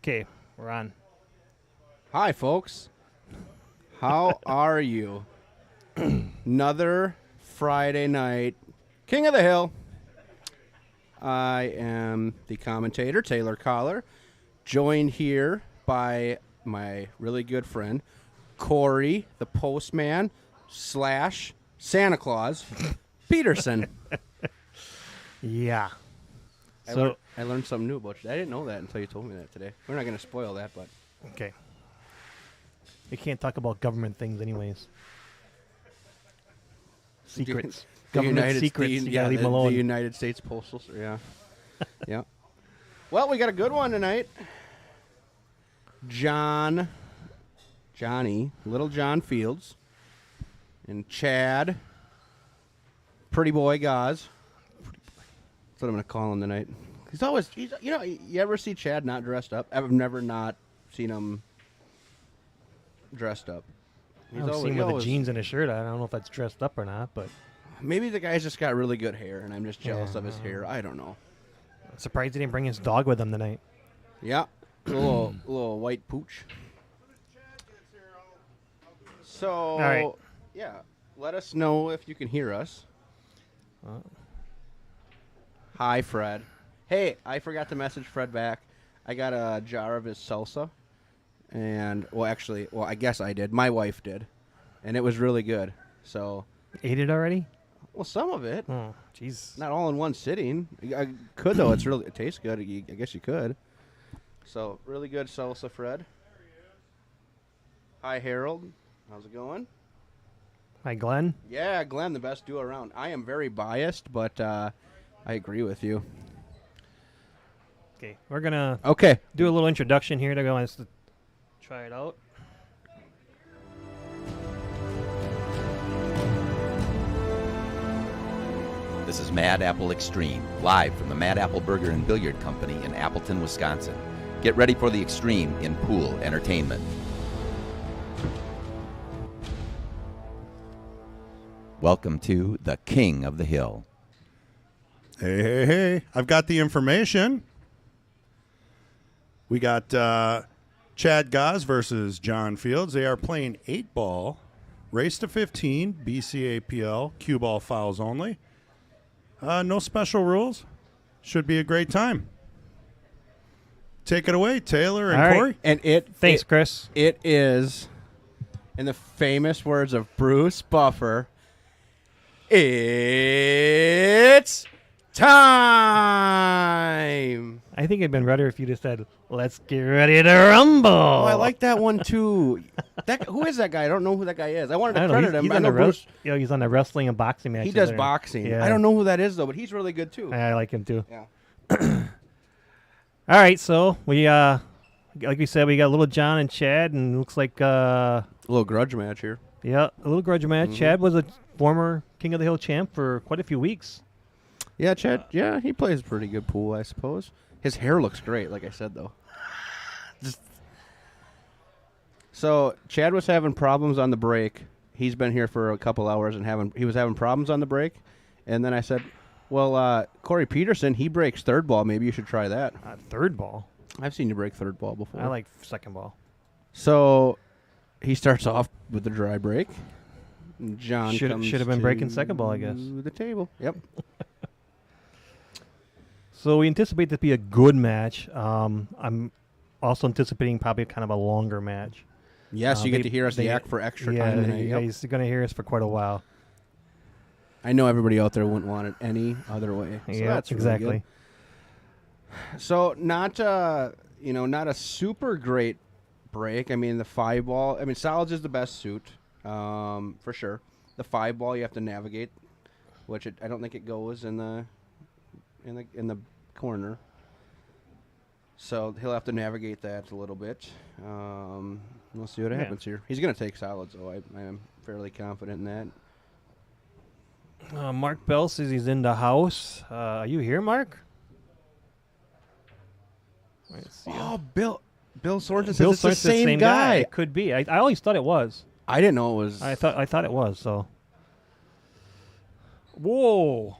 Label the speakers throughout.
Speaker 1: Okay, we're on.
Speaker 2: Hi, folks. How are you? Another Friday night, King of the Hill. I am the commentator, Taylor Collar, joined here by my really good friend, Corey, the postman / Santa Claus, Peterson.
Speaker 1: Yeah.
Speaker 2: I learned something new about you. I didn't know that until you told me that today. We're not going to spoil that, but...
Speaker 1: Okay. We can't talk about government things anyways. Secrets. Government secrets. You gotta leave them alone.
Speaker 2: The United States Postal Service. Yeah. Yeah. Well, we got a good one tonight. Little John Fields, and Chad, Pretty Boy Gosz. That's what I'm going to call him tonight. You ever see Chad not dressed up? I've never not seen him dressed up.
Speaker 1: I've seen him with the jeans and a shirt. I don't know if that's dressed up or not, but
Speaker 2: maybe the guy's just got really good hair, and I'm just jealous of his hair. I don't know.
Speaker 1: Surprised he didn't bring his dog with him tonight.
Speaker 2: Yeah, a little white pooch. So,
Speaker 1: all right.
Speaker 2: Yeah, let us know if you can hear us. Hi, Fred. Hey, I forgot to message Fred back. I got a jar of his salsa. And, I guess I did. My wife did. And it was really good. So.
Speaker 1: Ate it already?
Speaker 2: Well, some of it.
Speaker 1: Oh, jeez.
Speaker 2: Not all in one sitting. I could, though. It tastes good. I guess you could. So, really good salsa, Fred. Hi, Harold. How's it going?
Speaker 1: Hi, Glenn.
Speaker 2: Yeah, Glenn, the best duo around. I am very biased, but I agree with you.
Speaker 1: Okay, we're going to do a little introduction here to go and try it out.
Speaker 3: This is Mad Apple Extreme, live from the Mad Apple Burger and Billiard Company in Appleton, Wisconsin. Get ready for the extreme in pool entertainment. Welcome to the King of the Hill.
Speaker 4: Hey. I've got the information. We got Chad Gosz versus John Fields. They are playing 8-ball, race to 15, BCAPL, cue ball fouls only. No special rules. Should be a great time. Take it away, Taylor and Corey.
Speaker 2: And
Speaker 1: Thanks, Chris.
Speaker 2: It is, in the famous words of Bruce Buffer, it's time.
Speaker 1: I think it'd been better if you just said, "Let's get ready to rumble."
Speaker 2: Oh, I like that one too. Who is that guy? I don't know who that guy is. I wanted to credit him. I know Bruce.
Speaker 1: He's on the wrestling and boxing matches.
Speaker 2: He does boxing. Yeah. I don't know who that is though, but he's really good too.
Speaker 1: I like him too.
Speaker 2: Yeah.
Speaker 1: All right, so we like we said, we got Little John and Chad, and it looks like
Speaker 2: a little grudge match here.
Speaker 1: Yeah, a little grudge match. Mm-hmm. Chad was a former King of the Hill champ for quite a few weeks.
Speaker 2: Yeah, Chad. Yeah, he plays pretty good pool, I suppose. His hair looks great, like I said, though. So Chad was having problems on the break. He's been here for a couple hours and he was having problems on the break. And then I said, well, Corey Peterson, he breaks third ball. Maybe you should try that.
Speaker 1: Third ball?
Speaker 2: I've seen you break third ball before.
Speaker 1: I like second ball.
Speaker 2: So he starts off with the dry break. John
Speaker 1: should have been breaking second ball, I guess.
Speaker 2: The table. Yep.
Speaker 1: So we anticipate this to be a good match. I'm also anticipating probably kind of a longer match.
Speaker 2: Yes, you get to hear us yak for extra time tonight.
Speaker 1: Yeah, he's going to hear us for quite a while.
Speaker 2: I know everybody out there wouldn't want it any other way. So
Speaker 1: yeah,
Speaker 2: that's
Speaker 1: exactly.
Speaker 2: Really good. So not a super great break. I mean, the 5-ball. I mean, solids is the best suit, for sure. The 5-ball you have to navigate, which I don't think it goes in the corner. So he'll have to navigate that a little bit. We'll see what happens here. He's going to take solids, though. I am fairly confident in that.
Speaker 1: Mark Bell says he's in the house. Are you here, Mark?
Speaker 2: Oh, Bill Sorensen says it's the same guy.
Speaker 1: It could be. I always thought it was.
Speaker 2: I didn't know it was.
Speaker 1: I thought it was. So. Whoa.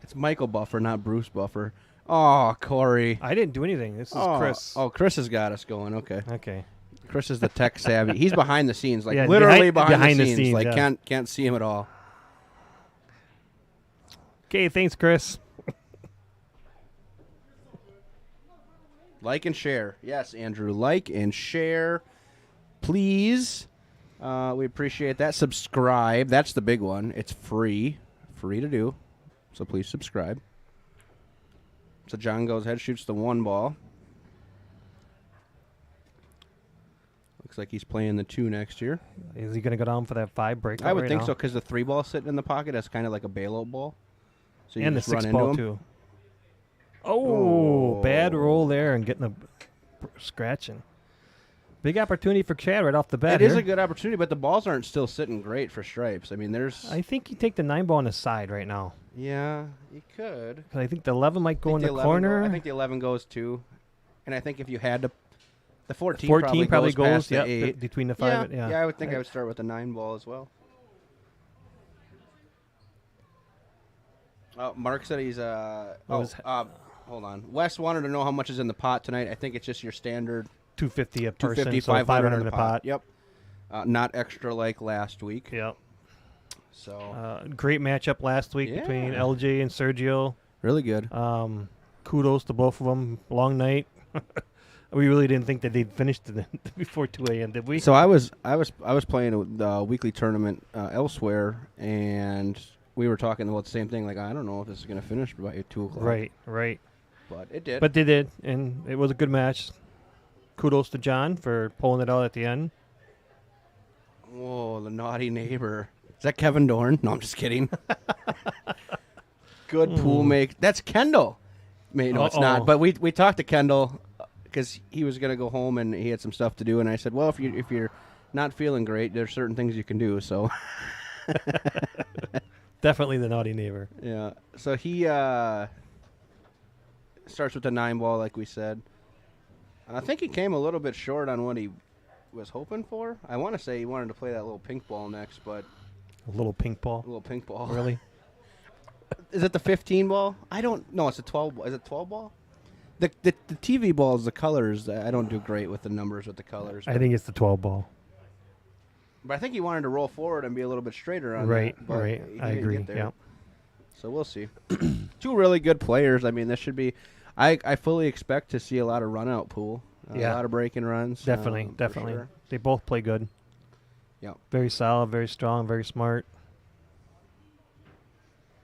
Speaker 2: It's Michael Buffer, not Bruce Buffer. Oh, Corey.
Speaker 1: I didn't do anything. This is Chris.
Speaker 2: Oh, Chris has got us going. Okay.
Speaker 1: Okay.
Speaker 2: Chris is the tech savvy. He's behind the scenes, like
Speaker 1: Yeah,
Speaker 2: literally
Speaker 1: behind
Speaker 2: the
Speaker 1: the
Speaker 2: scenes.
Speaker 1: scenes,
Speaker 2: Like
Speaker 1: yeah.
Speaker 2: can't see him at all.
Speaker 1: Okay, thanks, Chris.
Speaker 2: Like and share. Yes, Andrew. Like and share, please. We appreciate that. Subscribe. That's the big one. It's free to do. So please subscribe. So John goes ahead, shoots the 1 ball. Looks like he's playing the 2 next year.
Speaker 1: Is he going to go down for that 5 break?
Speaker 2: I would
Speaker 1: right
Speaker 2: think
Speaker 1: now?
Speaker 2: so, because the 3 ball sitting in the pocket is kind of like a bailout ball. So you
Speaker 1: And the
Speaker 2: just run
Speaker 1: 6
Speaker 2: into
Speaker 1: ball,
Speaker 2: him.
Speaker 1: too. Oh, bad roll there and getting a scratching. Big opportunity for Chad right off the bat.
Speaker 2: It is
Speaker 1: here.
Speaker 2: a good opportunity, but the balls aren't still sitting great for stripes. I mean, there's...
Speaker 1: I think you take the 9 ball on the side right now.
Speaker 2: Yeah, you could.
Speaker 1: 'Cause I think the 11 might go in
Speaker 2: think
Speaker 1: the
Speaker 2: 11
Speaker 1: corner.
Speaker 2: I think the 11 goes too. And I think if you had to... The 14,
Speaker 1: 14 probably
Speaker 2: goes past
Speaker 1: goes,
Speaker 2: the
Speaker 1: yep,
Speaker 2: 8.
Speaker 1: between the 5. Yeah,
Speaker 2: I would think I would start with the 9 ball as well. Mark said he's... hold on. Wes wanted to know how much is in the pot tonight. I think it's just your standard...
Speaker 1: 250 a person,
Speaker 2: 250,
Speaker 1: so 500 in the pot.
Speaker 2: Yep. Not extra like last week.
Speaker 1: Yep.
Speaker 2: So
Speaker 1: Great matchup last week
Speaker 2: Yeah.
Speaker 1: between LJ and Sergio.
Speaker 2: really good.
Speaker 1: Kudos to both of them. Long night. We really didn't think that they'd finish before 2 a.m., did we?
Speaker 2: So I was playing the weekly tournament elsewhere, and we were talking about the same thing. Like, I don't know if this is going to finish by 2 o'clock.
Speaker 1: Right.
Speaker 2: But it did.
Speaker 1: But they did, and it was a good match. Kudos to John for pulling it out at the end.
Speaker 2: Whoa, the naughty neighbor. Is that Kevin Dorn? No, I'm just kidding. Good pool make. That's Kendall. No, it's not. But we talked to Kendall because he was going to go home and he had some stuff to do. And I said, well, if you're not feeling great, there's certain things you can do. So
Speaker 1: Definitely the naughty neighbor.
Speaker 2: yeah. So he starts with the 9 ball, like we said. I think he came a little bit short on what he was hoping for. I want to say he wanted to play that little pink ball next, but
Speaker 1: A little pink ball.
Speaker 2: a little pink ball.
Speaker 1: Really?
Speaker 2: Is it the 15 ball? I don't know. It's a 12 ball. Is it 12 ball? The TV balls, the colors, I don't do great with the numbers with the colors.
Speaker 1: I think it's the 12 ball.
Speaker 2: But I think he wanted to roll forward and be a little bit straighter on
Speaker 1: Right,
Speaker 2: that. But
Speaker 1: right.
Speaker 2: he
Speaker 1: I
Speaker 2: didn't
Speaker 1: agree.
Speaker 2: get there.
Speaker 1: Yeah.
Speaker 2: So we'll see. 2 really good players. I mean, this should be... I fully expect to see a lot of run-out pool.
Speaker 1: Yeah.
Speaker 2: A lot of break-in runs.
Speaker 1: Definitely.
Speaker 2: for sure.
Speaker 1: They both play good.
Speaker 2: Yeah.
Speaker 1: Very solid, very strong, very smart.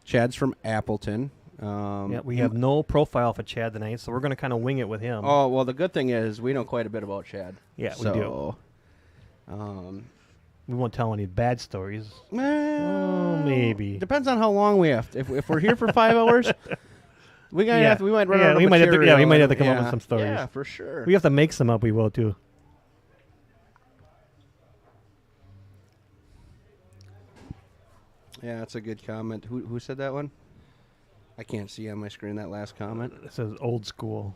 Speaker 2: Chad's from Appleton.
Speaker 1: Yeah, we have no profile for Chad tonight, so we're going to kind of wing it with him.
Speaker 2: Oh, well, the good thing is we know quite a bit about Chad.
Speaker 1: Yeah, we
Speaker 2: do.
Speaker 1: We won't tell any bad stories.
Speaker 2: Well,
Speaker 1: maybe.
Speaker 2: Depends on how long we have. If we're here for 5 hours, we might run out of
Speaker 1: we might have to,
Speaker 2: material.
Speaker 1: we might have to come up
Speaker 2: Yeah.
Speaker 1: with some stories.
Speaker 2: Yeah, for sure.
Speaker 1: We have to make some up. We will too.
Speaker 2: Yeah, that's a good comment. Who said that one? I can't see on my screen that last comment.
Speaker 1: It says old school.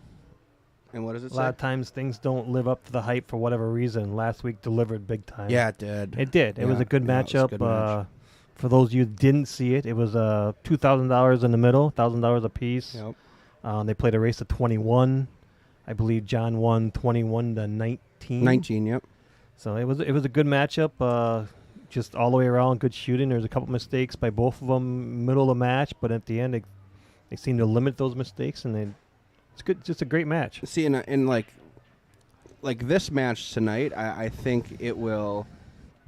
Speaker 2: And what does it
Speaker 1: A lot
Speaker 2: say?
Speaker 1: of times things don't live up to the hype for whatever reason. Last week delivered big time.
Speaker 2: Yeah, it did.
Speaker 1: It did. It was
Speaker 2: Yeah,
Speaker 1: a good
Speaker 2: yeah, it was a
Speaker 1: matchup.
Speaker 2: good match.
Speaker 1: For those of you who didn't see it, it was $2,000 in the middle, $1,000 a piece.
Speaker 2: Yep.
Speaker 1: They played a race of 21. I believe John won 21-19.
Speaker 2: 19, yep.
Speaker 1: So it was a good matchup. Just all the way around, good shooting. There's a couple mistakes by both of them middle of the match, but at the end they seem to limit those mistakes, and it's good. Just a great match.
Speaker 2: See, in like this match tonight, I think it will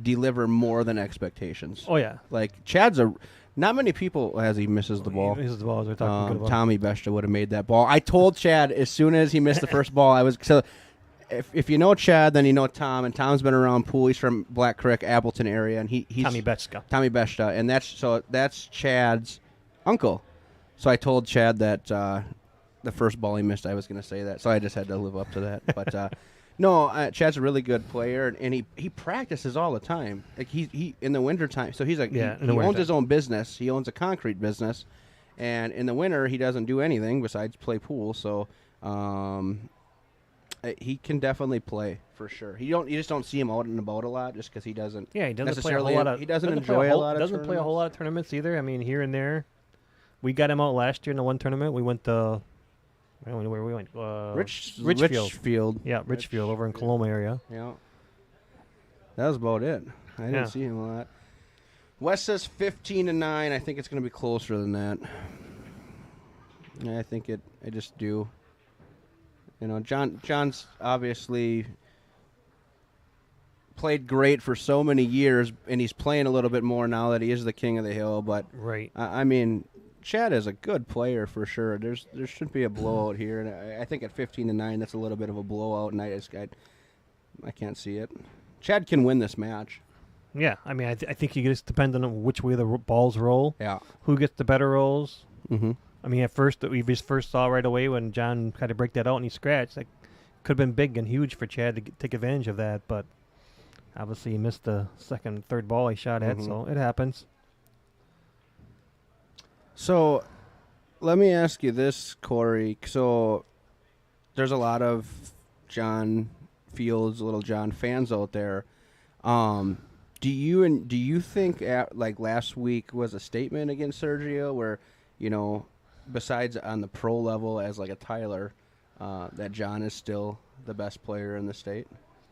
Speaker 2: deliver more than expectations.
Speaker 1: Oh yeah,
Speaker 2: Like Chad's not many people as he misses the ball.
Speaker 1: He misses the ball as we're talking good about.
Speaker 2: Tommy Besta would have made that ball. I told Chad as soon as he missed the first ball, I was so. If you know Chad, then you know Tom, and Tom's been around pool. He's from Black Creek, Appleton area, and he's
Speaker 1: Tommy Betchka.
Speaker 2: Tommy Besta, and that's Chad's uncle. So I told Chad that the first ball he missed, I was going to say that. So I just had to live up to that. But no, Chad's a really good player, and he practices all the time. Like he in the wintertime. So he's like he owns his own business. He owns a concrete business, and in the winter he doesn't do anything besides play pool. So he can definitely play for sure. You just don't see him out and about a lot just because he doesn't.
Speaker 1: Yeah, he doesn't play a
Speaker 2: necessarily.
Speaker 1: whole lot of.
Speaker 2: He doesn't enjoy a lot of.
Speaker 1: Doesn't play a whole lot of tournaments either. I mean, here and there, we got him out last year in the one tournament. We went to Where we went?
Speaker 2: Richfield.
Speaker 1: Richfield. Yeah, Richfield over in Coloma area.
Speaker 2: Yeah. That was about it. I didn't see him a lot. Wes says 15-9. I think it's going to be closer than that. Yeah, I think it. I just do. You know, John's obviously played great for so many years, and he's playing a little bit more now that he is the king of the hill. But
Speaker 1: right.
Speaker 2: I mean, Chad is a good player for sure. There shouldn't be a blowout here, and I think at 15-9, that's a little bit of a blowout, and I can't see it. Chad can win this match.
Speaker 1: Yeah, I mean, I think it just depends on which way the balls roll.
Speaker 2: Yeah.
Speaker 1: Who gets the better rolls.
Speaker 2: Mm-hmm.
Speaker 1: I mean, at first, we just first saw right away when John kind of break that out and he scratched. That could have been big and huge for Chad to take advantage of that, but obviously he missed the second, third ball he shot at, so it happens.
Speaker 2: So, let me ask you this, Corey. So, there's a lot of John Fields, Little John fans out there. Do you think like last week was a statement against Sergio, where, you know, besides on the pro level as like a Tyler, that John is still the best player in the state?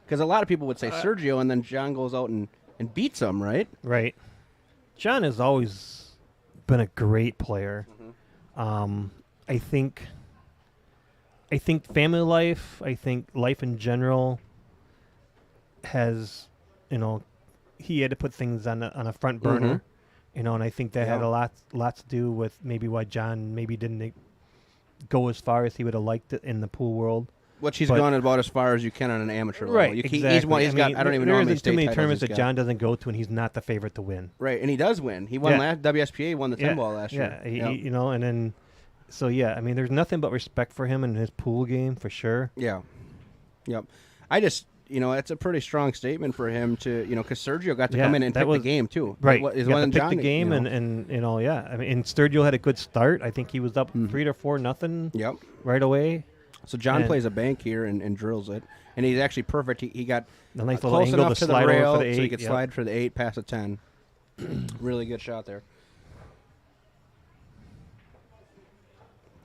Speaker 2: Because a lot of people would say Sergio, and then John goes out and beats him, right?
Speaker 1: Right. John has always been a great player. I think family life, I think life in general has, you know, he had to put things on a front burner, you know, and I think that had a lot to do with maybe why John maybe didn't go as far as he would have liked it in the pool world.
Speaker 2: Which he's gone about as far as you can on an amateur level.
Speaker 1: Right, exactly.
Speaker 2: He's got, I don't even know how many state
Speaker 1: too many
Speaker 2: titles
Speaker 1: tournaments
Speaker 2: he's
Speaker 1: that
Speaker 2: got.
Speaker 1: John doesn't go to, and he's not the favorite to win.
Speaker 2: Right, and he does win. He won WSPA, won the 10-ball last year.
Speaker 1: Yeah, you know, and then, so yeah, I mean, there's nothing but respect for him in his pool game, for sure.
Speaker 2: Yeah. Yep. I just, you know, it's a pretty strong statement for him to, you know, because Sergio got to come in and pick the game, too.
Speaker 1: Right.
Speaker 2: He
Speaker 1: got to pick
Speaker 2: John,
Speaker 1: the game,
Speaker 2: you know.
Speaker 1: and you know, yeah. I mean, and Sturgill had a good start. I think he was up 3 to 4-0
Speaker 2: Yep.
Speaker 1: right away.
Speaker 2: So John plays a bank here and drills it. And he's actually perfect. He got
Speaker 1: a nice little
Speaker 2: close
Speaker 1: angle
Speaker 2: enough
Speaker 1: to
Speaker 2: to the
Speaker 1: slide
Speaker 2: rail
Speaker 1: over for the 8.
Speaker 2: so he could slide for the 8, pass a 10. Really good shot there.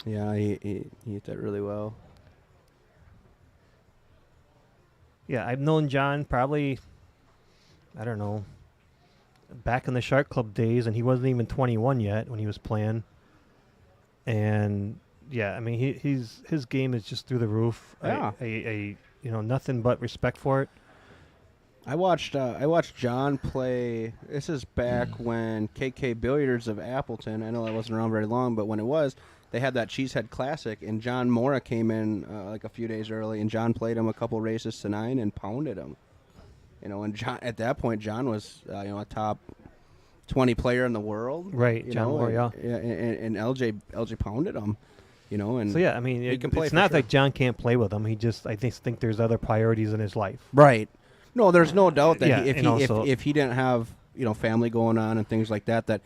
Speaker 2: Yeah, he hit that really well.
Speaker 1: Yeah, I've known John probably, I don't know, back in the Shark Club days, and he wasn't even 21 yet when he was playing. And yeah, I mean, his game is just through the roof.
Speaker 2: Yeah.
Speaker 1: You know, nothing but respect for it.
Speaker 2: I watched John play. This is back when KK Billiards of Appleton. I know that wasn't around very long, but when it was, they had that Cheesehead Classic, and John Mora came in like a few days early, and John played him a couple races to 9 and pounded him. You know, and John at that point, John was a top 20 player in the world.
Speaker 1: Right, John Mora, yeah.
Speaker 2: And LJ pounded him. You know, and
Speaker 1: so yeah, I mean, it's not like John can't play with him. He just, I think there's other priorities in his life.
Speaker 2: Right. No, there's no doubt that if he didn't have, you know, family going on and things like that, that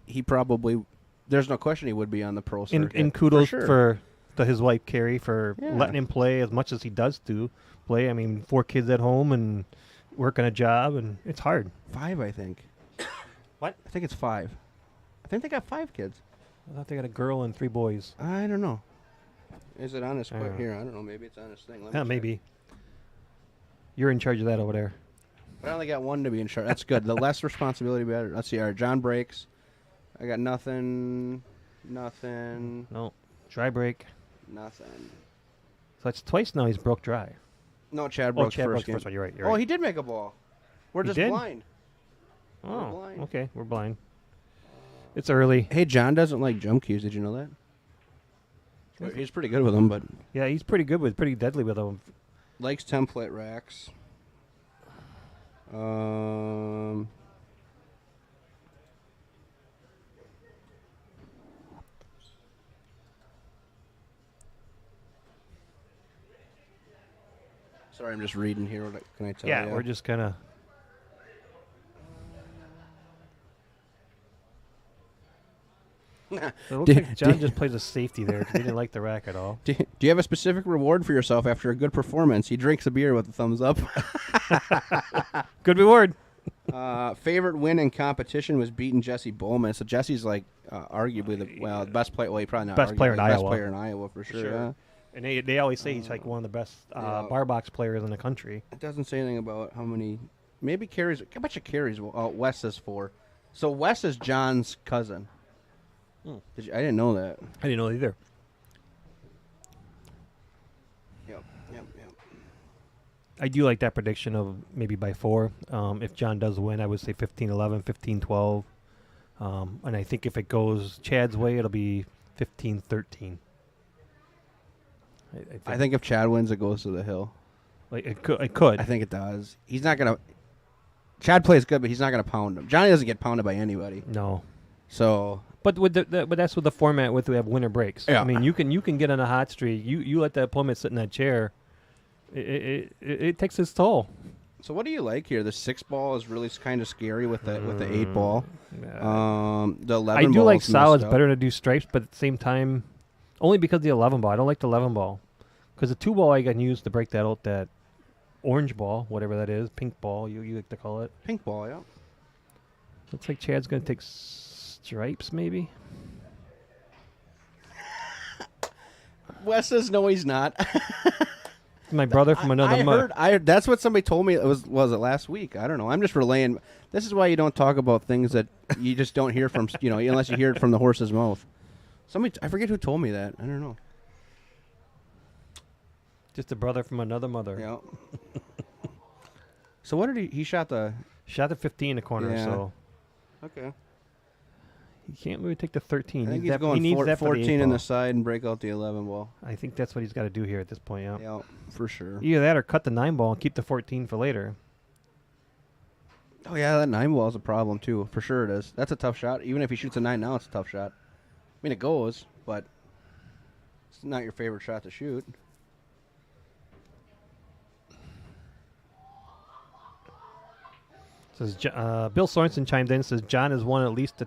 Speaker 2: he probably, there's no question he would be on the pro circuit.
Speaker 1: And kudos to his wife Carrie for letting him play as much as he does play. I mean, 4 kids at home and working a job, and it's hard.
Speaker 2: 5, I think.
Speaker 1: What?
Speaker 2: I think it's 5. I think they got 5 kids.
Speaker 1: I thought they got a girl and 3 boys.
Speaker 2: I don't know. Is it on his here? I don't know. Maybe it's on his thing.
Speaker 1: Maybe. You're in charge of that over there.
Speaker 2: But I only got 1 to be in charge. That's good. The less responsibility, better. Let's see. All right, John breaks. I got nothing.
Speaker 1: No. Dry break.
Speaker 2: Nothing.
Speaker 1: So it's twice now he's broke dry.
Speaker 2: No, Chad broke first game.
Speaker 1: You're right.
Speaker 2: Oh, he did make a ball. We're just blind.
Speaker 1: Oh,
Speaker 2: we're blind.
Speaker 1: Okay. We're blind. It's early.
Speaker 2: Hey, John doesn't like jump cues. Did you know that? He's pretty good with them, but...
Speaker 1: Yeah, he's pretty deadly with them.
Speaker 2: Likes template racks. Sorry, I'm just reading here. What can I tell you?
Speaker 1: Yeah, we're just kind of... It looks like John just plays a safety there because he didn't like the rack at all.
Speaker 2: Do you have a specific reward for yourself after a good performance? He drinks a beer with a thumbs up.
Speaker 1: Good reward.
Speaker 2: Favorite win in competition was beating Jesse Bowman. So Jesse's like arguably the best player. Well, he probably not
Speaker 1: Best player in
Speaker 2: arguably, best
Speaker 1: Iowa.
Speaker 2: player in Iowa for sure. Yeah.
Speaker 1: And they always say he's like one of the best bar box players in the country.
Speaker 2: It doesn't say anything about how many. Maybe carries. How much carries? Wes says 4. So Wes is John's cousin. I didn't know that.
Speaker 1: I didn't know either.
Speaker 2: Yep.
Speaker 1: I do like that prediction of maybe by 4. If John does win, I would say 15-11, 15-12. And I think if it goes Chad's way, it'll be 15-13.
Speaker 2: I think if Chad wins, it goes to the hill.
Speaker 1: Like it could.
Speaker 2: I think it does. He's not gonna. Chad plays good, but he's not gonna pound him. Johnny doesn't get pounded by anybody.
Speaker 1: No.
Speaker 2: So.
Speaker 1: But with but that's with the format with we have winter breaks.
Speaker 2: Yeah.
Speaker 1: I mean, you can get on a hot streak. You let the opponent sit in that chair. It takes its toll.
Speaker 2: So what do you like here? The 6 ball is really kind of scary with the 8 ball. The 11
Speaker 1: I do
Speaker 2: ball
Speaker 1: like
Speaker 2: is
Speaker 1: solids
Speaker 2: messed up.
Speaker 1: better to do stripes, but at the same time, only because of the 11 ball. I don't like the 11 ball because the 2 ball I can use to break that out that orange ball, whatever that is, pink ball. You like to call it.
Speaker 2: Pink ball, yeah.
Speaker 1: Looks like Chad's gonna take stripes, maybe.
Speaker 2: Wes says no, he's not.
Speaker 1: My brother from another mother.
Speaker 2: That's what somebody told me. Was it last week? I don't know. I'm just relaying. This is why you don't talk about things that you just don't hear from. Unless you hear it from the horse's mouth. Somebody, I forget who told me that. I don't know.
Speaker 1: Just a brother from another mother.
Speaker 2: Yeah. So what did he shot the?
Speaker 1: Shot the 15 in the corner,
Speaker 2: Yeah.
Speaker 1: so
Speaker 2: Okay.
Speaker 1: he can't really take the 13.
Speaker 2: I think
Speaker 1: He's
Speaker 2: he's going
Speaker 1: he needs that for the
Speaker 2: 14
Speaker 1: 8
Speaker 2: in
Speaker 1: ball.
Speaker 2: the side and break out the 11 ball.
Speaker 1: I think that's what he's got to do here at this point. Yeah.
Speaker 2: Yeah, for sure.
Speaker 1: Either that or cut the 9 ball and keep the 14 for later.
Speaker 2: Oh yeah, that 9 ball is a problem too. For sure it is. That's a tough shot. Even if he shoots a 9 now, it's a tough shot. I mean, it goes, but it's not your favorite shot to shoot.
Speaker 1: Says Bill Sorensen chimed in. Says John has won at least the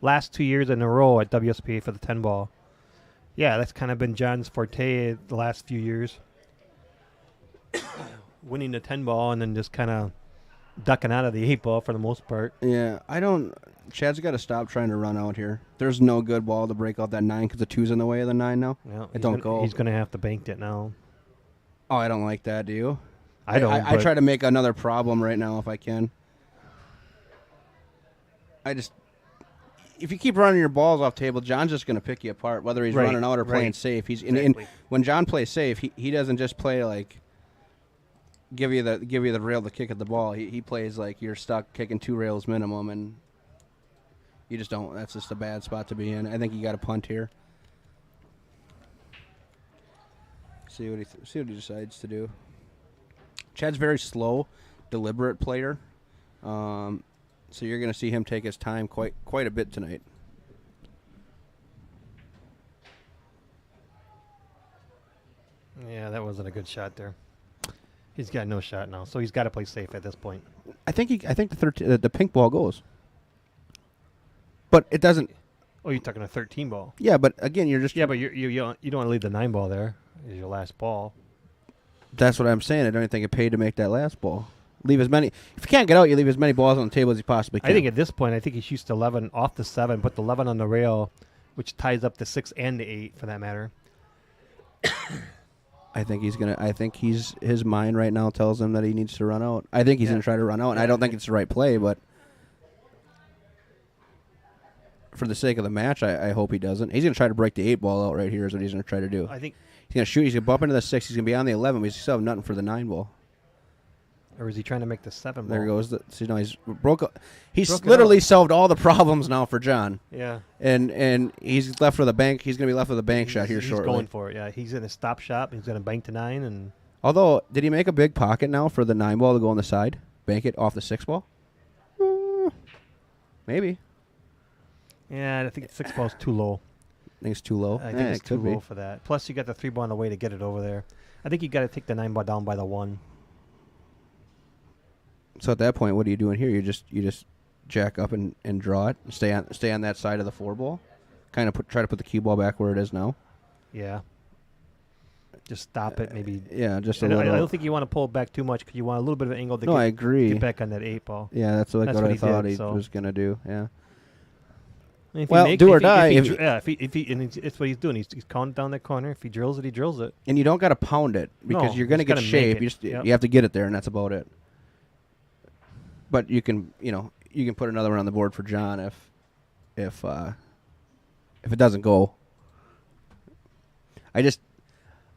Speaker 1: last 2 years in a row at WSPA for the 10 ball. Yeah, that's kind of been John's forte the last few years. Winning the 10 ball and then just kind of ducking out of the 8 ball for the most part.
Speaker 2: Yeah, Chad's got to stop trying to run out here. There's no good ball to break out that 9 because the 2's in the way of the 9 now.
Speaker 1: Yeah,
Speaker 2: It don't go.
Speaker 1: He's going to have to bank it now.
Speaker 2: Oh, I don't like that. Do you?
Speaker 1: I don't.
Speaker 2: I try to make another problem right now if I can. If you keep running your balls off table, John's just going to pick you apart, whether he's running out or playing safe. And when John plays safe, he doesn't just play like give you the rail to kick at the ball. He plays like you're stuck kicking 2 rails minimum, and you just don't. That's just a bad spot to be in. I think you got to punt here. See what he decides to do. Chad's very slow, deliberate player. So you're going to see him take his time quite a bit tonight.
Speaker 1: Yeah, that wasn't a good shot there. He's got no shot now, so he's got to play safe at this point.
Speaker 2: I think the pink ball goes, but it doesn't.
Speaker 1: Oh, you're talking a 13 ball.
Speaker 2: Yeah, but again, you're just.
Speaker 1: Yeah, but you don't want to leave the 9 ball there. Is your last ball.
Speaker 2: That's what I'm saying. I don't think it paid to make that last ball. Leave as many. If you can't get out, you leave as many balls on the table as you possibly can.
Speaker 1: I think at this point, he shoots the 11 off the 7, put the 11 on the rail, which ties up the 6 and the 8 for that matter.
Speaker 2: I think his mind right now tells him that he needs to run out. I think he's going to try to run out, and I don't think it's the right play, but for the sake of the match, I hope he doesn't. He's going to try to break the 8 ball out right here is what he's going to try to do.
Speaker 1: I think
Speaker 2: he's going to shoot. He's going to bump into the 6. He's going to be on the 11, but he's still have nothing for the 9 ball.
Speaker 1: Or is he trying to make the 7 ball?
Speaker 2: There goes. He's He's literally solved all the problems now for John.
Speaker 1: Yeah.
Speaker 2: And he's left with a bank. He's going to be left with a bank shot here
Speaker 1: he's
Speaker 2: shortly.
Speaker 1: He's going for it, yeah. He's going to stop shop. He's going to bank to 9. And
Speaker 2: although, did he make a big pocket now for the 9 ball to go on the side? Bank it off the 6 ball? Maybe.
Speaker 1: Yeah, I think the 6 ball is too low.
Speaker 2: I think it's too low.
Speaker 1: I think it's too low for that. Plus, you got the 3 ball on the way to get it over there. I think you got to take the 9 ball down by the 1.
Speaker 2: So at that point, what are you doing here? You just jack up and draw it. Stay on that side of the 4 ball. Kind of try to put the cue ball back where it is now.
Speaker 1: Yeah. Just stop it, maybe.
Speaker 2: Yeah, just
Speaker 1: I
Speaker 2: a
Speaker 1: don't,
Speaker 2: little.
Speaker 1: I don't think you want to pull it back too much because you want a little bit of an angle to
Speaker 2: No, I agree.
Speaker 1: get back on that 8 ball.
Speaker 2: Yeah, that's what
Speaker 1: That's
Speaker 2: I
Speaker 1: what he
Speaker 2: thought
Speaker 1: did,
Speaker 2: he
Speaker 1: so.
Speaker 2: was gonna do. Yeah.
Speaker 1: And if
Speaker 2: Well,
Speaker 1: he
Speaker 2: do or
Speaker 1: if he-
Speaker 2: die,
Speaker 1: If
Speaker 2: if-
Speaker 1: he, yeah, if he and it's what he's doing. He's counting down that corner. If he drills it, he drills it.
Speaker 2: And you don't got to pound it because
Speaker 1: No,
Speaker 2: you're
Speaker 1: you
Speaker 2: gonna
Speaker 1: just
Speaker 2: get
Speaker 1: gotta make
Speaker 2: shape.
Speaker 1: it.
Speaker 2: You just
Speaker 1: Yep.
Speaker 2: you have to get it there, and that's about it. But you can put another one on the board for John if it doesn't go.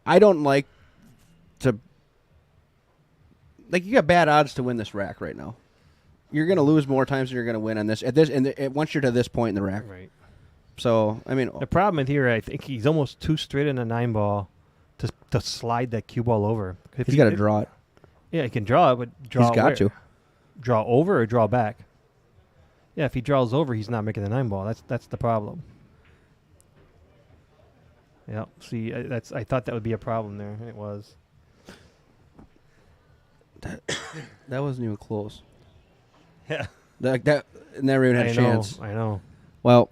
Speaker 2: I don't like to you got bad odds to win this rack right now. You're gonna lose more times than you're gonna win on this once you're to this point in the rack.
Speaker 1: Right.
Speaker 2: So I mean,
Speaker 1: The problem here, I think he's almost too straight in a 9 ball to slide that cue ball over.
Speaker 2: he's got to draw it.
Speaker 1: Yeah, he can draw it, but draw
Speaker 2: He's got
Speaker 1: where?
Speaker 2: to.
Speaker 1: Draw over or draw back. Yeah, if he draws over, he's not making the 9 ball. That's the problem. Yeah. See, I thought that would be a problem there. It was.
Speaker 2: That wasn't even close.
Speaker 1: Yeah.
Speaker 2: That never even had a chance.
Speaker 1: I know.
Speaker 2: Well,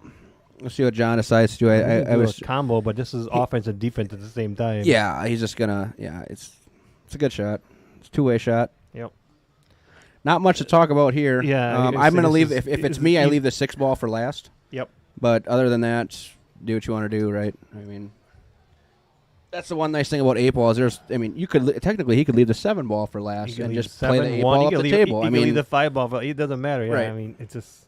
Speaker 2: let's see what John decides to do. I
Speaker 1: do
Speaker 2: was
Speaker 1: a combo, but this is offense and defense at the same time.
Speaker 2: Yeah, he's just gonna. Yeah, it's a good shot. It's a two-way shot.
Speaker 1: Yep.
Speaker 2: Not much to talk about here.
Speaker 1: Yeah,
Speaker 2: I'm gonna
Speaker 1: this
Speaker 2: leave.
Speaker 1: is-
Speaker 2: If it's
Speaker 1: is
Speaker 2: me, I
Speaker 1: easy.
Speaker 2: leave the 6 ball for last.
Speaker 1: Yep.
Speaker 2: But other than that, do what you want to do, right? I mean, that's the one nice thing about 8 ball is you could technically he could leave the 7 ball for
Speaker 1: You
Speaker 2: last
Speaker 1: can
Speaker 2: and
Speaker 1: leave
Speaker 2: just play the 8 ball up the table.
Speaker 1: You can leave the 5 ball, but it doesn't matter. Yeah,
Speaker 2: Right.
Speaker 1: I mean, it's just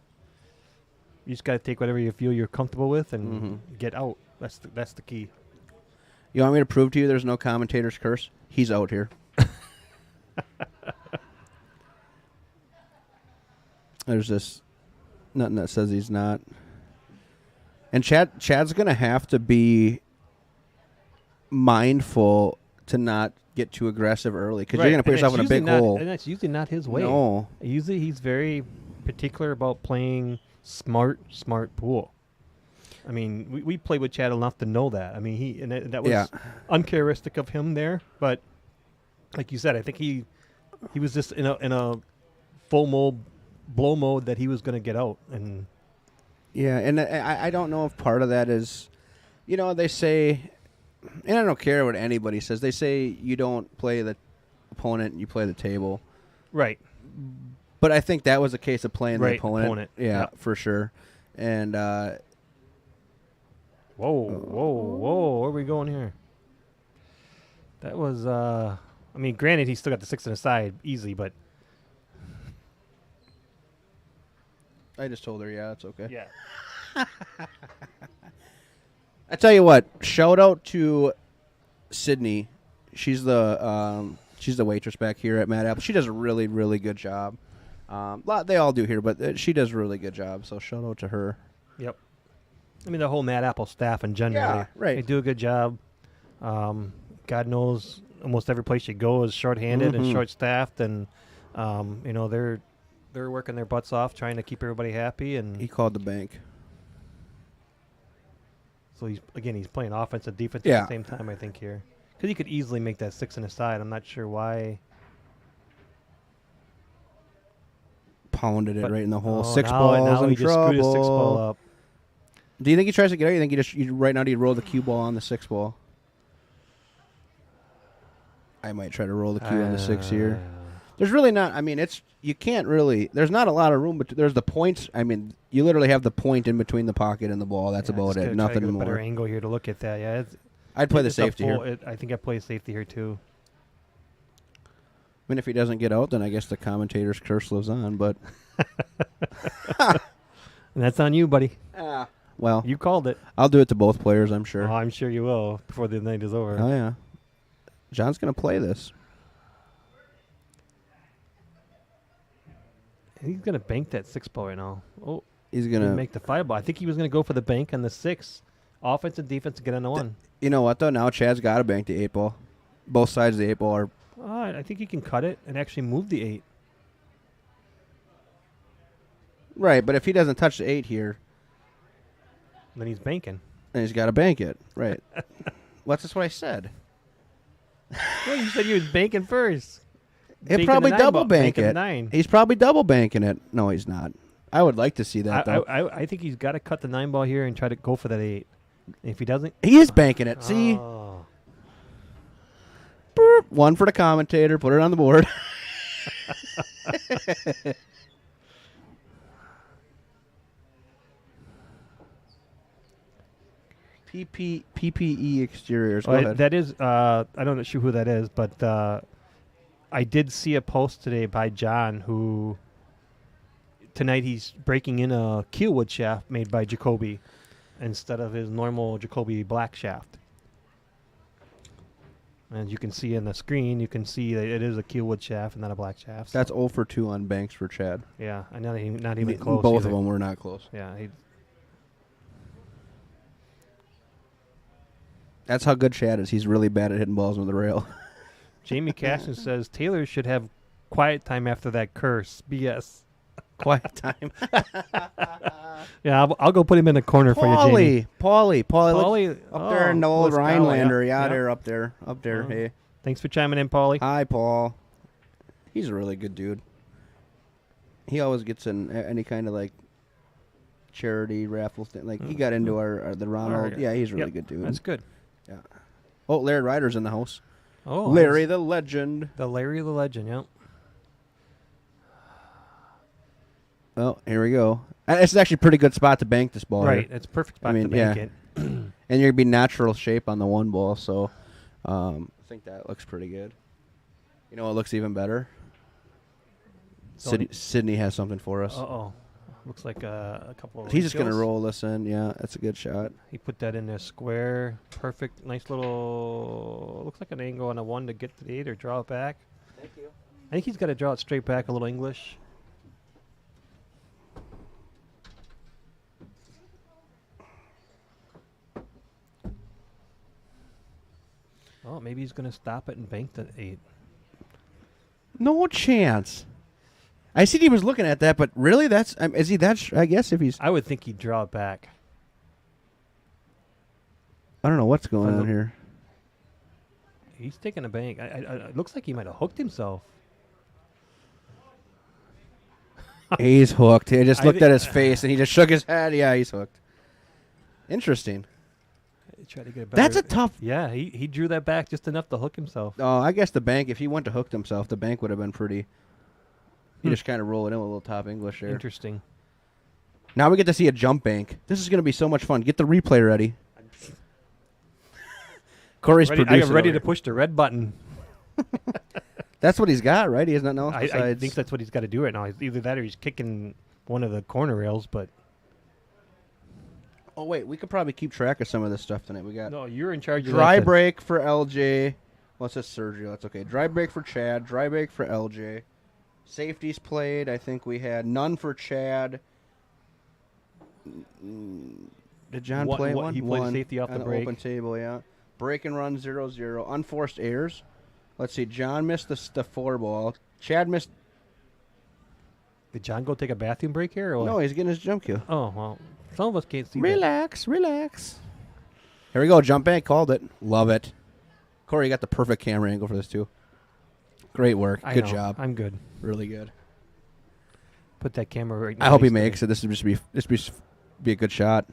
Speaker 1: you just got to take whatever you feel you're comfortable with and
Speaker 2: Mm-hmm.
Speaker 1: get out. That's the key.
Speaker 2: You want me to prove to you there's no commentator's curse? He's out here. There's this nothing that says he's not. And Chad's gonna have to be mindful to not get too aggressive early because you're gonna put yourself in a big hole.
Speaker 1: And that's usually not his way.
Speaker 2: No.
Speaker 1: Usually he's very particular about playing smart pool. I mean, we played with Chad enough to know that. I mean, that was uncharacteristic of him there. But like you said, I think he was just in a full mode, blow mode that he was going to get out. And
Speaker 2: Yeah, and I don't know if part of that is, they say, and I don't care what anybody says. They say you don't play the opponent, you play the table.
Speaker 1: right,
Speaker 2: But I think that was a case of playing the
Speaker 1: Right,
Speaker 2: opponent.
Speaker 1: opponent.
Speaker 2: Yeah,
Speaker 1: Yep.
Speaker 2: for sure. And
Speaker 1: whoa, where are we going here? That was, I mean, granted, he still got the 6 on the side easy, but
Speaker 2: I just told her, yeah, it's okay.
Speaker 1: yeah.
Speaker 2: I tell you what, shout out to Sydney. She's the waitress back here at Mad Apple. She does a really, really good job. They all do here, but she does a really good job. So shout out to her.
Speaker 1: Yep. I mean, the whole Mad Apple staff in general.
Speaker 2: Yeah, right.
Speaker 1: They do a good job. God knows almost every place you go is short-handed and
Speaker 2: Mhm.
Speaker 1: short-staffed, and they're working their butts off trying to keep everybody happy. And
Speaker 2: He called the bank.
Speaker 1: so he's playing offense and defense
Speaker 2: Yeah.
Speaker 1: at the same time. I think here because he could easily make that 6 on the side. I'm not sure why.
Speaker 2: Pounded it
Speaker 1: But-
Speaker 2: right in the hole.
Speaker 1: Oh,
Speaker 2: 6
Speaker 1: now-
Speaker 2: balls
Speaker 1: now
Speaker 2: in
Speaker 1: he just screwed his 6 ball
Speaker 2: trouble.
Speaker 1: up.
Speaker 2: Do you think he tries to get out? Or you think you right now do you roll the cue ball on the 6 ball? I might try to roll the cue on the 6 here. There's really not. I mean, you can't really. There's not a lot of room, but there's the points. I mean, you literally have the point in between the pocket and the ball. That's about it. Nothing
Speaker 1: A better
Speaker 2: more.
Speaker 1: angle here to look at that. Yeah,
Speaker 2: I'd play the
Speaker 1: it's a
Speaker 2: safety
Speaker 1: full-
Speaker 2: here.
Speaker 1: I think I play safety here too.
Speaker 2: I mean, if he doesn't get out, then I guess the commentator's curse lives on. But
Speaker 1: And that's on you, buddy.
Speaker 2: well,
Speaker 1: You called it.
Speaker 2: I'll do it to both players. I'm sure.
Speaker 1: Oh, I'm sure you will before the night is over.
Speaker 2: Oh yeah, John's gonna play this.
Speaker 1: He's gonna bank that 6 ball right now. Oh,
Speaker 2: He's
Speaker 1: gonna
Speaker 2: gonna.
Speaker 1: make the 5 ball. I think he was gonna go for the bank on the 6. Offense and defense to get on the 1.
Speaker 2: You know what though? Now Chad's got to bank the 8 ball. Both sides of the 8 ball are.
Speaker 1: I think he can cut it and actually move the 8.
Speaker 2: Right, but if he doesn't touch the 8 here,
Speaker 1: Then he's banking.
Speaker 2: then he's got to bank it. Right. That's what I said.
Speaker 1: Well, you said he was banking first.
Speaker 2: He'll
Speaker 1: Banking
Speaker 2: probably
Speaker 1: the 9
Speaker 2: double
Speaker 1: ball,
Speaker 2: bank
Speaker 1: banking the
Speaker 2: it.
Speaker 1: 9.
Speaker 2: He's probably double banking it. No, he's not. I would like to see that though.
Speaker 1: I think he's got to cut the 9 ball here and try to go for that 8. If he doesn't,
Speaker 2: He is banking it. See,
Speaker 1: Oh.
Speaker 2: one for the commentator. Put it on the board. PPE exteriors. Go ahead.
Speaker 1: That is, I don't know who that is, but I did see a post today by John who tonight he's breaking in a keelwood shaft made by Jacoby instead of his normal Jacoby black shaft. As you can see in the screen, you can see that it is a keelwood shaft and not a black shaft.
Speaker 2: That's 0 for 2 on banks for Chad.
Speaker 1: Yeah, and not even close.
Speaker 2: Both
Speaker 1: either.
Speaker 2: of them were not close.
Speaker 1: Yeah,
Speaker 2: That's how good Chad is. He's really bad at hitting balls with the rail.
Speaker 1: Jamie Caston says Taylor should have quiet time after that curse. BS.
Speaker 2: Quiet time.
Speaker 1: Yeah, I'll go put him in the corner for you, Jamie.
Speaker 2: Paulie. Up there in the old
Speaker 1: Let's go,
Speaker 2: Rhinelander.
Speaker 1: yeah.
Speaker 2: They're up there. Hey.
Speaker 1: Thanks for chiming in, Paulie.
Speaker 2: Hi, Paul. He's a really good dude. He always gets in any kind of like charity raffle thing. Like he got into the Ronald. Yeah, he's a really good dude.
Speaker 1: That's good.
Speaker 2: Yeah. Oh, Larry Ryder's in the house.
Speaker 1: Oh,
Speaker 2: Larry the Legend.
Speaker 1: Larry the Legend, yeah.
Speaker 2: Oh, here we go. It's actually a pretty good spot to bank this ball.
Speaker 1: Right,
Speaker 2: here.
Speaker 1: it's a perfect spot to bank it.
Speaker 2: And you're going to be natural shape on the one ball, so I think that looks pretty good. You know what looks even better? Sydney has something for us.
Speaker 1: Uh-oh. Looks like a couple of
Speaker 2: He's just going to
Speaker 1: refills.
Speaker 2: roll this in. Yeah, that's a good shot.
Speaker 1: He put that in there square. Perfect. Nice little... Looks like an angle on a 1 to get to the 8 or draw it back.
Speaker 2: Thank you.
Speaker 1: I think he's got to draw it straight back, a little English. Oh, maybe he's going to stop it and bank the 8.
Speaker 2: No chance. I see he was looking at that, but really, is he that? I guess if he's,
Speaker 1: I would think he'd draw it back.
Speaker 2: I don't know what's going on here.
Speaker 1: He's taking a bank. It looks like he might have hooked himself.
Speaker 2: He's hooked. He just looked at his face and he just shook his head. Yeah, he's hooked. Interesting.
Speaker 1: Try to get it
Speaker 2: That's a tough.
Speaker 1: Yeah, he drew that back just enough to hook himself.
Speaker 2: Oh, I guess the bank. If he went to hooked himself, the bank would have been pretty. He just kind of roll it in with a little top English there.
Speaker 1: Interesting.
Speaker 2: Now we get to see a jump bank. This is going to be so much fun. Get the replay ready. Corey's
Speaker 1: I
Speaker 2: producing.
Speaker 1: am ready to push the red button.
Speaker 2: That's what he's got, right? He has nothing else
Speaker 1: I
Speaker 2: besides.
Speaker 1: think that's what he's got to do right now. Either that or he's kicking one of the corner rails. But
Speaker 2: Oh wait, we could probably keep track of some of this stuff tonight. We got
Speaker 1: no, you're in charge.
Speaker 2: dry
Speaker 1: of that.
Speaker 2: break for LJ. Well, it says Sergio. That's okay. Dry break for Chad. Dry break for LJ. Safeties played. I think we had none for Chad. Did John play one?
Speaker 1: He played
Speaker 2: One
Speaker 1: safety off
Speaker 2: on
Speaker 1: the break.
Speaker 2: open table, yeah. Break and run 0-0. Unforced errors. Let's see. John missed the 4 ball. Chad missed.
Speaker 1: Did John go take a bathroom break here? Or what?
Speaker 2: No, he's getting his jump cue.
Speaker 1: Oh well, some of us can't see.
Speaker 2: Relax. Here we go. Jump bank. Called it. Love it. Corey, you got the perfect camera angle for this too. Great work.
Speaker 1: I
Speaker 2: Good
Speaker 1: know.
Speaker 2: job.
Speaker 1: I'm good.
Speaker 2: Really good.
Speaker 1: Put that camera right.
Speaker 2: I hope he
Speaker 1: next to
Speaker 2: makes
Speaker 1: me.
Speaker 2: it. This would be a good shot.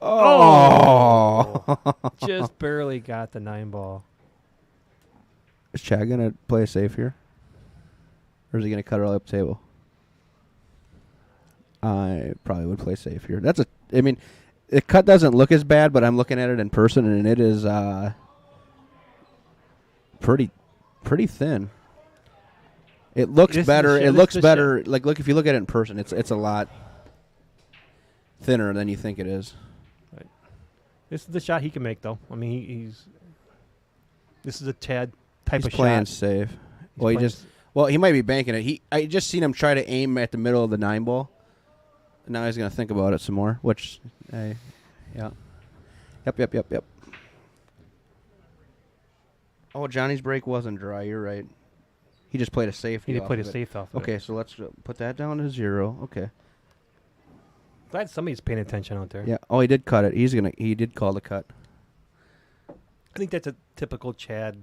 Speaker 2: Oh!
Speaker 1: Just barely got the 9 ball.
Speaker 2: Is Chad gonna play safe here, or is he gonna cut it all up the table? I probably would play safe here. I mean, the cut doesn't look as bad, but I'm looking at it in person, and it is pretty thin. It looks better. It looks better. Like, look, if you look at it in person, it's a lot thinner than you think it is.
Speaker 1: Right. This is the shot he can make, though. I mean, he's. This is a Chad type
Speaker 2: He's
Speaker 1: of
Speaker 2: playing
Speaker 1: shot.
Speaker 2: safe.
Speaker 1: He's
Speaker 2: He might be banking it. I just seen him try to aim at the middle of the 9 ball. Now he's gonna think about it some more. Which, yeah, yep. Oh, Johnny's break wasn't dry. You're right. He just played a safety.
Speaker 1: He did
Speaker 2: off
Speaker 1: play a
Speaker 2: of it.
Speaker 1: safe off. Of
Speaker 2: Okay,
Speaker 1: it.
Speaker 2: so let's put that down to 0. Okay.
Speaker 1: Glad somebody's paying attention out there.
Speaker 2: Yeah. Oh, he did cut it. He did call the cut.
Speaker 1: I think that's a typical Chad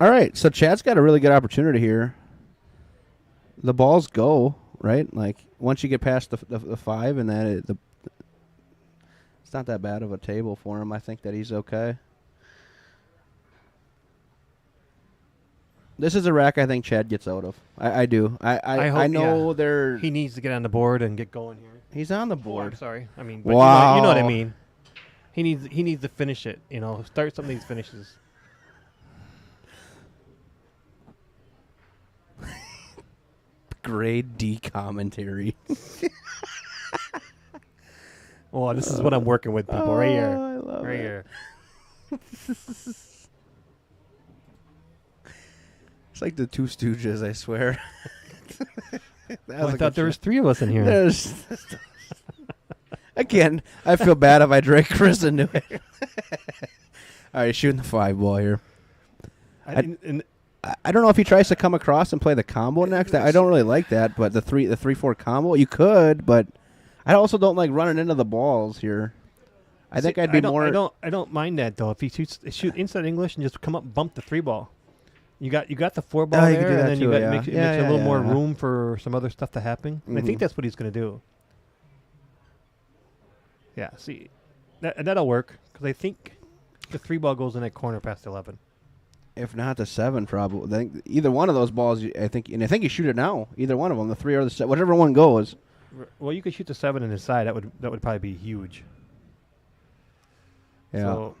Speaker 2: All right, so Chad's got a really good opportunity here. The balls go, right? Like, once you get past the 5 and that, it's not that bad of a table for him. I think that he's okay. This is a rack I think Chad gets out of. I do. I know they're...
Speaker 1: He needs to get on the board and get going here.
Speaker 2: He's on the
Speaker 1: Oh, I'm
Speaker 2: board.
Speaker 1: sorry. I mean, but
Speaker 2: Wow.
Speaker 1: you know what I mean. He needs to finish it. You know, start some of these finishes.
Speaker 2: Grade D commentary.
Speaker 1: Oh, this is what I'm working with, people. Right here.
Speaker 2: I love
Speaker 1: Right
Speaker 2: it.
Speaker 1: here.
Speaker 2: It's like the Two Stooges, I swear.
Speaker 1: I thought there was 3 of us in here.
Speaker 2: There's Again, I feel bad if I drag Chris into it. All right, shooting the 5 ball here. I don't know if he tries to come across and play the combo next. I don't really like that, but the 3-4 combo, you could, but I also don't like running into the balls here. I think I'd be more.
Speaker 1: I don't mind that though. If he shoot inside English and just come up, bump the 3 ball. You got the 4 ball
Speaker 2: you can
Speaker 1: there,
Speaker 2: do that
Speaker 1: and then
Speaker 2: too,
Speaker 1: you got
Speaker 2: yeah.
Speaker 1: makes
Speaker 2: Yeah,
Speaker 1: a little
Speaker 2: yeah,
Speaker 1: more
Speaker 2: yeah.
Speaker 1: room for some other stuff to happen. And I think
Speaker 2: Mhm.
Speaker 1: that's what he's going to do. Yeah, see, that'll work because I think the 3 ball goes in that corner past 11.
Speaker 2: If not the 7, probably. I think either one of those balls, I think you shoot it now. Either one of them, the 3 or the 7, whatever one goes.
Speaker 1: Well, you could shoot the 7 in the side. That would probably be huge.
Speaker 2: Yeah.
Speaker 1: So,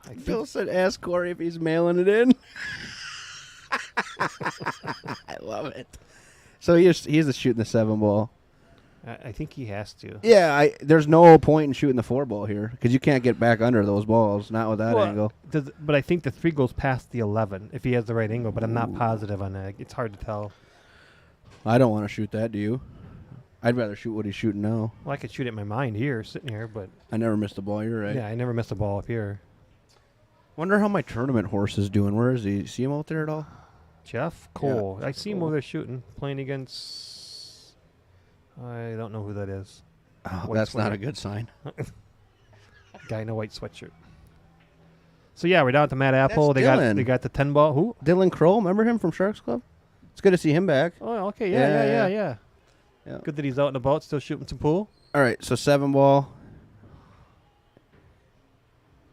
Speaker 1: I think
Speaker 2: Phil said, "Ask Corey if he's mailing it in." I love it. So he's just shooting the 7 ball.
Speaker 1: I think he has to.
Speaker 2: Yeah, there's no point in shooting the 4 ball here because you can't get back under those balls, not with that
Speaker 1: Well,
Speaker 2: angle.
Speaker 1: But I think the 3 goes past the 11 if he has the right angle. But I'm not positive on that. It's hard to tell.
Speaker 2: I don't want to shoot that. Do you? I'd rather shoot what he's shooting now.
Speaker 1: Well, I could shoot it in my mind here, sitting here, but
Speaker 2: I never missed a ball. You're right.
Speaker 1: yeah, I never missed a ball up here.
Speaker 2: Wonder how my tournament horse is doing. Where is he? See him out there at all?
Speaker 1: Jeff Cole. I
Speaker 2: Jeff
Speaker 1: see him
Speaker 2: Cole.
Speaker 1: over there shooting, playing against. I don't know who that is.
Speaker 2: Oh,
Speaker 1: White
Speaker 2: that's not
Speaker 1: sweater.
Speaker 2: a good sign.
Speaker 1: Guy in a white sweatshirt. So yeah, we're down to Matt Apple.
Speaker 2: That's Dylan.
Speaker 1: They got the 10 ball. Who?
Speaker 2: Dylan Crow, remember him from Sharks Club? It's good to see him back.
Speaker 1: Oh, okay. Yeah.
Speaker 2: Yeah.
Speaker 1: Good that he's out and about, still shooting some pool.
Speaker 2: All right, so 7 ball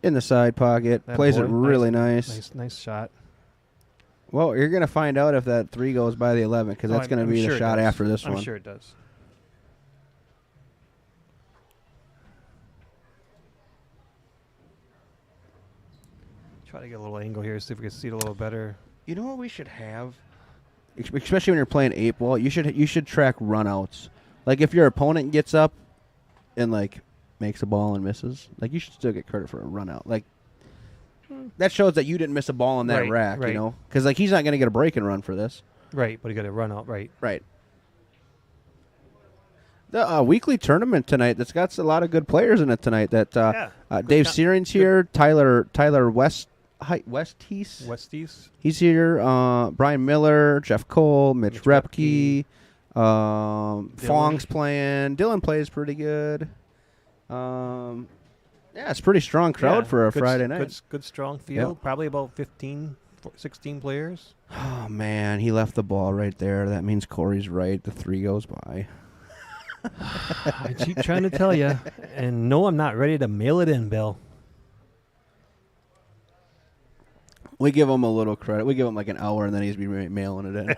Speaker 2: in the side pocket.
Speaker 1: That
Speaker 2: Plays
Speaker 1: boy,
Speaker 2: it really nice.
Speaker 1: Nice shot.
Speaker 2: Well, you're going to find out if that 3 goes by the 11 because that's going to
Speaker 1: I'm
Speaker 2: be
Speaker 1: sure
Speaker 2: the
Speaker 1: it
Speaker 2: shot
Speaker 1: does.
Speaker 2: after this one.
Speaker 1: I'm sure it does. Try to get a little angle here, see if we can see it a little better.
Speaker 2: You know what we should have? Especially when you're playing 8 ball, you should track runouts. Like if your opponent gets up and like makes a ball and misses, like you should still get credit for a runout. Like that shows that you didn't miss a ball on that
Speaker 1: Right,
Speaker 2: rack, you
Speaker 1: right.
Speaker 2: know? Because like he's not going to get a break and run for this.
Speaker 1: Right, but you got to run out right.
Speaker 2: Right. The weekly tournament tonight that's got a lot of good players in it tonight. That
Speaker 1: Yeah.
Speaker 2: Dave
Speaker 1: Good
Speaker 2: Searing's here, Tyler Westies.
Speaker 1: Westies.
Speaker 2: He's here. Brian Miller, Jeff Cole, Mitch
Speaker 1: Mitch
Speaker 2: Repke. Fong's playing. Dylan plays pretty good. Yeah, it's a pretty strong crowd
Speaker 1: Yeah,
Speaker 2: for a
Speaker 1: good
Speaker 2: Friday night.
Speaker 1: Good strong field. Probably about 15, 16 players.
Speaker 2: Oh, man, he left the ball right there. That means Corey's right. The 3 goes by.
Speaker 1: I keep trying to tell you. And no, I'm not ready to mail it in, Bill.
Speaker 2: We give him a little credit. We give him like an hour, and then he's be mailing it in.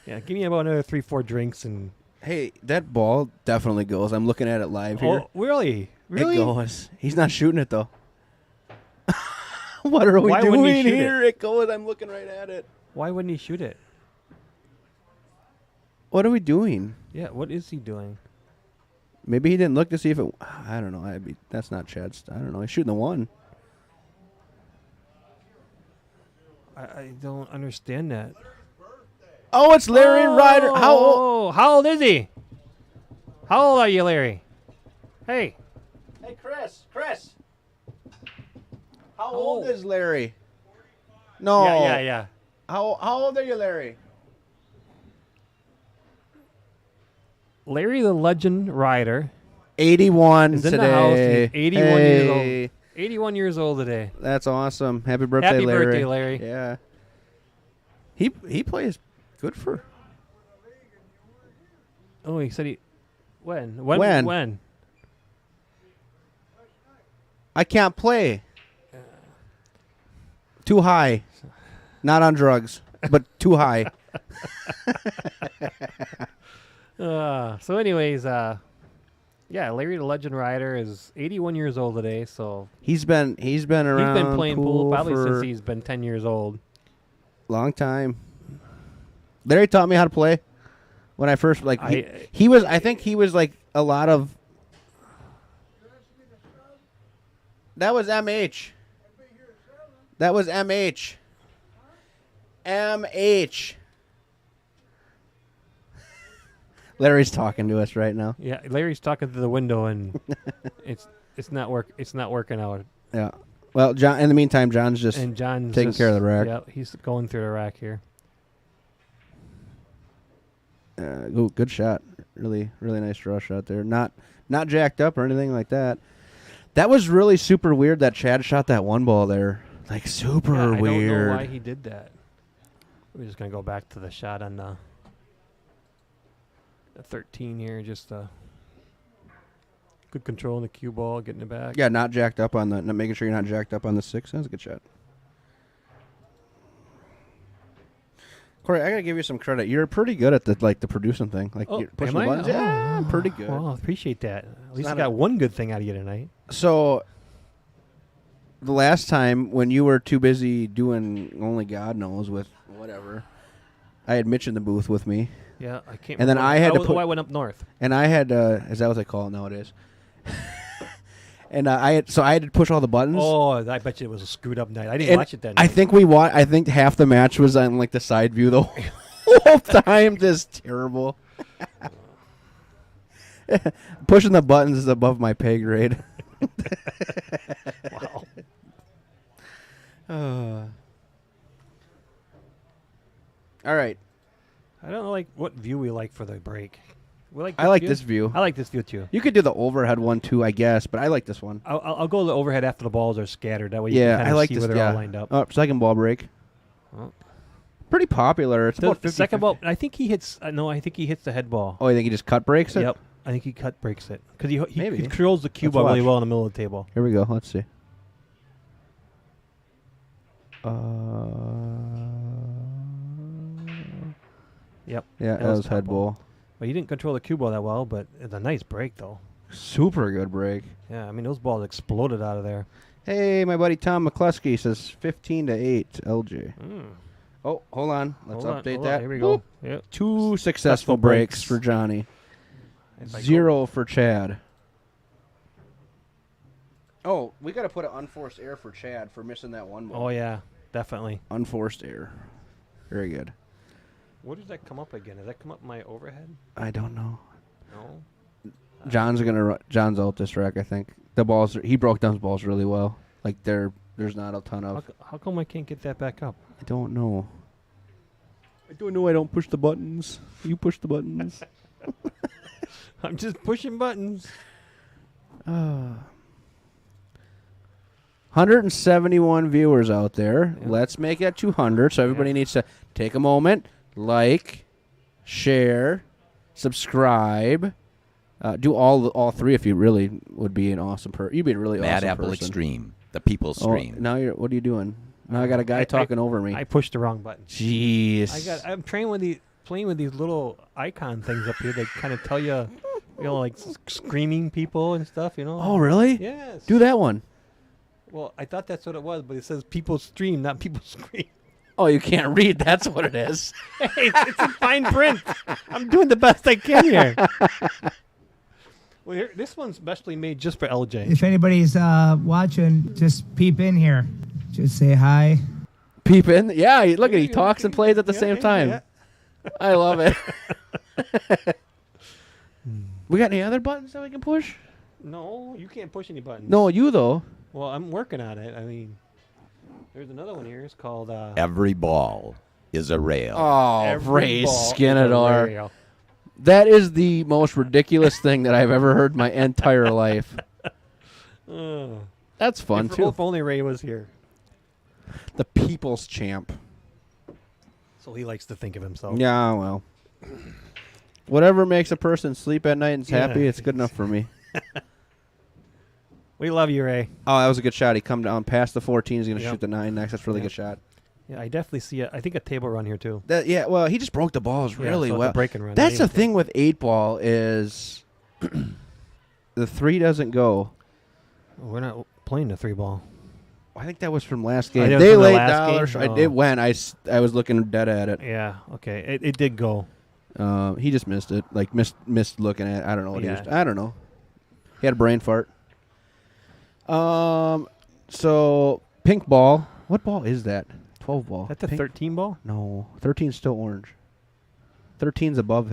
Speaker 1: Yeah, give me about another 3-4 drinks and.
Speaker 2: Hey, that ball definitely goes. I'm looking at it live here.
Speaker 1: Oh, really? Really?
Speaker 2: It goes. He's not shooting it, though. What are we
Speaker 1: Why wouldn't he
Speaker 2: doing
Speaker 1: shoot
Speaker 2: here? It goes. I'm looking right at it.
Speaker 1: Why wouldn't he shoot it?
Speaker 2: What are we doing?
Speaker 1: Yeah, what is he doing?
Speaker 2: Maybe he didn't look to see if it. I don't know. That's not Chad's. I don't know. He's shooting the 1.
Speaker 1: I don't understand that.
Speaker 2: Oh, it's Larry Ryder. How old?
Speaker 1: How old is he? How old are you, Larry? Hey.
Speaker 2: Hey, Chris. How
Speaker 1: old
Speaker 2: old is Larry? No.
Speaker 1: Yeah.
Speaker 2: How old are you, Larry?
Speaker 1: Larry the Legend Rider.
Speaker 2: 81
Speaker 1: Is in the
Speaker 2: today.
Speaker 1: house. He's 81 years old. 81 years old today.
Speaker 2: That's awesome. Happy birthday,
Speaker 1: Happy
Speaker 2: Larry.
Speaker 1: birthday, Larry.
Speaker 2: Yeah. He plays good for.
Speaker 1: Oh, he said he. When?
Speaker 2: When? I can't play. Too high. Not on drugs, but too high.
Speaker 1: So, anyways, yeah, Larry the Legend Rider is 81 years old today. So
Speaker 2: He's been around.
Speaker 1: he's been playing pool probably
Speaker 2: for
Speaker 1: since he's been 10 years old.
Speaker 2: long time. Larry taught me how to play when I first I think he was like a lot of. That was MH. That was MH. MH. Larry's talking to us right now.
Speaker 1: Yeah, Larry's talking through the window, and it's not working out.
Speaker 2: Yeah. Well, John. In the meantime, John's just
Speaker 1: And John's
Speaker 2: taking care of the rack.
Speaker 1: Yeah, he's going through the rack here.
Speaker 2: Good shot. Really, really nice draw shot there. Not jacked up or anything like that. That was really super weird that Chad shot that one ball there. Like super
Speaker 1: Yeah,
Speaker 2: weird.
Speaker 1: I don't know why he did that. We're just gonna go back to the shot on the 13 here. Just good control on the cue ball, getting it back.
Speaker 2: Yeah, not jacked up on making sure you're not jacked up on the 6. That's a good shot. Corey, I gotta give you some credit. You're pretty good at the producing thing. Like you're pushing
Speaker 1: am
Speaker 2: the
Speaker 1: I?
Speaker 2: buttons. Yeah, pretty good.
Speaker 1: Well, I appreciate that. At least I
Speaker 2: not
Speaker 1: got one good thing out of you tonight.
Speaker 2: So the last time when you were too busy doing only God knows with whatever, I had Mitch in the booth with me.
Speaker 1: Yeah, I can't.
Speaker 2: And then
Speaker 1: remember.
Speaker 2: I had to
Speaker 1: I went up north.
Speaker 2: And I had, is that what they call it nowadays? And I had to push all the buttons.
Speaker 1: Oh, I bet you it was a screwed up night. I didn't watch it then.
Speaker 2: I think half the match was on like the side view the whole time. Just terrible. Pushing the buttons is above my pay grade.
Speaker 1: Wow.
Speaker 2: All right.
Speaker 1: I don't know like what view we like for the break.
Speaker 2: I like this view.
Speaker 1: I like this view too.
Speaker 2: You could do the overhead one too, I guess, but I like this one.
Speaker 1: I'll go to the overhead after the balls are scattered. That way you
Speaker 2: Yeah,
Speaker 1: can
Speaker 2: I
Speaker 1: kind of
Speaker 2: like
Speaker 1: see
Speaker 2: this.
Speaker 1: where they're
Speaker 2: Yeah.
Speaker 1: all lined up.
Speaker 2: Oh, second ball break.
Speaker 1: Oh.
Speaker 2: Pretty popular. It's about
Speaker 1: The
Speaker 2: 50,
Speaker 1: second ball, I think he hits. No, I think he hits the head ball.
Speaker 2: Oh, you think he just cut breaks it?
Speaker 1: Yep, I think he cut breaks it because he
Speaker 2: Maybe.
Speaker 1: controls the cue
Speaker 2: Let's
Speaker 1: ball really
Speaker 2: watch.
Speaker 1: well in the middle of the table.
Speaker 2: Here we go. Let's see.
Speaker 1: Yep.
Speaker 2: Yeah, that was
Speaker 1: top
Speaker 2: head ball.
Speaker 1: But he didn't control the cue ball that well. But it's a nice break though.
Speaker 2: Super good break.
Speaker 1: Yeah, I mean those balls exploded out of there.
Speaker 2: Hey, my buddy Tom McCluskey says 15-8 LJ. Oh, hold on. Let's update that.
Speaker 1: Here we go. Yep.
Speaker 2: 2 successful breaks for Johnny.
Speaker 1: If I go-
Speaker 2: 0 for Chad. Oh, we got to put an unforced error for Chad for missing that one ball.
Speaker 1: Oh yeah, definitely.
Speaker 2: Unforced error. Very good.
Speaker 1: Where does that come up again? Does that come up my overhead?
Speaker 2: I don't know.
Speaker 1: No.
Speaker 2: John's out this rack, I think. The balls he broke down balls really well. Like there's not a ton of.
Speaker 1: How come I can't get that back up?
Speaker 2: I don't know. I don't push the buttons. You push the buttons.
Speaker 1: I'm just pushing buttons.
Speaker 2: 171 viewers out there.
Speaker 1: Yep.
Speaker 2: Let's make it 200. So everybody needs to take a moment, like, share, subscribe. Do all 3 if you really would be an awesome person. You'd be a really
Speaker 3: Mad
Speaker 2: awesome
Speaker 3: Apple
Speaker 2: person.
Speaker 3: Extreme, the people's stream.
Speaker 2: Now what are you doing? Now I got a guy talking over me.
Speaker 1: I pushed the wrong button.
Speaker 2: Jeez.
Speaker 1: I'm playing with these little icon things up here that kind of tell you, like screaming people and stuff.
Speaker 2: Oh, really?
Speaker 1: Yes.
Speaker 2: Do that one.
Speaker 1: Well, I thought that's what it was, but it says people stream, not people scream.
Speaker 2: Oh, you can't read. That's what it is.
Speaker 1: Hey, it's in fine print. I'm doing the best I can here. Well, here, this one's specially made just for LJ.
Speaker 5: If anybody's watching, just peep in here. Just say hi.
Speaker 2: Peep in. Yeah, look at he talks and plays at the same time.
Speaker 1: Yeah.
Speaker 2: I love it. We got any other buttons that we can push?
Speaker 1: No, you can't push any buttons.
Speaker 2: No, you though.
Speaker 1: Well, I'm working on it. I mean, there's another one here. It's called.
Speaker 3: Every ball is a rail.
Speaker 2: Oh,
Speaker 1: Every
Speaker 2: Ray
Speaker 1: ball is a
Speaker 2: Skinador.
Speaker 1: rail.
Speaker 2: That is the most ridiculous thing that I've ever heard in my entire life.
Speaker 1: Oh.
Speaker 2: That's fun too.
Speaker 1: If only Ray was here.
Speaker 2: The people's champ.
Speaker 1: So he likes to think of himself.
Speaker 2: Yeah, well. Whatever makes a person sleep at night and is
Speaker 1: Yeah.
Speaker 2: happy, it's good enough for me.
Speaker 1: We love you, Ray.
Speaker 2: Oh, that was a good shot. He come down past the 14. He's going to
Speaker 1: Yep.
Speaker 2: shoot the 9 next. That's a really
Speaker 1: Yep.
Speaker 2: good shot.
Speaker 1: Yeah, I definitely see I think a table run here too.
Speaker 2: Yeah, well, he just broke the balls
Speaker 1: Yeah,
Speaker 2: really
Speaker 1: so it's a
Speaker 2: well.
Speaker 1: break and run.
Speaker 2: That's the
Speaker 1: Anything.
Speaker 2: thing with 8-ball is the 3 doesn't go.
Speaker 1: We're not playing the 3-ball.
Speaker 2: I think that was from last
Speaker 1: Oh,
Speaker 2: game.
Speaker 1: that was
Speaker 2: They
Speaker 1: from the
Speaker 2: laid
Speaker 1: last
Speaker 2: dollars.
Speaker 1: game? Oh.
Speaker 2: It went. I was looking dead at it.
Speaker 1: Yeah, okay. It did go.
Speaker 2: He just missed it. Like missed looking at it. I don't know what he
Speaker 1: Yeah.
Speaker 2: was. I don't know. He had a brain fart. So pink ball. What ball is that? 12 ball.
Speaker 1: That's a
Speaker 2: Pink?
Speaker 1: 13 ball?
Speaker 2: No, 13's still orange. 13's above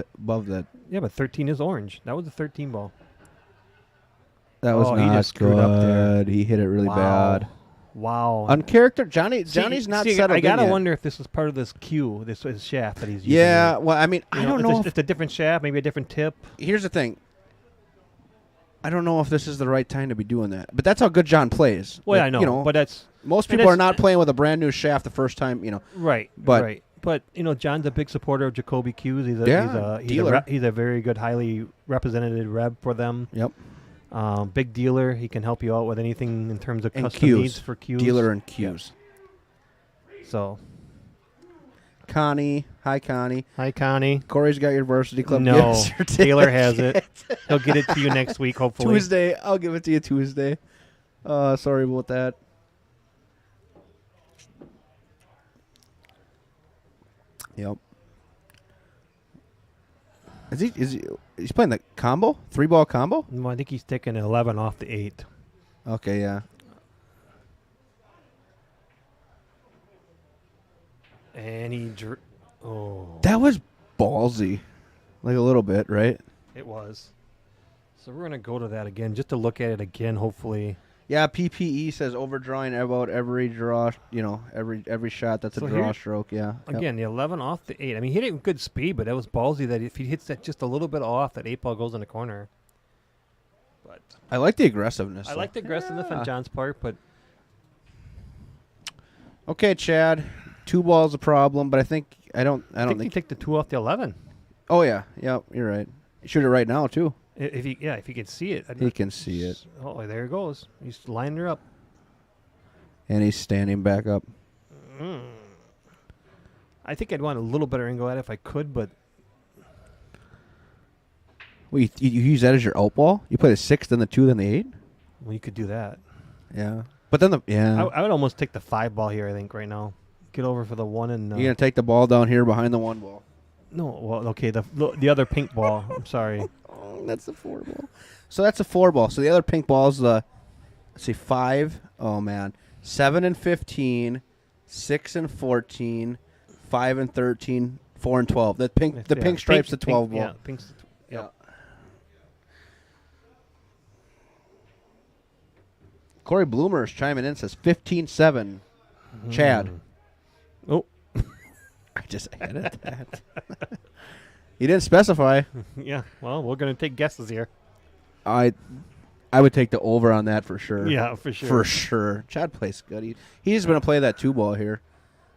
Speaker 2: that.
Speaker 1: Yeah, but 13 is orange. That was a 13 ball.
Speaker 2: That was
Speaker 1: Oh, he
Speaker 2: not
Speaker 1: just screwed up there.
Speaker 2: good. He hit it really
Speaker 1: Wow.
Speaker 2: bad.
Speaker 1: Wow.
Speaker 2: On character, Johnny's not settled
Speaker 1: I gotta
Speaker 2: in yet.
Speaker 1: wonder if this is part of this cue, this is shaft that he's using.
Speaker 2: Yeah, well, I mean,
Speaker 1: You
Speaker 2: I don't
Speaker 1: it's
Speaker 2: know.
Speaker 1: It's a different shaft, maybe a different tip.
Speaker 2: Here's the thing. I don't know if this is the right time to be doing that, but that's how good John plays.
Speaker 1: Well,
Speaker 2: Like,
Speaker 1: I know,
Speaker 2: You know,
Speaker 1: but that's
Speaker 2: most
Speaker 1: and
Speaker 2: people are
Speaker 1: it's-
Speaker 2: not playing with a brand new shaft the first time. You know,
Speaker 1: right.
Speaker 2: But-
Speaker 1: right. But John's a big supporter of Jacoby Q's. He's a
Speaker 2: Yeah, dealer.
Speaker 1: He's a very good, highly represented rep for them.
Speaker 2: Yep.
Speaker 1: Big dealer. He can help you out with anything in terms of
Speaker 2: And
Speaker 1: custom
Speaker 2: Q's.
Speaker 1: needs for Q's.
Speaker 2: Dealer and Q's.
Speaker 1: So,
Speaker 2: Connie, hi Connie.
Speaker 1: hi Connie.
Speaker 2: Corey's got your varsity club.
Speaker 1: No,
Speaker 2: gift certificate.
Speaker 1: Taylor has it. He'll get it to you next week, hopefully.
Speaker 2: Tuesday. I'll give it to you Tuesday. Sorry about that. Yep. He's playing the combo? 3-ball combo?
Speaker 1: No, I think he's taking 11 off the 8.
Speaker 2: Okay, yeah.
Speaker 1: And he
Speaker 2: That was ballsy. Like a little bit, right?
Speaker 1: it was. So we're going to go to that again, just to look at it again, hopefully.
Speaker 2: Yeah, PPE says overdrawing about every draw, every shot that's
Speaker 1: So
Speaker 2: a draw
Speaker 1: here-
Speaker 2: stroke, yeah. Yep.
Speaker 1: Again, the 11 off the 8. I mean, he hit it with good speed, but that was ballsy that if he hits that just a little bit off, that 8 ball goes in the corner. But
Speaker 2: I like the aggressiveness.
Speaker 1: I
Speaker 2: though.
Speaker 1: like the aggressiveness
Speaker 2: Yeah.
Speaker 1: on John's part, but
Speaker 2: Okay, Chad. 2 balls a problem, but I don't
Speaker 1: I think
Speaker 2: think.
Speaker 1: he take the 2 off the 11.
Speaker 2: Oh yeah, yep, you're right. Shoot it right now too.
Speaker 1: If he can see it.
Speaker 2: He can see it,
Speaker 1: Oh, there it goes. He's lining her up.
Speaker 2: and he's standing back up.
Speaker 1: I think I'd want a little better angle at it if I could, but
Speaker 2: Well, you use that as your out ball. You play the 6, then the 2, then the 8.
Speaker 1: well, you could do that.
Speaker 2: Yeah, but then
Speaker 1: I would almost take the 5 ball here, I think, right now. Get over for the 1 and...
Speaker 2: you're gonna take the ball down here behind the 1 ball.
Speaker 1: No, well, okay, the other pink ball. I'm sorry.
Speaker 2: Oh, that's the 4 ball. So that's a 4 ball. So the other pink ball is the, let's see, 5. Oh man, 7 and 15, 6 and 14, 5 and 13, 4 and 12. The pink stripes the 12 ball.
Speaker 1: Yeah, pink's
Speaker 2: Yeah. Corey Bloomer's chiming in, says 15-7. Chad.
Speaker 1: Oh,
Speaker 2: I just added that. He didn't specify.
Speaker 1: yeah. Well, we're going to take guesses here.
Speaker 2: I would take the over on that for sure.
Speaker 1: Yeah, for sure.
Speaker 2: For sure. Chad plays good. He's going to play that 2 ball here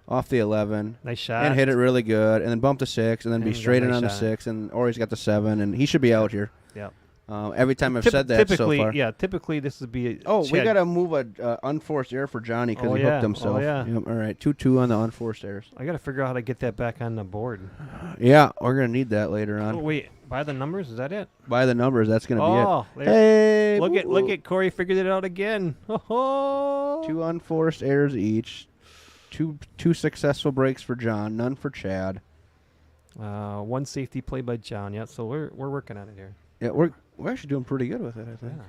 Speaker 2: off the 11
Speaker 1: Nice shot.
Speaker 2: and hit it really good and then bump the 6 and then be
Speaker 1: And
Speaker 2: straight in
Speaker 1: nice
Speaker 2: on the
Speaker 1: shot.
Speaker 2: 6 or he's got the 7 and he should be out here.
Speaker 1: Yeah.
Speaker 2: Every time I've said that so
Speaker 1: typically,
Speaker 2: far.
Speaker 1: yeah, typically this would be.
Speaker 2: Oh, we got to move a unforced error for Johnny because
Speaker 1: Oh,
Speaker 2: he
Speaker 1: yeah.
Speaker 2: hooked himself.
Speaker 1: Oh, yeah.
Speaker 2: Yep, all right, 2-2 on the unforced errors.
Speaker 1: I got to figure out how to get that back on the board.
Speaker 2: Yeah, we're going to need that later on.
Speaker 1: Oh, wait, by the numbers, is that it?
Speaker 2: By the numbers, that's going to
Speaker 1: Oh,
Speaker 2: be it.
Speaker 1: there-
Speaker 2: Hey,
Speaker 1: look at Corey figured it out again. Oh,
Speaker 2: 2 unforced errors each. Two successful breaks for John, none for Chad.
Speaker 1: 1 safety play by John. Yeah, so we're working on it here.
Speaker 2: Yeah, we're actually doing pretty good with it, I think.
Speaker 1: Yeah.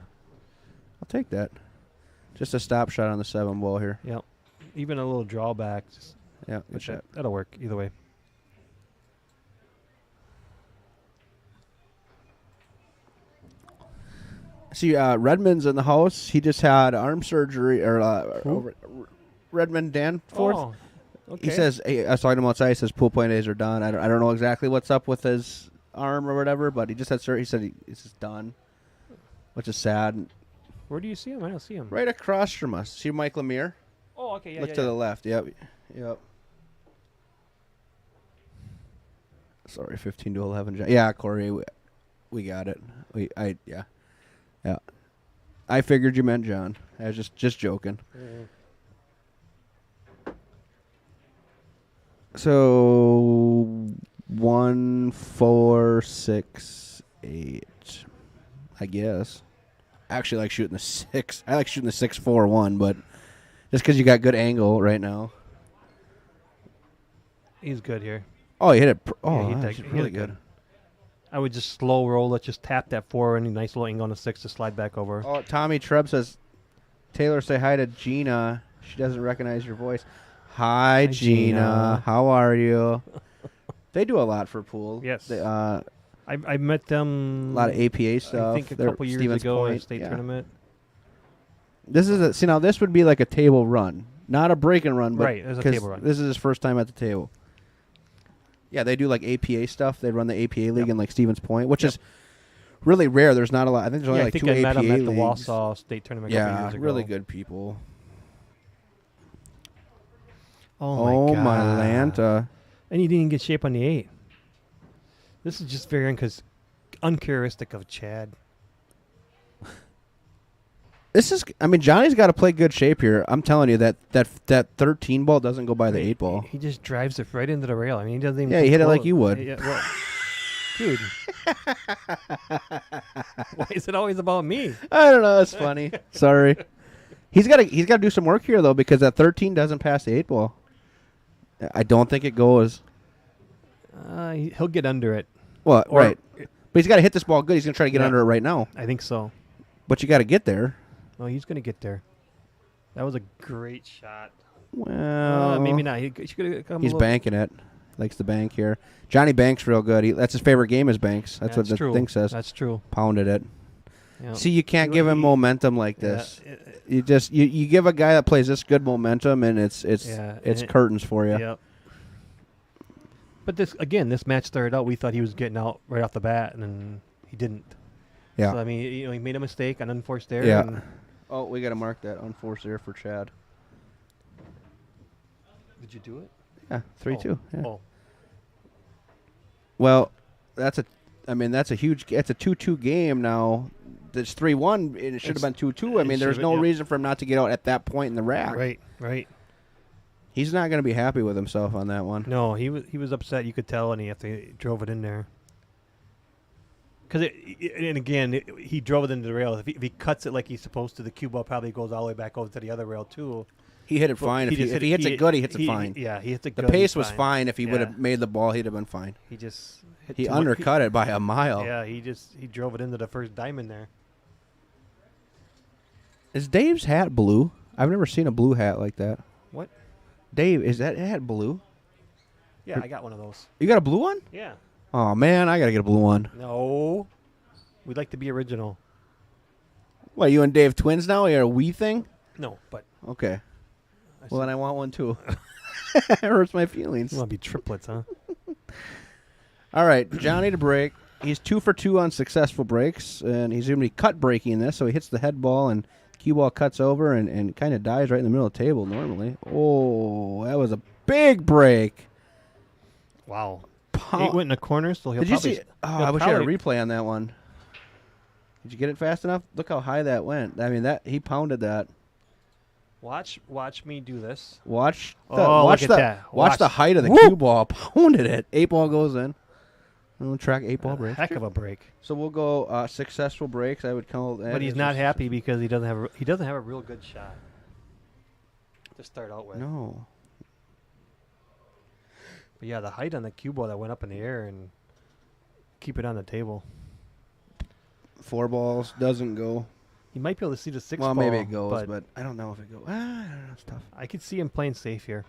Speaker 2: I'll take that. Just a stop shot on the 7 ball here.
Speaker 1: Yep. Even a little drawback. Just
Speaker 2: Yeah, good shot.
Speaker 1: that'll work either way.
Speaker 2: See, Redmond's in the house. He just had arm surgery, Redmond Danforth.
Speaker 1: Oh, okay.
Speaker 2: He says, I was talking to him outside. He says pool point days are done. I don't know exactly what's up with his arm or whatever, but he just had surgery. He said it's just done, which is sad.
Speaker 1: Where do you see him? I don't see him.
Speaker 2: Right across from us. See Mike Lemire?
Speaker 1: Oh, okay. Yeah,
Speaker 2: Look
Speaker 1: yeah,
Speaker 2: to
Speaker 1: yeah.
Speaker 2: the left. Yep. Sorry, 15 to 11. Yeah, Corey, we got it. Yeah. I figured you meant John. I was just joking. So 1, 4, 6, 8. I guess. I actually like shooting the 6. I like shooting the 6, 4, 1, but just because you got good angle right now.
Speaker 1: He's good here.
Speaker 2: Oh, he hit it.
Speaker 1: Yeah,
Speaker 2: That's
Speaker 1: he hit
Speaker 2: really
Speaker 1: it
Speaker 2: good.
Speaker 1: I would just slow roll it, just tap that 4 and a nice little angle on the 6 to slide back over.
Speaker 2: Oh, Tommy Treb says, Taylor, say hi to Gina. She doesn't recognize your voice. Hi, Gina. How are you? They do a lot for pool.
Speaker 1: Yes.
Speaker 2: They,
Speaker 1: I met them
Speaker 2: a lot of APA stuff.
Speaker 1: I think a
Speaker 2: They're
Speaker 1: couple years
Speaker 2: Stevens
Speaker 1: ago at a
Speaker 2: Point.
Speaker 1: state
Speaker 2: Yeah.
Speaker 1: tournament.
Speaker 2: This is see now this would be like a table run, not a break and run, but
Speaker 1: Right, there's a
Speaker 2: 'cause
Speaker 1: table run.
Speaker 2: This is his first time at the table. Yeah, they do like APA stuff. They run the APA league in like Stevens Point, which is really rare. There's not a lot. I think there's only
Speaker 1: Yeah, I
Speaker 2: like
Speaker 1: think
Speaker 2: 2
Speaker 1: I
Speaker 2: APA
Speaker 1: met him at the
Speaker 2: leagues.
Speaker 1: Wausau state tournament a couple
Speaker 2: Yeah,
Speaker 1: years ago.
Speaker 2: really good people.
Speaker 1: Oh
Speaker 2: my
Speaker 1: God.
Speaker 2: Lanta.
Speaker 1: And he didn't get shape on the 8. This is just very uncharacteristic of Chad.
Speaker 2: This is, I mean, Johnny's got to play good shape here. I'm telling you that 13 ball doesn't go by the 8 ball.
Speaker 1: He just drives it right into the rail. I mean, he doesn't even.
Speaker 2: Yeah, he hit it like you would.
Speaker 1: Yeah, well, dude. Why is it always about me?
Speaker 2: I don't know. It's funny. Sorry. He's got to do some work here though, because that 13 doesn't pass the 8 ball. I don't think it goes.
Speaker 1: He'll get under it.
Speaker 2: Well,
Speaker 1: Or-
Speaker 2: right. But he's got to hit this ball good. He's going to try to get
Speaker 1: Yeah.
Speaker 2: under it right now.
Speaker 1: I think so.
Speaker 2: But you got to get there.
Speaker 1: Oh, he's gonna get there. That was a great shot.
Speaker 2: Well,
Speaker 1: Maybe not. He should have come.
Speaker 2: He's banking it. Likes the bank here. Johnny Banks real good. That's his favorite game is Banks. That's what the
Speaker 1: true.
Speaker 2: thing says.
Speaker 1: That's true.
Speaker 2: Pounded it.
Speaker 1: Yeah.
Speaker 2: See, you can't give him momentum like
Speaker 1: Yeah,
Speaker 2: this. You just you give a guy that plays this good momentum, and it's
Speaker 1: and
Speaker 2: curtains for you.
Speaker 1: Yep. But this match started out. We thought he was getting out right off the bat, and then he didn't.
Speaker 2: Yeah.
Speaker 1: So I mean, he made a mistake on unforced error.
Speaker 2: Yeah.
Speaker 1: and-
Speaker 2: Oh, we got to mark that unforced error for Chad.
Speaker 1: Did you do it?
Speaker 2: Yeah, 3-2. Yeah.
Speaker 1: Oh.
Speaker 2: Well, that's a huge. It's a 2-2 game now. It's 3-1, and it should have been 2-2. I
Speaker 1: it
Speaker 2: mean, there's
Speaker 1: should've
Speaker 2: no
Speaker 1: been, yeah.
Speaker 2: reason for him not to get out at that point in the rack.
Speaker 1: Right.
Speaker 2: He's not going to be happy with himself on that one.
Speaker 1: No, he was upset. You could tell, and he drove it in there. Because he drove it into the rail. If he cuts it like he's supposed to, the cue ball probably goes all the way back over to the other rail too.
Speaker 2: He hit it fine. If he hits it good, he hits it fine.
Speaker 1: Yeah, he hits it
Speaker 2: The
Speaker 1: good.
Speaker 2: pace
Speaker 1: he's
Speaker 2: was fine. If he would
Speaker 1: Yeah.
Speaker 2: have made the ball, he'd have been fine.
Speaker 1: He just hit
Speaker 2: He
Speaker 1: too much-
Speaker 2: undercut it by a mile.
Speaker 1: Yeah, he drove it into the first diamond there.
Speaker 2: Is Dave's hat blue? I've never seen a blue hat like that.
Speaker 1: What?
Speaker 2: Dave, is that hat blue?
Speaker 1: Yeah, I got one of those.
Speaker 2: You got a blue one?
Speaker 1: Yeah.
Speaker 2: Oh, man, I got to get a blue one.
Speaker 1: No. We'd like to be original.
Speaker 2: What, you and Dave twins now? You're a we thing?
Speaker 1: No, but
Speaker 2: Okay.
Speaker 1: I
Speaker 2: Well, then I want one too. It hurts my feelings.
Speaker 1: want to be triplets, huh?
Speaker 2: All right, Johnny to break. He's 2 for 2 on successful breaks, and he's going to be cut breaking this, so he hits the head ball, and cue ball cuts over and kind of dies right in the middle of the table normally. Oh, that was a big break.
Speaker 1: Wow.
Speaker 2: Pound-
Speaker 1: Eight went in the corner, so he'll
Speaker 2: Did you
Speaker 1: probably...
Speaker 2: see? Oh,
Speaker 1: he'll
Speaker 2: I wish I had a
Speaker 1: probably-
Speaker 2: replay on that one. Did you get it fast enough? Look how high that went. I mean, that he pounded that.
Speaker 1: Watch me do this.
Speaker 2: Watch the
Speaker 1: Look at that.
Speaker 2: watch the
Speaker 1: Watch.
Speaker 2: height of the
Speaker 1: Woo!
Speaker 2: cue ball. Pounded it. 8 ball goes in. We'll track 8 ball break.
Speaker 1: Heck of a break.
Speaker 2: So we'll go successful breaks. I would call that.
Speaker 1: But he's
Speaker 2: as
Speaker 1: not
Speaker 2: a-
Speaker 1: happy because he doesn't have a real good shot to start out with.
Speaker 2: No.
Speaker 1: But yeah, the height on the cue ball that went up in the air and keep it on the table.
Speaker 2: 4 balls doesn't go.
Speaker 1: He might be able to see the 6
Speaker 2: Well,
Speaker 1: ball.
Speaker 2: maybe it goes, but I don't know if it goes. I don't know. It's tough.
Speaker 1: I could see him playing safe here.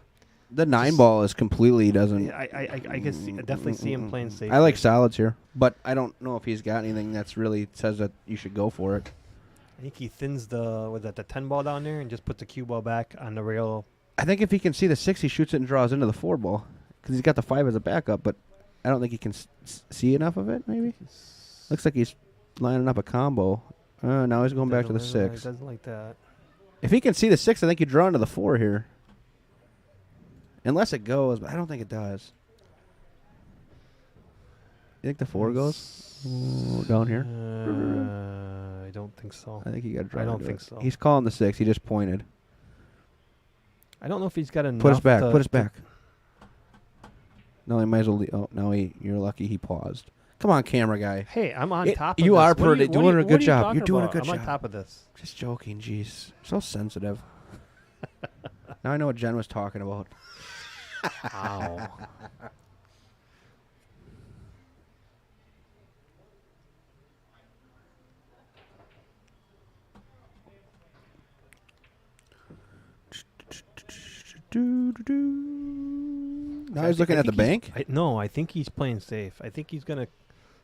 Speaker 2: The 9 ball is completely doesn't.
Speaker 1: I definitely see him playing safe.
Speaker 2: I like solids here, but I don't know if he's got anything that's really says that you should go for it.
Speaker 1: I think he thins the 10 ball down there and just puts the cue ball back on the rail.
Speaker 2: I think if he can see the 6, he shoots it and draws into the 4 ball because he's got the 5 as a backup, but I don't think he can see enough of it. Maybe looks like he's lining up a combo. Now he's going back to the
Speaker 1: He
Speaker 2: 6.
Speaker 1: doesn't like that.
Speaker 2: If he can see the 6, I think you draw into the 4 here. Unless it goes, but I don't think it does. You think the 4 goes? Ooh, down here?
Speaker 1: I don't think so.
Speaker 2: I think he got drawn.
Speaker 1: I don't
Speaker 2: into
Speaker 1: think
Speaker 2: it.
Speaker 1: so.
Speaker 2: He's calling the 6. He just pointed.
Speaker 1: I don't know if he's got enough.
Speaker 2: Put us back.
Speaker 1: to-
Speaker 2: Put us
Speaker 1: to-
Speaker 2: back. No, he might as well. Oh, now you're lucky he paused. Come on, camera guy.
Speaker 1: Hey, I'm on top of
Speaker 2: you
Speaker 1: this.
Speaker 2: are
Speaker 1: What
Speaker 2: pretty
Speaker 1: what
Speaker 2: doing a
Speaker 1: what
Speaker 2: good
Speaker 1: you
Speaker 2: job.
Speaker 1: talking
Speaker 2: You're doing a
Speaker 1: about?
Speaker 2: good
Speaker 1: I'm
Speaker 2: job.
Speaker 1: on top of this.
Speaker 2: Just joking. Jeez. So sensitive. Now I know what Jen was talking about.
Speaker 1: Ow.
Speaker 2: Now he's looking at the bank.
Speaker 1: No, I think he's playing safe. I think he's going to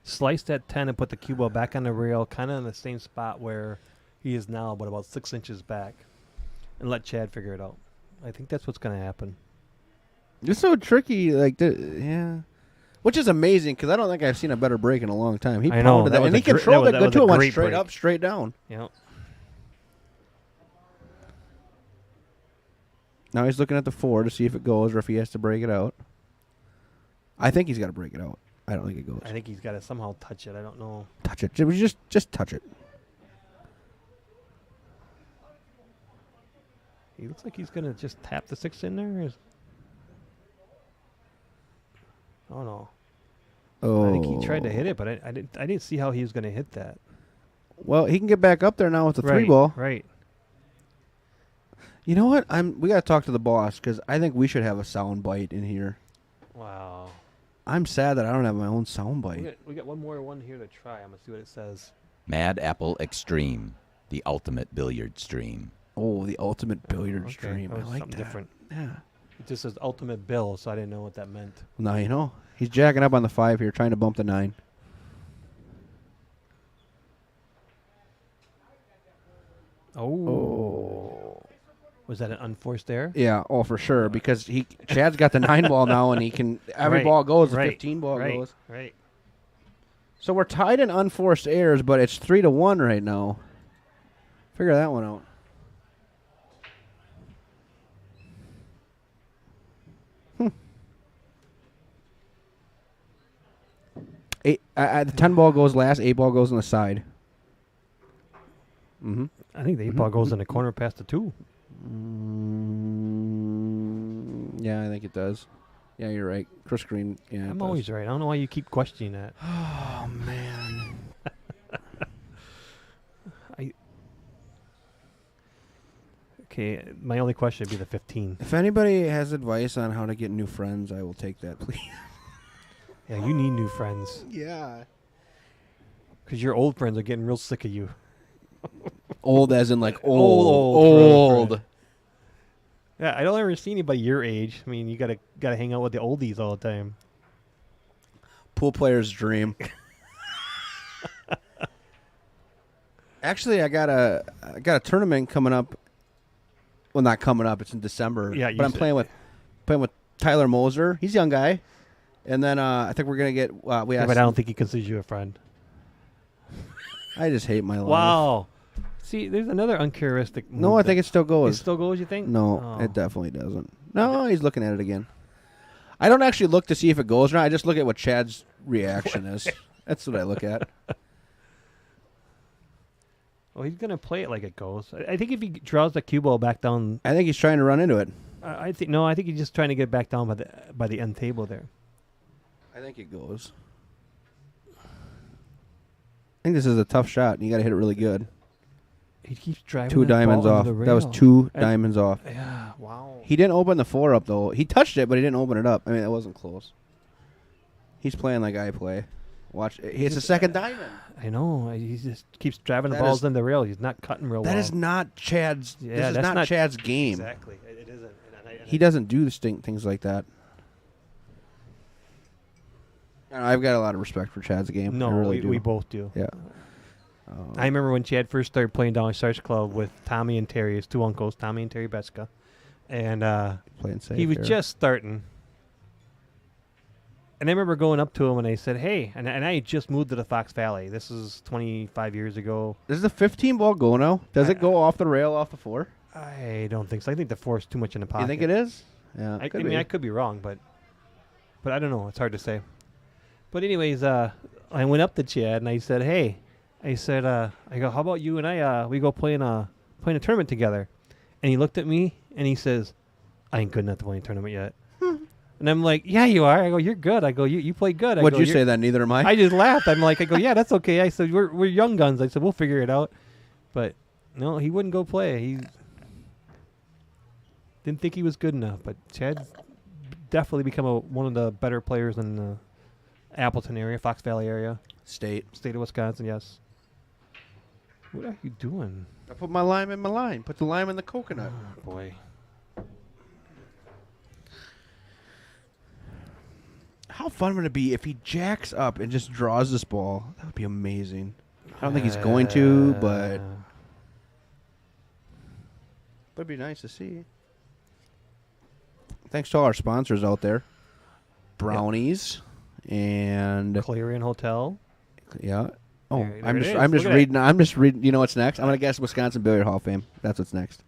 Speaker 1: slice that 10 and put the cue ball back on the rail, kind of in the same spot where he is now, but about 6 inches back, and let Chad figure it out. I think that's what's going to happen.
Speaker 2: It's so tricky, yeah. Which is amazing because I don't think I've seen a better break in a long time. He
Speaker 1: I know,
Speaker 2: pounded
Speaker 1: that
Speaker 2: that,
Speaker 1: was
Speaker 2: and
Speaker 1: a
Speaker 2: he
Speaker 1: gr-
Speaker 2: controlled
Speaker 1: that
Speaker 2: it
Speaker 1: was
Speaker 2: good
Speaker 1: a
Speaker 2: too. It went
Speaker 1: great
Speaker 2: straight
Speaker 1: break.
Speaker 2: up, straight down.
Speaker 1: Yep.
Speaker 2: Now he's looking at the 4 to see if it goes or if he has to break it out. I think he's got to break it out. I don't think it goes.
Speaker 1: I think he's got to somehow touch it. I don't know.
Speaker 2: Touch it. Just touch it.
Speaker 1: He looks like he's going to just tap the 6 in there. Oh, no.
Speaker 2: Oh.
Speaker 1: I think he tried to hit it, but I didn't see how he was going to hit that.
Speaker 2: Well, he can get back up there now with the 3
Speaker 1: Right,
Speaker 2: ball.
Speaker 1: Right.
Speaker 2: You know what? We got to talk to the boss because I think we should have a sound bite in here.
Speaker 1: Wow.
Speaker 2: I'm sad that I don't have my own sound bite.
Speaker 1: We got one more one here to try. I'm going to see what it says.
Speaker 3: Mad Apple Extreme, the ultimate billiard stream.
Speaker 2: Oh, the ultimate billiard
Speaker 1: Okay,
Speaker 2: stream.
Speaker 1: that
Speaker 2: I
Speaker 1: was
Speaker 2: like
Speaker 1: something
Speaker 2: that.
Speaker 1: different.
Speaker 2: Yeah.
Speaker 1: It just says ultimate bill, so I didn't know what that meant.
Speaker 2: Now you know. He's jacking up on the 5 here, trying to bump the 9.
Speaker 1: Oh. Was that an unforced error?
Speaker 2: Yeah, for sure. Because Chad's got the 9 ball now, and he can every
Speaker 1: Right,
Speaker 2: ball goes, the
Speaker 1: right,
Speaker 2: 15 ball
Speaker 1: right,
Speaker 2: goes.
Speaker 1: Right.
Speaker 2: So we're tied in unforced errors, but it's 3-1 right now. Figure that one out. The 10 ball goes last, 8 ball goes on the side. Mm-hmm.
Speaker 1: I think the 8 ball goes in the corner past the 2.
Speaker 2: Yeah, I think it does. Yeah, you're right. Chris Green. Yeah,
Speaker 1: I'm always right. I don't know why you keep questioning that.
Speaker 2: Oh man.
Speaker 1: Okay, my only question would be the 15.
Speaker 2: If anybody has advice on how to get new friends, I will take that, please.
Speaker 1: Yeah, you need new friends.
Speaker 2: Yeah.
Speaker 1: Because your old friends are getting real sick of you.
Speaker 2: Old as in like
Speaker 1: Old.
Speaker 2: old.
Speaker 1: Yeah, I don't ever see anybody your age. I mean, you gotta hang out with the oldies all the time.
Speaker 2: Pool player's dream. Actually, I got a tournament coming up. Well, not coming up. It's in December.
Speaker 1: Yeah,
Speaker 2: but I'm playing with Tyler Moser. He's a young guy, and then I think we're gonna get.
Speaker 1: Yeah, but I don't think he considers you a friend.
Speaker 2: I just hate my life.
Speaker 1: Wow. See, there's another uncharacteristic.
Speaker 2: No, I think it still
Speaker 1: It
Speaker 2: goes.
Speaker 1: still goes. You think?
Speaker 2: No,
Speaker 1: Oh.
Speaker 2: it definitely doesn't. No, he's looking at it again. I don't actually look to see if it goes or not. I just look at what Chad's reaction is. That's what I look at.
Speaker 1: Well, he's gonna play it like it goes. I think if he draws the cue ball back down,
Speaker 2: I think he's trying to run into it.
Speaker 1: I think he's just trying to get back down by the end table there.
Speaker 2: I think it goes. I think this is a tough shot, and you got to hit it really good.
Speaker 1: He keeps driving
Speaker 2: 2
Speaker 1: that
Speaker 2: diamonds
Speaker 1: ball
Speaker 2: off.
Speaker 1: into the
Speaker 2: That was
Speaker 1: rail.
Speaker 2: 2
Speaker 1: And-
Speaker 2: diamonds off.
Speaker 1: Yeah. Wow.
Speaker 2: He didn't open the 4 up though. He touched it, but he didn't open it up. I mean, it wasn't close. He's playing like I play. Watch. It's a second diamond.
Speaker 1: I know. He just keeps driving the
Speaker 2: That
Speaker 1: balls
Speaker 2: is-
Speaker 1: in the rail. He's not cutting real well.
Speaker 2: That is not Chad's.
Speaker 1: Yeah,
Speaker 2: this is
Speaker 1: that's
Speaker 2: not Chad's game.
Speaker 1: Exactly. It isn't.
Speaker 2: He doesn't do things like that. I've got a lot of respect for Chad's game.
Speaker 1: No,
Speaker 2: I really do.
Speaker 1: we both do.
Speaker 2: Yeah.
Speaker 1: I remember when Chad first started playing down at Sarge Club with Tommy and Terry, his 2 uncles, Tommy and Terry Beska. And
Speaker 2: playing safe
Speaker 1: he was
Speaker 2: here.
Speaker 1: just starting. And I remember going up to him and I said, "Hey," and I had just moved to the Fox Valley. This is 25 years ago.
Speaker 2: Does the 15 ball go now? Does it go off the rail off the 4?
Speaker 1: I don't think so. I think the 4 is too much in the pocket.
Speaker 2: You think it is? Yeah.
Speaker 1: I mean, I could be wrong, but I don't know. It's hard to say. But anyways, I went up to Chad and I said, "Hey," I said, "I go, how about you and I? We go playing a tournament together." And he looked at me and he says, "I ain't good enough to play a tournament yet." And I'm like, "Yeah, you are." I go, "You're good." I go, "You play good."
Speaker 2: What'd you say then? Neither am I.
Speaker 1: I just laughed. I'm like, I go, "Yeah, that's okay." I said, "We're young guns." I said, "We'll figure it out." But no, he wouldn't go play. He didn't think he was good enough. But Chad's definitely become one of the better players in the Appleton area, Fox Valley area,
Speaker 2: State
Speaker 1: of Wisconsin. Yes. What are you doing?
Speaker 2: I put my lime in my lime. Put the lime in the coconut.
Speaker 1: Oh, boy.
Speaker 2: How fun would it be if he jacks up and just draws this ball? That would be amazing. I don't think he's going to, but would be nice to see. Thanks to all our sponsors out there. Brownies and
Speaker 1: Clarion Hotel.
Speaker 2: yeah. Oh,
Speaker 1: There
Speaker 2: I'm
Speaker 1: it
Speaker 2: just
Speaker 1: is.
Speaker 2: I'm just
Speaker 1: Look at
Speaker 2: reading. I'm just reading. You know what's next? I'm gonna guess Wisconsin Billiard Hall of Fame. That's what's next.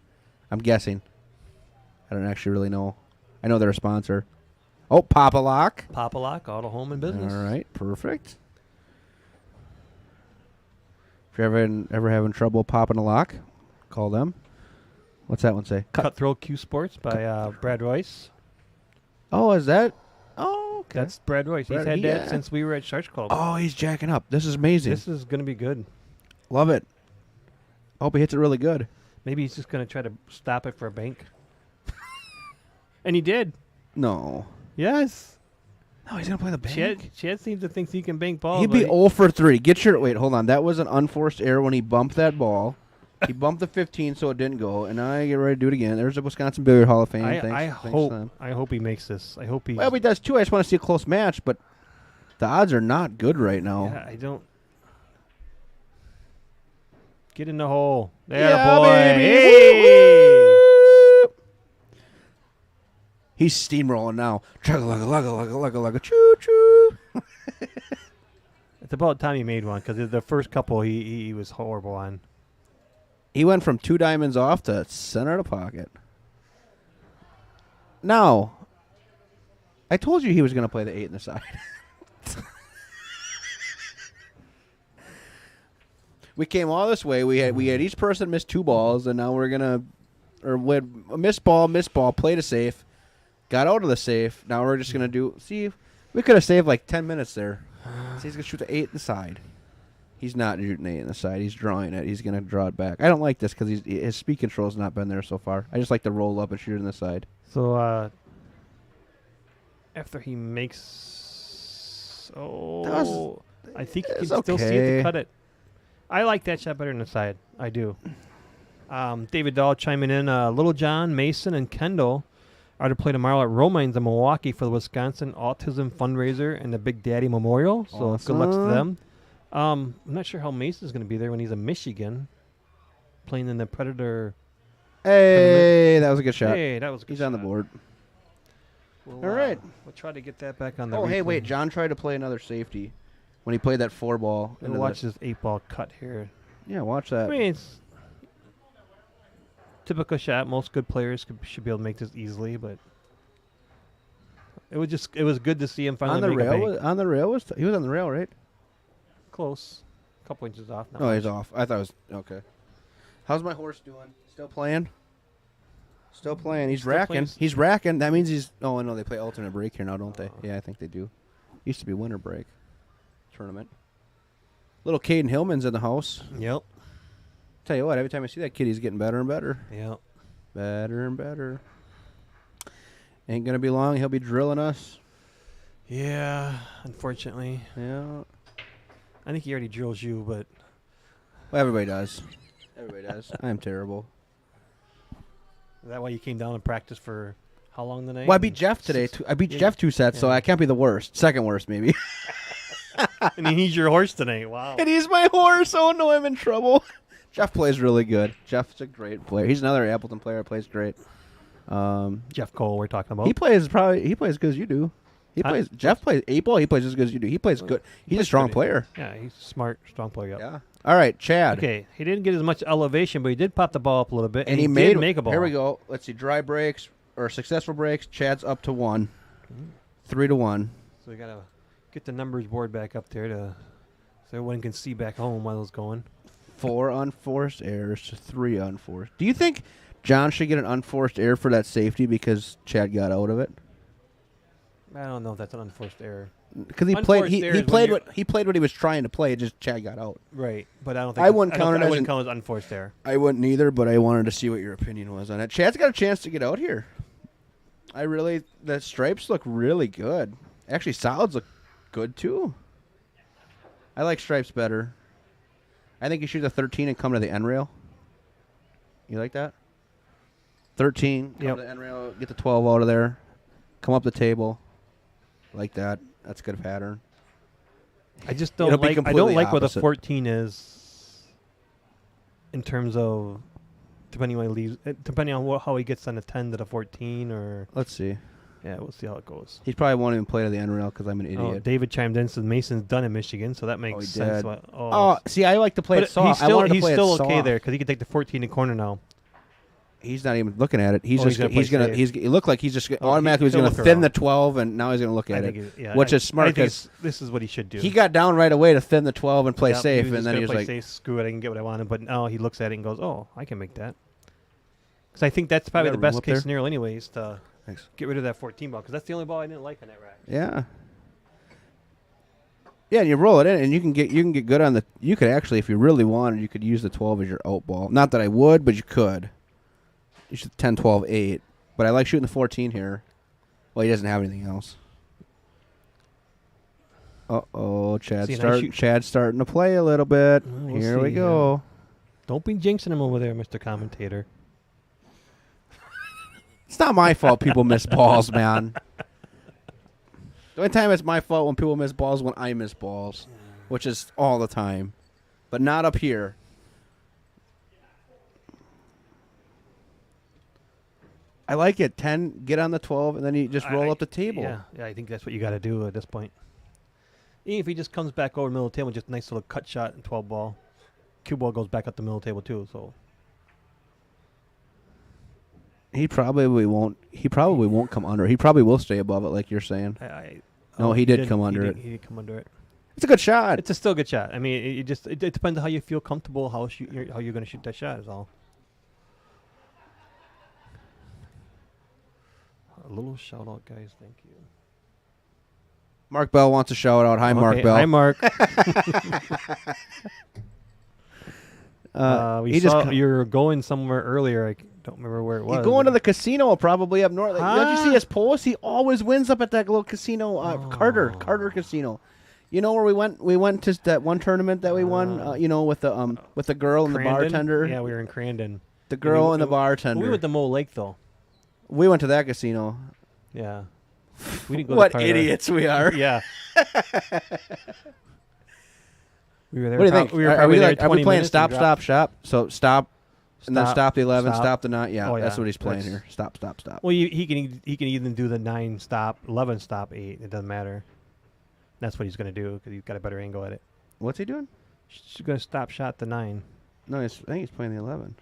Speaker 2: I'm guessing. I don't actually really know. I know they're a sponsor. Oh, Papa Lock.
Speaker 1: Papa Lock, Auto Home and Business.
Speaker 2: All right, perfect. If you're ever having trouble popping a lock, call them. What's that one say?
Speaker 1: Cutthroat Q Sports by Brad Royce.
Speaker 2: Oh, is that? Oh, okay.
Speaker 1: That's Brad Royce. He's
Speaker 2: Brad-
Speaker 1: had
Speaker 2: yeah.
Speaker 1: that since we were at Sharks Club.
Speaker 2: Oh, he's jacking up. This is amazing.
Speaker 1: This is going to be good.
Speaker 2: Love it. Hope he hits it really good.
Speaker 1: Maybe he's just going to try to stop it for a bank. And he did.
Speaker 2: No.
Speaker 1: Yes.
Speaker 2: No, he's gonna play the bank.
Speaker 1: Chad seems to think he can bank balls.
Speaker 2: He'd be 0 for 3. Wait, hold on. That was an unforced error when he bumped that ball. He bumped the 15 so it didn't go, and now I get ready to do it again. There's a Wisconsin Billiard Hall of Fame.
Speaker 1: I
Speaker 2: Thanks to them.
Speaker 1: hope he makes this. I hope he.
Speaker 2: Well, he does too. I just want to see a close match, but the odds are not good right now.
Speaker 1: Yeah, I don't. Get in the hole. There,
Speaker 2: Yeah,
Speaker 1: boy.
Speaker 2: baby.
Speaker 1: Hey!
Speaker 2: He's steamrolling now. Chugga-lugga-lugga-lugga-lugga-lugga. Choo-choo.
Speaker 1: It's about time he made one because the first couple he was horrible on.
Speaker 2: He went from 2 diamonds off to center of the pocket. Now, I told you he was going to play the 8 in the side. We came all this way. We had each person miss 2 balls, and now we're gonna with a miss ball, play to safe, got out of the safe. Now we're just gonna do. See, we could have saved like 10 minutes there. So he's gonna shoot the 8 in the side. He's not shooting 8 in the side. He's drawing it. He's gonna draw it back. I don't like this because his speed control has not been there so far. I just like to roll up and shoot it in the side.
Speaker 1: So after he makes, I think he can
Speaker 2: It's
Speaker 1: still see it
Speaker 2: okay.
Speaker 1: to cut it. I like that shot better than the side. I do. David Dahl chiming in. Little John, Mason, and Kendall are to play tomorrow at Romines in Milwaukee for the Wisconsin Autism Fundraiser and the Big Daddy Memorial. So good luck to them. I'm not sure how Mason's going to be there when he's in Michigan, playing in the Predator.
Speaker 2: Hey, that was a good shot.
Speaker 1: Hey, that was a good
Speaker 2: He's on the
Speaker 1: shot.
Speaker 2: board.
Speaker 1: We'll,
Speaker 2: All right.
Speaker 1: We'll try to get that back on the
Speaker 2: Oh, hey,
Speaker 1: replay.
Speaker 2: wait. John tried to play another safety when he played that 4 ball.
Speaker 1: We'll watch this 8-ball cut here.
Speaker 2: Yeah, watch
Speaker 1: I
Speaker 2: that.
Speaker 1: mean, it's typical shot. Most good players should be able to make this easily, but it was good to see him finally
Speaker 2: On the
Speaker 1: make a
Speaker 2: rail?
Speaker 1: bank.
Speaker 2: On the rail? He was on the rail, right?
Speaker 1: Close. A couple inches off. Not
Speaker 2: No, he's
Speaker 1: much.
Speaker 2: off. I thought it was okay. How's my horse doing? Still playing? Still playing. He's
Speaker 1: Still
Speaker 2: racking.
Speaker 1: playing.
Speaker 2: He's racking. That means he's. Oh no, they play alternate break here now, don't they? Yeah, I think they do. Used to be winter break tournament. Little Caden Hillman's in the house.
Speaker 1: Yep.
Speaker 2: Tell you what, every time I see that kid, he's getting better and better.
Speaker 1: Yep.
Speaker 2: Better and better. Ain't gonna be long. He'll be drilling us.
Speaker 1: Yeah, unfortunately.
Speaker 2: Yeah.
Speaker 1: I think he already drills you, but
Speaker 2: Well, everybody does. Everybody does. I'm terrible.
Speaker 1: is that why you came down and practiced for how long tonight?
Speaker 2: Well, I beat Jeff today. I beat
Speaker 1: Yeah.
Speaker 2: Jeff 2 sets, so
Speaker 1: Yeah.
Speaker 2: I can't be the worst. Second worst, maybe.
Speaker 1: And he's your horse tonight. Wow.
Speaker 2: And he's my horse. Oh no, I'm in trouble. Jeff plays really good. Jeff's a great player. He's another Appleton player. Plays great.
Speaker 1: Jeff Cole, we're talking about.
Speaker 2: He plays as good as you do. He plays. Jeff plays 8-ball. He plays as good as you do. He plays good. He's a strong player.
Speaker 1: Yeah, he's a smart, strong player. Yep.
Speaker 2: Yeah. All right, Chad.
Speaker 1: Okay, he didn't get as much elevation, but he did pop the ball up a little bit, and he
Speaker 2: made
Speaker 1: did make a ball.
Speaker 2: Here we go. Let's see. Dry breaks or successful breaks. Chad's up to 1. 3-1.
Speaker 1: So we gotta get the numbers board back up there so everyone can see back home while it's going.
Speaker 2: 4 unforced errors to 3 unforced. Do you think John should get an unforced error for that safety because Chad got out of it?
Speaker 1: I don't know if that's an unforced error.
Speaker 2: Because he played what he was trying to play. Just Chad got out.
Speaker 1: Right, but I don't think
Speaker 2: I wouldn't count it
Speaker 1: as unforced error.
Speaker 2: I wouldn't either, but I wanted to see what your opinion was on it. Chad's got a chance to get out here. The stripes look really good. Actually, solids look good too. I like stripes better. I think you shoot the 13 and come to the end rail. You like that? 13, come to the end rail, get the 12 out of there, come up the table. Like that. That's a good pattern.
Speaker 1: I just don't like. I don't like what the 14 is. In terms of, depending on how he gets on the 10 to the 14, or
Speaker 2: let's see.
Speaker 1: Yeah, we'll see how it goes.
Speaker 2: He probably won't even play to the end rail because I'm an idiot.
Speaker 1: Oh, David chimed in, says Mason's done in Michigan, so that makes sense.
Speaker 2: See, I like to play it soft.
Speaker 1: He's still okay there because he can take the 14 in corner now.
Speaker 2: He's not even looking at it. He looked like he's just automatically going to thin
Speaker 1: around
Speaker 2: the 12, and now he's going to look at it, which is smart because
Speaker 1: this is what he should do.
Speaker 2: He got down right away to thin the 12 and play safe, and then he was like,
Speaker 1: safe, "Screw it, I can get what I wanted." But now he looks at it and goes, "Oh, I can make that." Because I think that's probably the best case scenario, anyways, to get rid of that 14 ball. Because that's the only ball I didn't like on that rack.
Speaker 2: Yeah. Yeah, and you roll it in, and you can get good on the. You could actually, if you really wanted, you could use the 12 as your out ball. Not that I would, but you could. You should 10, 12, 8. But I like shooting the 14 here. Well, he doesn't have anything else. Uh-oh, Chad's starting to play a little bit. Here we go.
Speaker 1: Don't be jinxing him over there, Mr. Commentator.
Speaker 2: It's not my fault people miss balls, man. The only time it's my fault when people miss balls when I miss balls, which is all the time. But not up here. I like it. 10, get on the 12, and then you just roll up the table.
Speaker 1: Yeah, I think that's what you got to do at this point. Even if he just comes back over the middle of the table, just a nice little cut shot and 12 ball. Cue ball goes back up the middle of the table too. So
Speaker 2: he probably won't. He probably won't come under. He probably will stay above it, like you're saying. No, he did come under it.
Speaker 1: He did come under it.
Speaker 2: It's a good shot.
Speaker 1: It's a still good shot. I mean, it depends on how you feel comfortable, how you're going to shoot that shot is all. A little shout out, guys. Thank you.
Speaker 2: Mark Bell wants a shout out. Hi, Mark Bell.
Speaker 1: Hi, Mark. You're going somewhere earlier. I don't remember where it was.
Speaker 2: He's going to the casino probably up north. Did you see his post? He always wins up at that little casino, Carter Casino. You know where we went? We went to that one tournament that we won. With the girl and the bartender.
Speaker 1: Yeah, we were in Crandon.
Speaker 2: The girl and the bartender.
Speaker 1: We went to Mole Lake though.
Speaker 2: We went to that casino.
Speaker 1: Yeah. We didn't go
Speaker 2: what
Speaker 1: to
Speaker 2: idiots we are.
Speaker 1: Yeah. We were there.
Speaker 2: What do you think? Are we playing stop, shop? So stop, and then stop the 11, stop the 9. Yeah, that's what he's playing here. Stop.
Speaker 1: Well, he can even do the 9 stop, 11 stop, 8. It doesn't matter. That's what he's going to do because he's got a better angle at it.
Speaker 2: What's he doing?
Speaker 1: He's going to stop shot the 9.
Speaker 2: No, I think he's playing the 11.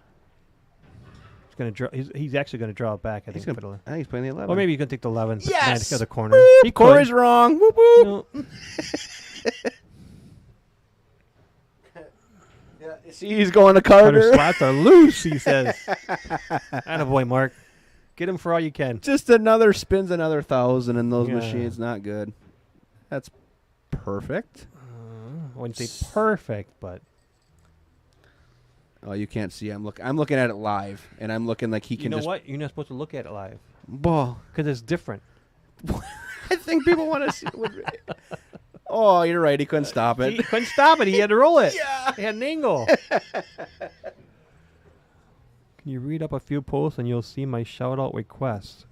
Speaker 1: He's going to draw. He's actually going to draw it back. I think
Speaker 2: he's playing the 11.
Speaker 1: Or maybe he's going to take the 11.
Speaker 2: Yes.
Speaker 1: The corner.
Speaker 2: Corey's wrong. Whoop whoop. No. See, he's going to Carter.
Speaker 1: Slots are loose, he says. Attaboy, Mark. Get him for all you can.
Speaker 2: Just another spins another 1,000 in those machines. Not good. That's perfect.
Speaker 1: I wouldn't say perfect, but.
Speaker 2: Oh, you can't see. I'm looking at it live, and I'm looking like he can.
Speaker 1: You know what? You're not supposed to look at it live.
Speaker 2: Ball.
Speaker 1: Because it's different.
Speaker 2: I think people want to see. Oh, you're right. He couldn't stop it.
Speaker 1: He couldn't stop it. He had to roll it.
Speaker 2: Yeah.
Speaker 1: He had an angle. Can you read up a few posts and you'll see my shout-out request?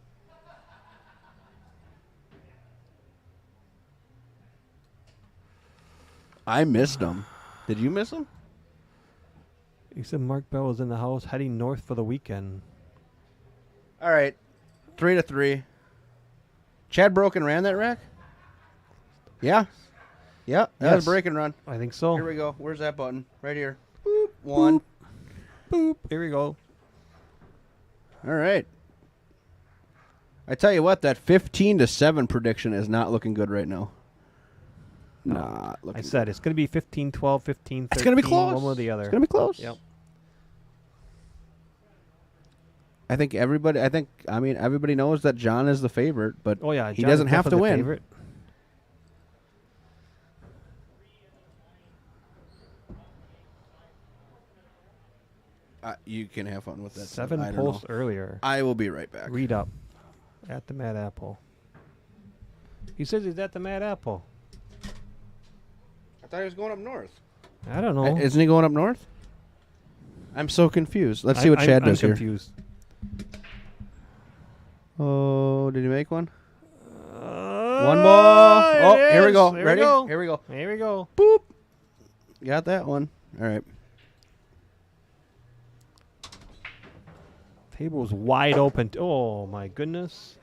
Speaker 2: I missed him. Did you miss him?
Speaker 1: He said Mark Bell was in the house heading north for the weekend.
Speaker 2: All right. 3-3. Chad broke and ran that rack? Yeah. Yeah, that
Speaker 1: Yes.
Speaker 2: was a break and run.
Speaker 1: I think so.
Speaker 2: Here we go. Where's that button? Right here. Boop. 1.
Speaker 1: Boop. Here we go.
Speaker 2: All right. I tell you what, that 15-7 prediction is not looking good right now.
Speaker 1: No.
Speaker 2: Not looking
Speaker 1: I said it's going to be 15-12, 15-13.
Speaker 2: It's going to be close.
Speaker 1: One or the other.
Speaker 2: It's going to be close.
Speaker 1: Yep.
Speaker 2: I think everybody knows that John is the favorite, but
Speaker 1: Oh yeah,
Speaker 2: he
Speaker 1: John
Speaker 2: doesn't
Speaker 1: is
Speaker 2: have to
Speaker 1: definitely the
Speaker 2: win.
Speaker 1: favorite.
Speaker 2: You can have fun with that.
Speaker 1: 7
Speaker 2: I don't
Speaker 1: posts
Speaker 2: know.
Speaker 1: earlier.
Speaker 2: I will be right back.
Speaker 1: Read up at the Mad Apple. He says he's at the Mad Apple.
Speaker 2: I thought he was going up north.
Speaker 1: I don't know.
Speaker 2: Isn't he going up north? I'm so confused. Let's see what Chad does
Speaker 1: I'm
Speaker 2: here.
Speaker 1: confused.
Speaker 2: Oh, did he make one? One
Speaker 1: One
Speaker 2: ball. Oh, here we go. Ready?
Speaker 1: Go.
Speaker 2: Here we go.
Speaker 1: Here we go.
Speaker 2: Boop. Got that one. All right.
Speaker 1: Table's wide open. Oh my goodness.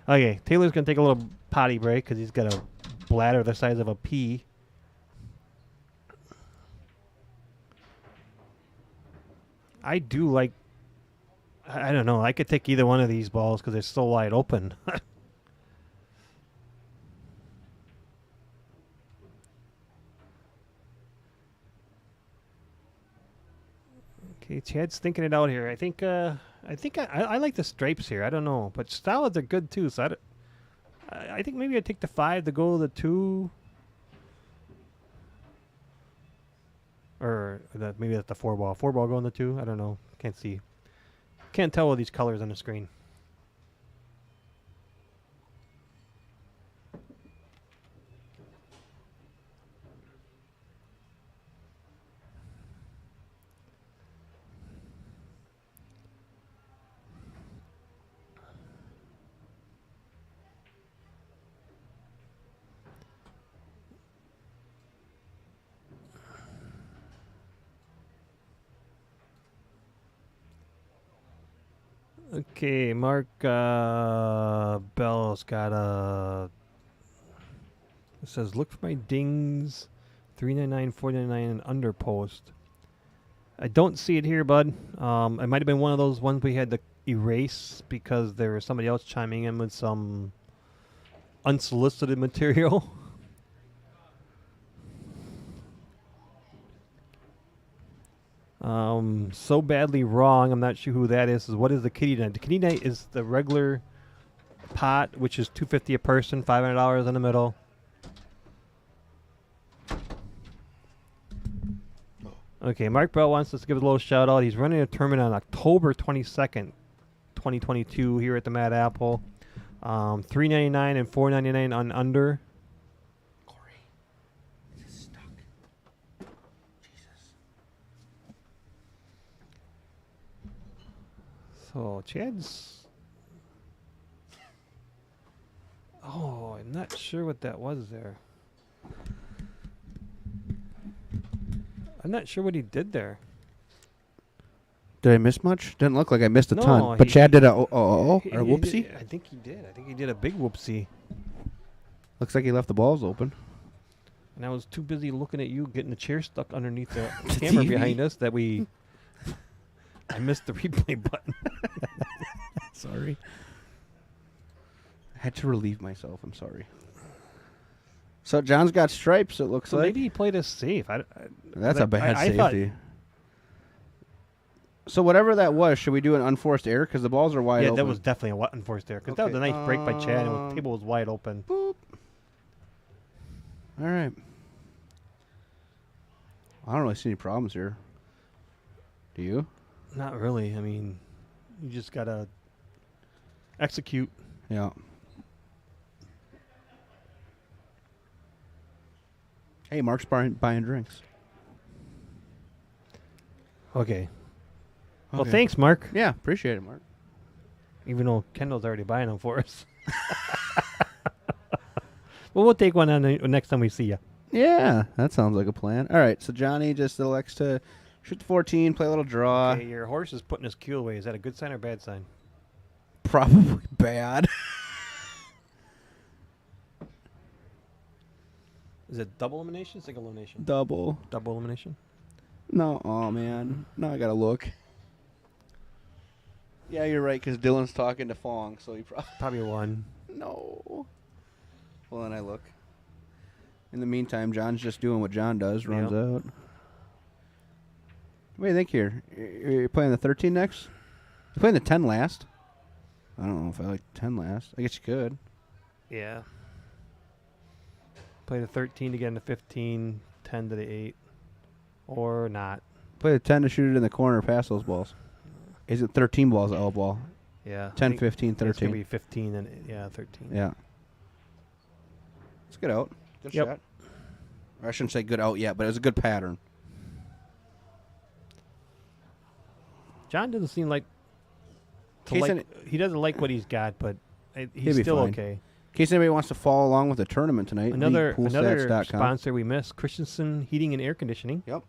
Speaker 1: Okay, Taylor's gonna take a little potty break because he's got a bladder the size of a pea. I do like. I don't know. I could take either one of these balls because they're so wide open. Okay, Chad's thinking it out here. I think I like the stripes here. I don't know, but salads are good too. So I think maybe I'd take the 5 to go to the 2, or maybe that's the 4 ball. 4 ball going to 2. I don't know. Can't see. Can't tell all these colors on the screen. Okay, Mark Bell's got a. It says, look for my dings, $3.99, $4.99, and under post. I don't see it here, bud. It might have been one of those ones we had to erase because there was somebody else chiming in with some unsolicited material. So badly wrong. I'm not sure who that is. What is the kitty night? The kitty night is the regular pot, which is $250 a person, $500 in the middle. Okay, Mark Bell wants us to give a little shout out. He's running a tournament on October 22nd, 2022 here at the Mad Apple. $3.99 and $4.99 on under. So Chad's. Oh, I'm not sure what that was there. I'm not sure what he did there.
Speaker 2: Did I miss much? Didn't look like I missed a
Speaker 1: No,
Speaker 2: ton. But Chad did a or a whoopsie.
Speaker 1: I think he did. I think he did a big whoopsie.
Speaker 2: Looks like he left the balls open.
Speaker 1: And I was too busy looking at you getting the chair stuck underneath the camera
Speaker 2: TV.
Speaker 1: behind us that I missed the replay button.
Speaker 2: Sorry. I had to relieve myself. I'm sorry. So John's got stripes, it looks
Speaker 1: So
Speaker 2: like.
Speaker 1: maybe he played us safe.
Speaker 2: That's a bad
Speaker 1: I thought-
Speaker 2: safety. So whatever that was, should we do an unforced error? Because the balls are wide
Speaker 1: Yeah,
Speaker 2: open.
Speaker 1: that was definitely a unforced there. Because that was a
Speaker 2: Okay,
Speaker 1: nice break by Chad, and the table was wide open.
Speaker 2: Boop. All right. I don't really see any problems here. Do you?
Speaker 1: Not really. I mean, you just got to execute.
Speaker 2: Yeah. Hey, Mark's buying drinks.
Speaker 1: Okay. Well,
Speaker 2: Okay.
Speaker 1: thanks, Mark.
Speaker 2: Yeah, appreciate it, Mark.
Speaker 1: Even though Kendall's already buying them for us. Well, we'll take one on the next time we see you.
Speaker 2: Yeah, that sounds like a plan. All right, so Johnny just elects to shoot the 14, play a little draw.
Speaker 1: Okay, your horse is putting his cue away. Is that a good sign or bad sign?
Speaker 2: Probably bad.
Speaker 1: Is it double elimination, single elimination?
Speaker 2: Double.
Speaker 1: Double elimination.
Speaker 2: No, oh man. Now I gotta look. Yeah, you're right, because Dylan's talking to Fong, so he
Speaker 1: Probably one.
Speaker 2: No. Well, then I look. In the meantime, John's just doing what John does, runs out. What do you think here? You're playing the 13 next? You're playing the 10 last? I don't know if I like 10 last. I guess you could.
Speaker 1: Yeah. Play the 13 to get into 15, 10 to the 8. Or not.
Speaker 2: Play the 10 to shoot it in the corner, pass those balls. Is it 13 balls at L ball?
Speaker 1: Yeah.
Speaker 2: 10, 15,
Speaker 1: It's going
Speaker 2: 13.
Speaker 1: to be 15 and 13.
Speaker 2: Yeah. Let's get out. Good
Speaker 1: Yep.
Speaker 2: shot. Or I shouldn't say good out yet, but it was a good pattern.
Speaker 1: John doesn't seem like
Speaker 2: Case
Speaker 1: he doesn't like what he's got, but
Speaker 2: He'll
Speaker 1: he's
Speaker 2: be
Speaker 1: still
Speaker 2: fine.
Speaker 1: okay.
Speaker 2: In case anybody wants to follow along with the tournament tonight,
Speaker 1: Another
Speaker 2: leaguepoolstats.com.
Speaker 1: sponsor we missed, Christensen Heating and Air Conditioning.
Speaker 2: Yep.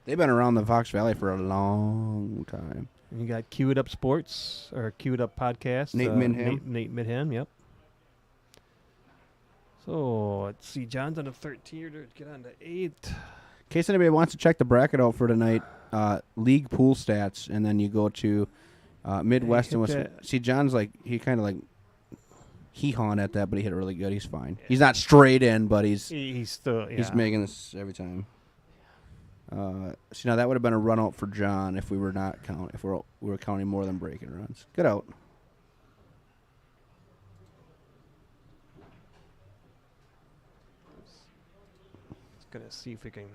Speaker 2: They've been around the Fox Valley for a long time.
Speaker 1: And you got Cue It Up Sports or Cue It Up Podcast.
Speaker 2: Nate Midham.
Speaker 1: Nate Midham, yep. So let's see, John's on the 13 to get on to 8.
Speaker 2: In case anybody wants to check the bracket out for tonight, league pool stats, and then you go to Midwest and Wisconsin. See, John's like, he kind of like hee-hawing at that, but he hit it really good. He's fine. Yeah. He's not straight in, but he's
Speaker 1: still
Speaker 2: he's making this every time. See, now that would have been a run out for John if we were not we were counting more than breaking runs. Get out.
Speaker 1: Just gonna see if we can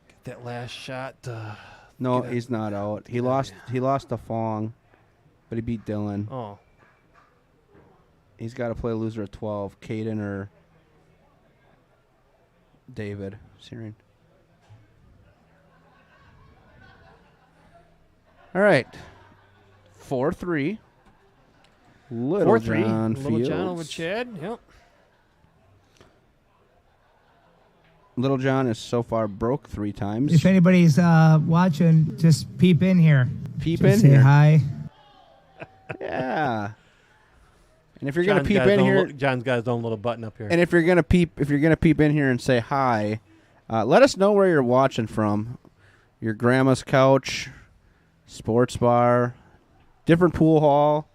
Speaker 1: get that last shot.
Speaker 2: No, he's not out. He lost to Fong, but he beat Dylan.
Speaker 1: Oh.
Speaker 2: He's got to play a loser at 12, Caden or David. Syrian. All right. 4-3. Little
Speaker 1: 4-3.
Speaker 2: John
Speaker 1: Little
Speaker 2: Fields.
Speaker 1: John over Chad. Yep.
Speaker 2: Little John is so far broke 3 times.
Speaker 5: If anybody's watching, just peep in here.
Speaker 2: Peep
Speaker 5: Just
Speaker 2: in
Speaker 5: say
Speaker 2: here.
Speaker 5: hi.
Speaker 2: Yeah. And if you're gonna peep in here,
Speaker 1: John's got his own little button up here.
Speaker 2: and if you're gonna peep in here and say hi, let us know where you're watching from. Your grandma's couch, sports bar, different pool hall.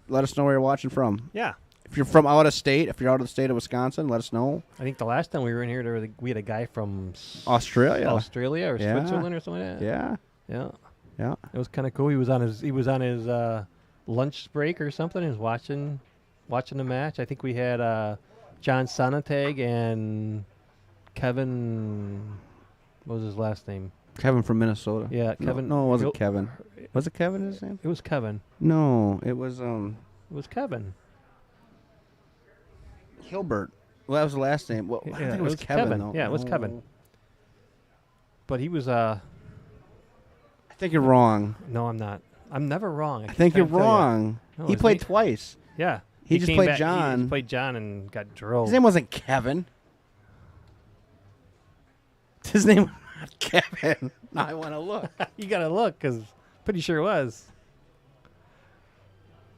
Speaker 2: Let us know where you're watching from.
Speaker 1: Yeah.
Speaker 2: If you're from out of state, if you're out of the state of Wisconsin, let us know.
Speaker 1: I think the last time we were in here, we had a guy from
Speaker 2: Australia
Speaker 1: or
Speaker 2: Yeah.
Speaker 1: Switzerland or something like that.
Speaker 2: Yeah.
Speaker 1: Yeah.
Speaker 2: Yeah.
Speaker 1: It was kind of cool. He was on his lunch break or something. He was watching the match. I think we had John Sonntag and Kevin. What was his last name?
Speaker 2: Kevin from Minnesota.
Speaker 1: Yeah, Kevin.
Speaker 2: No, it wasn't Kevin. Was it Kevin his name?
Speaker 1: It was Kevin.
Speaker 2: No, it was
Speaker 1: It was Kevin.
Speaker 2: Hilbert. Well, that was the last name. Well, I think it was Kevin. Though.
Speaker 1: Yeah, it was Kevin. But he was
Speaker 2: I think you're wrong.
Speaker 1: No, I'm not. I'm never wrong.
Speaker 2: I think you're wrong.
Speaker 1: No,
Speaker 2: He
Speaker 1: his
Speaker 2: played
Speaker 1: name-
Speaker 2: twice.
Speaker 1: Yeah.
Speaker 2: He just
Speaker 1: came
Speaker 2: played
Speaker 1: back-
Speaker 2: John.
Speaker 1: He played John and got drilled.
Speaker 2: His name wasn't Kevin. His name was not Kevin. Now I want to look.
Speaker 1: You got to look because pretty sure it was.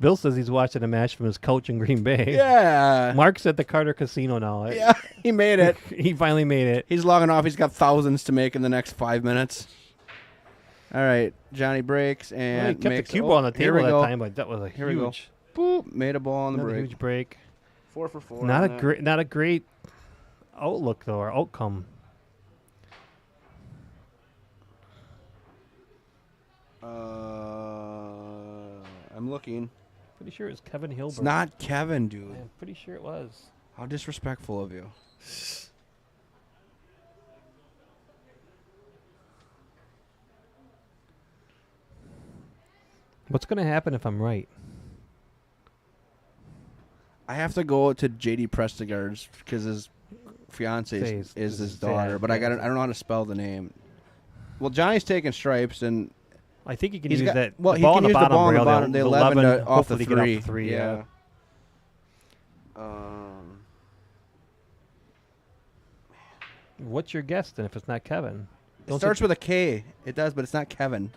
Speaker 1: Bill says he's watching a match from his coach in Green Bay.
Speaker 2: Yeah.
Speaker 1: Mark's at the Carter Casino now.
Speaker 2: Yeah, he made it.
Speaker 1: He finally made it.
Speaker 2: He's logging off. He's got thousands to make in the next 5 minutes. All right, Johnny breaks
Speaker 1: Well,
Speaker 2: and
Speaker 1: he kept
Speaker 2: makes,
Speaker 1: the cue ball on the
Speaker 2: here
Speaker 1: table
Speaker 2: we
Speaker 1: that
Speaker 2: go.
Speaker 1: time, but that was a
Speaker 2: Here we go.
Speaker 1: huge,
Speaker 2: Boop, made a ball on the
Speaker 1: another
Speaker 2: break.
Speaker 1: huge break.
Speaker 2: 4 for 4.
Speaker 1: Not
Speaker 2: on
Speaker 1: a
Speaker 2: that.
Speaker 1: great, not a great outlook though, or outcome.
Speaker 2: I'm looking.
Speaker 1: Pretty sure it was Kevin Hilbert.
Speaker 2: It's not Kevin, dude.
Speaker 1: I'm pretty sure it was.
Speaker 2: How disrespectful of you.
Speaker 1: What's going to happen if I'm right?
Speaker 2: I have to go to JD Prestigard's because his fiance is his daughter, but I don't know how to spell the name. Well, Johnny's taking stripes, and
Speaker 1: I think you can
Speaker 2: he's
Speaker 1: use
Speaker 2: got
Speaker 1: that.
Speaker 2: well,
Speaker 1: the
Speaker 2: he
Speaker 1: ball
Speaker 2: can
Speaker 1: on
Speaker 2: use the ball on the
Speaker 1: rail,
Speaker 2: bottom, the 11 to, off the
Speaker 1: hopefully get
Speaker 2: 3.
Speaker 1: off the 3.
Speaker 2: Yeah.
Speaker 1: What's your guess then if it's not Kevin?
Speaker 2: It starts with a K. It does, but it's not Kevin.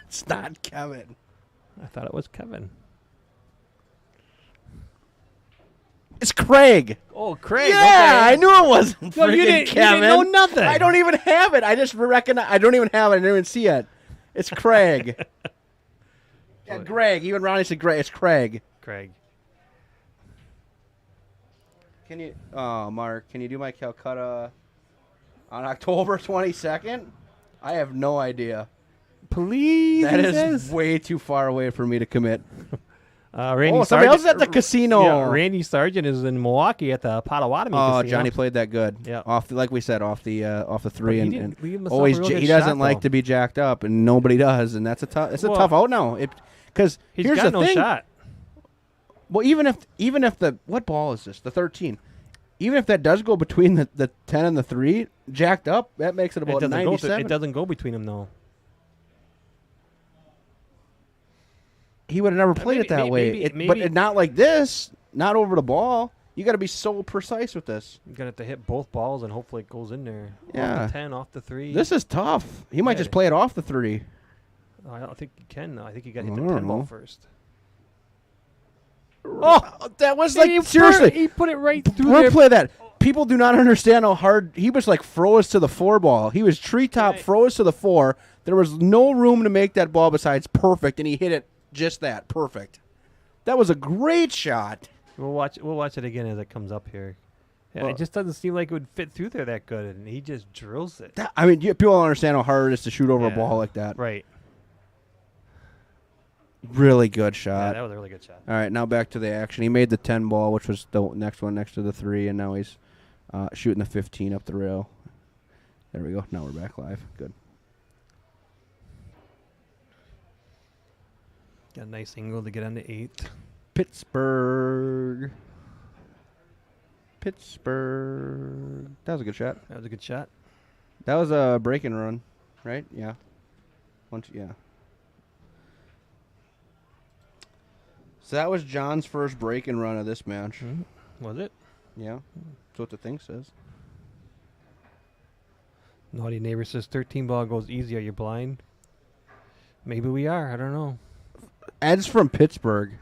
Speaker 2: It's not Kevin.
Speaker 1: I thought it was Kevin.
Speaker 2: It's Craig.
Speaker 1: Oh, Craig.
Speaker 2: Yeah,
Speaker 1: okay.
Speaker 2: I knew it wasn't
Speaker 1: No, you
Speaker 2: freaking
Speaker 1: didn't
Speaker 2: Kevin.
Speaker 1: know nothing.
Speaker 2: I don't even have it. I just recognize. I don't even have it. I didn't even see it. It's Craig. Yeah, Greg. Even Ronnie said Greg. It's Craig.
Speaker 1: Craig.
Speaker 2: Can you, Mark? Can you do my Calcutta on October 22nd? I have no idea.
Speaker 1: Please.
Speaker 2: That
Speaker 1: he
Speaker 2: is
Speaker 1: says.
Speaker 2: way too far away for me to commit.
Speaker 1: Randy
Speaker 2: Oh, somebody
Speaker 1: Sargent,
Speaker 2: else is at the casino.
Speaker 1: Yeah, Randy Sargent is in Milwaukee at the Potawatomi
Speaker 2: Oh,
Speaker 1: Casino.
Speaker 2: Johnny played that good.
Speaker 1: Yeah.
Speaker 2: Off the, like we said, off the three,
Speaker 1: he
Speaker 2: and,
Speaker 1: didn't
Speaker 2: and
Speaker 1: leave himself
Speaker 2: always
Speaker 1: a real good
Speaker 2: he doesn't
Speaker 1: shot,
Speaker 2: like
Speaker 1: though.
Speaker 2: to be jacked up, and nobody does, and that's a tough. It's a tough out now. Because
Speaker 1: He's
Speaker 2: here's
Speaker 1: got
Speaker 2: the
Speaker 1: no
Speaker 2: thing.
Speaker 1: shot.
Speaker 2: Well, even if the what ball is this? The 13. Even if that does go between the 10 and the 3, jacked up, that makes it about
Speaker 1: It
Speaker 2: 97.
Speaker 1: it doesn't go between them, though.
Speaker 2: He would have never played it that way. But not like this. Not over the ball. You got to be so precise with this.
Speaker 1: You're going to have to hit both balls, and hopefully it goes in there.
Speaker 2: Yeah.
Speaker 1: Off the 10, off the 3.
Speaker 2: This is tough. He might
Speaker 1: Yeah.
Speaker 2: just play it off the 3.
Speaker 1: I don't think you can, though. I think you got to hit
Speaker 2: I
Speaker 1: the
Speaker 2: don't
Speaker 1: 10 ball
Speaker 2: know.
Speaker 1: first.
Speaker 2: Oh, that was like seriously.
Speaker 1: He put it right through
Speaker 2: We'll
Speaker 1: there.
Speaker 2: play that. People do not understand how hard he was. Like froze to the 4 ball. He was treetop,
Speaker 1: Right.
Speaker 2: froze to the 4. There was no room to make that ball besides perfect, and he hit it just that perfect. That was a great shot.
Speaker 1: We'll watch it again as it comes up here. Yeah,
Speaker 2: Well-
Speaker 1: it just doesn't seem like it would fit through there that good, and he just drills it.
Speaker 2: I mean, people don't understand how hard it is to shoot over a
Speaker 1: Yeah.
Speaker 2: ball like that.
Speaker 1: Right.
Speaker 2: Really good
Speaker 1: Yeah,
Speaker 2: shot.
Speaker 1: that was a really good shot.
Speaker 2: All right, now back to the action. He made the 10 ball, which was the next one next to the 3, and now he's shooting the 15 up the rail. There we go. Now we're back live. Good.
Speaker 1: Got a nice angle to get on the 8th.
Speaker 2: Pittsburgh. That was a good shot.
Speaker 1: That was a good shot.
Speaker 2: That was a break and run, right? Yeah. Yeah. So that was John's first break and run of this match.
Speaker 1: Was it?
Speaker 2: Yeah. That's what the thing says.
Speaker 1: Naughty Neighbor says 13 ball goes easy. Are you blind? Maybe we are. I don't know.
Speaker 2: Ed's from Pittsburgh.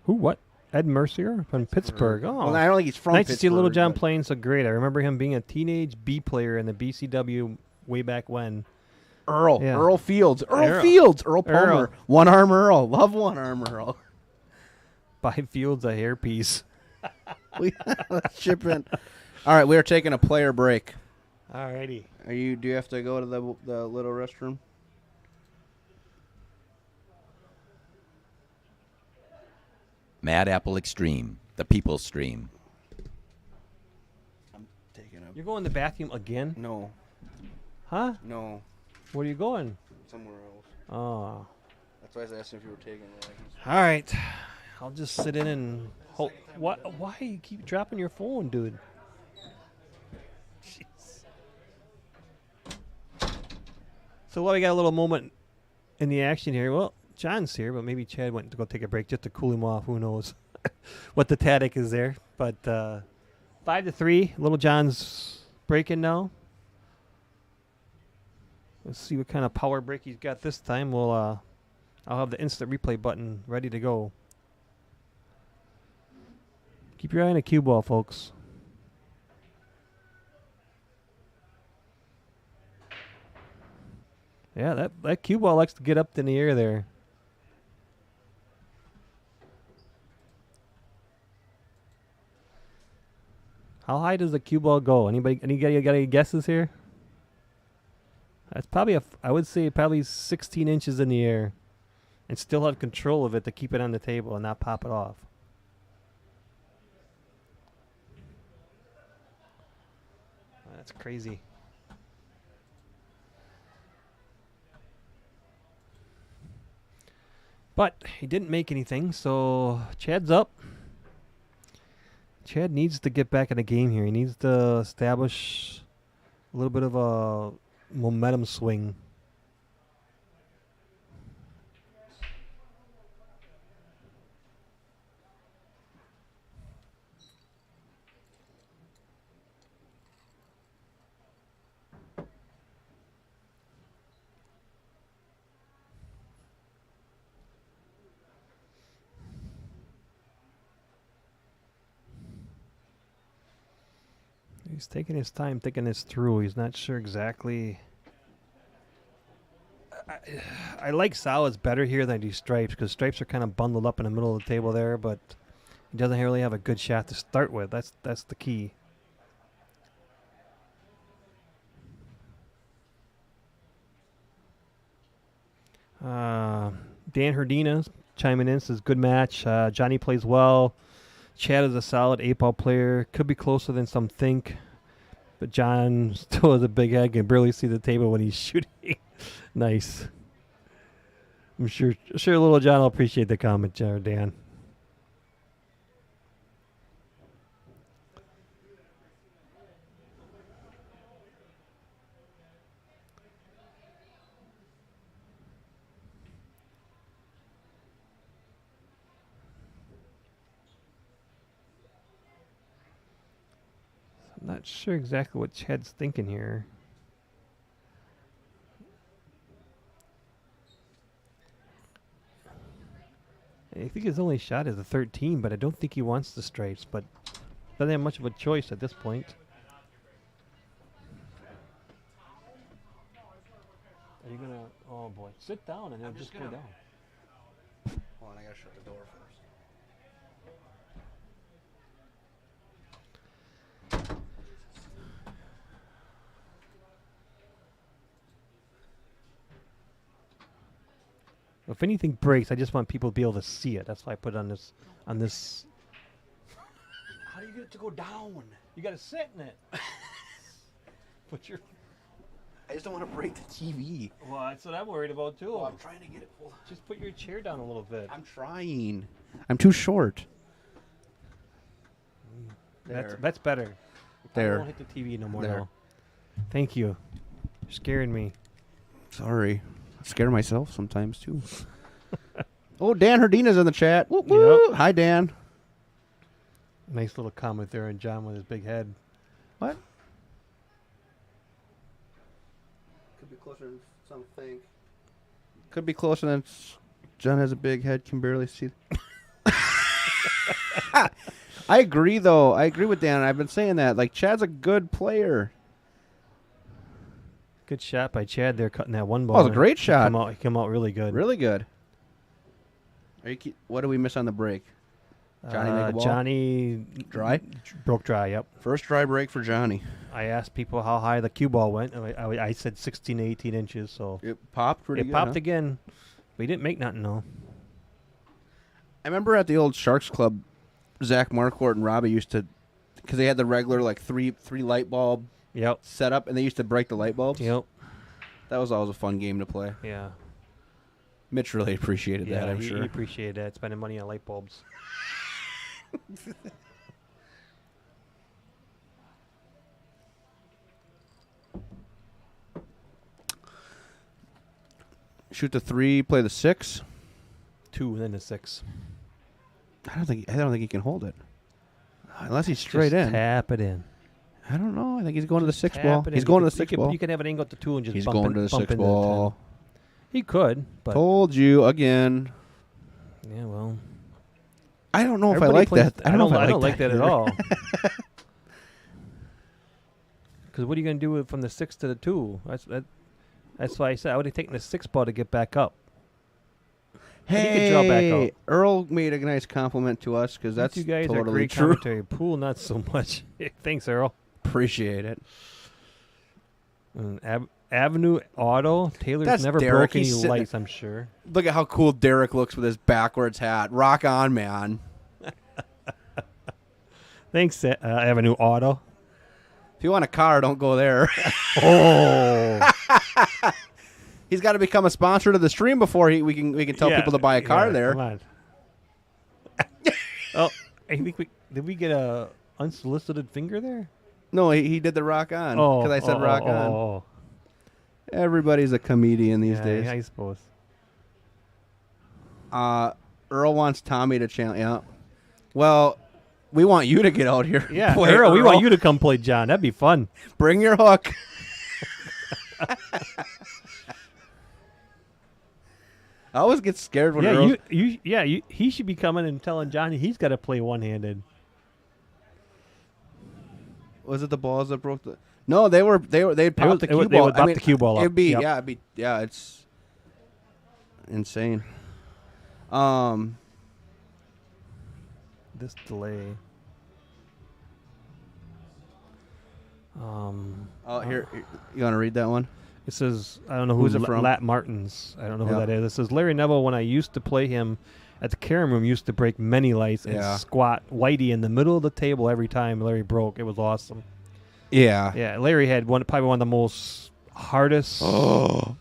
Speaker 1: Who? What? Ed Mercier from Pittsburgh. Oh.
Speaker 2: Well, I don't think he's from
Speaker 1: Nice
Speaker 2: Pittsburgh.
Speaker 1: to see Little John
Speaker 2: but-
Speaker 1: playing so great. I remember him being a teenage B player in the BCW way back when.
Speaker 2: Earl.
Speaker 1: Yeah.
Speaker 2: Earl Fields.
Speaker 1: Earl.
Speaker 2: Earl Palmer.
Speaker 1: Earl.
Speaker 2: One arm Earl. Love one arm Earl.
Speaker 1: 5 fields, a hairpiece.
Speaker 2: Let's chip in. All right, we are taking a player break.
Speaker 1: Alrighty.
Speaker 2: Do you have to go to the little restroom?
Speaker 3: Mad Apple Extreme, the people's stream.
Speaker 2: I'm taking a
Speaker 1: You're going to the bathroom again?
Speaker 2: no.
Speaker 1: Huh?
Speaker 2: No.
Speaker 1: Where are you going?
Speaker 2: Somewhere else.
Speaker 1: Oh.
Speaker 2: That's why I was asking if you were taking it.
Speaker 1: All right. I'll just sit in and hold. What? Why you keep dropping your phone, dude? Jeez. So, we got a little moment in the action here. Well, John's here, but maybe Chad went to go take a break just to cool him off. Who knows what the tactic is there? But 5-3, Little John's breaking now. Let's see what kind of power break he's got this time. I'll have the instant replay button ready to go. Keep your eye on the cue ball, folks. Yeah, that cue ball likes to get up in the air there. How high does the cue ball go? Anybody got any guesses here? That's probably I would say probably 16 inches in the air, and still have control of it to keep it on the table and not pop it off. That's crazy. But he didn't make anything, so Chad's up. Chad needs to get back in the game here. He needs to establish a little bit of a momentum swing. He's taking his time thinking this through. He's not sure exactly. I like solids better here than I do stripes because stripes are kind of bundled up in the middle of the table there, but he doesn't really have a good shot to start with. That's the key. Dan Herdina chiming in says good match. Johnny plays well. Chad is a solid 8-ball player. Could be closer than some think. But John still has a big head. Can barely see the table when he's shooting. Nice. I'm sure little John will appreciate the comment, Dan. I'm not sure exactly what Chad's thinking here. I think his only shot is a 13, but I don't think he wants the stripes, but doesn't have much of a choice at this point. Are you gonna, oh boy, sit down and then just go down.
Speaker 2: Hold on, I gotta shut the door first.
Speaker 1: If anything breaks, I just want people to be able to see it. That's why I put it on this.
Speaker 2: How do you get it to go down?
Speaker 1: You gotta sit in it. Put your.
Speaker 2: I just don't want to break the TV.
Speaker 1: Well, that's what I'm worried about too.
Speaker 2: Oh, I'm trying to get it. Hold on.
Speaker 1: Just put your chair down a little bit.
Speaker 2: I'm trying. I'm too short.
Speaker 1: That's better. I
Speaker 2: There.
Speaker 1: won't hit the TV no more.
Speaker 2: There.
Speaker 1: Now. Thank you. You're scaring me.
Speaker 2: Sorry. I scare myself sometimes too. Oh, Dan Herdina's in the chat. Woo, woo.
Speaker 1: Yep.
Speaker 2: Hi, Dan.
Speaker 1: Nice little comment there on John with his big head.
Speaker 2: What? Could be closer than some think. Could be closer than John has a big head, can barely see. I agree, though. I agree with Dan. I've been saying that. Like, Chad's a good player.
Speaker 1: Good shot by Chad there, cutting that one ball.
Speaker 2: Oh, it was a great shot.
Speaker 1: He came out really good.
Speaker 2: Really good. What did we miss on the break? Johnny make a ball?
Speaker 1: Johnny
Speaker 2: Dry?
Speaker 1: Broke dry, yep.
Speaker 2: First dry break for Johnny.
Speaker 1: I asked people how high the cue ball went. And I said 16 to 18 inches, so
Speaker 2: It popped pretty
Speaker 1: it
Speaker 2: good.
Speaker 1: popped
Speaker 2: Huh?
Speaker 1: again. But he didn't make nothing, though.
Speaker 2: I remember at the old Sharks Club, Zach Marquardt and Robbie used to, because they had the regular like three light bulb
Speaker 1: Yep.
Speaker 2: setup, and they used to break the light bulbs.
Speaker 1: Yep.
Speaker 2: That was always a fun game to play.
Speaker 1: Yeah.
Speaker 2: Mitch really appreciated that, I'm
Speaker 1: he
Speaker 2: sure.
Speaker 1: appreciated that, spending money on light bulbs.
Speaker 2: Shoot the 3, play the 6.
Speaker 1: 2, then a 6.
Speaker 2: I don't think he can hold it, unless he's straight
Speaker 1: Just
Speaker 2: in.
Speaker 1: tap it in.
Speaker 2: I don't know. I think he's going to the 6
Speaker 1: Tap
Speaker 2: ball.
Speaker 1: it in.
Speaker 2: He's going to
Speaker 1: You
Speaker 2: the 6
Speaker 1: could-
Speaker 2: ball.
Speaker 1: You can have it angle to 2 and just
Speaker 2: He's
Speaker 1: bump
Speaker 2: going
Speaker 1: in-
Speaker 2: to the
Speaker 1: bump
Speaker 2: 6
Speaker 1: into the 10.
Speaker 2: ball.
Speaker 1: He could, but
Speaker 2: Told you again.
Speaker 1: yeah, well.
Speaker 2: I don't know if I
Speaker 1: Everybody
Speaker 2: like
Speaker 1: plays
Speaker 2: that. I don't know if I
Speaker 1: don't like that at
Speaker 2: either.
Speaker 1: all. Because what are you going to do from the 6 to the 2? That's why I said I would have taken the 6 ball to get back up. And he could draw back
Speaker 2: Hey,
Speaker 1: out.
Speaker 2: Earl made a nice compliment to us because that's
Speaker 1: you guys are
Speaker 2: totally
Speaker 1: great
Speaker 2: true.
Speaker 1: commentary. Pool, not so much. Thanks, Earl.
Speaker 2: Appreciate it.
Speaker 1: And Avenue Auto. Taylor's
Speaker 2: That's
Speaker 1: never
Speaker 2: Derek.
Speaker 1: broke any
Speaker 2: He's sitting-
Speaker 1: lights, I'm sure.
Speaker 2: Look at how cool Derek looks with his backwards hat. Rock on, man.
Speaker 1: Thanks, Avenue Auto.
Speaker 2: If you want a car, don't go there.
Speaker 1: Oh.
Speaker 2: He's got to become a sponsor to the stream before we can tell people to buy a car there.
Speaker 1: Come on. Oh, I think did we get a unsolicited finger there?
Speaker 2: No, he did the rock on
Speaker 1: Oh,
Speaker 2: because I said rock on.
Speaker 1: Oh.
Speaker 2: Everybody's a comedian these
Speaker 1: Yeah,
Speaker 2: days.
Speaker 1: I suppose.
Speaker 2: Earl wants Tommy to challenge. Yeah. Well, we want you to get out here.
Speaker 1: Yeah,
Speaker 2: Play
Speaker 1: Earl, we want you to come play John. That'd be fun.
Speaker 2: Bring your hook. I always get scared when Earl.
Speaker 1: He should be coming and telling Johnny he's got to play one-handed.
Speaker 2: Was it the balls that broke the? No, they'd popped the cue
Speaker 1: they
Speaker 2: ball.
Speaker 1: would pop the cue ball up.
Speaker 2: It'd be
Speaker 1: Yep.
Speaker 2: It's insane.
Speaker 1: This delay.
Speaker 2: Oh, here, you want to read that one?
Speaker 1: It says, I don't know
Speaker 2: Who's
Speaker 1: who's
Speaker 2: it from?
Speaker 1: Lat Martins. I don't know who
Speaker 2: Yeah.
Speaker 1: that is. It says Larry Neville, when I used to play him at the Carom Room, used to break many lights and
Speaker 2: Yeah.
Speaker 1: squat Whitey in the middle of the table every time Larry broke. It was awesome.
Speaker 2: Yeah.
Speaker 1: Yeah, Larry had probably one of the most hardest.
Speaker 2: Oh,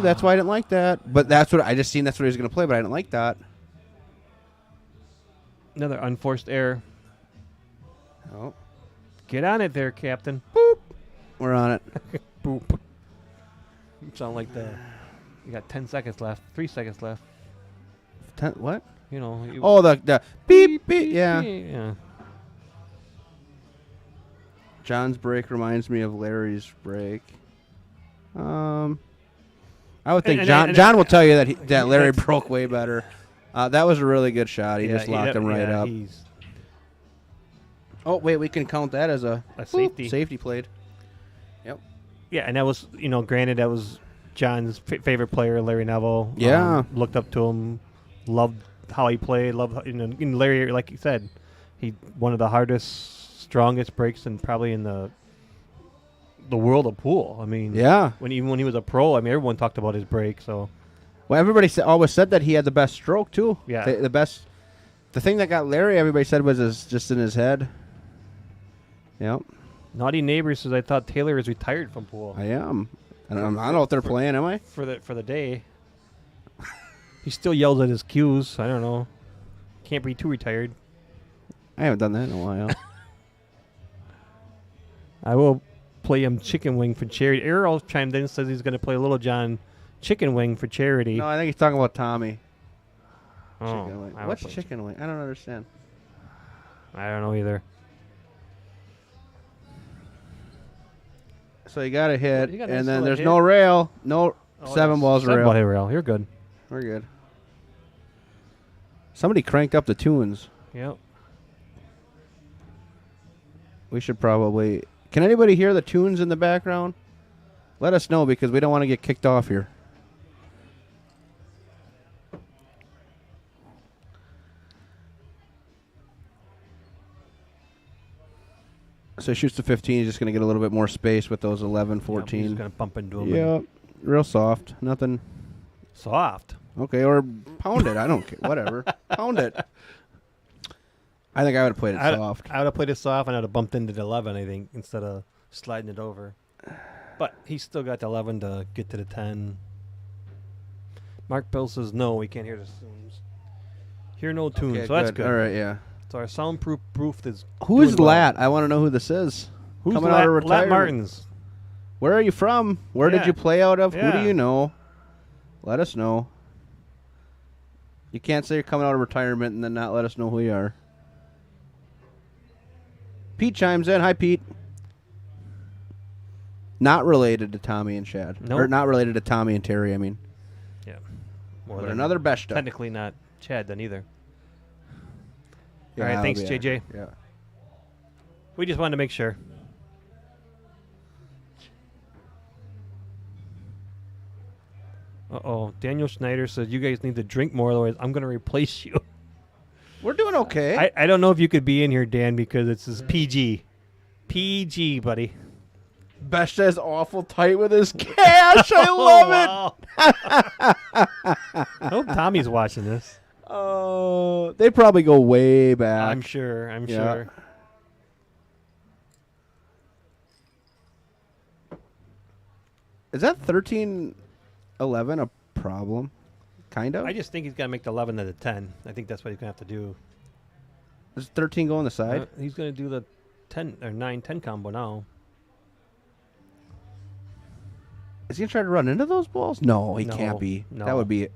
Speaker 2: that's why I didn't like that. But that's what I just seen. That's what he was going to play, but I didn't like that.
Speaker 1: Another unforced error.
Speaker 2: Oh,
Speaker 1: Get on it there, Captain.
Speaker 2: we're on it.
Speaker 1: Boop. You sound like the. You got 10 seconds left. 3 seconds left.
Speaker 2: What?
Speaker 1: You know.
Speaker 2: Oh, the beep beep. Yeah.
Speaker 1: Yeah.
Speaker 2: John's break reminds me of Larry's break. I would think John will tell you that Larry broke way better. That was a really good shot. He just locked him right up. Oh wait, we can count that as a
Speaker 1: safety.
Speaker 2: Safety played. Yep.
Speaker 1: Yeah, and that was, granted, that was John's favorite player, Larry Neville.
Speaker 2: Yeah.
Speaker 1: Looked up to him, loved how he played, loved, Larry, like you said, he one of the hardest, strongest breaks and probably in the world of pool. I mean,
Speaker 2: Yeah.
Speaker 1: even when he was a pro, I mean, everyone talked about his break. So,
Speaker 2: Well, everybody always said that he had the best stroke too.
Speaker 1: Yeah.
Speaker 2: The best. The thing that got Larry, everybody said, was just in his head. Yep.
Speaker 1: Naughty Neighbor says, I thought Taylor is retired from pool
Speaker 2: I am. I don't know what they're playing, am I?
Speaker 1: for the day. He still yells at his cues. I don't know. Can't be too retired.
Speaker 2: I haven't done that in a while.
Speaker 1: I will play him chicken wing for charity. Errol chimed in and says he's going to play Little John chicken wing for charity.
Speaker 2: No, I think he's talking about Tommy.
Speaker 1: Oh,
Speaker 2: Chicken wing.
Speaker 1: I would
Speaker 2: What's
Speaker 1: play
Speaker 2: chicken wing? I don't understand.
Speaker 1: I don't know either.
Speaker 2: So you got a hit,
Speaker 1: You got a nice
Speaker 2: and then
Speaker 1: little
Speaker 2: there's
Speaker 1: hit.
Speaker 2: no rail. No
Speaker 1: Oh,
Speaker 2: 7 balls
Speaker 1: seven
Speaker 2: rail.
Speaker 1: ball hit rail. You're good.
Speaker 2: We're good. Somebody cranked up the tunes.
Speaker 1: Yep.
Speaker 2: We should probably... Can anybody hear the tunes in the background? Let us know, because we don't want to get kicked off here. So he shoots to 15. He's just going to get a little bit more space with those 11,
Speaker 1: Yep,
Speaker 2: 14.
Speaker 1: he's going to bump into him.
Speaker 2: Yeah, real soft. Nothing.
Speaker 1: Soft.
Speaker 2: Okay, or pound it. I don't care. Whatever. Pound it. I think I would have played it soft.
Speaker 1: I would have played it soft and I would have bumped into the 11, I think, instead of sliding it over. But he's still got the 11 to get to the 10. Mark Bill says, no, we can't hear the tunes. Hear no tunes,
Speaker 2: Okay,
Speaker 1: so that's good.
Speaker 2: All right, yeah.
Speaker 1: So our soundproof proof is
Speaker 2: Who is
Speaker 1: doing well.
Speaker 2: Lat? I want to know who this is.
Speaker 1: Who's
Speaker 2: coming
Speaker 1: Lat,
Speaker 2: out of
Speaker 1: Lat
Speaker 2: retirement?
Speaker 1: Martins?
Speaker 2: Where are you from? Where did
Speaker 1: Yeah.
Speaker 2: you play out of? Who
Speaker 1: Yeah.
Speaker 2: do you know? Let us know. You can't say you're coming out of retirement and then not let us know who you are. Pete chimes in. Hi, Pete. Not related to Tommy and Chad.
Speaker 1: Nope.
Speaker 2: Or not related to Tommy and Terry, I mean.
Speaker 1: Yeah. More
Speaker 2: But
Speaker 1: than
Speaker 2: another Beshta.
Speaker 1: technically not Chad then either.
Speaker 2: Yeah,
Speaker 1: All right, thanks,
Speaker 2: yeah.
Speaker 1: JJ.
Speaker 2: Yeah.
Speaker 1: We just wanted to make sure. Uh-oh. Daniel Schneider says, you guys need to drink more, otherwise I'm going to replace you.
Speaker 2: We're doing okay.
Speaker 1: I don't know if you could be in here, Dan, because it's his PG. PG, buddy.
Speaker 2: Beshta is awful tight with his cash. I love it.
Speaker 1: I hope Tommy's watching this.
Speaker 2: Oh, they probably go way back.
Speaker 1: I'm sure. I'm
Speaker 2: Yeah.
Speaker 1: sure.
Speaker 2: Is that 13-11 a problem? Kind of.
Speaker 1: I just think he's got to make the 11 to the 10. I think that's what he's going to have to do.
Speaker 2: Does 13 go on the side?
Speaker 1: He's going to do the 10 or 9-10 combo now.
Speaker 2: Is he gonna try to run into those balls? No, he
Speaker 1: No,
Speaker 2: can't be.
Speaker 1: no.
Speaker 2: That would be.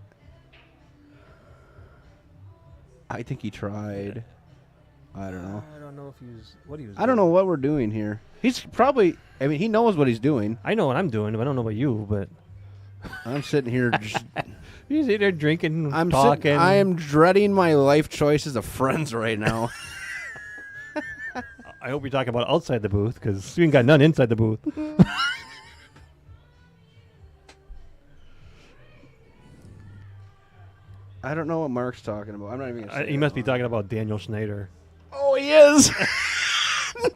Speaker 2: I think he tried. I don't know.
Speaker 1: I don't know if he's what he was.
Speaker 2: I don't know what we're doing here. He's probably. I mean, he knows what he's doing.
Speaker 1: I know what I'm doing. But I don't know about you, but
Speaker 2: I'm sitting here. Just,
Speaker 1: he's sitting there drinking,
Speaker 2: I'm
Speaker 1: talking.
Speaker 2: I am dreading my life choices of friends right now.
Speaker 1: I hope you're talking about outside the booth because we ain't got none inside the booth.
Speaker 2: I don't know what Mark's talking about. I'm not even gonna say
Speaker 1: He
Speaker 2: it.
Speaker 1: must be talking about Daniel Schneider.
Speaker 2: Oh, he is.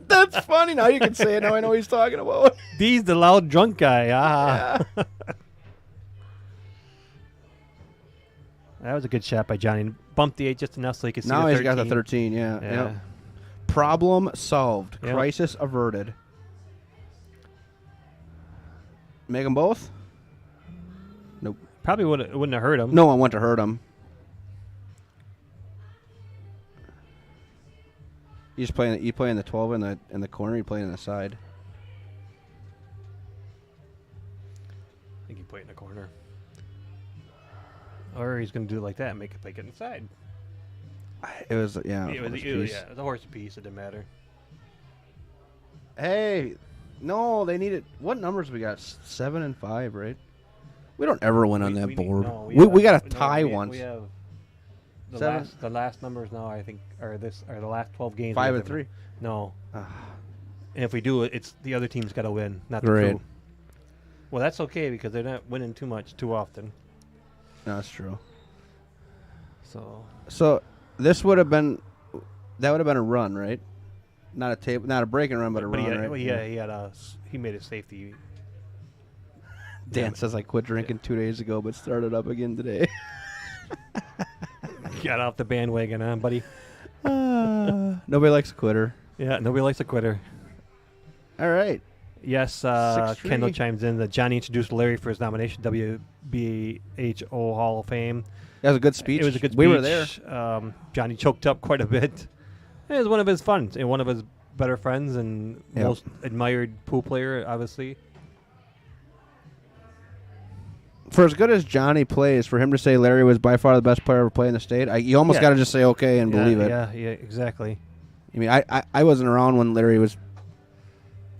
Speaker 2: That's funny. Now you can say it. Now I know what he's talking about.
Speaker 1: He's the loud drunk guy. Ah.
Speaker 2: Yeah.
Speaker 1: That was a good shot by Johnny. Bumped the 8 just enough so he could see
Speaker 2: Now
Speaker 1: the
Speaker 2: he's
Speaker 1: 13.
Speaker 2: got the 13. Yeah.
Speaker 1: Yeah.
Speaker 2: Yep. Problem solved.
Speaker 1: Yep.
Speaker 2: Crisis averted. Make them both? Nope.
Speaker 1: Probably wouldn't have hurt him.
Speaker 2: No one went to hurt him. You playing the 12 in the corner. You playing in the side.
Speaker 1: I think he put it in the corner. Or he's going to do it like that and make it inside.
Speaker 2: It was yeah.
Speaker 1: It was
Speaker 2: horse
Speaker 1: yeah,
Speaker 2: piece.
Speaker 1: the horse piece. It didn't matter.
Speaker 2: Hey, no, they needed. What numbers we got? 7 and 5, right? We don't ever win on that board. We got a tie once.
Speaker 1: We have the
Speaker 2: 7.
Speaker 1: last numbers now. I think are the last 12 games.
Speaker 2: 5
Speaker 1: we
Speaker 2: and
Speaker 1: have
Speaker 2: 3.
Speaker 1: No,
Speaker 2: Ah,
Speaker 1: and if we do it, it's the other team's got to win, not the
Speaker 2: Great.
Speaker 1: crew. Well, that's okay because they're not winning too often.
Speaker 2: no, that's true.
Speaker 1: So
Speaker 2: This would have been a run, right? Not a tape, not a break and run, but a run, right?
Speaker 1: he made a safety.
Speaker 2: Dan says I quit drinking 2 days ago, but started up again today.
Speaker 1: Got off the bandwagon, huh, buddy?
Speaker 2: Nobody likes a quitter.
Speaker 1: Yeah, nobody likes a quitter.
Speaker 2: All right.
Speaker 1: Yes,
Speaker 2: 6-3.
Speaker 1: Kendall chimes in that Johnny introduced Larry for his nomination WBHO Hall of Fame.
Speaker 2: That was a good speech.
Speaker 1: It was a good speech.
Speaker 2: We were there.
Speaker 1: Johnny choked up quite a bit. It was one of his fun and one of his better friends and
Speaker 2: Yep.
Speaker 1: most admired pool player, obviously.
Speaker 2: For as good as Johnny plays, for him to say Larry was by far the best player ever played in the state, you almost
Speaker 1: Yeah.
Speaker 2: got to just say okay and believe it.
Speaker 1: Yeah, exactly.
Speaker 2: I mean, I wasn't around when Larry was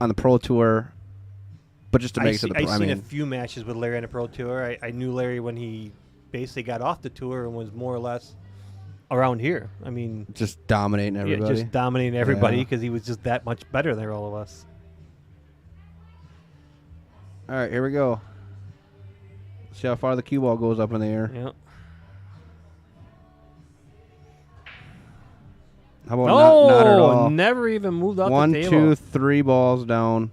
Speaker 2: on the pro tour, but just to make it to the pro.
Speaker 1: I've
Speaker 2: I
Speaker 1: seen a
Speaker 2: mean,
Speaker 1: few matches with Larry on the pro tour. I knew Larry when he basically got off the tour and was more or less around here. I mean,
Speaker 2: just dominating
Speaker 1: yeah,
Speaker 2: everybody.
Speaker 1: just dominating everybody
Speaker 2: Yeah.
Speaker 1: because he was just that much better than all of us.
Speaker 2: All right, here we go. See how far the cue ball goes up in the air.
Speaker 1: Yeah.
Speaker 2: How about not at
Speaker 1: No,
Speaker 2: all?
Speaker 1: never even moved off
Speaker 2: 1,
Speaker 1: the table.
Speaker 2: 2, 3 balls down.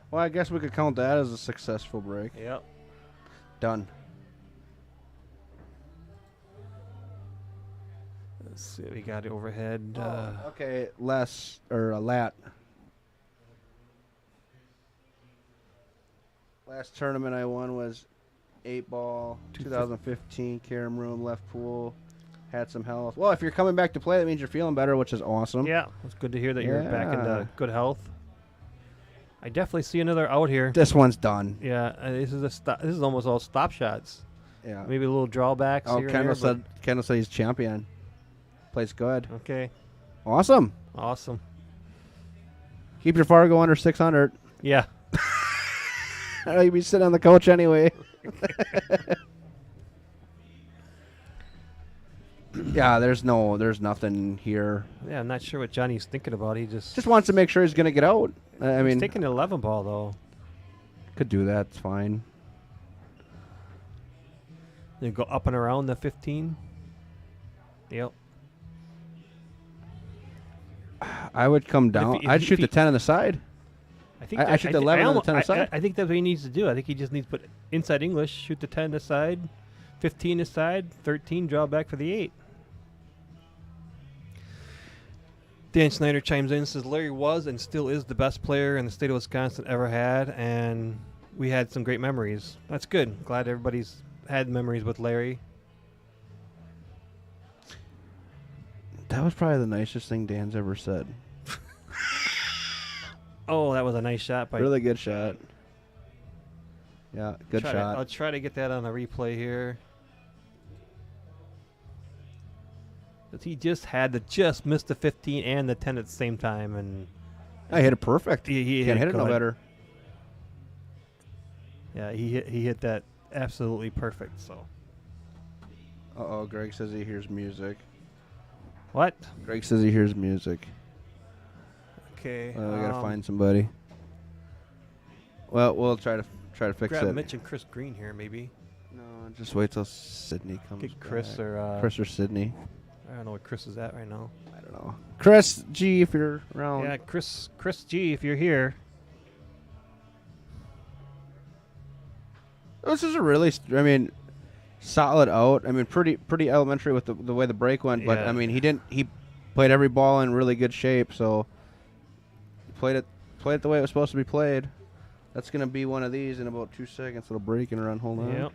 Speaker 2: Well, I guess we could count that as a successful break.
Speaker 1: Yep.
Speaker 2: Done.
Speaker 1: Let's see what we got overhead.
Speaker 2: Okay, less or a lat. Last tournament I won was 8-ball, 2015, Carom Room, left pool, had some health. Well, if you're coming back to play, that means you're feeling better, which is awesome.
Speaker 1: Yeah, it's good to hear that you're back
Speaker 2: Yeah.
Speaker 1: into good health. I definitely see another out here.
Speaker 2: This one's done.
Speaker 1: Yeah, this is almost all stop shots.
Speaker 2: Yeah.
Speaker 1: Maybe a little drawbacks
Speaker 2: Oh,
Speaker 1: here
Speaker 2: Kendall
Speaker 1: and there,
Speaker 2: said he's champion. Plays good.
Speaker 1: but okay,
Speaker 2: Awesome.
Speaker 1: awesome.
Speaker 2: Keep your Fargo under 600.
Speaker 1: Yeah,
Speaker 2: I know you'd be sitting on the couch anyway. Yeah, there's nothing here.
Speaker 1: yeah. I'm not sure what Johnny's thinking about. He just
Speaker 2: Wants to make sure he's going to get out. I
Speaker 1: he's
Speaker 2: mean,
Speaker 1: taking an 11 ball though.
Speaker 2: could do that. It's fine.
Speaker 1: You go up and around the 15. Yep.
Speaker 2: I would come down.
Speaker 1: if
Speaker 2: I'd
Speaker 1: he-
Speaker 2: shoot
Speaker 1: if
Speaker 2: the
Speaker 1: he-
Speaker 2: 10 on the side.
Speaker 1: I think
Speaker 2: I shoot the 11 on the 10 aside.
Speaker 1: I think that's what he needs to do. I think he just needs to put inside English, shoot the 10 aside, 15 aside, 13 draw back for the 8. Dan Snyder chimes in and says Larry was and still is the best player in the state of Wisconsin ever had, and we had some great memories. That's good. Glad everybody's had memories with Larry.
Speaker 2: That was probably the nicest thing Dan's ever said.
Speaker 1: Oh, that was a nice shot by.
Speaker 2: Really good shot. Yeah, good shot.
Speaker 1: I'll try to get that on a replay here. But he just had to just miss the 15 and the 10 at the same time, and
Speaker 2: I hit it perfect.
Speaker 1: he
Speaker 2: Can't hit it no
Speaker 1: good.
Speaker 2: better.
Speaker 1: Yeah, he hit that absolutely perfect. So
Speaker 2: Uh-oh, Greg says he hears music.
Speaker 1: what?
Speaker 2: Greg says he hears music.
Speaker 1: Okay.
Speaker 2: We gotta find somebody. Well, we'll try to fix
Speaker 1: grab
Speaker 2: it.
Speaker 1: Mitch and Chris Green here, maybe.
Speaker 2: No, just wait till Sydney comes.
Speaker 1: Get Chris
Speaker 2: back.
Speaker 1: or
Speaker 2: Chris or Sydney.
Speaker 1: I don't know where Chris is at right now.
Speaker 2: I don't know. Chris G, if you're around.
Speaker 1: Yeah, Chris G, if you're here.
Speaker 2: This is a really, solid out. I mean, pretty elementary with the way the break went. But
Speaker 1: Yeah.
Speaker 2: I mean, he played every ball in really good shape. So played it the way it was supposed to be played. That's gonna be one of these in about 2 seconds. It'll break and run. Hold on.
Speaker 1: Yep.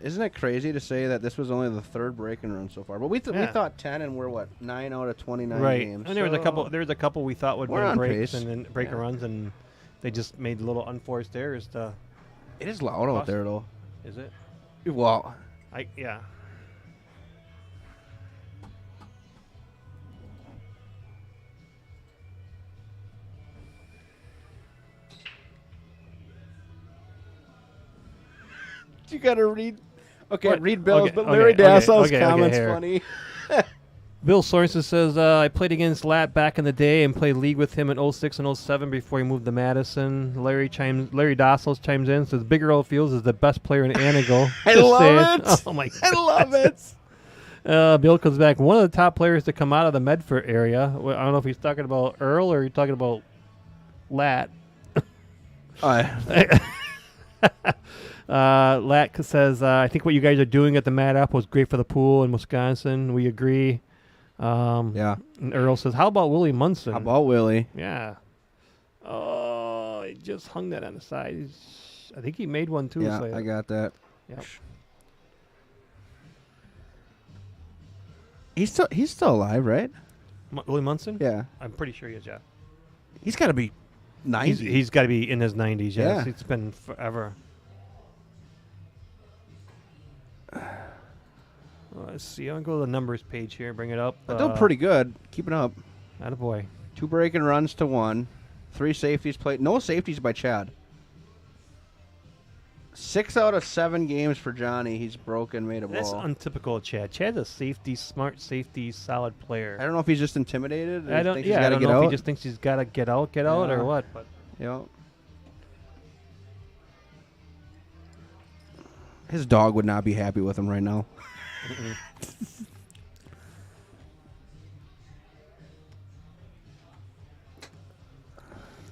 Speaker 2: Isn't it crazy to say that this was only the third break and run so far? But we thought 10, and we're 9 out of 29
Speaker 1: Right.
Speaker 2: games.
Speaker 1: And there was a couple we thought would
Speaker 2: We're
Speaker 1: win
Speaker 2: on
Speaker 1: breaks
Speaker 2: pace.
Speaker 1: and then break and
Speaker 2: Yeah.
Speaker 1: runs, and they just made little unforced errors to.
Speaker 2: It is loud out there, though.
Speaker 1: Is it?
Speaker 2: Well,
Speaker 1: Yeah.
Speaker 2: you gotta read. Okay,
Speaker 1: What?
Speaker 2: read Bill's,
Speaker 1: Okay,
Speaker 2: but
Speaker 1: okay,
Speaker 2: Larry
Speaker 1: okay,
Speaker 2: Dassau's
Speaker 1: okay,
Speaker 2: comments
Speaker 1: here.
Speaker 2: funny.
Speaker 1: Bill Sorensen says, I played against Lat back in the day and played league with him in 06 and 07 before he moved to Madison. Larry Dassels chimes in, says, Bigger Old Fields is the best player in Anago.
Speaker 2: I
Speaker 1: Just
Speaker 2: love
Speaker 1: saying.
Speaker 2: it.
Speaker 1: Oh, my
Speaker 2: I love it.
Speaker 1: Bill comes back. One of the top players to come out of the Medford area. Well, I don't know if he's talking about Earl or he's talking about Lat. Lat says, I think what you guys are doing at the Mad Apple is great for the pool in Wisconsin. We agree.
Speaker 2: Yeah.
Speaker 1: And Earl says, how about Willie Munson?
Speaker 2: How about Willie?
Speaker 1: Yeah. Oh, he just hung that on the side. I think he made one too.
Speaker 2: Yeah,
Speaker 1: so
Speaker 2: I got that.
Speaker 1: Yep.
Speaker 2: He's still alive, right?
Speaker 1: Willie Munson?
Speaker 2: Yeah.
Speaker 1: I'm pretty sure he is, yeah.
Speaker 2: He's got to be 90.
Speaker 1: He's got to be in his 90s, yes.
Speaker 2: Yeah.
Speaker 1: It's been forever. Let's see. I'm going to go to the numbers page here, bring it up.
Speaker 2: Doing pretty good. Keeping up.
Speaker 1: Attaboy.
Speaker 2: 2 break and runs to 1. 3 safeties played. No safeties by Chad. 6 out of 7 games for Johnny. He's broken, made a
Speaker 1: That's
Speaker 2: ball.
Speaker 1: untypical of Chad. Chad's a safety, smart safety, solid player.
Speaker 2: I don't know if he's just intimidated.
Speaker 1: I don't
Speaker 2: Thinks he's gotta
Speaker 1: know
Speaker 2: get
Speaker 1: if
Speaker 2: out.
Speaker 1: he just thinks he's got to get out,
Speaker 2: Yeah.
Speaker 1: or what. But
Speaker 2: Yep. His dog would not be happy with him right now.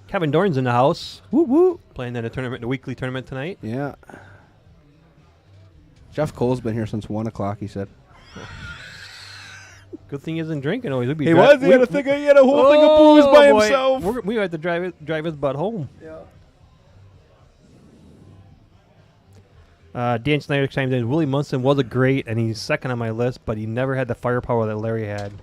Speaker 1: Kevin Dorn's in the house,
Speaker 2: Woo woo.
Speaker 1: playing in a tournament, the weekly tournament tonight.
Speaker 2: Yeah. Jeff Cole's been here since 1 o'clock, he said.
Speaker 1: Good thing he isn't drinking. Always, we'd be
Speaker 2: He
Speaker 1: dri-
Speaker 2: was. He had a thing. He had a whole thing of booze
Speaker 1: Oh,
Speaker 2: by
Speaker 1: boy.
Speaker 2: himself.
Speaker 1: We had to drive his butt home.
Speaker 2: Yeah.
Speaker 1: Dan Snyder chimed in. Willie Munson was a great, and he's second on my list, but he never had the firepower that Larry had.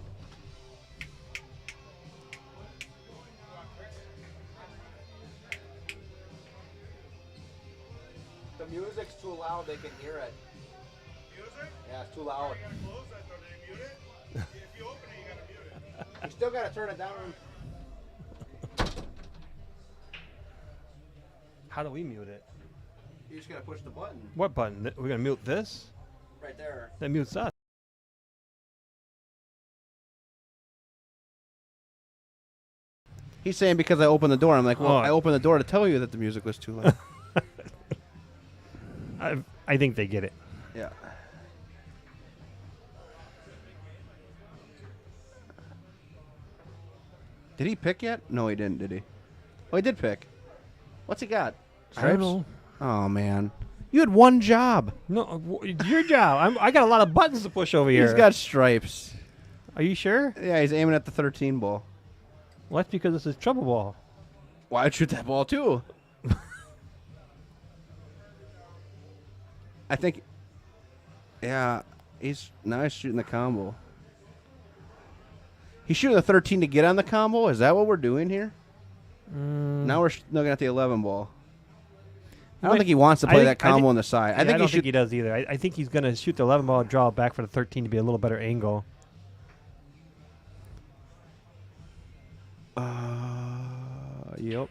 Speaker 2: The music's too loud. They can hear it. Music? Yeah, it's too loud. You still got to turn it down.
Speaker 1: How do we mute it?
Speaker 2: You just got to push the button
Speaker 1: What button? We're going to mute this?
Speaker 2: right there.
Speaker 1: That mutes us.
Speaker 2: He's saying because I opened the door. I'm like, well,
Speaker 1: Oh.
Speaker 2: I opened the door to tell you that the music was too loud.
Speaker 1: I think they get it.
Speaker 2: Yeah. Did he pick yet? No, he didn't, did he? Oh, he did pick. What's he got?
Speaker 1: I don't know.
Speaker 2: Oh, man. You had one job.
Speaker 1: No, your job. I got a lot of buttons to push over here.
Speaker 2: He's got stripes.
Speaker 1: Are you sure?
Speaker 2: Yeah, he's aiming at the 13 ball.
Speaker 1: Well, that's because this is trouble ball.
Speaker 2: Well, I'd shoot that ball, too. I think... Yeah, now he's shooting the combo. He's shooting the 13 to get on the combo? Is that what we're doing here? Now we're looking at the 11 ball. I don't think he wants to play that combo on the side.
Speaker 1: I don't think he does either. I think he's going to shoot the 11 ball and draw it back for the 13 to be a little better angle.
Speaker 2: Yep.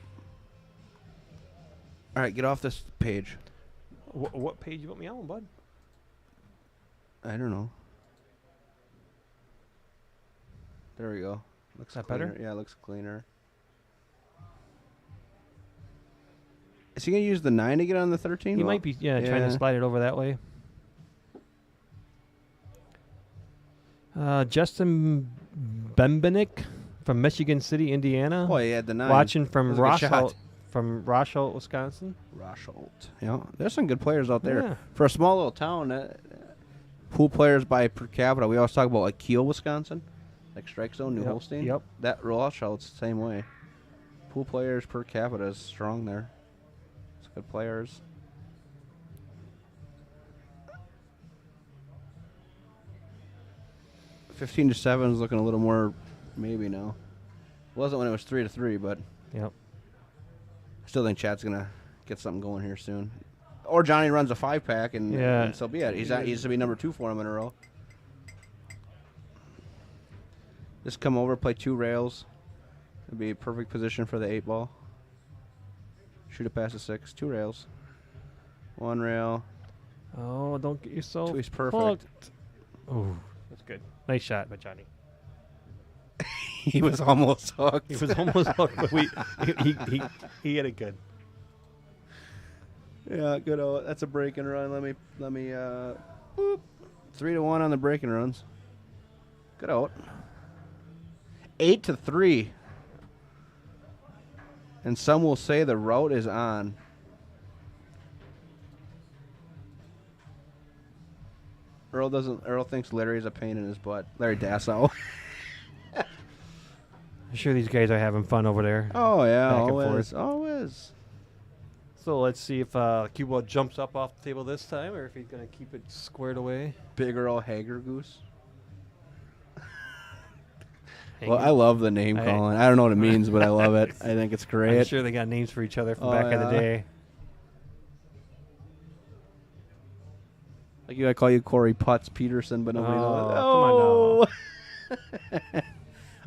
Speaker 2: All right, get off this page.
Speaker 1: What page you put me on, bud?
Speaker 2: I don't know. There we go. Looks
Speaker 1: that
Speaker 2: cleaner.
Speaker 1: better?
Speaker 2: Yeah, it looks cleaner. Is he gonna use the 9 to get on the 13?
Speaker 1: He might be, trying to slide it over that way. Justin Bembenek from Michigan City, Indiana.
Speaker 2: Boy, he had the 9.
Speaker 1: Watching from
Speaker 2: That was a good shot.
Speaker 1: Rosholt, Wisconsin.
Speaker 2: Rosholt. Yeah, there's some good players out there.
Speaker 1: Yeah.
Speaker 2: For a small little town, pool players by per capita, we always talk about like Kiel, Wisconsin, like Strike Zone, New
Speaker 1: Yep,
Speaker 2: Holstein.
Speaker 1: yep.
Speaker 2: That Rosholt's the same way. Pool players per capita is strong there. It's good players. (15-7) is looking a little more, maybe now. Wasn't when it was 3-3, but
Speaker 1: Yep.
Speaker 2: still think Chad's gonna get something going here soon. Or Johnny runs a 5-pack, and so be it. He's going to be number 2 for him in a row. Just come over, play 2 rails. It'd be a perfect position for the 8 ball. Shoot it past the 6. 2 rails. 1 rail.
Speaker 1: Oh, don't get yourself
Speaker 2: 2 is perfect.
Speaker 1: hooked. Oh, that's good. Nice shot by Johnny.
Speaker 2: He was almost hooked.
Speaker 1: He was almost hooked, but he had it good.
Speaker 2: Yeah, good. That's a break and run. Let me. Boop. 3-1 on the break and runs. Good out. 8-3. And some will say the route is on. Earl thinks Larry's a pain in his butt. Larry Dasso.
Speaker 1: I'm sure these guys are having fun over there.
Speaker 2: Oh yeah,
Speaker 1: Back and
Speaker 2: always,
Speaker 1: forth.
Speaker 2: always.
Speaker 1: So let's see if cue ball jumps up off the table this time, or if he's gonna keep it squared away.
Speaker 2: Big Earl Hager Goose. Well, I love the name calling. I don't know what it means, but I love it. I think it's great.
Speaker 1: I'm sure they got names for each other from back in the day.
Speaker 2: Like I call you Corey Putz Peterson, but nobody knows.
Speaker 1: Oh,
Speaker 2: come on now.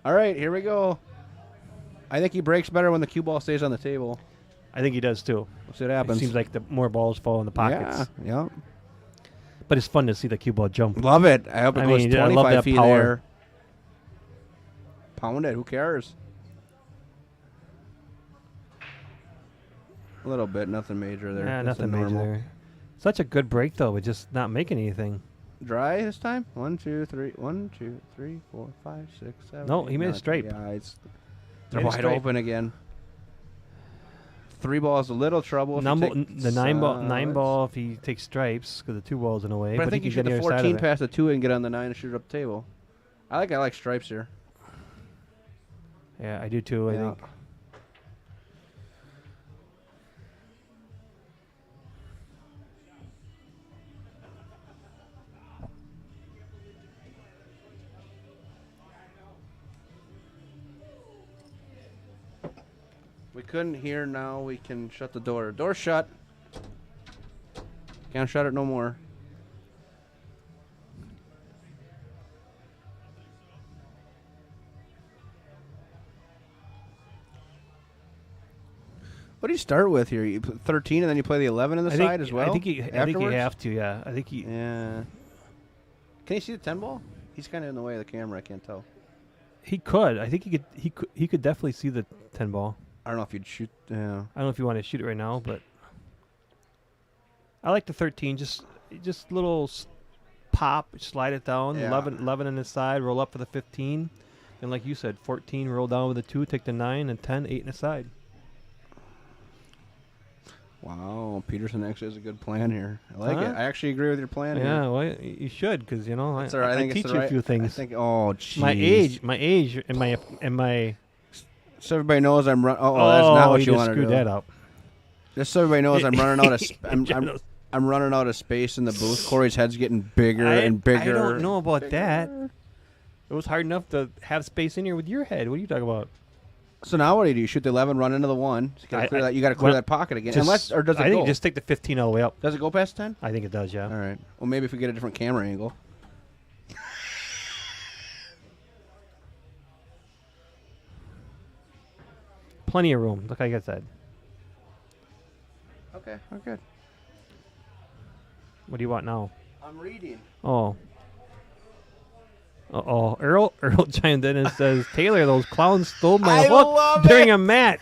Speaker 2: All right, here we go. I think he breaks better when the cue ball stays on the table.
Speaker 1: I think he does too.
Speaker 2: We'll see what happens.
Speaker 1: It seems like the more balls fall in the pockets.
Speaker 2: Yeah.
Speaker 1: But it's fun to see the cue ball jump.
Speaker 2: Love it. I hope it goes
Speaker 1: I
Speaker 2: 25
Speaker 1: love that
Speaker 2: feet
Speaker 1: power.
Speaker 2: there. Pound it. Who cares? A little bit. Nothing major there.
Speaker 1: Yeah,
Speaker 2: That's
Speaker 1: nothing
Speaker 2: a
Speaker 1: major
Speaker 2: normal.
Speaker 1: there. Such a good break though, but just not making anything.
Speaker 2: Dry this time? 1, 2, 3. 1, 2, 3, 4, 5, 6, 7.
Speaker 1: No, he made a
Speaker 2: 9.
Speaker 1: stripe.
Speaker 2: Yeah, they're
Speaker 1: Made a
Speaker 2: wide
Speaker 1: stripe.
Speaker 2: open again. 3 balls, a little trouble.
Speaker 1: The nine ball if he takes stripes because the 2 balls in a way.
Speaker 2: But I think
Speaker 1: he
Speaker 2: you
Speaker 1: can
Speaker 2: shoot
Speaker 1: get
Speaker 2: the
Speaker 1: the other side
Speaker 2: 14
Speaker 1: of it.
Speaker 2: past the 2 and get on the 9 and shoot it up the table. I like stripes here.
Speaker 1: Yeah, I do too. I
Speaker 2: Yeah.
Speaker 1: think.
Speaker 2: We couldn't hear, now we can shut the door. Door's shut. Can't shut it no more. What do you start with here? You put 13 and then you play the 11 on the side as well?
Speaker 1: I think you
Speaker 2: afterwards?
Speaker 1: have to. Yeah, I think he.
Speaker 2: Yeah. Can you see the 10 ball? He's kind of in the way of the camera. I can't tell.
Speaker 1: He could. I think he could definitely see the 10 ball.
Speaker 2: I don't know if you'd shoot. Yeah.
Speaker 1: I don't know if you want to shoot it right now, but I like the 13. Just little pop, slide it down.
Speaker 2: Yeah.
Speaker 1: 11 on the side, roll up for the 15, and like you said, 14, roll down with the 2, take the 9, and 10, 8 in the side.
Speaker 2: Wow, Peterson actually has a good plan here. I like
Speaker 1: Huh?
Speaker 2: it. I actually agree with your plan
Speaker 1: Yeah,
Speaker 2: here.
Speaker 1: well, you should, because
Speaker 2: It's all right.
Speaker 1: I
Speaker 2: think
Speaker 1: teach
Speaker 2: it's
Speaker 1: you
Speaker 2: the
Speaker 1: a few
Speaker 2: I
Speaker 1: things.
Speaker 2: think. Oh, jeez.
Speaker 1: My age, and my.
Speaker 2: So everybody knows I'm running. Oh, that's not what you
Speaker 1: just
Speaker 2: want to
Speaker 1: screwed
Speaker 2: do.
Speaker 1: that up.
Speaker 2: Just so everybody knows, I'm running out of.
Speaker 1: Yeah,
Speaker 2: I'm running out of space in the booth. Corey's head's getting bigger and bigger.
Speaker 1: I don't know about that. It was hard enough to have space in here with your head. What are you talking about?
Speaker 2: So now what do? You shoot the 11, run into the 1. So you got to clear
Speaker 1: well,
Speaker 2: that pocket again.
Speaker 1: Just-
Speaker 2: Unless, or does it
Speaker 1: I
Speaker 2: go?
Speaker 1: think just take the 15 all the way up.
Speaker 2: Does it go past 10?
Speaker 1: I think it does, yeah.
Speaker 2: All right. Well, maybe if we get a different camera angle.
Speaker 1: Plenty of room, like I said.
Speaker 2: Okay. Oh, good.
Speaker 1: What do you want now?
Speaker 2: I'm reading.
Speaker 1: Oh. Uh-oh. Earl chimed in and says, Taylor, those clowns stole my
Speaker 2: I
Speaker 1: hook
Speaker 2: love
Speaker 1: during
Speaker 2: it.
Speaker 1: a match.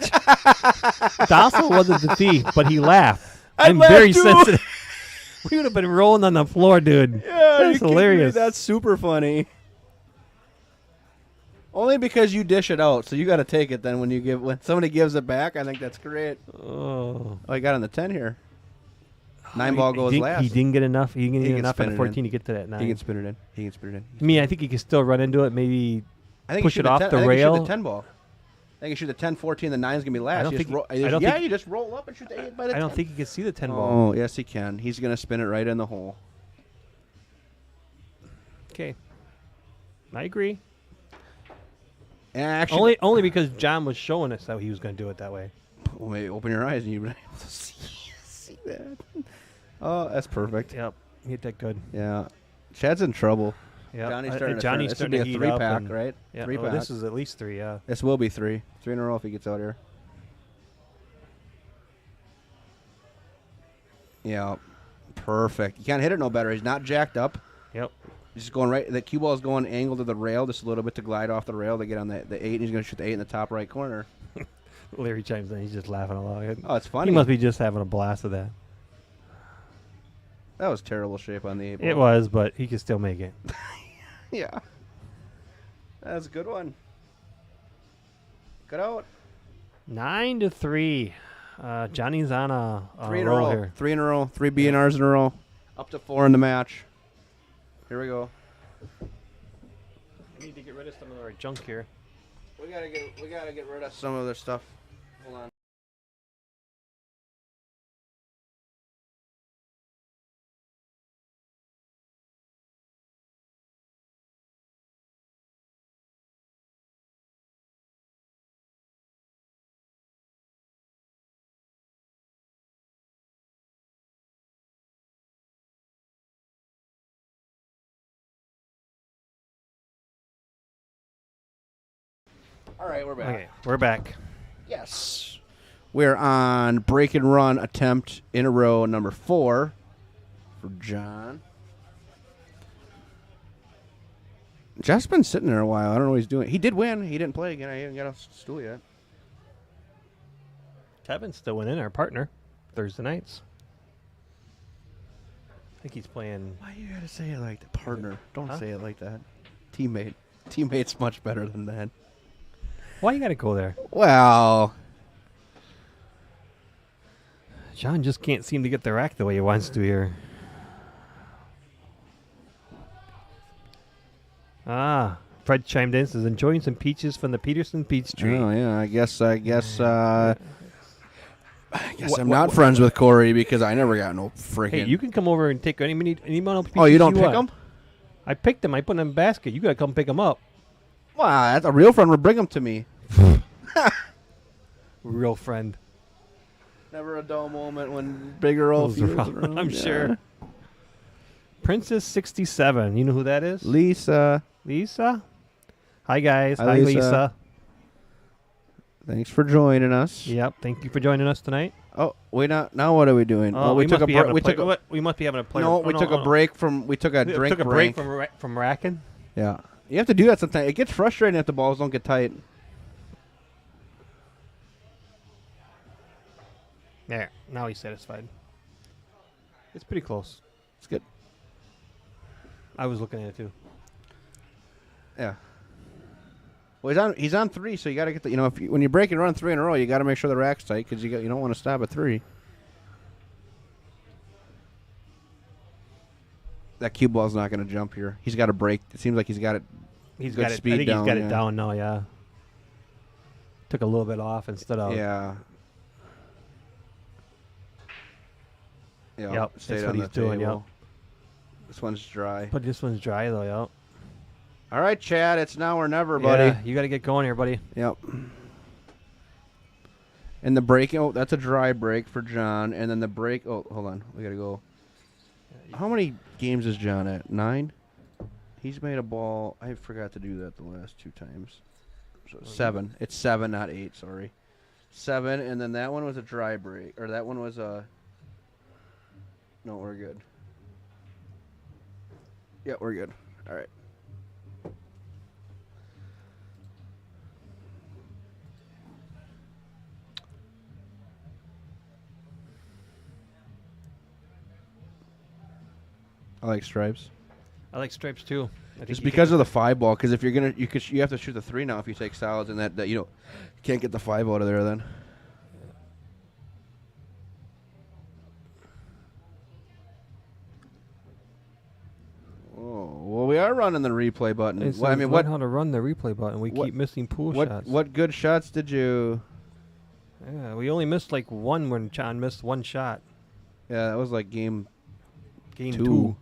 Speaker 1: Dossel wasn't the thief, but he laughed.
Speaker 2: I
Speaker 1: I'm
Speaker 2: laughed
Speaker 1: very
Speaker 2: too.
Speaker 1: sensitive. We would have been rolling on the floor, dude.
Speaker 2: Yeah,
Speaker 1: That's hilarious.
Speaker 2: That's super funny. Only because you dish it out, so you got to take it then when somebody gives it back. I think that's great.
Speaker 1: Oh.
Speaker 2: Oh, he got on the 10 here. 9 ball goes last.
Speaker 1: He didn't get enough. He didn't get
Speaker 2: can
Speaker 1: enough on
Speaker 2: spin
Speaker 1: the
Speaker 2: it
Speaker 1: 14 to get to that 9.
Speaker 2: He can spin it in. He can spin it in.
Speaker 1: I mean, I think he could still run into it, maybe
Speaker 2: I think
Speaker 1: push
Speaker 2: he
Speaker 1: it off the
Speaker 2: I think he
Speaker 1: rail.
Speaker 2: shoot the 10 ball. I think you shoot the 10, 14, the 9's going to be last.
Speaker 1: I don't
Speaker 2: You
Speaker 1: think
Speaker 2: just
Speaker 1: he- I don't
Speaker 2: yeah,
Speaker 1: think-
Speaker 2: you just roll up and shoot the 8 by the 10.
Speaker 1: I don't think he can see the 10 ball.
Speaker 2: Oh, yes, he can. He's going to spin it right in the hole.
Speaker 1: Okay. I agree.
Speaker 2: And actually,
Speaker 1: Only because John was showing us how he was going to do it that way.
Speaker 2: well, maybe open your eyes and you'll be able to see that. Oh, that's perfect.
Speaker 1: Yep. He hit that good.
Speaker 2: Yeah. Chad's in trouble.
Speaker 1: Yep.
Speaker 2: Johnny's starting to turn.
Speaker 1: Johnny's
Speaker 2: This would
Speaker 1: starting
Speaker 2: be
Speaker 1: to
Speaker 2: a
Speaker 1: heat up
Speaker 2: 3-pack,
Speaker 1: and-
Speaker 2: right?
Speaker 1: Yeah.
Speaker 2: 3-pack.
Speaker 1: This is at least 3, yeah.
Speaker 2: This will be 3. 3 in a row if he gets out here. Yeah. Perfect. You can't hit it no better. He's not jacked up.
Speaker 1: Yep.
Speaker 2: He's just going right. The cue ball is going angled to the rail just a little bit to glide off the rail to get on the 8. And he's going to shoot the 8 in the top right corner.
Speaker 1: Larry chimes in. He's just laughing along.
Speaker 2: Oh, it's funny.
Speaker 1: He must be just having a blast of that.
Speaker 2: That was terrible shape on the 8 ball.
Speaker 1: It was, but he could still make it.
Speaker 2: Yeah. That's a good one. Good out.
Speaker 1: 9-3. Johnny's on a
Speaker 2: 3 in a
Speaker 1: roll
Speaker 2: row.
Speaker 1: here.
Speaker 2: 3 in a row. 3 B&Rs in a row. Up to 4 in the match. Here we go.
Speaker 1: We need to get rid of some of our junk here.
Speaker 2: We gotta get rid of some of their stuff. Hold on. All right, we're back.
Speaker 1: Okay, we're back.
Speaker 2: Yes. We're on break and run attempt in a row number 4 for John. Jeff's been sitting there a while. I don't know what he's doing. He did win. He didn't play again. I haven't got a stool yet.
Speaker 1: Kevin's still winning, our partner, Thursday nights. I think he's playing.
Speaker 2: Why you gotta say it like that? Partner. Don't
Speaker 1: Huh?
Speaker 2: say it like that. Teammate. Teammate's much better than that.
Speaker 1: Why you got to go there?
Speaker 2: Well,
Speaker 1: John just can't seem to get the rack the way he wants to here. Fred chimed in, says, enjoying some peaches from the Peterson peach tree.
Speaker 2: oh yeah. I guess.
Speaker 1: What-
Speaker 2: I'm not friends with Corey because I never got no freaking.
Speaker 1: Hey, you can come over and take any amount of peaches
Speaker 2: Oh, you don't pick
Speaker 1: want.
Speaker 2: them?
Speaker 1: I picked them. I put them in a basket. You got to come pick them up.
Speaker 2: Wow, that's a real friend would bring them to me.
Speaker 1: Real friend.
Speaker 2: Never a dull moment when Big Earl
Speaker 1: Those
Speaker 2: was
Speaker 1: are all-
Speaker 2: around.
Speaker 1: I'm
Speaker 2: Yeah.
Speaker 1: sure. Princess 67. You know who that is?
Speaker 2: Lisa,
Speaker 1: Lisa? Hi, guys.
Speaker 2: Hi,
Speaker 1: Hi,
Speaker 2: Lisa.
Speaker 1: Lisa.
Speaker 2: thanks for joining us.
Speaker 1: Yep. Thank you for joining us tonight.
Speaker 2: Oh, wait, now what are we doing? Well, we took a break.
Speaker 1: We must be having a play.
Speaker 2: No, we took a break from. We took a
Speaker 1: We
Speaker 2: drink
Speaker 1: took a break from racking.
Speaker 2: Yeah, you have to do that sometimes. It gets frustrating if the balls don't get tight.
Speaker 1: There. Now he's satisfied. It's pretty close.
Speaker 2: It's good.
Speaker 1: I was looking at it too.
Speaker 2: Yeah. Well, he's on 3, so you got to get the. When you break and run 3 in a row, you got to make sure the rack's tight because you don't want to stop at 3. That cue ball's not going to jump here. He's got to break. It seems like he's got it.
Speaker 1: He's
Speaker 2: Good
Speaker 1: got it.
Speaker 2: speed
Speaker 1: I think
Speaker 2: down,
Speaker 1: he's got
Speaker 2: yeah.
Speaker 1: it down now. Yeah. Took a little bit off instead of.
Speaker 2: Yeah. Yeah.
Speaker 1: Yep,
Speaker 2: stayed
Speaker 1: that's what
Speaker 2: on
Speaker 1: he's
Speaker 2: the
Speaker 1: doing,
Speaker 2: table. This one's dry.
Speaker 1: But this one's dry though. Yep.
Speaker 2: All right, Chad. It's now or never, buddy.
Speaker 1: Yeah, you got to get going here, buddy.
Speaker 2: Yep. And the break. Oh, that's a dry break for John. And then the break. Oh, hold on. We got to go. How many games is John at? 9? He's made a ball. I forgot to do that the last 2 times. So 7. It's 7, not 8. Sorry. 7. And then that one was a dry break. Or that one was a. No, we're good. Yeah, we're good. All right. I like stripes.
Speaker 1: I like stripes too. I think
Speaker 2: Just
Speaker 1: you
Speaker 2: because
Speaker 1: can-
Speaker 2: of the 5-ball, because if you're gonna, you have to shoot the 3 now if you take solids, and that you can't get the 5 out of there then. Oh well, we are running the replay button.
Speaker 1: It
Speaker 2: Well, I
Speaker 1: says
Speaker 2: mean,
Speaker 1: learn
Speaker 2: what
Speaker 1: how to run the replay button. We
Speaker 2: what-
Speaker 1: keep missing pool
Speaker 2: what
Speaker 1: shots.
Speaker 2: what good shots did you?
Speaker 1: Yeah, we only missed like one when John missed one shot.
Speaker 2: Yeah, that was like game
Speaker 1: Game
Speaker 2: 2.
Speaker 1: two.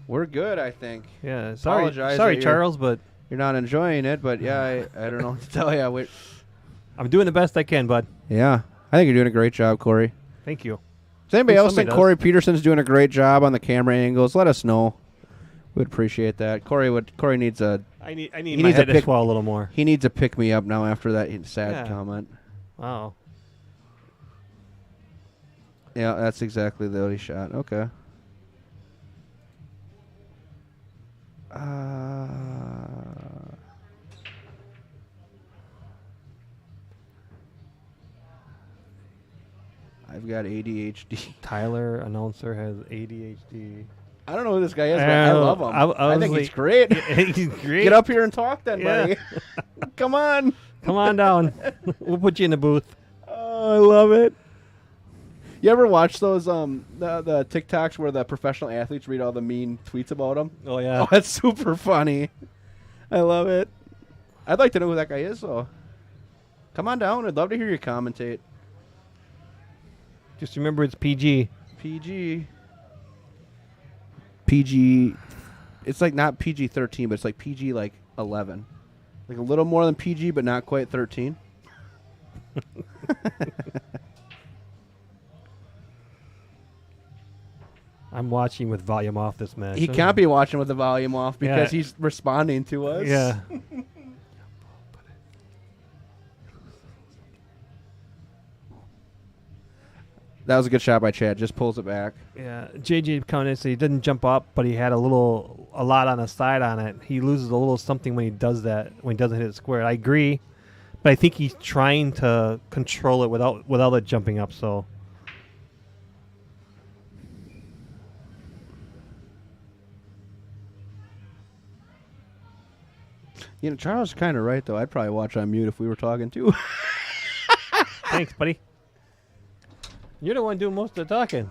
Speaker 2: We're good, I think.
Speaker 1: Yeah, sorry,
Speaker 2: Apologize
Speaker 1: sorry,
Speaker 2: that you're-
Speaker 1: Charles, but
Speaker 2: You're not enjoying it, but yeah, I don't know what to tell you.
Speaker 1: I'm doing the best I can, bud.
Speaker 2: Yeah, I think you're doing a great job, Corey.
Speaker 1: Thank you.
Speaker 2: Does anybody
Speaker 1: At least
Speaker 2: else think
Speaker 1: somebody
Speaker 2: Corey Peterson's doing a great job on the camera angles? Let us know. We'd appreciate that. Corey needs a
Speaker 1: I need
Speaker 2: He
Speaker 1: my
Speaker 2: needs
Speaker 1: head
Speaker 2: a
Speaker 1: to
Speaker 2: pick-
Speaker 1: swell a little more.
Speaker 2: he needs to pick me up now after that sad
Speaker 1: Yeah.
Speaker 2: comment.
Speaker 1: Wow.
Speaker 2: Yeah, that's exactly the only shot. Okay. I've got ADHD.
Speaker 1: Tyler, announcer, has ADHD.
Speaker 2: I don't know who this guy is, but I love him.
Speaker 1: I was
Speaker 2: think he's
Speaker 1: like-
Speaker 2: great.
Speaker 1: He's great.
Speaker 2: Get up here and talk then,
Speaker 1: Yeah.
Speaker 2: buddy. Come on.
Speaker 1: Come on down. We'll put you in the booth.
Speaker 2: Oh, I love it. You ever watch those the TikToks where the professional athletes read all the mean tweets about them?
Speaker 1: Oh yeah.
Speaker 2: Oh, that's super funny. I love it. I'd like to know who that guy is, though. Come on down. I'd love to hear you commentate.
Speaker 1: Just remember it's PG.
Speaker 2: PG. PG. It's like not PG-13, but it's like PG like 11. Like a little more than PG, but not quite 13.
Speaker 1: I'm watching with volume off this match.
Speaker 2: He can't be watching with the volume off because he's responding to us.
Speaker 1: Yeah.
Speaker 2: That was a good shot by Chad. Just pulls it back.
Speaker 1: Yeah. JJ commented said he didn't jump up, but he had a lot on the side on it. He loses a little something when he does that, when he doesn't hit it square. I agree, but I think he's trying to control it without it jumping up. So.
Speaker 2: You know, Charles is kind of right, though. I'd probably watch on mute if we were talking, too.
Speaker 1: Thanks, buddy. You're the one doing most of the talking.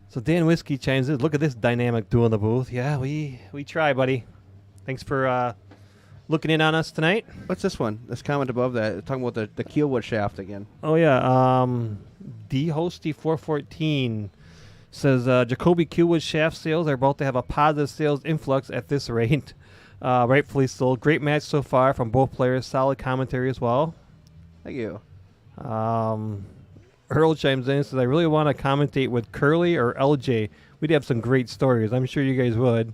Speaker 1: So Dan Whiskey chimes in. Look at this dynamic duel in the booth. Yeah, we try, buddy. Thanks for looking in on us tonight.
Speaker 2: What's this one? This comment above that, talking about the Keelwood shaft again.
Speaker 1: Oh yeah, D Hosty 414 says Jacoby Keelwood shaft sales are about to have a positive sales influx at this rate. Rightfully so. Great match so far from both players. Solid commentary as well.
Speaker 2: Thank you.
Speaker 1: Earl chimes in and says, I really want to commentate with Curly or LJ. We'd have some great stories. I'm sure you guys would.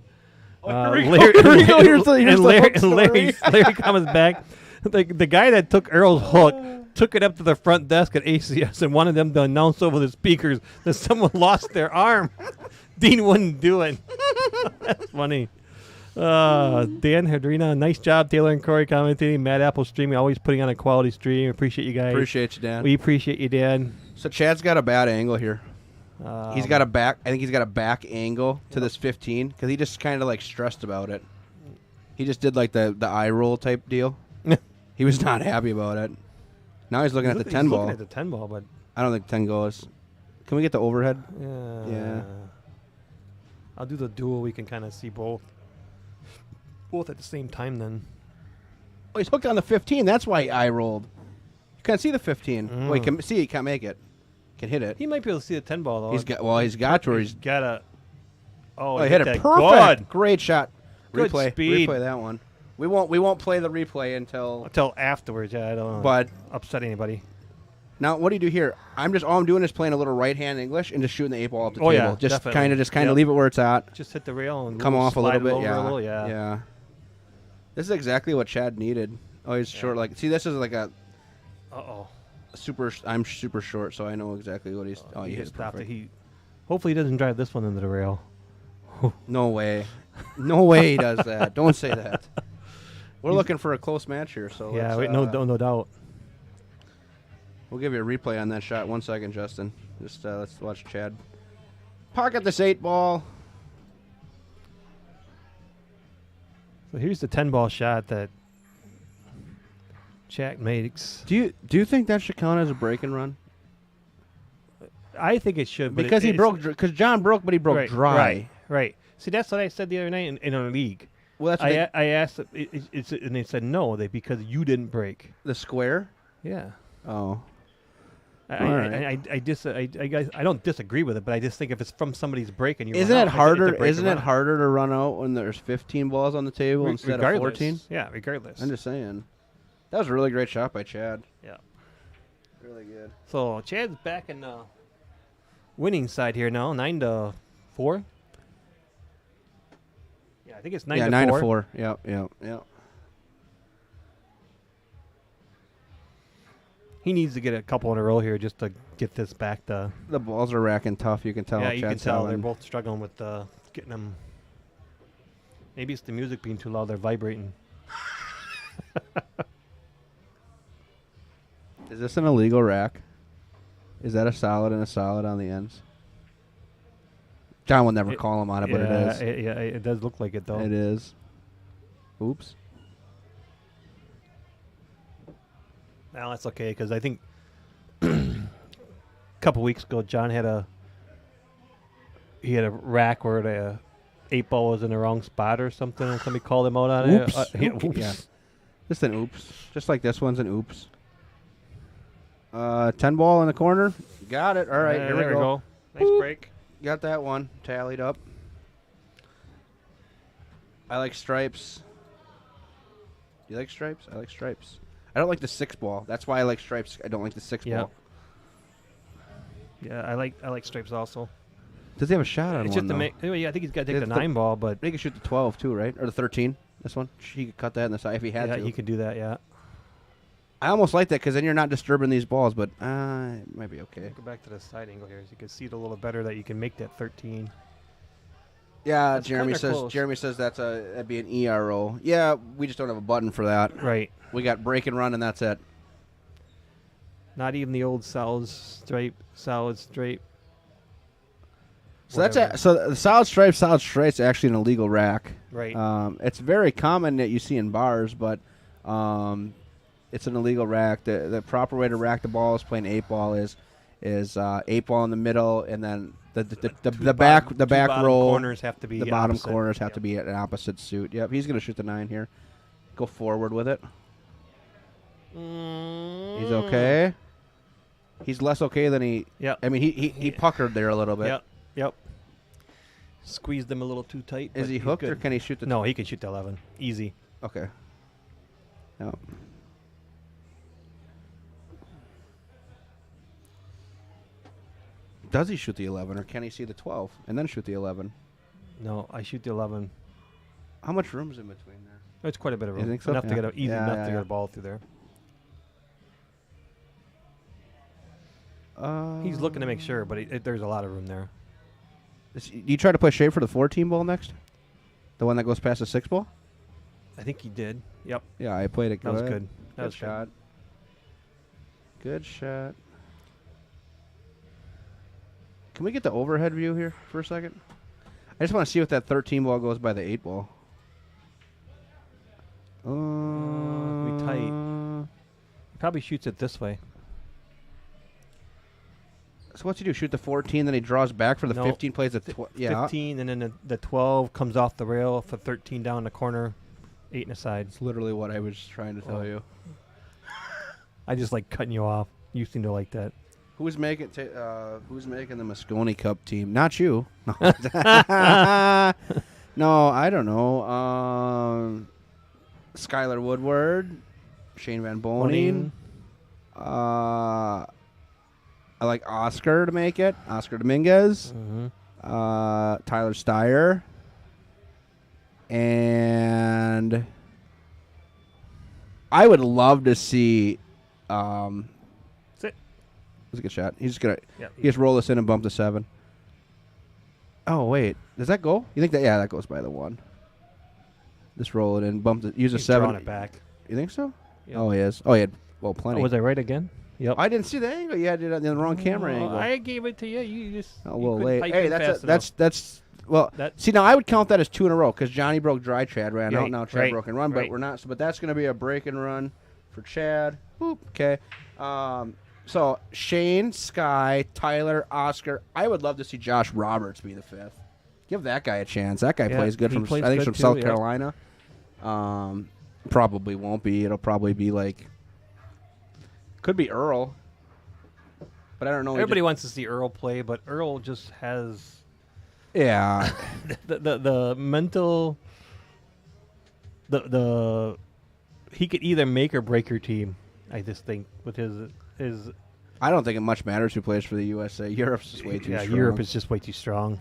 Speaker 2: Here we go. Here's the hook story.
Speaker 1: Larry comes back. The guy that took Earl's hook took it up to the front desk at ACS and wanted them to announce over the speakers that someone lost their arm. Dean wouldn't do it. That's funny. Dan Hedrina, nice job, Taylor and Corey commentating. Mad Apple streaming, always putting on a quality stream. Appreciate you guys.
Speaker 2: Appreciate you, Dan.
Speaker 1: We appreciate you, Dan.
Speaker 2: So Chad's got a bad angle here. He's got a back. I think he's got a back angle to this 15 because he just kind of like stressed about it. He just did like the eye roll type deal. He was not happy about it. Now he's looking at the 10 ball.
Speaker 1: Looking at the 10 ball, but
Speaker 2: I don't think 10 goes. Can we get the overhead?
Speaker 1: yeah. I'll do the duel. We can kind of see both at the same time then.
Speaker 2: Oh, he's hooked on the 15. That's why he eye rolled. You can't see the 15. Well, he can see. He can't make it. Can hit it.
Speaker 1: He might be able to see the 10 ball though.
Speaker 2: He's got to. Or he's
Speaker 1: got a. Oh,
Speaker 2: he hit it
Speaker 1: that
Speaker 2: perfect.
Speaker 1: good.
Speaker 2: Great shot.
Speaker 1: Good
Speaker 2: Replay.
Speaker 1: speed.
Speaker 2: Replay that one. We won't play the replay until.
Speaker 1: Until afterwards, yeah. I don't know.
Speaker 2: But
Speaker 1: upset anybody.
Speaker 2: now, what do you do here? All I'm doing is playing a little right hand English and just shooting the 8 ball up the
Speaker 1: Oh,
Speaker 2: table.
Speaker 1: yeah,
Speaker 2: Just
Speaker 1: definitely.
Speaker 2: kind of leave it where it's at.
Speaker 1: Just hit the rail and
Speaker 2: Come off a
Speaker 1: slide
Speaker 2: little
Speaker 1: it
Speaker 2: bit.
Speaker 1: over
Speaker 2: Yeah.
Speaker 1: a little, yeah.
Speaker 2: This is exactly what Chad needed. Oh, he's short. Like, see, this is like a
Speaker 1: Uh-oh.
Speaker 2: super. I'm super short, so I know exactly what he's. Oh,
Speaker 1: He
Speaker 2: he
Speaker 1: hit
Speaker 2: hit
Speaker 1: stopped it.
Speaker 2: perfect.
Speaker 1: Hopefully he doesn't drive this one into the rail.
Speaker 2: No way. No way he does that. Don't say that. We're looking for a close match here, so
Speaker 1: Yeah,
Speaker 2: let's,
Speaker 1: no doubt.
Speaker 2: we'll give you a replay on that shot. 1 second, Justin. Just let's watch Chad pocket this 8-ball.
Speaker 1: So here's the 10-ball shot that Jack makes.
Speaker 2: Do you think that should count as a break and run?
Speaker 1: I think it should, but
Speaker 2: Because he broke. Because John broke, but he broke
Speaker 1: right,
Speaker 2: dry.
Speaker 1: Right. See, that's what I said the other night in our league.
Speaker 2: Well, that's what
Speaker 1: I asked, and they said no, because you didn't break.
Speaker 2: the square.
Speaker 1: Yeah.
Speaker 2: Oh,
Speaker 1: I don't disagree with it, but I just think if it's from somebody's break and you
Speaker 2: isn't
Speaker 1: run
Speaker 2: it
Speaker 1: out,
Speaker 2: harder?
Speaker 1: it's a break
Speaker 2: Isn't
Speaker 1: and
Speaker 2: it
Speaker 1: run.
Speaker 2: harder to run out when there's 15 balls on the table instead of 14?
Speaker 1: Yeah, regardless.
Speaker 2: I'm just saying. That was a really great shot by Chad.
Speaker 1: Yeah.
Speaker 2: Really good.
Speaker 1: So Chad's back in the winning side here now, 9-4. Yeah, I think it's 9 to 4.
Speaker 2: 9 to 4. Yep.
Speaker 1: He needs to get a couple in a row here just to get this back to.
Speaker 2: The balls are racking tough. You can tell.
Speaker 1: Yeah, you can
Speaker 2: Chad's
Speaker 1: tell
Speaker 2: having-
Speaker 1: they're both struggling with getting them. Maybe it's the music being too loud. They're vibrating.
Speaker 2: Is this an illegal rack? Is that a solid and a solid on the ends? John will never call him on it, but it is.
Speaker 1: It does look like it though.
Speaker 2: It is. Oops.
Speaker 1: Now that's okay because I think a couple weeks ago John had a rack where the 8-ball was in the wrong spot or something, and somebody called him out on
Speaker 2: Oops.
Speaker 1: it. Oops.
Speaker 2: Yeah. Just an oops. Just like this one's an oops. 10-ball in the corner. Got it. All right, here we
Speaker 1: there
Speaker 2: go.
Speaker 1: Nice break.
Speaker 2: Got that one tallied up. I like stripes. Do you like stripes? I like stripes. I don't like the 6-ball. That's why I like stripes. I don't like the 6-ball.
Speaker 1: Yeah, I like stripes also.
Speaker 2: Does he have a shot on
Speaker 1: It's
Speaker 2: one,
Speaker 1: just to
Speaker 2: though?
Speaker 1: make. Yeah, I think he's got to take
Speaker 2: It's
Speaker 1: the
Speaker 2: the-
Speaker 1: 9-ball, but
Speaker 2: He could shoot the 12, too, right? Or the 13. This one. He could cut that in the side if he had
Speaker 1: yeah,
Speaker 2: to.
Speaker 1: he could do that. Yeah.
Speaker 2: I almost like that because then you're not disturbing these balls, but it might be okay.
Speaker 1: Go back to the side angle here, so you can see it a little better that you can make that 13.
Speaker 2: Yeah,
Speaker 1: That's kinda close.
Speaker 2: Jeremy says that'd be an ERO. Yeah, we just don't have a button for that.
Speaker 1: Right.
Speaker 2: We got break and run, and that's it.
Speaker 1: Not even the old solid straight.
Speaker 2: So
Speaker 1: Whatever.
Speaker 2: that's so the solid stripe's actually an illegal rack.
Speaker 1: Right.
Speaker 2: It's very common that you see in bars, but it's an illegal rack. The proper way to rack the ball is playing 8-ball is 8-ball in the middle, and then the back row
Speaker 1: corners have to be
Speaker 2: the bottom
Speaker 1: opposite.
Speaker 2: corners have
Speaker 1: Yep.
Speaker 2: to be at an opposite suit. Yep, he's gonna shoot the 9 here. Go forward with it. He's okay. He's less okay than he.
Speaker 1: Yep.
Speaker 2: I mean, he puckered there a little bit.
Speaker 1: Yep. Squeezed them a little too tight.
Speaker 2: Is
Speaker 1: but
Speaker 2: he
Speaker 1: he's
Speaker 2: hooked or
Speaker 1: good.
Speaker 2: can he shoot the?
Speaker 1: No, he can shoot the 11. Easy.
Speaker 2: Okay. Yep. Does he shoot the 11 or can he see the 12 and then shoot the 11?
Speaker 1: No, I shoot the 11.
Speaker 2: How much room is in between there?
Speaker 1: It's quite a bit of
Speaker 2: You
Speaker 1: room.
Speaker 2: think so?
Speaker 1: Enough to
Speaker 2: Yeah.
Speaker 1: get easy
Speaker 2: Yeah,
Speaker 1: enough
Speaker 2: yeah,
Speaker 1: to get
Speaker 2: yeah.
Speaker 1: a ball through there. He's looking to make sure, but there's a lot of room there.
Speaker 2: You try to play shape for the 14 ball next? The one that goes past the 6 ball?
Speaker 1: I think he did. Yep.
Speaker 2: Yeah, I played it good.
Speaker 1: That was good. That
Speaker 2: Good
Speaker 1: was
Speaker 2: shot. Good shot. Can we get the overhead view here for a second? I just want to see if that 13 ball goes by the 8 ball.
Speaker 1: Be tight. He probably shoots it this way.
Speaker 2: So what's he do? Shoot the 14, then he draws back for the
Speaker 1: No.
Speaker 2: 15, plays the
Speaker 1: 15, and then the 12 comes off the rail for 13 down the corner, 8 in the side.
Speaker 2: It's literally what I was trying to tell
Speaker 1: Oh.
Speaker 2: you.
Speaker 1: I just like cutting you off. You seem to like that.
Speaker 2: Who's making the Moscone Cup team? Not you. No, no, I don't know. Skylar Woodward, Shane Van Boning. I like Oscar to make it. Oscar Dominguez.
Speaker 1: Mm-hmm.
Speaker 2: Tyler Steyer. And I would love to see.
Speaker 1: That's it.
Speaker 2: That's a good shot. He's just gonna.
Speaker 1: Yeah.
Speaker 2: He just roll this in and bump to 7. Oh wait, does that go? You think that? Yeah, that goes by the 1. Just roll it in, bump it. Use a
Speaker 1: He's
Speaker 2: 7.
Speaker 1: drawing it back.
Speaker 2: You think so?
Speaker 1: Yep.
Speaker 2: Oh, he is. Oh, he had
Speaker 1: Oh,
Speaker 2: plenty.
Speaker 1: was I right again? Yep.
Speaker 2: I didn't see the angle. You had it on the wrong camera angle.
Speaker 1: I gave it to you. You just
Speaker 2: A
Speaker 1: you
Speaker 2: little
Speaker 1: couldn't
Speaker 2: late.
Speaker 1: type
Speaker 2: Hey,
Speaker 1: in fast
Speaker 2: that's well.
Speaker 1: That-
Speaker 2: See, now I would count that as 2 in a row because Johnny broke dry. Chad ran out.
Speaker 1: Right,
Speaker 2: Now Chad
Speaker 1: right,
Speaker 2: broke and run, but
Speaker 1: right.
Speaker 2: we're not. But that's going to be a break and run for Chad. Boop. Okay. So Shane, Sky, Tyler, Oscar. I would love to see Josh Roberts be the 5th. Give that guy a chance. That guy
Speaker 1: Yeah,
Speaker 2: plays good
Speaker 1: he
Speaker 2: from.
Speaker 1: plays
Speaker 2: I think
Speaker 1: good
Speaker 2: from
Speaker 1: too,
Speaker 2: South
Speaker 1: yeah.
Speaker 2: Carolina. Probably won't be. It'll probably be like. Could be Earl. But I don't know.
Speaker 1: Everybody wants to see Earl play, but Earl just has
Speaker 2: Yeah.
Speaker 1: the mental. The he could either make or break your team. I just think with his
Speaker 2: I don't think it much matters who plays for the USA. Europe's just way too strong.
Speaker 1: Europe is just way too strong.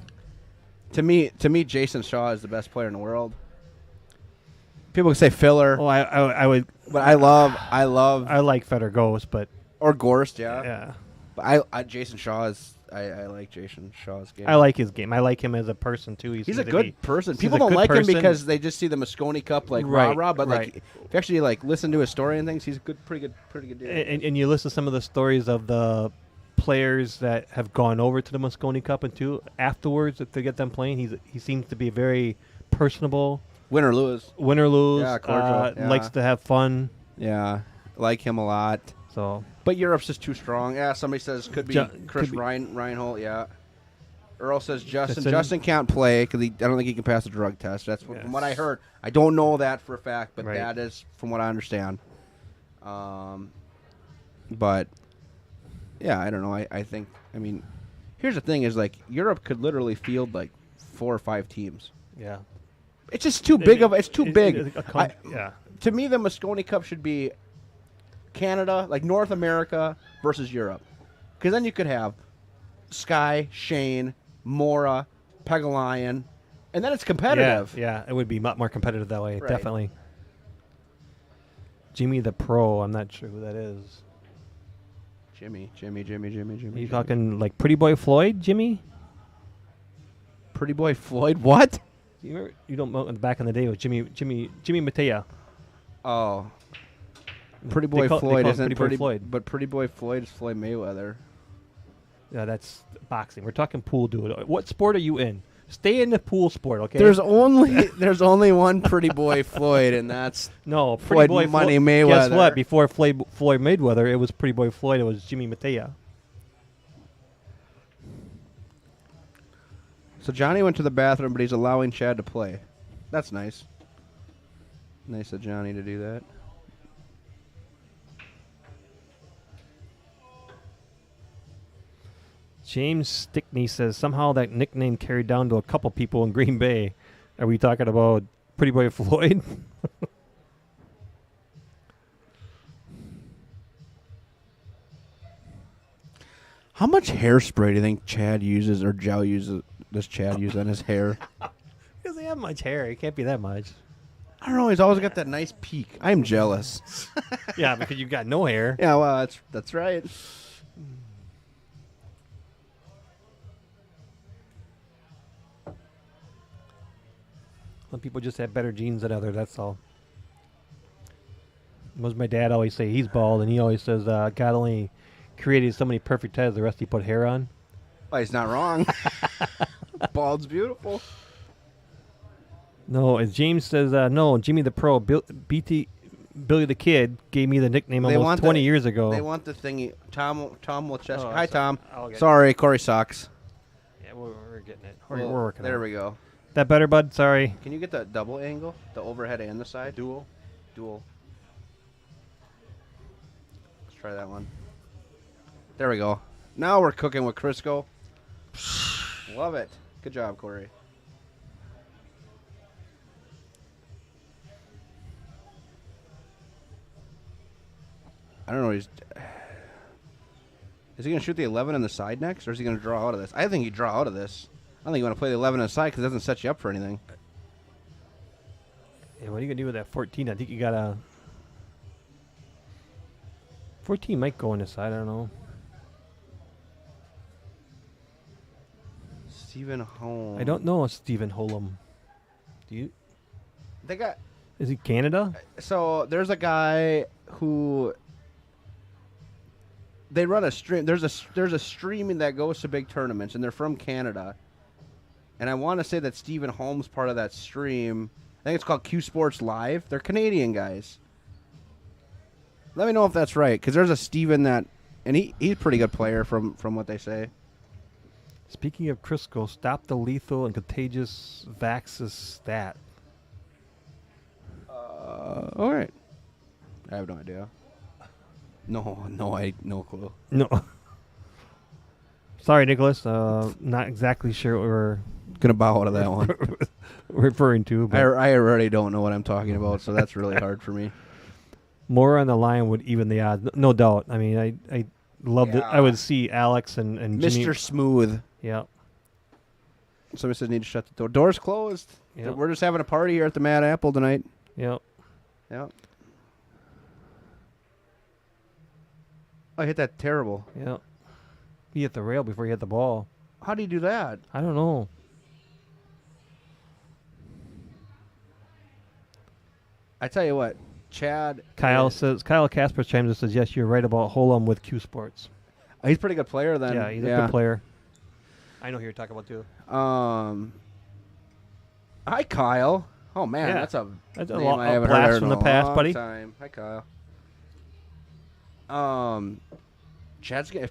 Speaker 2: To me, Jason Shaw is the best player in the world. People can say filler,
Speaker 1: Oh, I would
Speaker 2: but I love
Speaker 1: I like Feder Gosz, but
Speaker 2: or Gorst, yeah.
Speaker 1: yeah,
Speaker 2: But I Jason Shaw is I like Jason Shaw's game.
Speaker 1: I like his game. I like him as a person too.
Speaker 2: He's
Speaker 1: seems
Speaker 2: a
Speaker 1: to
Speaker 2: good
Speaker 1: be-
Speaker 2: person.
Speaker 1: he's
Speaker 2: People
Speaker 1: a
Speaker 2: don't
Speaker 1: good
Speaker 2: like him
Speaker 1: person.
Speaker 2: because they just see the Moscone Cup like
Speaker 1: Right,
Speaker 2: rah-rah, but like
Speaker 1: right.
Speaker 2: if you actually like listen to his story and things, he's a pretty good dude.
Speaker 1: And you listen to some of the stories of the players that have gone over to the Moscone Cup and too afterwards if they get them playing. He seems to be very personable,
Speaker 2: Win or lose.
Speaker 1: win or lose.
Speaker 2: Yeah, cordial, yeah.
Speaker 1: Likes to have fun.
Speaker 2: Yeah, like him a lot.
Speaker 1: So
Speaker 2: But Europe's just too strong. Yeah, somebody says could be Chris
Speaker 1: could be.
Speaker 2: Reinhold. Yeah. Earl says Justin.
Speaker 1: Justin.
Speaker 2: Justin can't play because I don't think he can pass the drug test. That's from what I heard. I don't know that for a fact, but
Speaker 1: Right.
Speaker 2: that is from what I understand. But yeah, I don't know. I think. I mean, here's the thing: is like Europe could literally field like 4 or 5 teams.
Speaker 1: yeah,
Speaker 2: It's just too big of. It's too big.
Speaker 1: Yeah,
Speaker 2: To me, the Moscone Cup should be Canada, like North America versus Europe. Because then you could have Sky, Shane, Mora, Pegalion, and then it's competitive.
Speaker 1: Yeah, it would be a lot more competitive that way.
Speaker 2: Right.
Speaker 1: Definitely. Jimmy the Pro. I'm not sure who that is.
Speaker 2: Jimmy.
Speaker 1: Are you talking like Pretty Boy Floyd, Jimmy?
Speaker 2: Pretty Boy Floyd? What?
Speaker 1: You remember? You don't know back in the day with Jimmy Mattea.
Speaker 2: Oh. Pretty
Speaker 1: They
Speaker 2: Boy
Speaker 1: call
Speaker 2: Floyd
Speaker 1: him
Speaker 2: isn't
Speaker 1: Pretty Boy
Speaker 2: Pretty
Speaker 1: Floyd.
Speaker 2: But Pretty Boy Floyd is Floyd Mayweather.
Speaker 1: Yeah, that's boxing. We're talking pool, dude. What sport are you in? Stay in the pool sport, okay?
Speaker 2: There's only one Pretty Boy Floyd, and that's
Speaker 1: no
Speaker 2: Floyd
Speaker 1: Pretty Boy
Speaker 2: Money
Speaker 1: Guess
Speaker 2: Mayweather.
Speaker 1: what? Before Floyd Mayweather, it was Pretty Boy Floyd. It was Jimmy Mattea.
Speaker 2: So Johnny went to the bathroom, but he's allowing Chad to play. That's nice. Nice of Johnny to do that.
Speaker 1: James Stickney says somehow that nickname carried down to a couple people in Green Bay. Are we talking about Pretty Boy Floyd?
Speaker 2: How much hairspray do you think Chad uses or Joe uses? Does Chad use on his hair?
Speaker 1: He doesn't have much hair. It can't be that much.
Speaker 2: I don't know. He's always got that nice peak. I'm jealous.
Speaker 1: Yeah, because you've got no hair.
Speaker 2: Yeah, well, that's right.
Speaker 1: Some people just have better genes than others. That's all. Was my dad always say he's bald, and he always says God only created so many perfect heads. The rest he put hair on.
Speaker 2: Well, he's not wrong. Bald's beautiful.
Speaker 1: No, as James says, no. Jimmy the Pro, Billy the Kid gave me the nickname
Speaker 2: They
Speaker 1: almost
Speaker 2: want
Speaker 1: 20
Speaker 2: the-
Speaker 1: years ago.
Speaker 2: They want the thingy. Tom Wilczewski.
Speaker 1: Oh,
Speaker 2: Hi,
Speaker 1: so-
Speaker 2: Tom.
Speaker 1: I'll get it.
Speaker 2: Sorry, Corey sucks.
Speaker 1: Yeah, we're getting it. We're,
Speaker 2: Well,
Speaker 1: we're working
Speaker 2: There
Speaker 1: on it.
Speaker 2: we go.
Speaker 1: That better, bud? Sorry.
Speaker 2: Can you get the double angle? The overhead and the side? Dual. Let's try that one. There we go. Now we're cooking with Crisco. Love it. Good job, Corey. I don't know. Is he going to shoot the 11 on the side next, or is he going to draw out of this? I think he'd draw out of this. I don't think you want to play the 11 on the side because it doesn't set you up for anything.
Speaker 1: Yeah, what are you going to do with that 14? I think you got to... 14 might go on this side. I don't know.
Speaker 2: Stephen Holm.
Speaker 1: I don't know Stephen Holm. Do you?
Speaker 2: They got.
Speaker 1: Is he Canada?
Speaker 2: So there's a guy who. They run a stream. There's a streaming that goes to big tournaments, and they're from Canada. And I want to say that Stephen Holm's part of that stream. I think it's called Q Sports Live. They're Canadian guys. Let me know if that's right, because there's a Stephen that, and he's a pretty good player from what they say.
Speaker 1: Speaking of Crisco, stop the lethal and contagious Vax's stat.
Speaker 2: All right. I have no idea. No clue.
Speaker 1: No. Sorry, Nicholas. Not exactly sure what we're
Speaker 2: Gonna bow out of that one.
Speaker 1: referring to. But
Speaker 2: I already don't know what I'm talking about, so that's really hard for me.
Speaker 1: more on the line would even the odds, no doubt. I mean, I loved it. I
Speaker 2: Yeah.
Speaker 1: would see Alex and Jimmy.
Speaker 2: Mr. Smooth.
Speaker 1: Yeah.
Speaker 2: Somebody says need to shut the door. Door's closed.
Speaker 1: Yeah.
Speaker 2: We're just having a party here at the Mad Apple tonight.
Speaker 1: Yeah.
Speaker 2: Yeah. I hit that terrible.
Speaker 1: Yeah. He hit the rail before he hit the ball.
Speaker 2: How do you do that?
Speaker 1: I don't know.
Speaker 2: I tell you what, Chad.
Speaker 1: Kyle Casper chimes in, says, yes, you're right about Holm with Q Sports.
Speaker 2: He's a pretty good player then.
Speaker 1: Yeah, he's a good player. I know who you're talking about too.
Speaker 2: Hi, Kyle. Oh, man,
Speaker 1: Yeah.
Speaker 2: that's a
Speaker 1: That's a
Speaker 2: name
Speaker 1: lot
Speaker 2: I
Speaker 1: of
Speaker 2: haven't
Speaker 1: blast
Speaker 2: heard
Speaker 1: from
Speaker 2: in
Speaker 1: the
Speaker 2: a
Speaker 1: past,
Speaker 2: long
Speaker 1: buddy.
Speaker 2: time. Hi, Kyle. Chad's gonna,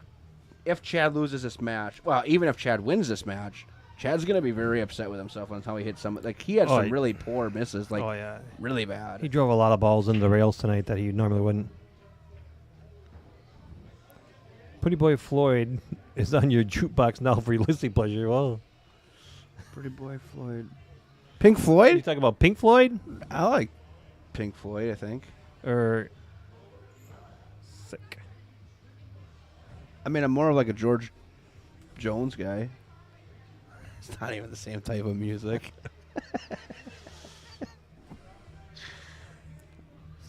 Speaker 2: if Chad loses this match, well, even if Chad wins this match, Chad's gonna be very upset with himself on how he hit some. Like he had
Speaker 1: Oh,
Speaker 2: some
Speaker 1: he-
Speaker 2: really poor misses, like
Speaker 1: oh, yeah.
Speaker 2: really bad.
Speaker 1: He drove a lot of balls into the rails tonight that he normally wouldn't. Pretty Boy Floyd is on your jukebox now for your listening pleasure. Well,
Speaker 2: Pretty Boy Floyd. Pink
Speaker 1: you
Speaker 2: Floyd?
Speaker 1: talking about Pink Floyd
Speaker 2: I like Pink Floyd. I think.
Speaker 1: or sick?
Speaker 2: I mean, I'm more of like a George Jones guy. It's not even the same type of music.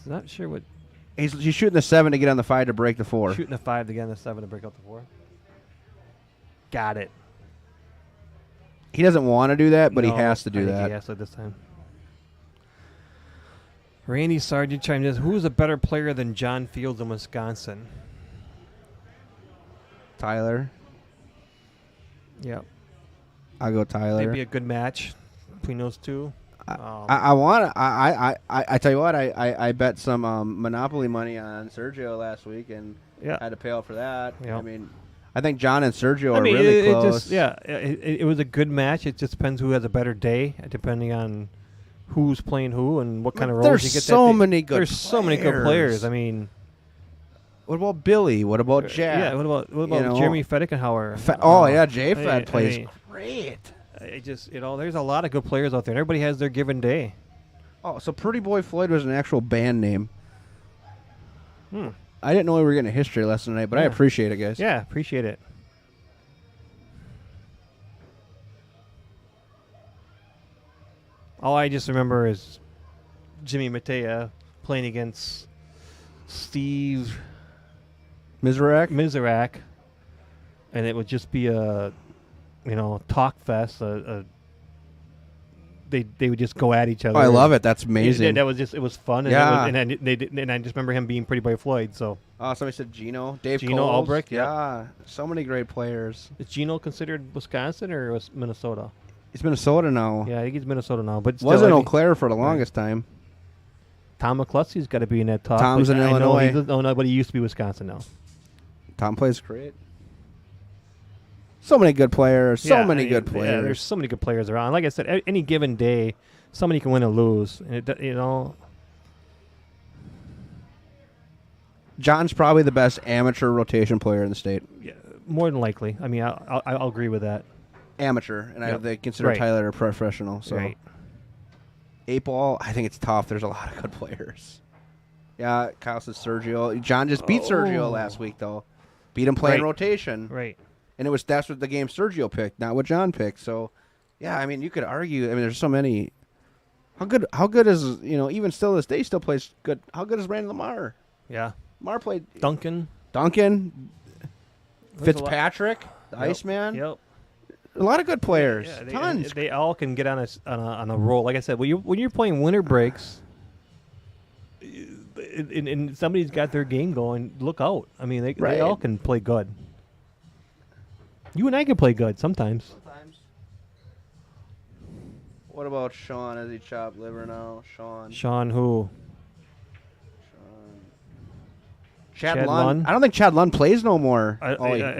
Speaker 1: Not sure what.
Speaker 2: He's shooting the 7 to get on the 5 to break the 4.
Speaker 1: Shooting a 5 to get on the 7 to break out the 4. Got it.
Speaker 2: He doesn't want to do that, but he
Speaker 1: No,
Speaker 2: has to
Speaker 1: I
Speaker 2: do
Speaker 1: think
Speaker 2: that.
Speaker 1: He has to this time. Randy Sargent chimed in. Who is a better player than John Fields in Wisconsin?
Speaker 2: Tyler.
Speaker 1: Yeah,
Speaker 2: I'll go Tyler.
Speaker 1: maybe a good match between those two.
Speaker 2: I want to. I tell you what. I bet some Monopoly money on Sergio last week and
Speaker 1: Yeah.
Speaker 2: had to pay out for that.
Speaker 1: Yeah.
Speaker 2: I mean, I think John and Sergio
Speaker 1: I
Speaker 2: are
Speaker 1: mean,
Speaker 2: really
Speaker 1: it
Speaker 2: close.
Speaker 1: just, yeah, it was a good match. It just depends who has a better day, depending on who's playing who and what kind of roles
Speaker 2: There's
Speaker 1: you get.
Speaker 2: so
Speaker 1: that day.
Speaker 2: many good.
Speaker 1: There's so many good players. I mean,
Speaker 2: what about Billy? What about Jack?
Speaker 1: yeah. What about Jeremy Fedickenhauer?
Speaker 2: Oh yeah, J Fed
Speaker 1: I
Speaker 2: plays
Speaker 1: mean,
Speaker 2: great.
Speaker 1: I just there's a lot of good players out there. And everybody has their given day.
Speaker 2: Oh, so Pretty Boy Floyd was an actual band name.
Speaker 1: Hmm.
Speaker 2: I didn't know we were getting a history lesson tonight, but I
Speaker 1: Yeah.
Speaker 2: appreciate it, guys.
Speaker 1: Yeah, appreciate it. All I just remember is Jimmy Matea playing against Steve
Speaker 2: Mizrak.
Speaker 1: and it would just be a, talk fest. They would just go at each other.
Speaker 2: Oh, I love it. That's amazing.
Speaker 1: That was just, it was fun. And
Speaker 2: Yeah.
Speaker 1: and I just remember him being Pretty Boy Floyd. So
Speaker 2: Somebody said Gino.
Speaker 1: Gino
Speaker 2: Coles.
Speaker 1: Albrecht,
Speaker 2: Yeah. So many great players.
Speaker 1: is Gino considered Wisconsin or was Minnesota?
Speaker 2: He's Minnesota now.
Speaker 1: Yeah, I think he's Minnesota now. But still,
Speaker 2: Wasn't
Speaker 1: I
Speaker 2: Eau
Speaker 1: mean,
Speaker 2: Claire for the longest time.
Speaker 1: Tom McCluskey's got to be in that talk.
Speaker 2: Tom's
Speaker 1: but
Speaker 2: in
Speaker 1: I know
Speaker 2: Illinois.
Speaker 1: he doesn't know, but he used to be Wisconsin now.
Speaker 2: Tom plays great. So many good players. So
Speaker 1: Yeah,
Speaker 2: many
Speaker 1: I mean,
Speaker 2: good
Speaker 1: Yeah,
Speaker 2: players.
Speaker 1: there's so many good players around. Like I said, any given day, somebody can win or lose. And
Speaker 2: John's probably the best amateur rotation player in the state.
Speaker 1: yeah, more than likely. I mean, I'll agree with that.
Speaker 2: Amateur, and
Speaker 1: Yep.
Speaker 2: they consider
Speaker 1: Right.
Speaker 2: Tyler a professional. So
Speaker 1: Right.
Speaker 2: 8-ball, I think it's tough. There's a lot of good players. Yeah, Kyle says Sergio. John just beat Sergio last week, though. Beat him playing
Speaker 1: Right.
Speaker 2: rotation.
Speaker 1: Right.
Speaker 2: And that's what the game Sergio picked, not what John picked. So, yeah, I mean, you could argue. I mean, there's so many. How good is, even still this day, still plays good. How good is Randy Lamar?
Speaker 1: Yeah.
Speaker 2: Mar played
Speaker 1: Duncan.
Speaker 2: Duncan,
Speaker 1: There's a lot-
Speaker 2: Fitzpatrick, the
Speaker 1: Yep.
Speaker 2: Iceman.
Speaker 1: Yep.
Speaker 2: A lot of good players.
Speaker 1: Yeah,
Speaker 2: Tons.
Speaker 1: they all can get on a roll. Like I said, when you're playing winter breaks, and somebody's got their game going, look out. I mean, they
Speaker 2: Right.
Speaker 1: all can play good. You and I can play good sometimes.
Speaker 2: Sometimes. What about Sean? Has he chopped liver now?
Speaker 1: Sean, who?
Speaker 2: Chad
Speaker 1: Chad
Speaker 2: Lund.
Speaker 1: Lund?
Speaker 2: I don't think Chad Lund plays no more.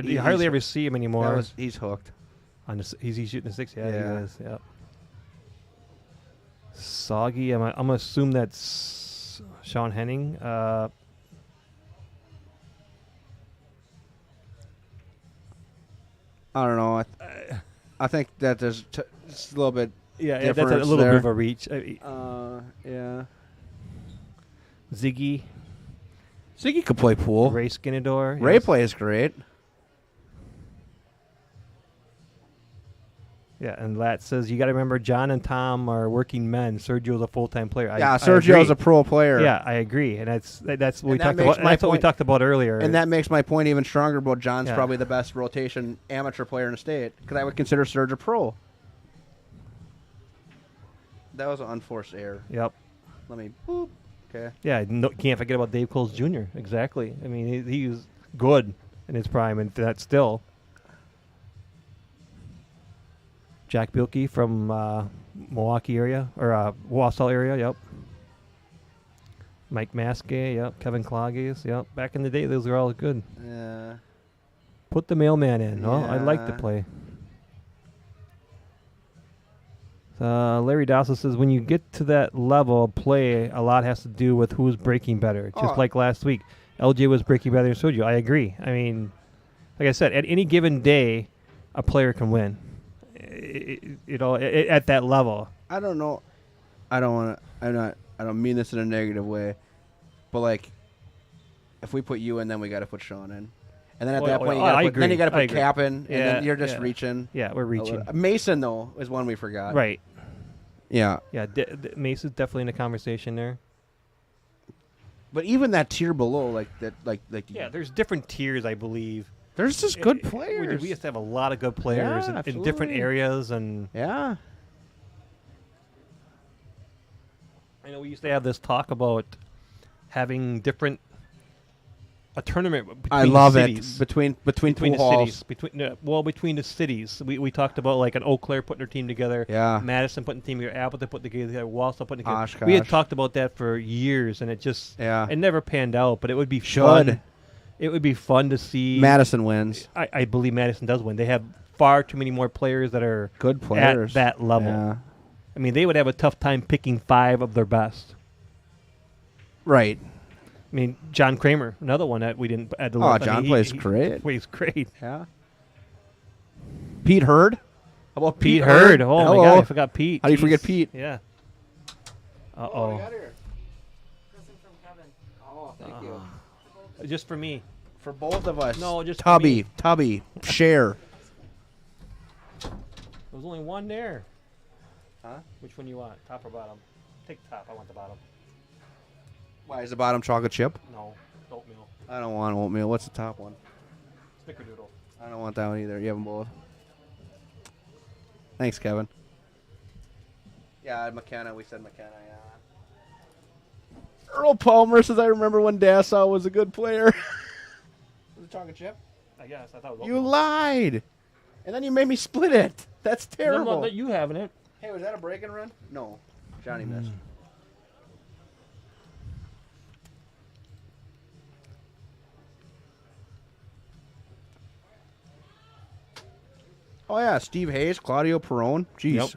Speaker 1: You hardly ever see him anymore.
Speaker 2: He's hooked.
Speaker 1: He's shooting the 6. Yeah,
Speaker 2: Yeah.
Speaker 1: he is. Yeah. Soggy. I'm gonna assume that's Sean Henning.
Speaker 2: I don't know. I think that there's it's a little bit.
Speaker 1: Yeah, that's a
Speaker 2: difference
Speaker 1: little
Speaker 2: there.
Speaker 1: bit of a reach.
Speaker 2: Yeah.
Speaker 1: Ziggy,
Speaker 2: Ziggy could play pool.
Speaker 1: Ray Skinador.
Speaker 2: Ray
Speaker 1: yes.
Speaker 2: plays great.
Speaker 1: Yeah, and Lat says you got to remember John and Tom are working men. Sergio's a full-time player.
Speaker 2: Yeah,
Speaker 1: I
Speaker 2: Sergio's
Speaker 1: agree.
Speaker 2: a pro player.
Speaker 1: Yeah, I agree, and that's what we
Speaker 2: And that
Speaker 1: talked
Speaker 2: makes
Speaker 1: about.
Speaker 2: my
Speaker 1: That's what we
Speaker 2: point.
Speaker 1: talked about earlier.
Speaker 2: And that makes my point even stronger about John's
Speaker 1: Yeah.
Speaker 2: probably the best rotation amateur player in the state because I would consider Serge a pro. That was an unforced error.
Speaker 1: Yep.
Speaker 2: Let me. Boop. Okay.
Speaker 1: Yeah, can't forget about Dave Coles Jr. Exactly. I mean, he was good in his prime, and that's still. Jack Bilkey from Milwaukee area, or Wausau area, yep. Mike Maskey, yep. Kevin Cloggies, yep. Back in the day, those were all good.
Speaker 2: Yeah.
Speaker 1: Put the mailman in. Oh, I'd like to
Speaker 2: Yeah.
Speaker 1: play. Larry Dawson says, when you get to that level of play, a lot has to do with who's breaking better. Just
Speaker 2: Oh.
Speaker 1: like last week. LJ was breaking better than Sergio. I agree. I mean, like I said, at any given day, a player can win. At that level.
Speaker 2: I don't know. I don't want to. I don't mean this in a negative way, but like, if we put you in, then we got to put Sean in, and then at that point,
Speaker 1: I
Speaker 2: then you got to
Speaker 1: agree.
Speaker 2: put Cap in, and then
Speaker 1: Yeah,
Speaker 2: you're just
Speaker 1: yeah.
Speaker 2: reaching.
Speaker 1: Yeah, we're reaching.
Speaker 2: Mason though is one we forgot.
Speaker 1: Right.
Speaker 2: Yeah.
Speaker 1: Yeah, Mace is definitely in the conversation there.
Speaker 2: But even that tier below, like that, like
Speaker 1: Yeah, there's different tiers, I believe.
Speaker 2: there's just good
Speaker 1: We
Speaker 2: players.
Speaker 1: used to have a lot of good players
Speaker 2: Yeah,
Speaker 1: in different
Speaker 2: absolutely.
Speaker 1: areas, and
Speaker 2: Yeah.
Speaker 1: I know we used to have this talk about having a tournament between
Speaker 2: I love
Speaker 1: the
Speaker 2: it
Speaker 1: cities.
Speaker 2: between
Speaker 1: Between
Speaker 2: two
Speaker 1: the
Speaker 2: halls.
Speaker 1: cities, between the cities, we talked about like an Eau Claire putting their team together,
Speaker 2: Yeah.
Speaker 1: Madison putting the team together, Appleton putting together, Wausau putting together.
Speaker 2: Oshkosh.
Speaker 1: We had talked about that for years, and it
Speaker 2: Yeah.
Speaker 1: never panned out. But it would be
Speaker 2: Should.
Speaker 1: fun. It would be fun to see.
Speaker 2: Madison wins.
Speaker 1: I believe Madison does win. They have far too many more players that are
Speaker 2: Good players
Speaker 1: at that level.
Speaker 2: Yeah.
Speaker 1: I mean, they would have a tough time picking 5 of their best.
Speaker 2: Right.
Speaker 1: I mean, John Kramer, another one that we didn't add the
Speaker 2: Oh,
Speaker 1: list. I
Speaker 2: John
Speaker 1: mean,
Speaker 2: plays
Speaker 1: he
Speaker 2: great.
Speaker 1: plays great.
Speaker 2: Yeah. Pete Hurd. How about
Speaker 1: Pete Hurd. Oh,
Speaker 2: Hello.
Speaker 1: my God. I forgot Pete.
Speaker 2: How do you forget
Speaker 1: Jeez.
Speaker 2: Pete?
Speaker 1: Yeah.
Speaker 2: Oh,
Speaker 1: Uh-oh.
Speaker 2: thank you.
Speaker 1: Just for me.
Speaker 2: For both of us.
Speaker 1: No, just for
Speaker 2: Tubby.
Speaker 1: me.
Speaker 2: Tubby. Share.
Speaker 1: There was only one there.
Speaker 2: Huh?
Speaker 1: Which one you want? Top or bottom? Take the top. I want the bottom.
Speaker 2: Why is the bottom chocolate chip?
Speaker 1: No. Oatmeal.
Speaker 2: I don't want oatmeal. What's the top one?
Speaker 1: Snickerdoodle.
Speaker 2: I don't want that one either. You have them both. Thanks, Kevin. Yeah, McKenna. We said McKenna, yeah. Earl Palmer says, I remember when Dassau was a good player. Was it chocolate chip?
Speaker 1: I guess. I thought it was
Speaker 2: You
Speaker 1: oatmeal.
Speaker 2: lied. And then you made me split it. That's terrible.
Speaker 1: No, you having it.
Speaker 2: Hey, was that a break and run? No. Johnny missed. Oh, yeah. Steve Hayes, Claudio Perone. Jeez.
Speaker 1: Yep.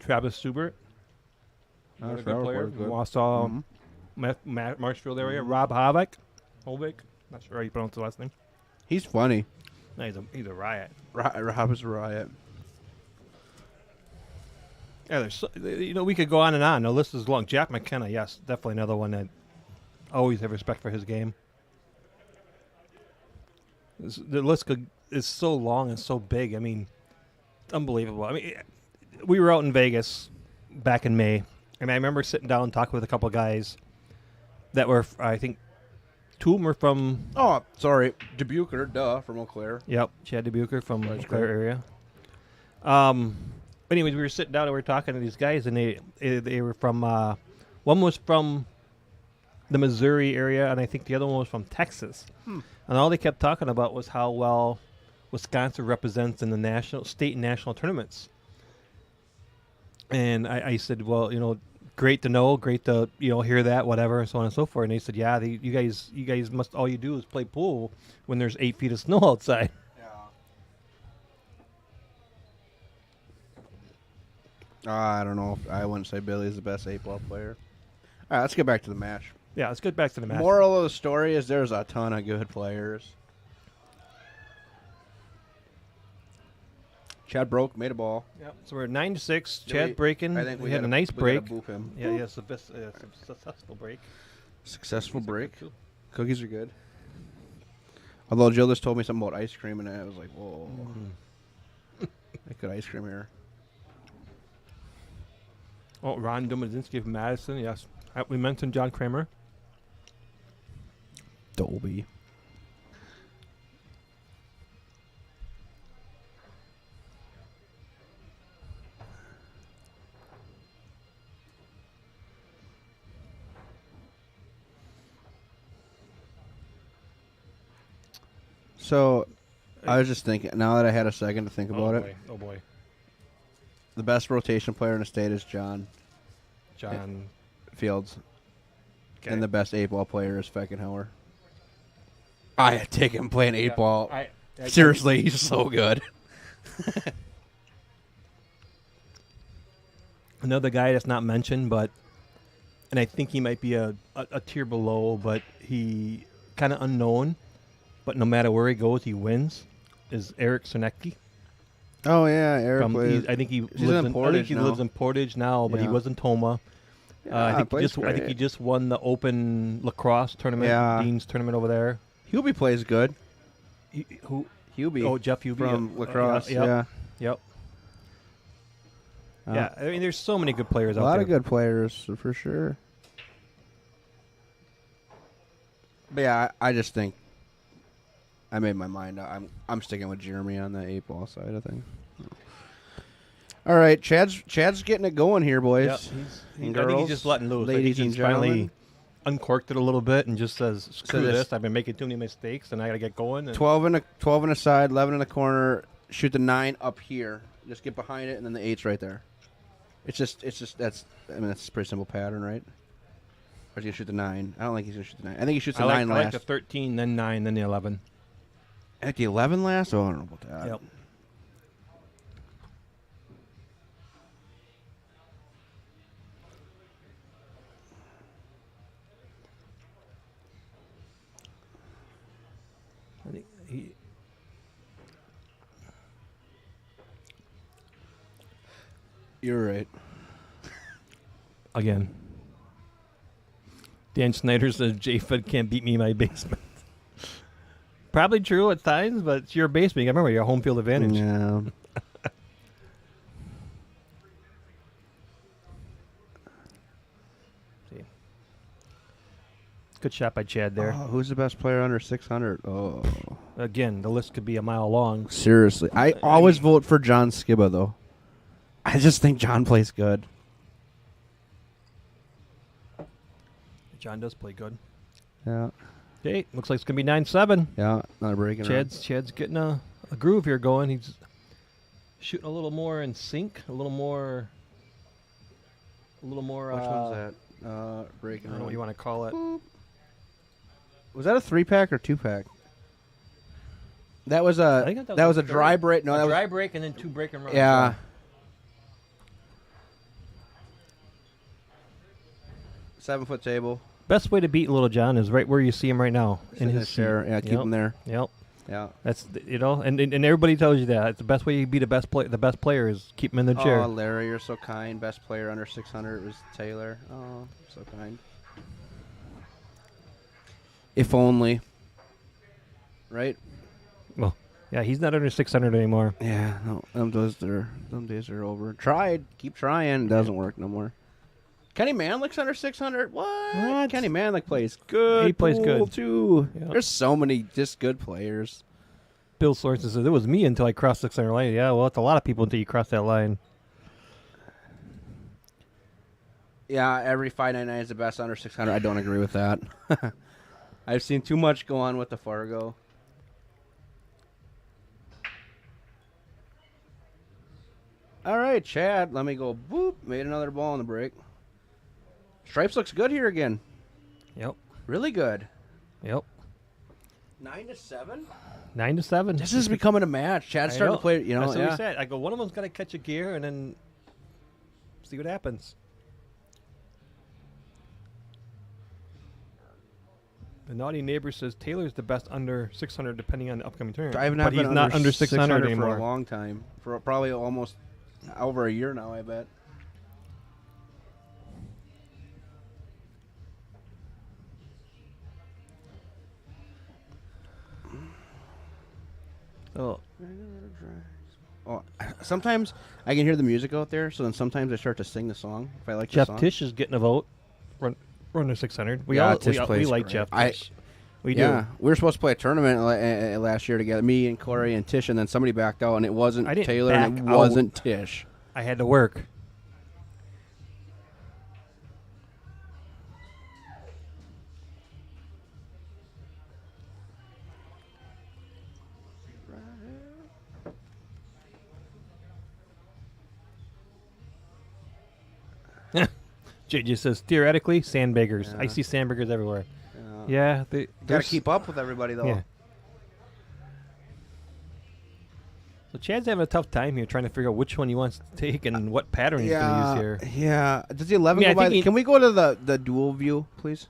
Speaker 1: Travis Subert. Another good player from Wausau, Marshfield area. Rob Havik. Not sure how you pronounce the last name.
Speaker 2: He's funny.
Speaker 1: No, he's a riot.
Speaker 2: Rob is a riot.
Speaker 1: Yeah, we could go on and on. The list is long. Jack McKenna, yes, definitely another one that always have respect for his game. The list is so long and so big. I mean, unbelievable. I mean, we were out in Vegas back in May, and I remember sitting down and talking with a couple of guys, that were, I think, 2 of them were from.
Speaker 2: Oh, sorry, Dubuquer, from Eau Claire.
Speaker 1: Yep, Chad DeBucher from
Speaker 2: That's
Speaker 1: Eau Claire
Speaker 2: great.
Speaker 1: area. Anyways, we were sitting down and we were talking to these guys, and they were from. One was from the Missouri area, and I think the other one was from Texas. And all they kept talking about was how well Wisconsin represents in the state and national tournaments. And I said, well, great to know, great to hear that, whatever, so on and so forth. And they said, yeah, you guys must, all you do is play pool when there's 8 feet of snow outside.
Speaker 2: I don't know. I wouldn't say Billy's the best 8-ball player. All right, let's get back to the match.
Speaker 1: Yeah, let's get back to the match.
Speaker 2: Moral of the story is there's a ton of good players. Chad made a ball.
Speaker 1: Yep. So we're 9-6.
Speaker 2: Yeah,
Speaker 1: Chad breaking.
Speaker 2: I think
Speaker 1: we had a nice
Speaker 2: we
Speaker 1: break.
Speaker 2: gotta boop him.
Speaker 1: Yeah, yes, a successful break.
Speaker 2: Successful break. Cookies are good. Although Jill just told me something about ice cream, and I was like, whoa. Make good ice cream here.
Speaker 1: Oh, Ron Domazinski from Madison, yes. We mentioned John Kramer.
Speaker 2: Dolby. So, I was just thinking, now that I had a second to think about it,
Speaker 1: Oh, boy.
Speaker 2: the best rotation player in the state is John
Speaker 1: John.
Speaker 2: Fields.
Speaker 1: Okay.
Speaker 2: And the best 8-ball player is Feckenhauer. I take him playing 8-ball. Seriously, he's so good.
Speaker 1: Another guy that's not mentioned, and I think he might be a tier below, but he kind of unknown, but no matter where he goes, he wins, is Eric Sonecki.
Speaker 2: Oh, yeah, Eric plays.
Speaker 1: I think he
Speaker 2: He's
Speaker 1: lives
Speaker 2: in
Speaker 1: in
Speaker 2: Portage now.
Speaker 1: lives in Portage now, but he
Speaker 2: Yeah.
Speaker 1: was in Toma. I think
Speaker 2: plays
Speaker 1: he just won the Open lacrosse tournament,
Speaker 2: Yeah.
Speaker 1: Dean's tournament over there.
Speaker 2: Hubie plays good.
Speaker 1: Who?
Speaker 2: Hubie.
Speaker 1: Oh, Jeff Hubie
Speaker 2: from lacrosse.
Speaker 1: Yep.
Speaker 2: Yeah.
Speaker 1: Yep. Yeah, I mean, there's so many good players
Speaker 2: A
Speaker 1: out
Speaker 2: lot
Speaker 1: there.
Speaker 2: of good players, for sure. But yeah, I just think I made my mind up. I'm sticking with Jeremy on the 8-ball side of things. All right, Chad's getting it going here, boys.
Speaker 1: Yep,
Speaker 2: and
Speaker 1: I think
Speaker 2: girls,
Speaker 1: he's just letting loose.
Speaker 2: ladies
Speaker 1: I think
Speaker 2: and
Speaker 1: he's finally
Speaker 2: gentlemen.
Speaker 1: uncorked it a little bit and just says, "Screw
Speaker 2: this-
Speaker 1: this! I've been making too many mistakes, and I got to get going." And
Speaker 2: 12 in a side, 11 in the corner. Shoot the 9 up here. Just get behind it, and then the 8's right there. It's just that's a pretty simple pattern, right? Or is he gonna shoot the 9? I don't think he's gonna shoot the 9. I think he shoots the 9
Speaker 1: I
Speaker 2: last.
Speaker 1: like the 13, then 9, then the 11.
Speaker 2: At the 11 last? Oh, I don't know about that.
Speaker 1: Yep. I think he.
Speaker 2: You're right.
Speaker 1: Again. Dan Snyder says J-Fed can't beat me in my basement. Probably true at times, but it's your basement. I remember your home field advantage.
Speaker 2: Yeah.
Speaker 1: See. Good shot by Chad there.
Speaker 2: Oh, who's the best player under 600? Oh.
Speaker 1: Again, the list could be a mile long.
Speaker 2: Seriously. I always vote for John Skibba, though. I just think John plays good.
Speaker 1: John does play good.
Speaker 2: Yeah.
Speaker 1: Okay, looks like it's going to be 9-7.
Speaker 2: Yeah, not a break.
Speaker 1: Chad's getting a groove here going. He's shooting a little more in sync, a little more.
Speaker 2: Which one's that? Break
Speaker 1: I
Speaker 2: and
Speaker 1: don't know
Speaker 2: roll.
Speaker 1: what you want to call it.
Speaker 2: Was that a 3-pack or 2-pack? That was
Speaker 1: I
Speaker 2: a
Speaker 1: think
Speaker 2: that was a dry break. No, that was
Speaker 1: dry break and then 2 break and runs.
Speaker 2: yeah. 7-foot table.
Speaker 1: Best way to beat Little John is right where you see him right now
Speaker 2: In his chair. Yeah, keep him there.
Speaker 1: Yep.
Speaker 2: Yeah.
Speaker 1: That's and everybody tells you that. It's the best way you beat the best player is keep him in the chair.
Speaker 2: Oh, Larry, you're so kind. Best player under 600 was Taylor. Oh, so kind. If only. Right?
Speaker 1: Well, yeah, he's not under 600 anymore.
Speaker 2: Yeah, no, them days are over. Tried, keep trying, doesn't work no more. Kenny Manlick's under 600. What?
Speaker 1: What?
Speaker 2: Kenny Manlick plays good.
Speaker 1: He plays
Speaker 2: pool,
Speaker 1: good.
Speaker 2: too.
Speaker 1: Yeah.
Speaker 2: There's so many just good players.
Speaker 1: Bill Sorensen says it was me until I crossed 600 line. Yeah, well, it's a lot of people until you cross that line.
Speaker 2: Yeah, every 599 is the best under 600. I don't agree with that. I've seen too much go on with the Fargo. All right, Chad. Let me go. Boop. Made another ball on the break. Stripes looks good here again.
Speaker 1: Yep.
Speaker 2: Really good.
Speaker 1: Yep.
Speaker 2: 9-7.
Speaker 1: 9-7.
Speaker 2: This is becoming a match. Chad's starting to play. You know,
Speaker 1: That's what
Speaker 2: yeah.
Speaker 1: we said. I go. One of them's got to catch a gear and then see what happens. The naughty neighbor says Taylor's the best under 600 depending on the upcoming tournament.
Speaker 2: I've not
Speaker 1: but
Speaker 2: been
Speaker 1: he's not under 600
Speaker 2: for
Speaker 1: anymore.
Speaker 2: a long time. For probably almost over a year now, I bet.
Speaker 1: Oh,
Speaker 2: Oh, sometimes I can hear the music out there, so then sometimes I start to sing the song if I like
Speaker 1: Jeff
Speaker 2: the song.
Speaker 1: Tish is getting a vote. Run under 600. We
Speaker 2: Yeah,
Speaker 1: all
Speaker 2: Tish
Speaker 1: we
Speaker 2: plays
Speaker 1: like
Speaker 2: great.
Speaker 1: Jeff
Speaker 2: I-
Speaker 1: Tish. We
Speaker 2: Yeah,
Speaker 1: do.
Speaker 2: we were supposed to play a tournament last year together, me and Corey and Tish, and then somebody backed out, and it wasn't
Speaker 1: I didn't
Speaker 2: Taylor and it
Speaker 1: back out.
Speaker 2: wasn't Tish.
Speaker 1: I had to work. JJ says theoretically sandbaggers. I
Speaker 2: Yeah.
Speaker 1: see sandbaggers everywhere. Yeah, they
Speaker 2: Got to
Speaker 1: there's-
Speaker 2: keep up with everybody, though.
Speaker 1: Yeah. So Chad's having a tough time here trying to figure out which one he wants to take and what pattern he's going to use here.
Speaker 2: Yeah. Does the 11
Speaker 1: I mean,
Speaker 2: go
Speaker 1: I
Speaker 2: by?
Speaker 1: think he-
Speaker 2: Can we go to the dual view, please?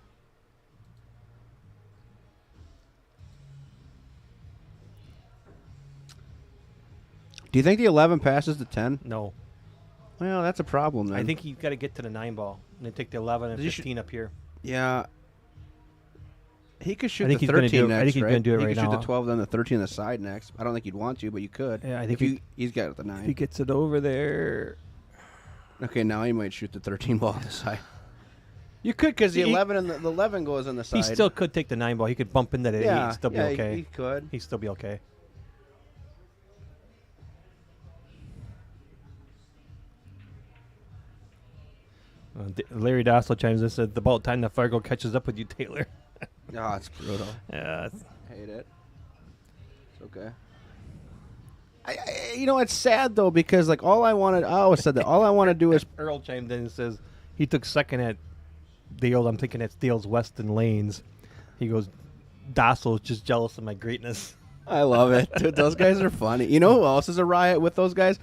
Speaker 2: Do you think the 11 passes the 10?
Speaker 1: No,
Speaker 2: Well, that's a problem then.
Speaker 1: I think he's got to get to the 9 ball and then take the 11 and
Speaker 2: Does he
Speaker 1: 15 up here.
Speaker 2: Yeah. He could shoot
Speaker 1: I think
Speaker 2: the
Speaker 1: he's gonna
Speaker 2: 13
Speaker 1: do it-
Speaker 2: next,
Speaker 1: I think he's
Speaker 2: right?
Speaker 1: gonna do it
Speaker 2: he
Speaker 1: right
Speaker 2: could shoot
Speaker 1: now.
Speaker 2: the 12, then the 13 on the side next. I don't think you'd want to, but you could.
Speaker 1: Yeah, I
Speaker 2: if
Speaker 1: think
Speaker 2: he's got the
Speaker 1: if he
Speaker 2: 9.
Speaker 1: gets it over there.
Speaker 2: Okay, now he might shoot the 13 ball on the side. You could, because the
Speaker 1: He-
Speaker 2: 11 and the 11 goes on the side.
Speaker 1: He still could take the 9 ball. He could bump into the 8
Speaker 2: yeah,
Speaker 1: and still be
Speaker 2: yeah,
Speaker 1: okay.
Speaker 2: He could.
Speaker 1: He'd still be okay. Larry Dossel chimes in and said, about time the Fargo catches up with you, Taylor.
Speaker 2: Oh, it's brutal.
Speaker 1: Yeah,
Speaker 2: Hate it. It's okay. You know, it's sad though because like I always said that all I want to do is
Speaker 1: Earl chimed in and says he took second at Dale. I'm thinking it's Dale's Weston Lanes. He goes, Dossel is just jealous of my greatness.
Speaker 2: I love it. Dude, those guys are funny. You know who else is a riot with those guys?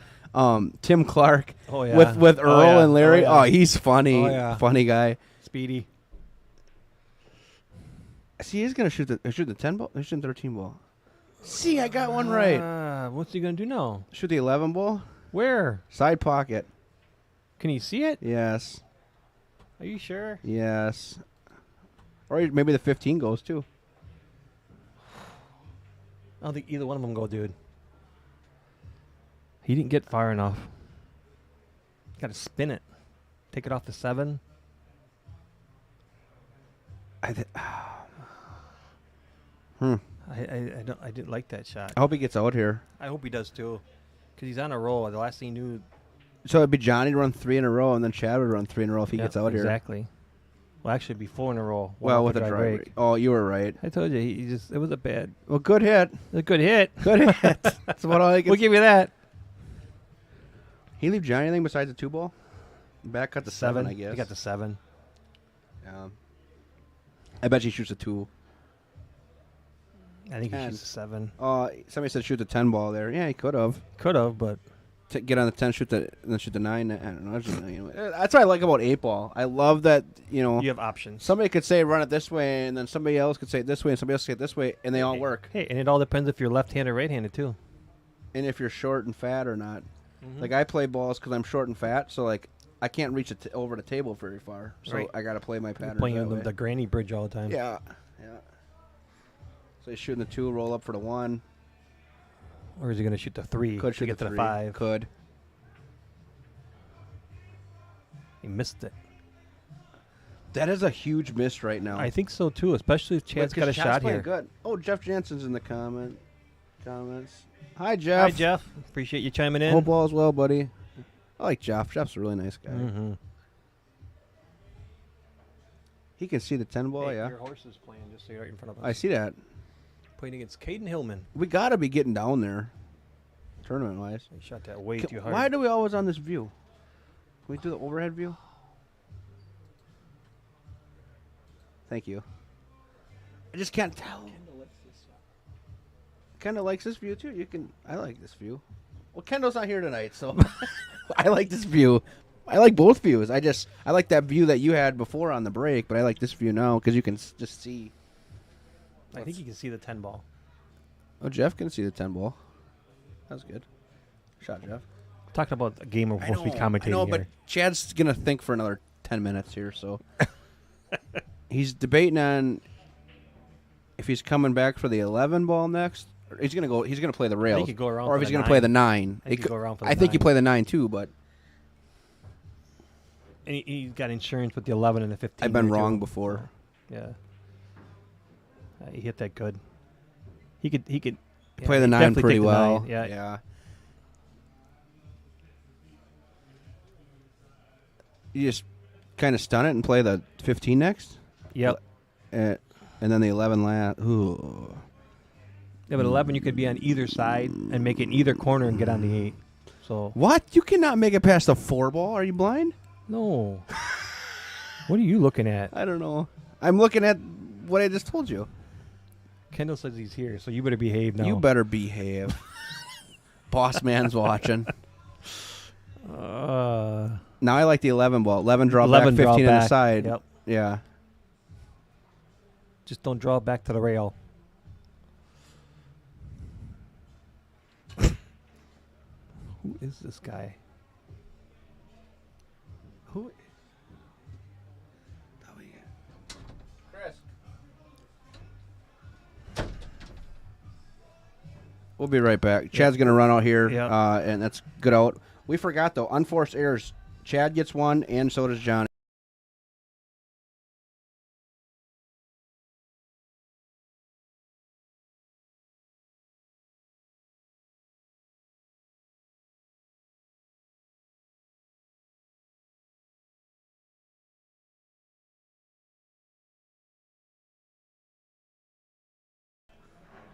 Speaker 2: Tim Clark.
Speaker 1: Oh, yeah.
Speaker 2: With Earl
Speaker 1: Oh, yeah.
Speaker 2: and Larry.
Speaker 1: Oh, yeah.
Speaker 2: He's funny.
Speaker 1: Oh, yeah.
Speaker 2: Funny guy.
Speaker 1: Speedy.
Speaker 2: See, he's gonna shoot the 10 ball. He's shooting 13 ball. See, I got one right.
Speaker 1: What's he going to do now?
Speaker 2: Shoot the 11 ball.
Speaker 1: Where?
Speaker 2: Side pocket.
Speaker 1: Can he see it?
Speaker 2: Yes.
Speaker 1: Are you sure?
Speaker 2: Yes. Or maybe the 15 goes too.
Speaker 1: I don't think either one of them go, dude. He didn't get far enough. Got to spin it. Take it off the 7. I didn't like that shot.
Speaker 2: I hope he gets out here.
Speaker 1: I hope he does too, because he's on a roll. The last thing he knew,
Speaker 2: So it'd be Johnny to run 3 in a row, and then Chad would run 3 in a row if he gets out here.
Speaker 1: exactly. Well, actually, it'd be 4 in a row. one
Speaker 2: Well,
Speaker 1: off
Speaker 2: with
Speaker 1: the
Speaker 2: a
Speaker 1: dry
Speaker 2: drive.
Speaker 1: break.
Speaker 2: Oh, you were right.
Speaker 1: I told you, he just it was a bad,
Speaker 2: Well, good hit.
Speaker 1: a good hit.
Speaker 2: Good hit. That's what all I can.
Speaker 1: We'll give you that.
Speaker 2: He leave Johnny anything besides the 2 ball? Back cut the 7, I guess.
Speaker 1: He got the 7.
Speaker 2: Yeah. I bet he shoots a 2.
Speaker 1: I think he
Speaker 2: And-
Speaker 1: shoots a 7.
Speaker 2: Somebody said shoot the 10 ball there. Yeah, he could have.
Speaker 1: Could have, but
Speaker 2: Get on the 10, and then shoot the 9. I don't know. That's what I like about 8 ball. I love that,
Speaker 1: you have options.
Speaker 2: somebody could say run it this way, and then somebody else could say it this way, and somebody else could say it this way, and they all work.
Speaker 1: Hey, and it all depends if you're left-handed or right-handed too.
Speaker 2: And if you're short and fat or not.
Speaker 1: Mm-hmm.
Speaker 2: Like I play balls because I'm short and fat, so like I can't reach it over the table very far. So
Speaker 1: Right.
Speaker 2: I got to play my
Speaker 1: You're
Speaker 2: pattern.
Speaker 1: playing the granny bridge all the time.
Speaker 2: Yeah, yeah. So he's shooting the 2, roll up for the 1.
Speaker 1: Or is he going to shoot the 3
Speaker 2: Could
Speaker 1: to
Speaker 2: shoot
Speaker 1: get
Speaker 2: the
Speaker 1: to
Speaker 2: 3.
Speaker 1: the 5?
Speaker 2: Could.
Speaker 1: He missed it.
Speaker 2: That is a huge miss right now.
Speaker 1: I think so too, especially if Chad's got a shot
Speaker 2: playing
Speaker 1: here.
Speaker 2: Good. Oh, Jeff Jansen's in the comments. Hi, Jeff.
Speaker 1: Hi, Jeff. Appreciate you chiming in.
Speaker 2: Hope all is well, buddy. I like Jeff. Jeff's a really nice guy.
Speaker 1: Mm-hmm.
Speaker 2: He can see the 10 ball,
Speaker 1: Hey,
Speaker 2: yeah.
Speaker 1: Your horse is playing just right in front of us.
Speaker 2: I see that.
Speaker 1: Playing against Caden Hillman.
Speaker 2: We got to be getting down there, tournament-wise.
Speaker 1: He shot that way too hard.
Speaker 2: Why do we always on this view? Can we do the overhead view? Thank you. I just can't tell. Kendall likes this view too. I like this view. Well, Kendall's not here tonight, so I like this view. I like both views. I like that view that you had before on the break, but I like this view now because you can just see.
Speaker 1: I think you can see the 10 ball.
Speaker 2: Oh, Jeff can see the 10 ball. That was good. Shot, Jeff.
Speaker 1: Talking about a game we're supposed to be commentating
Speaker 2: I know,
Speaker 1: here.
Speaker 2: but Chad's gonna think for another 10 minutes here, so he's debating on if he's coming back for the 11 ball next. Or he's gonna play the rails,
Speaker 1: he could go around
Speaker 2: or
Speaker 1: for
Speaker 2: if he's
Speaker 1: the
Speaker 2: gonna
Speaker 1: 9.
Speaker 2: play the 9.
Speaker 1: I think he could go around for the
Speaker 2: I think you
Speaker 1: 9.
Speaker 2: play the 9 too, but
Speaker 1: And he's got insurance with the 11 and the 15.
Speaker 2: I've been
Speaker 1: there,
Speaker 2: wrong
Speaker 1: too.
Speaker 2: before.
Speaker 1: Yeah. He hit that good. He could yeah,
Speaker 2: Play the
Speaker 1: he'd
Speaker 2: 9
Speaker 1: definitely
Speaker 2: pretty
Speaker 1: take the
Speaker 2: well.
Speaker 1: 9. Yeah.
Speaker 2: Yeah. You just kind of stun it and play the 15 next.
Speaker 1: Yep.
Speaker 2: And then the 11 last. Ooh.
Speaker 1: Yeah, but 11 you could be on either side and make it in either corner and get on the 8. So
Speaker 2: What? You cannot make it past the 4 ball? Are you blind?
Speaker 1: no. What are you looking at?
Speaker 2: I don't know. I'm looking at what I just told you.
Speaker 1: Kendall says he's here, so you better behave now.
Speaker 2: You better behave. Boss man's watching. Now I like the 11 ball. 11 draw
Speaker 1: 11
Speaker 2: back, 15
Speaker 1: draw
Speaker 2: on the
Speaker 1: back.
Speaker 2: side.
Speaker 1: Yep.
Speaker 2: Yeah.
Speaker 1: Just don't draw it back to the rail. Who is this guy?
Speaker 2: Who? Chris. We'll be right back. Chad's going to run out here,
Speaker 1: Yeah.
Speaker 2: and that's good out. We forgot, though, unforced errors. Chad gets one, and so does Johnny.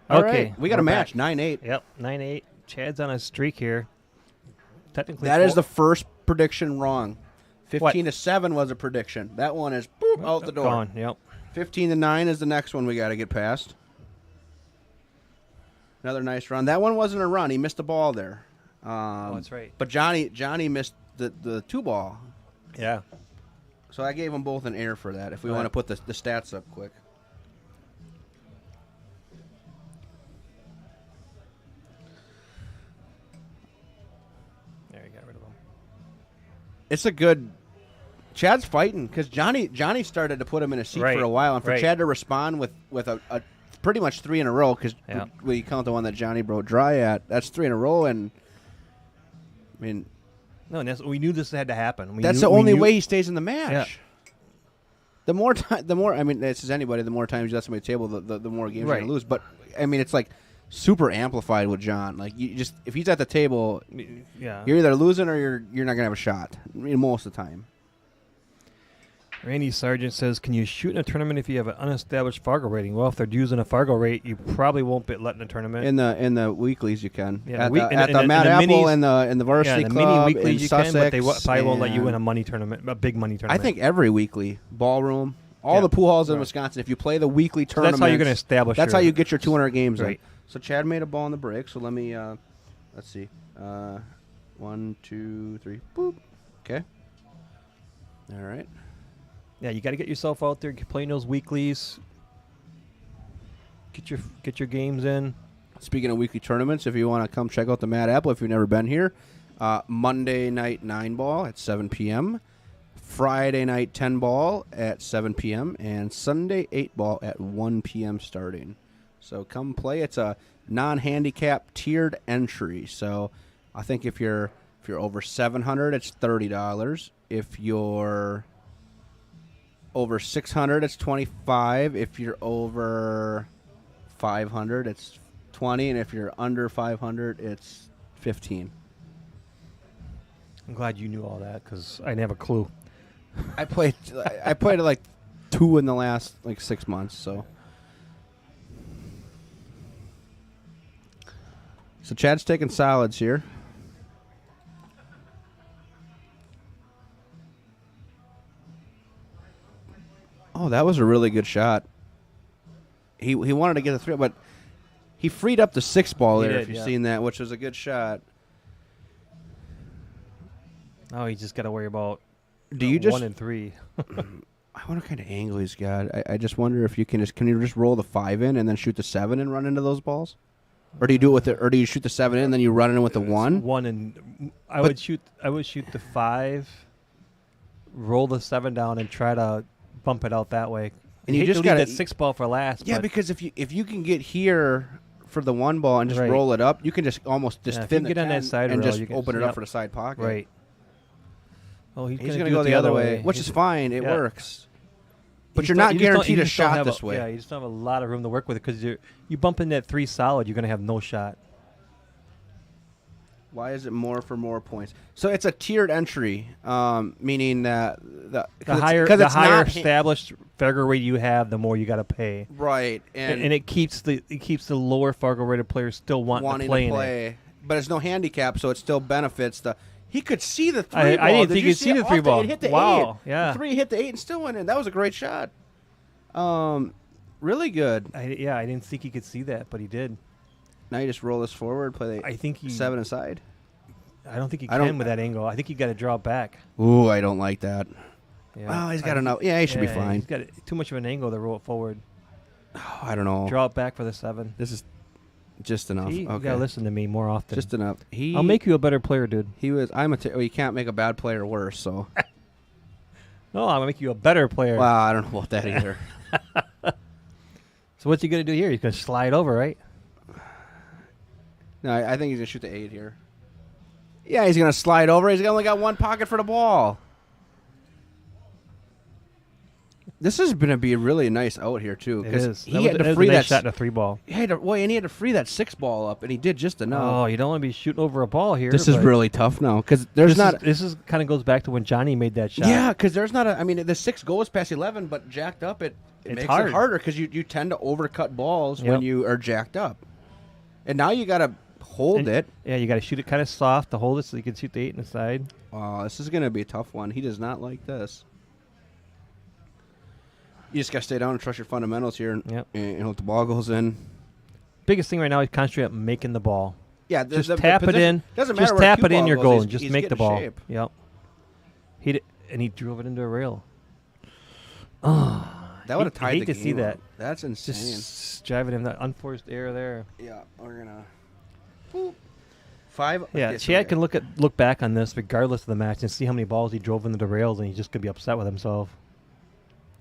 Speaker 2: All
Speaker 1: Okay,
Speaker 2: right, we got a
Speaker 1: we're
Speaker 2: match,
Speaker 1: back.
Speaker 2: 9-8.
Speaker 1: Yep, 9-8. Chad's on a streak here. Technically,
Speaker 2: That is the first prediction wrong. 15
Speaker 1: What?
Speaker 2: to 7 was a prediction. That one is boop, out the door.
Speaker 1: Gone. Yep.
Speaker 2: 15 to 9 is the next one we got to get past. Another nice run. That one wasn't a run. He missed the ball there.
Speaker 1: That's right.
Speaker 2: But Johnny missed the 2 ball.
Speaker 1: Yeah.
Speaker 2: So I gave them both an air for that. If we want to put the stats up quick.
Speaker 1: There, you got rid of him.
Speaker 2: It's a good. Chad's fighting because Johnny started to put him in a seat
Speaker 1: Right,
Speaker 2: for a while, and for
Speaker 1: right.
Speaker 2: Chad to respond with a pretty much 3 in a row because
Speaker 1: Yeah.
Speaker 2: when you count the one that Johnny broke dry at, that's 3 in a row, and I mean
Speaker 1: No, and we knew this had to happen.
Speaker 2: that's the only way he stays in the match.
Speaker 1: Yeah.
Speaker 2: The more time, the more. I mean, this is anybody. The more times you let somebody table, the more games you're
Speaker 1: Right.
Speaker 2: gonna lose. But I mean, it's like super amplified with John. Like you just if he's at the table,
Speaker 1: Yeah.
Speaker 2: you're either losing or you're not gonna have a shot. I mean, most of the time.
Speaker 1: Randy Sargent says, "Can you shoot in a tournament if you have an unestablished Fargo rating?" Well, if they're using a Fargo rate, you probably won't be letting a tournament.
Speaker 2: In the weeklies, you can.
Speaker 1: Yeah,
Speaker 2: at
Speaker 1: we-
Speaker 2: the,
Speaker 1: in
Speaker 2: at
Speaker 1: the-
Speaker 2: the
Speaker 1: in
Speaker 2: Matt
Speaker 1: the
Speaker 2: Apple
Speaker 1: minis-
Speaker 2: and the varsity
Speaker 1: yeah, the
Speaker 2: club
Speaker 1: mini
Speaker 2: in
Speaker 1: weeklies you
Speaker 2: Sussex.
Speaker 1: can, but they probably won't let you
Speaker 2: and
Speaker 1: win a money tournament, a big money
Speaker 2: I
Speaker 1: tournament.
Speaker 2: think every weekly ballroom, all
Speaker 1: Yeah.
Speaker 2: the pool halls in
Speaker 1: Right.
Speaker 2: Wisconsin. If you play the weekly
Speaker 1: So
Speaker 2: tournament,
Speaker 1: that's how you're going to establish.
Speaker 2: That's
Speaker 1: your,
Speaker 2: how you get your 200 games
Speaker 1: Right.
Speaker 2: in. So Chad made a ball on the break. So let me, let's see. 1, 2, 3, boop. Okay. All right.
Speaker 1: Yeah, you got to get yourself out there, playing those weeklies. Get your games in.
Speaker 2: Speaking of weekly tournaments, if you want to come check out the Mad Apple, if you've never been here, Monday night 9 ball at 7 p.m., Friday night 10 ball at 7 p.m., and Sunday 8 ball at 1 p.m. starting. So come play. It's a non-handicap tiered entry. So I think if you're over 700, it's $30. If you're over 600, it's 25. If you're over 500, it's 20, and if you're under 500, it's 15.
Speaker 1: I'm glad you knew all that because I didn't have a clue.
Speaker 2: I played like 2 in the last like 6 months, so. So Chad's taking solids here. Oh, that was a really good shot. He wanted to get the 3, but he freed up the 6 ball
Speaker 1: He
Speaker 2: there,
Speaker 1: did,
Speaker 2: if you've
Speaker 1: yeah.
Speaker 2: seen that, which was a good shot.
Speaker 1: Oh, you just got to worry about
Speaker 2: Do you just
Speaker 1: 1 and 3.
Speaker 2: I wonder what kind of angle he's got. I just wonder if you can you just roll the 5 in and then shoot the 7 and run into those balls? Or do you do it with or do you shoot the 7 in and then you run in with the 1?
Speaker 1: 1 and I would shoot the 5, roll the 7 down, and try to bump it out that way.
Speaker 2: And you
Speaker 1: hate to
Speaker 2: just
Speaker 1: leave
Speaker 2: gotta
Speaker 1: that 6 ball for last.
Speaker 2: Yeah,
Speaker 1: but
Speaker 2: because if you can get here for the 1 ball and just
Speaker 1: Right.
Speaker 2: roll it up, you can just almost just
Speaker 1: Yeah, if
Speaker 2: thin
Speaker 1: you
Speaker 2: the
Speaker 1: get on that
Speaker 2: 10
Speaker 1: side
Speaker 2: and
Speaker 1: rail,
Speaker 2: just
Speaker 1: you can
Speaker 2: open it
Speaker 1: yep.
Speaker 2: up for the side pocket.
Speaker 1: Right. Oh, he's
Speaker 2: He's
Speaker 1: going to
Speaker 2: go
Speaker 1: it
Speaker 2: the other way, which is fine. It
Speaker 1: Yeah.
Speaker 2: works. But
Speaker 1: You
Speaker 2: you're
Speaker 1: just
Speaker 2: not
Speaker 1: don't- you just don't-
Speaker 2: guaranteed
Speaker 1: you
Speaker 2: a
Speaker 1: just don't
Speaker 2: shot
Speaker 1: have
Speaker 2: this way.
Speaker 1: Yeah, you just don't have a lot of room to work with it because you bump in that 3 solid, you're going to have no shot.
Speaker 2: Why is it more for more points? So it's a tiered entry, meaning that
Speaker 1: The higher established Fargo rate you have, the more you got to pay.
Speaker 2: right,
Speaker 1: And it keeps the lower Fargo rated players still wanting to play in it.
Speaker 2: but it's no handicap, so it still benefits the. He could see the 3
Speaker 1: I
Speaker 2: ball.
Speaker 1: didn't
Speaker 2: Did
Speaker 1: think
Speaker 2: you
Speaker 1: he'd see the
Speaker 2: it?
Speaker 1: 3
Speaker 2: Off
Speaker 1: ball.
Speaker 2: It hit the
Speaker 1: Wow,
Speaker 2: 8.
Speaker 1: yeah.
Speaker 2: The 3 hit the 8 and still went in. That was a great shot. Really good.
Speaker 1: I didn't think he could see that, but he did.
Speaker 2: Now you just roll this forward, play the
Speaker 1: I think he
Speaker 2: 7 aside.
Speaker 1: I don't think he
Speaker 2: I don't-
Speaker 1: can with that angle. I think you got to draw it back.
Speaker 2: Ooh, I don't like that.
Speaker 1: Yeah.
Speaker 2: Oh, he's got enough. Yeah, he should be fine.
Speaker 1: He's got too much of an angle to roll it forward.
Speaker 2: Oh, I don't know.
Speaker 1: Draw it back for the 7.
Speaker 2: This is just enough.
Speaker 1: See, you
Speaker 2: okay,
Speaker 1: gotta listen to me more often.
Speaker 2: just enough.
Speaker 1: I'll make you a better player, dude.
Speaker 2: He was. I'm a. You can't make a bad player worse. So.
Speaker 1: No, I'll make you a better player.
Speaker 2: Well, I don't know about that either.
Speaker 1: So what's he gonna do here? He's gonna slide over, right?
Speaker 2: No, I think he's gonna shoot the 8 here. Yeah, he's gonna slide over. He's only got 1 pocket for the ball. This is gonna be a really nice out here too,
Speaker 1: It
Speaker 2: because
Speaker 1: is.
Speaker 2: he had to free
Speaker 1: a nice
Speaker 2: that
Speaker 1: shot in a 3 ball.
Speaker 2: He had to free that 6 ball up, and he did just enough.
Speaker 1: Oh, you don't want to be shooting over a ball here.
Speaker 2: This is
Speaker 1: but
Speaker 2: really tough now because there's not.
Speaker 1: This is kind of goes back to when Johnny made that shot.
Speaker 2: Yeah, because there's not a. I mean, the 6 goes past 11, but jacked up, it
Speaker 1: It's
Speaker 2: makes
Speaker 1: hard.
Speaker 2: it harder because you tend to overcut balls when
Speaker 1: Yep.
Speaker 2: you are jacked up, and now you got to hold
Speaker 1: And-
Speaker 2: it.
Speaker 1: Yeah, you got to shoot it kind of soft to hold it so you can shoot the 8 inside.
Speaker 2: Oh, this is gonna be a tough one. He does not like this. You just gotta stay down and trust your fundamentals here, and,
Speaker 1: Yep.
Speaker 2: and hope the ball goes in.
Speaker 1: Biggest thing right now is concentrate on making the ball.
Speaker 2: Yeah,
Speaker 1: Just tap it
Speaker 2: position-
Speaker 1: in.
Speaker 2: Doesn't
Speaker 1: Just
Speaker 2: matter where
Speaker 1: tap
Speaker 2: cue
Speaker 1: it in
Speaker 2: ball
Speaker 1: your
Speaker 2: goes,
Speaker 1: goal
Speaker 2: he's-
Speaker 1: and just
Speaker 2: he's
Speaker 1: make the
Speaker 2: getting
Speaker 1: ball.
Speaker 2: shape.
Speaker 1: Yep. And he drove it into a rail.
Speaker 2: That would have tied
Speaker 1: hate
Speaker 2: the
Speaker 1: to
Speaker 2: game
Speaker 1: see
Speaker 2: up.
Speaker 1: that.
Speaker 2: That's insane.
Speaker 1: Just driving in that unforced error there.
Speaker 2: Yeah, we're gonna. Boop. 5.
Speaker 1: Yeah,
Speaker 2: okay, so
Speaker 1: Chad
Speaker 2: we-
Speaker 1: can look back on this regardless of the match and see how many balls he drove into the rails, and he's just gonna be upset with himself.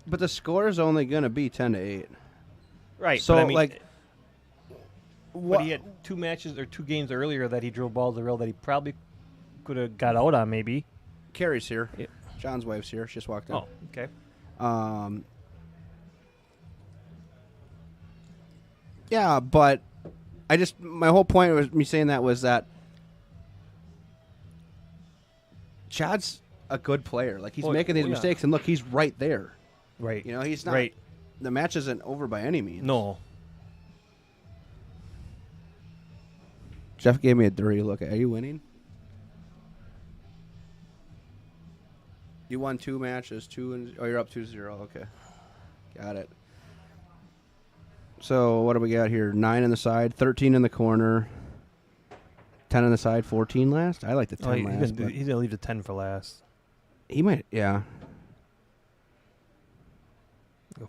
Speaker 2: But the score is only gonna be 10-8.
Speaker 1: Right.
Speaker 2: So
Speaker 1: but I mean,
Speaker 2: like,
Speaker 1: but he had 2 matches or 2 games earlier that he drove balls to the rail that he probably could have got out on, maybe.
Speaker 2: Carrie's here.
Speaker 1: Yeah.
Speaker 2: John's wife's here. She just walked in.
Speaker 1: Oh, okay.
Speaker 2: Yeah, but my whole point was me saying that was that Chad's a good player. Like he's making these
Speaker 1: yeah.
Speaker 2: mistakes, and look, he's right there.
Speaker 1: Right.
Speaker 2: You know, he's not.
Speaker 1: Right.
Speaker 2: The match isn't over by any means.
Speaker 1: No.
Speaker 2: Jeff gave me a dirty look. Are you winning? You won 2 matches, you're up 2-0. Okay, got it. So what do we got here? 9 in the side, 13 in the corner, 10 in the side, 14 last. I like the 10 last. But
Speaker 1: He's gonna leave the 10 for last.
Speaker 2: he might, yeah.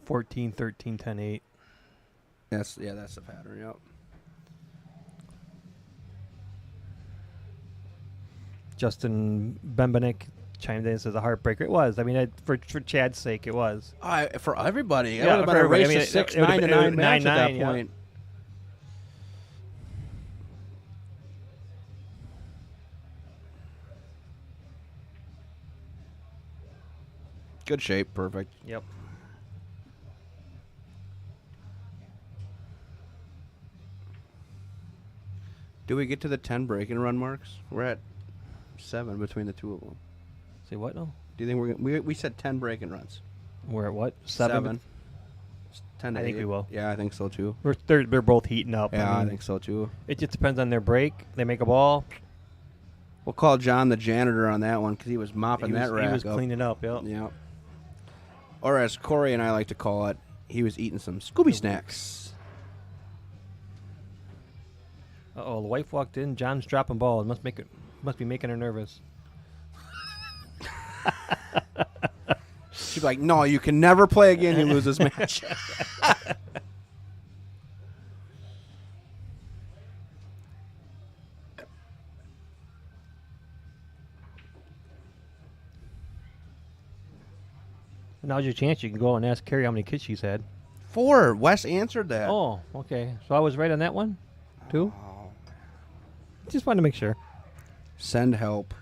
Speaker 1: 14, 13, 10, 8.
Speaker 2: That's the pattern. Yep.
Speaker 1: Justin Bembenek chimed in and says a heartbreaker. It was. I mean, for Chad's sake, it was.
Speaker 2: For everybody, it
Speaker 1: Yeah,
Speaker 2: would have
Speaker 1: for
Speaker 2: been a
Speaker 1: everybody.
Speaker 2: race
Speaker 1: I mean,
Speaker 2: to
Speaker 1: it
Speaker 2: 6,
Speaker 1: would've
Speaker 2: 9 to
Speaker 1: been-
Speaker 2: 9 match at that
Speaker 1: 9-9, yeah.
Speaker 2: point. Good shape. Perfect.
Speaker 1: Yep.
Speaker 2: Do we get to the 10 break and run marks? We're at 7 between the two of them.
Speaker 1: Say what now?
Speaker 2: Do you think we said 10 break and runs?
Speaker 1: We're at what? 7?
Speaker 2: 10 to
Speaker 1: I think
Speaker 2: 8.
Speaker 1: we will.
Speaker 2: Yeah, I think so too.
Speaker 1: They're both heating up.
Speaker 2: Yeah, I
Speaker 1: mean,
Speaker 2: think so too.
Speaker 1: It just depends on their break. They make a ball.
Speaker 2: We'll call John the janitor on that one because he was mopping
Speaker 1: He
Speaker 2: that rack
Speaker 1: was
Speaker 2: up.
Speaker 1: cleaning up. Yep.
Speaker 2: Yeah. Or as Corey and I like to call it, he was eating some Scooby snacks.
Speaker 1: Uh-oh, the wife walked in. John's dropping balls. Must be making her nervous.
Speaker 2: She'd be like, "No, you can never play again. You lose this match."
Speaker 1: Now's your chance. You can go and ask Carrie how many kids she's had.
Speaker 2: 4. Wes answered that.
Speaker 1: Oh, okay. So I was right on that one, too?
Speaker 2: Oh.
Speaker 1: Just wanted to make sure.
Speaker 2: Send help.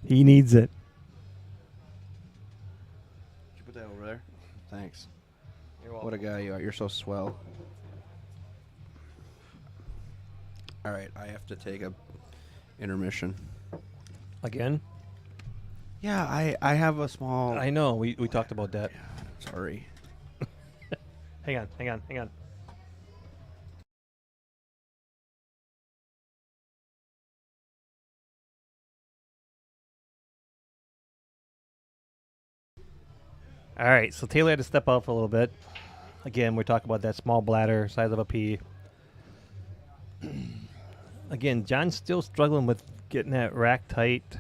Speaker 1: He needs it.
Speaker 2: Did you put that over there? Thanks.
Speaker 1: You're
Speaker 2: What a guy you are. You're so swell. All right, I have to take a intermission.
Speaker 1: Again?
Speaker 2: Yeah, I have a small...
Speaker 1: I know. We talked about that.
Speaker 2: Sorry.
Speaker 1: Hang on. All right, so Taylor had to step out for a little bit. Again, we're talking about that small bladder, size of a pea. Again, John's still struggling with getting that rack tight.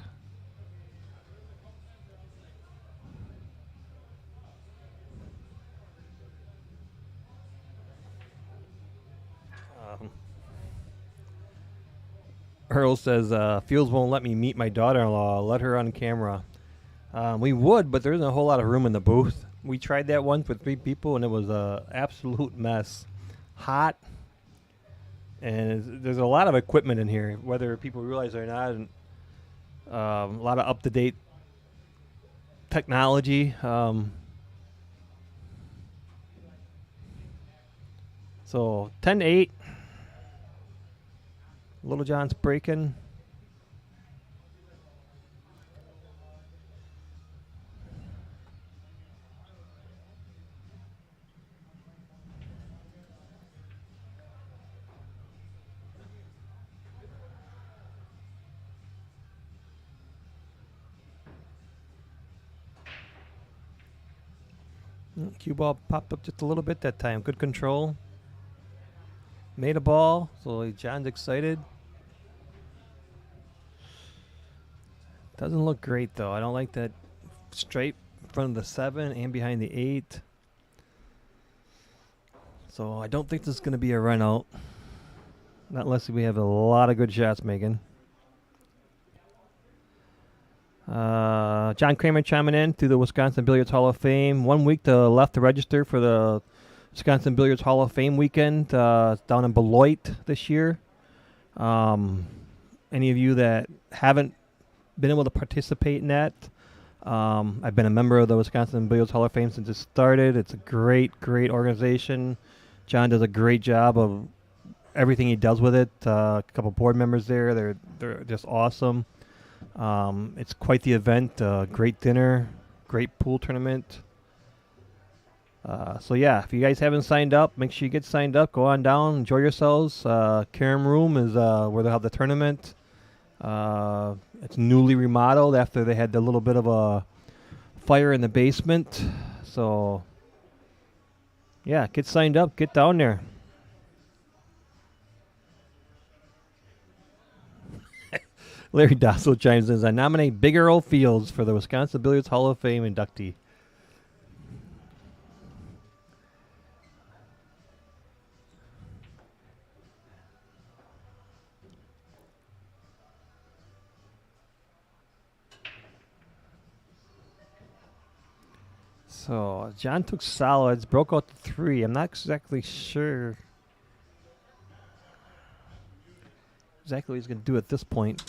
Speaker 1: Earl says, Fields won't let me meet my daughter-in-law. Let her on camera. We would, but there isn't a whole lot of room in the booth. We tried that once with 3 people, and it was an absolute mess. Hot. And there's a lot of equipment in here, whether people realize it or not. And, a lot of up-to-date technology. So 10-8. Little John's breaking. Cue ball popped up just a little bit that time. Good control. Made a ball, so John's excited. Doesn't look great though. I don't like that straight in front of the 7 and behind the 8. So I don't think this is going to be a run out. Not unless we have a lot of good shots making. John Kramer chiming in through the Wisconsin Billiards Hall of Fame. 1 week left to register for the Wisconsin Billiards Hall of Fame weekend down in Beloit this year. Any of you that haven't been able to participate in that, I've been a member of the Wisconsin Billiards Hall of Fame since it started. It's a great organization. John does a great job of everything he does with it. A couple board members there. They're just awesome. It's quite the event. Great dinner, great pool tournament. So yeah, if you guys haven't signed up, make sure you get signed up. Go on down, enjoy yourselves. Karam Room is where they'll have the tournament. It's newly remodeled after they had the little bit of a fire in the basement. So yeah, get signed up, get down there. Larry Dossel chimes in. I nominate Big Earl Fields for the Wisconsin Billiards Hall of Fame inductee. So John took solids, broke out to 3. I'm not exactly sure exactly what he's going to do at this point.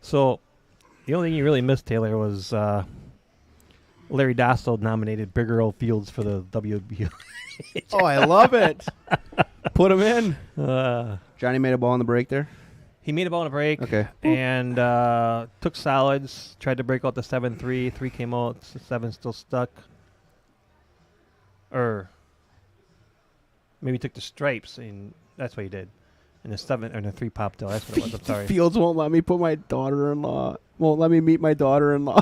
Speaker 1: So, the only thing you really missed, Taylor, was Larry Dossel nominated Big Earl Fields for the WBO.
Speaker 2: Oh, I love it. Put him in.
Speaker 1: Uh,
Speaker 2: Johnny made a ball on the break there.
Speaker 1: he made a ball in a break.
Speaker 2: Okay.
Speaker 1: And took solids. Tried to break out the 7-3. 3 came out. 7 still stuck. Or maybe took the stripes, and that's what he did. And the 7 and the 3 popped out. That's what it was. I'm sorry.
Speaker 2: Fields won't let me put my daughter-in-law. Won't let me meet my daughter-in-law.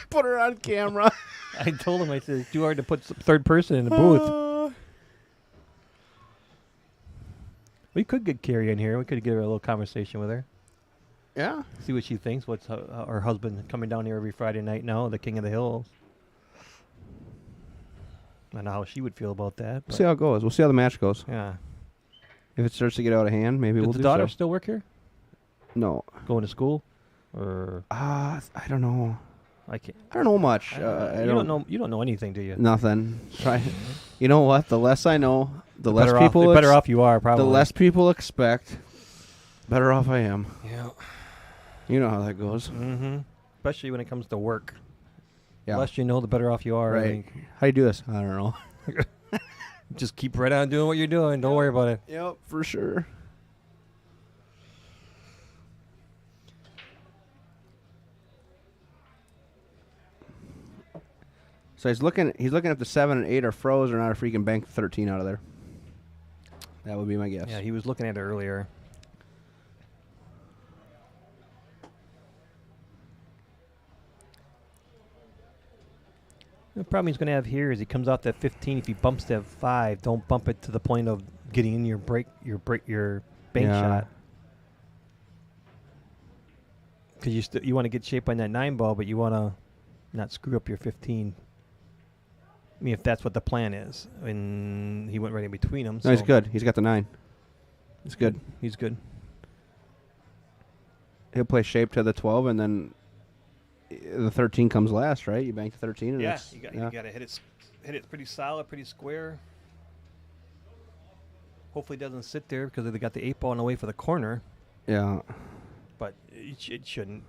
Speaker 2: Put her on camera.
Speaker 1: I told him, I said, it's too hard to put third person in the booth. We could get Carrie in here. We could get her a little conversation with her.
Speaker 2: Yeah.
Speaker 1: See what she thinks. What's her husband coming down here every Friday night now, the King of the Hills. I don't know how she would feel about that.
Speaker 2: We'll see how it goes. We'll see how the match goes.
Speaker 1: Yeah.
Speaker 2: If it starts to get out of hand, maybe
Speaker 1: Does
Speaker 2: we'll
Speaker 1: the
Speaker 2: do
Speaker 1: daughter
Speaker 2: so.
Speaker 1: still work here?
Speaker 2: No.
Speaker 1: Going to school? Or
Speaker 2: I don't know.
Speaker 1: I can't.
Speaker 2: I don't know much.
Speaker 1: You don't know. You don't know anything, do you?
Speaker 2: Nothing. Try. You know what? The less I know, the less
Speaker 1: better
Speaker 2: people.
Speaker 1: off, the better off you are, probably.
Speaker 2: The less people expect, better off I am.
Speaker 1: Yeah.
Speaker 2: You know how that goes.
Speaker 1: Mm-hmm. Especially when it comes to work.
Speaker 2: Yeah.
Speaker 1: The less you know, the better off you are. I
Speaker 2: Right.
Speaker 1: think.
Speaker 2: How do you do this? I don't know.
Speaker 1: Just keep right on doing what you're doing. Don't worry about it.
Speaker 2: Yep, for sure. So he's looking if the 7 and 8 are froze or not, if he can bank 13 out of there. That would be my guess.
Speaker 1: Yeah, he was looking at it earlier. The problem he's going to have here is he comes off that 15. If he bumps that 5, don't bump it to the point of getting in your bank
Speaker 2: Yeah.
Speaker 1: shot. Because you want to get shape on that 9 ball, but you want to not screw up your 15. I mean, if that's what the plan is. And he went right in between them.
Speaker 2: No, he's good. He's got the 9. It's good.
Speaker 1: He's good.
Speaker 2: He'll play shape to the 12, and then the 13 comes last, right? You bank the 13, and
Speaker 1: Yeah,
Speaker 2: it's,
Speaker 1: you got to hit it pretty solid, pretty square. Hopefully it doesn't sit there because they got the 8 ball in the way for the corner,
Speaker 2: yeah.
Speaker 1: but it shouldn't.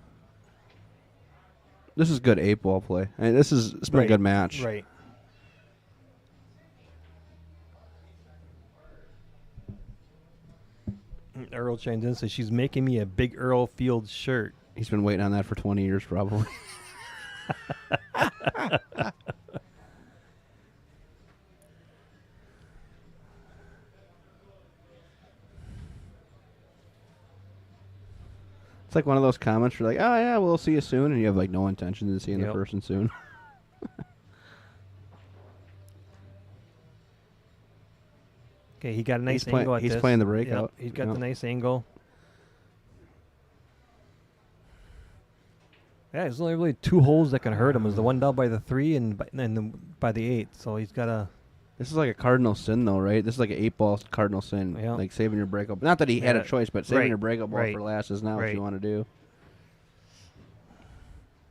Speaker 2: This is good 8 ball play. I mean, it's been a good match.
Speaker 1: Right. Earl chimes in and says she's making me a Big Earl Fields shirt.
Speaker 2: He's been waiting on that for 20 years, probably. It's like one of those comments where you're like, oh, yeah, we'll see you soon. And you have like no intention of seeing the
Speaker 1: Yep.
Speaker 2: person soon.
Speaker 1: Okay, he got a nice
Speaker 2: He's play-
Speaker 1: angle at
Speaker 2: he's
Speaker 1: this.
Speaker 2: playing the breakout.
Speaker 1: Yep, he's got
Speaker 2: Yep.
Speaker 1: the nice angle. Yeah, there's only really 2 holes that can hurt him. Is the one down by the 3 and by the 8. So he's got a.
Speaker 2: This is like a cardinal sin, though, right? This is like an 8 ball cardinal sin.
Speaker 1: Yeah.
Speaker 2: Like saving your breakup. Not that he had a
Speaker 1: Yeah,
Speaker 2: choice, but saving
Speaker 1: right,
Speaker 2: your breakup ball
Speaker 1: right,
Speaker 2: for last is not what
Speaker 1: right.
Speaker 2: you want to do.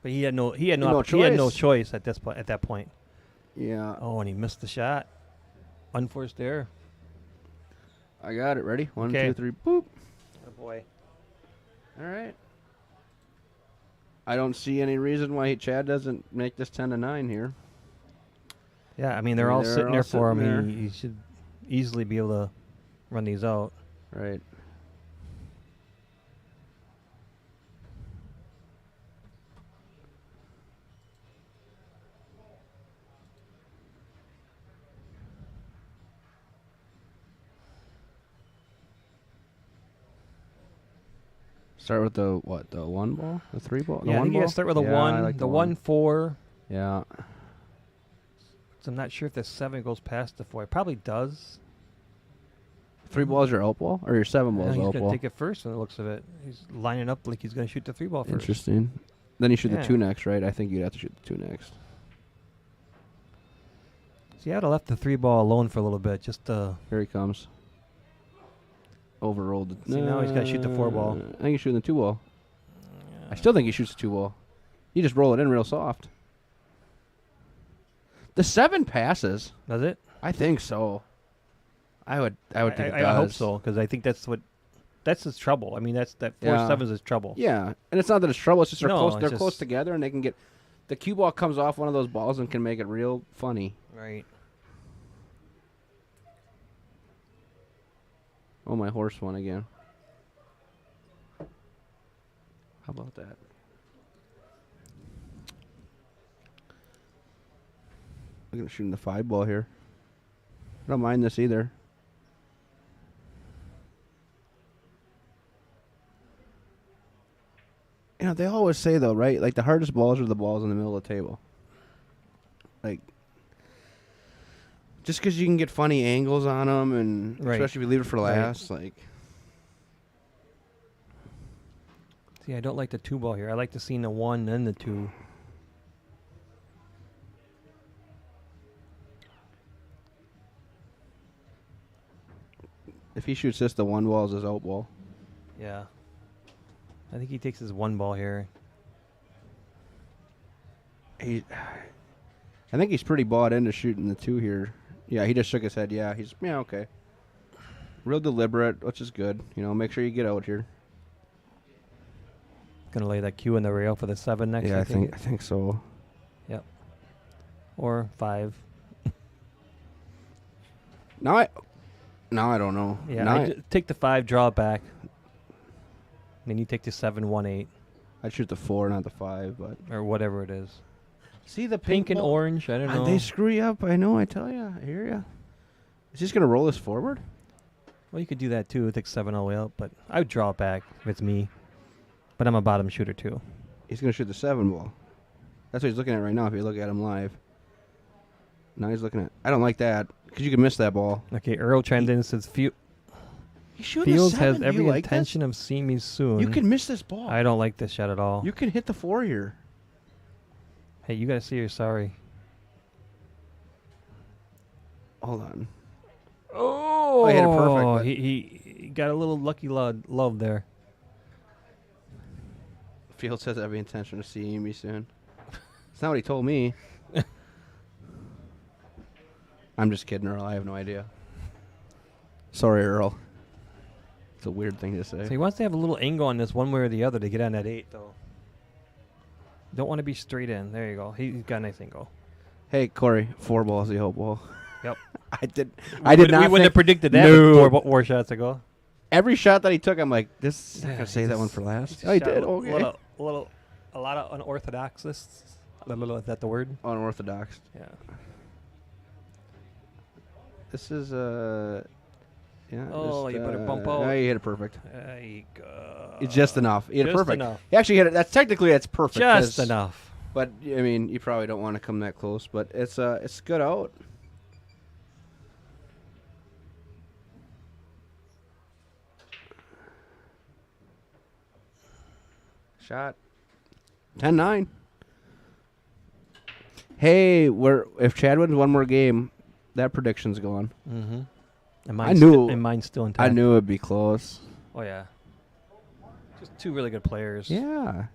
Speaker 1: But he had no
Speaker 2: choice.
Speaker 1: choice at this point. At that point.
Speaker 2: Yeah.
Speaker 1: Oh, and he missed the shot. Unforced error.
Speaker 2: I got it. Ready? 1,
Speaker 1: Okay.
Speaker 2: 2, 3, boop.
Speaker 1: Oh boy.
Speaker 2: All right. I don't see any reason why Chad doesn't make this 10-9 here.
Speaker 1: Yeah, I mean they're
Speaker 2: I mean,
Speaker 1: all
Speaker 2: they're
Speaker 1: sitting
Speaker 2: all
Speaker 1: there for
Speaker 2: sitting
Speaker 1: him.
Speaker 2: there.
Speaker 1: He should easily be able to run these out.
Speaker 2: Right. Start with the what? The 1 ball? The 3 ball? The
Speaker 1: Yeah, I
Speaker 2: 1
Speaker 1: think you
Speaker 2: ball?
Speaker 1: got to start with a
Speaker 2: Yeah,
Speaker 1: 1,
Speaker 2: I like
Speaker 1: the
Speaker 2: 1.
Speaker 1: 1-4.
Speaker 2: Yeah.
Speaker 1: So I'm not sure if the 7 goes past the 4. It probably does.
Speaker 2: 3 balls your out ball, or your 7
Speaker 1: I
Speaker 2: balls
Speaker 1: think he's
Speaker 2: out
Speaker 1: going
Speaker 2: ball?
Speaker 1: to take it first from the looks of it. He's lining up like he's going to shoot the 3 ball first.
Speaker 2: Interesting. Then you shoot
Speaker 1: Yeah.
Speaker 2: the 2 next, right? I think you'd have to shoot the 2 next.
Speaker 1: See, I'd have left the 3 ball alone for a little bit, just to.
Speaker 2: Here he comes. Overrolled it.
Speaker 1: See, now he's gotta shoot the 4 ball.
Speaker 2: I think he's shooting the 2 ball. I still think he shoots the 2 ball. You just roll it in real soft. The 7 passes.
Speaker 1: Does it?
Speaker 2: I think so. I would think it does.
Speaker 1: I hope so, because I think that's what. that's his trouble. I mean, that
Speaker 2: Yeah.
Speaker 1: 4-7 is his trouble.
Speaker 2: Yeah, and it's not that it's trouble. It's just they're
Speaker 1: No,
Speaker 2: close.
Speaker 1: it's
Speaker 2: They're
Speaker 1: just-
Speaker 2: close together, and they can get the cue ball comes off one of those balls and can make it real funny.
Speaker 1: Right.
Speaker 2: Oh, my horse won again. How about that? I'm gonna shoot in the 5 ball here. I don't mind this either. You know, they always say though, right? Like the hardest balls are the balls in the middle of the table. Like, just because you can get funny angles on them, and
Speaker 1: Right.
Speaker 2: especially if you leave it for
Speaker 1: Right.
Speaker 2: last, like.
Speaker 1: See, I don't like the 2 ball here. I like to see the 1 and the 2.
Speaker 2: If he shoots this, the 1 ball is his out ball.
Speaker 1: Yeah. I think he takes his 1 ball here.
Speaker 2: I think he's pretty bought into shooting the 2 here. Yeah, he just shook his head. Yeah, okay. Real deliberate, which is good. You know, make sure you get out here.
Speaker 1: Gonna lay that cue in the rail for the 7 next.
Speaker 2: Yeah, I
Speaker 1: think.
Speaker 2: think so.
Speaker 1: Yep. Or 5.
Speaker 2: Now I don't know.
Speaker 1: Yeah.
Speaker 2: Now
Speaker 1: I take the 5, draw it back. Then you take the 7-1-8
Speaker 2: I'd shoot the 4, not the 5, but
Speaker 1: or whatever it is.
Speaker 2: see the
Speaker 1: Pink and orange. I don't know.
Speaker 2: They screw you up. I know. I tell you. I hear you. Is he just gonna roll this forward?
Speaker 1: Well, you could do that too. Take 7 all the way out, but I would draw it back if it's me. But I'm a bottom shooter too.
Speaker 2: He's gonna shoot the 7 ball. That's what he's looking at right now. If you look at him live. Now he's looking at. I don't like that because you can miss that ball.
Speaker 1: Okay, Earl chimed in and says
Speaker 2: He's shooting
Speaker 1: Fields
Speaker 2: the 7.
Speaker 1: has
Speaker 2: Do you
Speaker 1: every
Speaker 2: like this?
Speaker 1: intention of seeing me soon.
Speaker 2: You can miss this ball.
Speaker 1: I don't like this shot at all.
Speaker 2: You can hit the 4 here.
Speaker 1: Hey, you gotta see you're sorry.
Speaker 2: Hold on.
Speaker 1: Oh,
Speaker 2: I hit it perfect, but-
Speaker 1: he got a little lucky love there.
Speaker 2: Fields has every intention of seeing me soon. It's not what he told me. I'm just kidding, Earl. I have no idea. Sorry, Earl. It's a weird thing to say.
Speaker 1: So he wants to have a little angle on this one way or the other to get on that 8, though. Don't want to be straight in. There you go. He's got a nice angle.
Speaker 2: Hey, Corey, 4 balls the hope ball.
Speaker 1: Yep.
Speaker 2: I did not.
Speaker 1: We wouldn't have
Speaker 2: think-
Speaker 1: predicted that
Speaker 2: No.
Speaker 1: four shots ago.
Speaker 2: Every shot that he took, I'm like, this. I'm
Speaker 1: Yeah,
Speaker 2: gonna say
Speaker 1: he
Speaker 2: that one
Speaker 1: just-
Speaker 2: for last.
Speaker 1: He
Speaker 2: Oh, he
Speaker 1: shot
Speaker 2: did.
Speaker 1: A
Speaker 2: Okay.
Speaker 1: a lot of unorthodoxists. Is that the word?
Speaker 2: Unorthodox.
Speaker 1: Yeah.
Speaker 2: This is yeah.
Speaker 1: Oh,
Speaker 2: just,
Speaker 1: you better bump out.
Speaker 2: Yeah, you hit it perfect.
Speaker 1: There you go.
Speaker 2: It's just enough. You hit it
Speaker 1: just
Speaker 2: perfect.
Speaker 1: enough.
Speaker 2: He actually hit it. That's perfect.
Speaker 1: Just
Speaker 2: 'cause-
Speaker 1: enough.
Speaker 2: But I mean, you probably don't want to come that close. But it's good out. Shot. 10-9. Hey, if Chad wins one more game, that prediction's gone.
Speaker 1: Mm-hmm. And mine's still intact.
Speaker 2: I knew it'd be close.
Speaker 1: Oh yeah. Just 2 really good players.
Speaker 2: Yeah.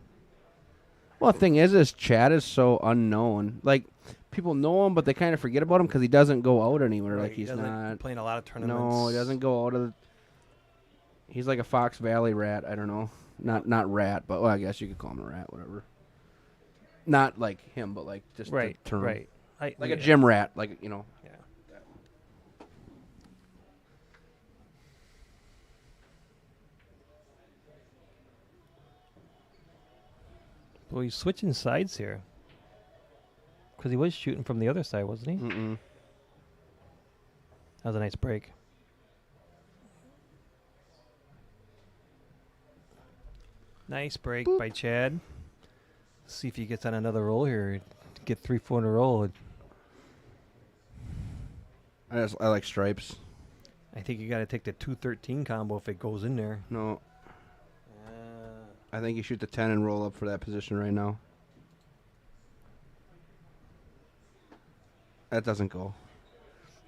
Speaker 2: Well, the thing is Chad is so unknown. Like, people know him, but they kind of forget about him because he doesn't go out anywhere.
Speaker 1: Right,
Speaker 2: Like,
Speaker 1: he
Speaker 2: he's
Speaker 1: doesn't
Speaker 2: not.
Speaker 1: playing a lot of tournaments.
Speaker 2: No, he doesn't go out of the. He's like a Fox Valley rat. I don't know. Not rat, but well, I guess you could call him a rat, whatever. Not like him, but like just
Speaker 1: Right.
Speaker 2: the term.
Speaker 1: Right.
Speaker 2: Like a gym rat, like, you know.
Speaker 1: Yeah. Well, he's switching sides here. Because he was shooting from the other side, wasn't he?
Speaker 2: Mm-mm.
Speaker 1: That was a nice break. Nice break by Chad. See if he gets on another roll here. Get 3-4 in a row.
Speaker 2: I like stripes.
Speaker 1: I think you got to take the 2-13 combo if it goes in there.
Speaker 2: No, I think you shoot the 10 and roll up for that position right now. That doesn't go.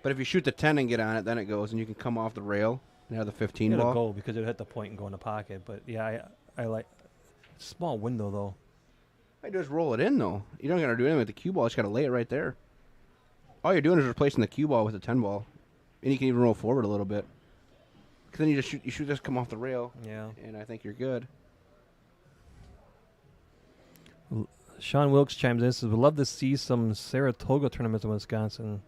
Speaker 2: But if you shoot the 10 and get on it, then it goes, and you can come off the rail and have the 15
Speaker 1: It'll
Speaker 2: ball.
Speaker 1: go because it'll hit the point and go in the pocket. But yeah, I like small window though.
Speaker 2: I just roll it in, though. You don't got to do anything with the cue ball. You just got to lay it right there. All you're doing is replacing the cue ball with the 10 ball. And you can even roll forward a little bit. 'Cause then you should just come off the rail,
Speaker 1: Yeah.
Speaker 2: and I think you're good.
Speaker 1: Sean Wilkes chimes in and says, "Would love to see some Saratoga tournaments in Wisconsin."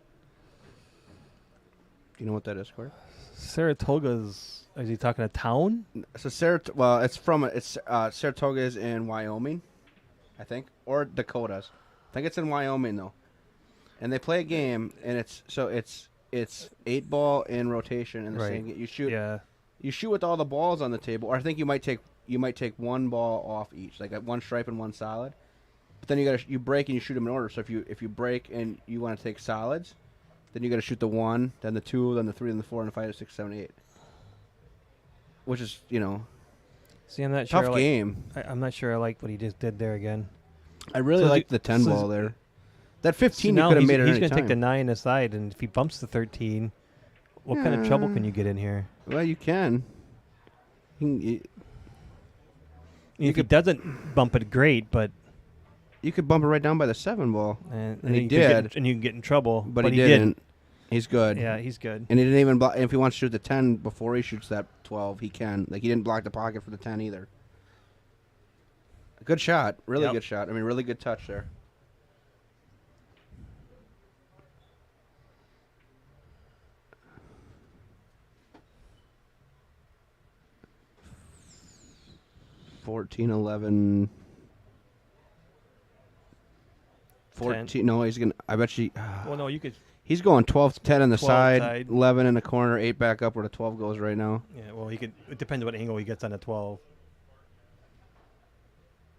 Speaker 2: Do you know what that is, Corey?
Speaker 1: Saratoga's, is he talking a town?
Speaker 2: So Saratoga is in Wyoming, I think, or Dakotas. I think it's in Wyoming though. And they play a game, and it's 8-ball in rotation in the same game. You shoot.
Speaker 1: Yeah.
Speaker 2: You shoot with all the balls on the table, or I think you might take one ball off each, like one stripe and one solid. But then you break and you shoot them in order. So if you break and you want to take solids, then you got to shoot the 1, then the 2, then the 3, then the 4, and the 5, 6, 7, 8. Which is
Speaker 1: See, I'm not sure.
Speaker 2: tough game.
Speaker 1: I'm not sure I like what he just did there again.
Speaker 2: I really
Speaker 1: So
Speaker 2: like the 10
Speaker 1: so
Speaker 2: ball there. That 15
Speaker 1: See,
Speaker 2: you
Speaker 1: now
Speaker 2: could have
Speaker 1: he's
Speaker 2: made it
Speaker 1: going
Speaker 2: any
Speaker 1: to take the
Speaker 2: time.
Speaker 1: 9 aside, and if he bumps the 13, what kind of trouble can you get in here?
Speaker 2: Well, you can. You
Speaker 1: If he doesn't bump it, great, but
Speaker 2: could bump it right down by the 7 ball.
Speaker 1: and
Speaker 2: he
Speaker 1: you could get
Speaker 2: did.
Speaker 1: and you can get in trouble.
Speaker 2: But he didn't. He's good.
Speaker 1: Yeah, he's good.
Speaker 2: And he didn't even block. If he wants to shoot the 10 before he shoots that 12, he can. Like, he didn't block the pocket for the 10 either. Good shot. Really good shot. I mean, really good touch there. $14, 11, 14.
Speaker 1: 10.
Speaker 2: No, he's gonna. I bet you.
Speaker 1: Well, no, you could.
Speaker 2: He's going 12 to 10 on the
Speaker 1: 12
Speaker 2: side,
Speaker 1: side.
Speaker 2: 11 in the corner, 8 back up where the 12 goes right now.
Speaker 1: Yeah, well, he could. It depends what angle he gets on the 12.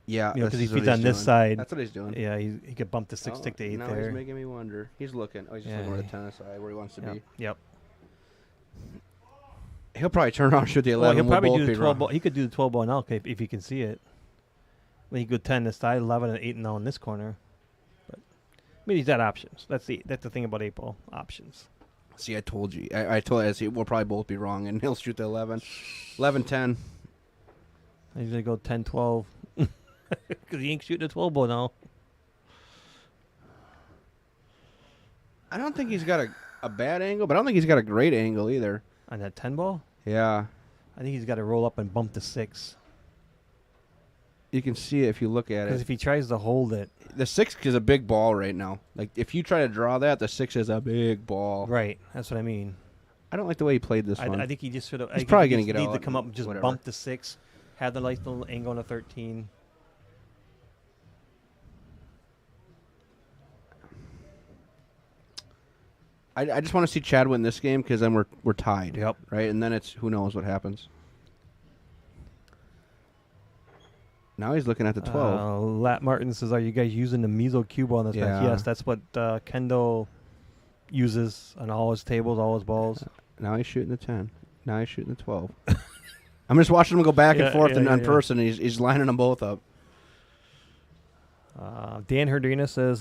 Speaker 2: Yeah,
Speaker 1: You know, because
Speaker 2: this
Speaker 1: if
Speaker 2: is what
Speaker 1: he's on this
Speaker 2: doing.
Speaker 1: side,
Speaker 2: That's what he's doing.
Speaker 1: yeah, he could bump the 6, take the 8
Speaker 2: now
Speaker 1: there.
Speaker 2: he's making me wonder. He's looking. Oh, he's just
Speaker 1: Yeah,
Speaker 2: looking where the
Speaker 1: he-
Speaker 2: 10 side, where he wants to
Speaker 1: Yep.
Speaker 2: be.
Speaker 1: Yep.
Speaker 2: He'll probably turn around and shoot the 11.
Speaker 1: Well, he'll
Speaker 2: We'll
Speaker 1: probably
Speaker 2: both
Speaker 1: do the
Speaker 2: be
Speaker 1: 12
Speaker 2: wrong.
Speaker 1: ball. He could do the 12 ball now if he can see it. Well, he could go 10 this side, 11 and 8 now in this corner. But I mean, he's got options. That's the thing about 8 ball options.
Speaker 2: See, I told you. I told you. We'll probably both be wrong, and he'll shoot the 11. 11, 10.
Speaker 1: I usually go 10, 12 because he ain't shooting the 12 ball now.
Speaker 2: I don't think he's got a bad angle, but I don't think he's got a great angle either.
Speaker 1: On that 10 ball,
Speaker 2: Yeah.
Speaker 1: I think he's got to roll up and bump the 6.
Speaker 2: You can see it if you look at
Speaker 1: Because
Speaker 2: it.
Speaker 1: if he tries to hold it,
Speaker 2: The 6 is a big ball right now. Like, if you try to draw that, the 6 is a big ball.
Speaker 1: right? That's what I mean.
Speaker 2: I don't like the way he played this one.
Speaker 1: I think he just should have.
Speaker 2: He's probably gonna get
Speaker 1: need
Speaker 2: out
Speaker 1: to come up and just
Speaker 2: whatever.
Speaker 1: bump the 6, have the nice little angle on the 13.
Speaker 2: I just want to see Chad win this game because then we're tied.
Speaker 1: Yep.
Speaker 2: Right, and then it's who knows what happens. Now he's looking at the 12.
Speaker 1: Lat Martin says, "Are you guys using the meso cue ball on this match?"
Speaker 2: Yeah.
Speaker 1: Yes, that's what Kendall uses on all his tables, all his balls.
Speaker 2: Now he's shooting the 10. Now he's shooting the 12. I'm just watching him go back and
Speaker 1: Yeah,
Speaker 2: forth
Speaker 1: yeah,
Speaker 2: in
Speaker 1: yeah.
Speaker 2: person. And he's lining them both up.
Speaker 1: Dan Herdina says,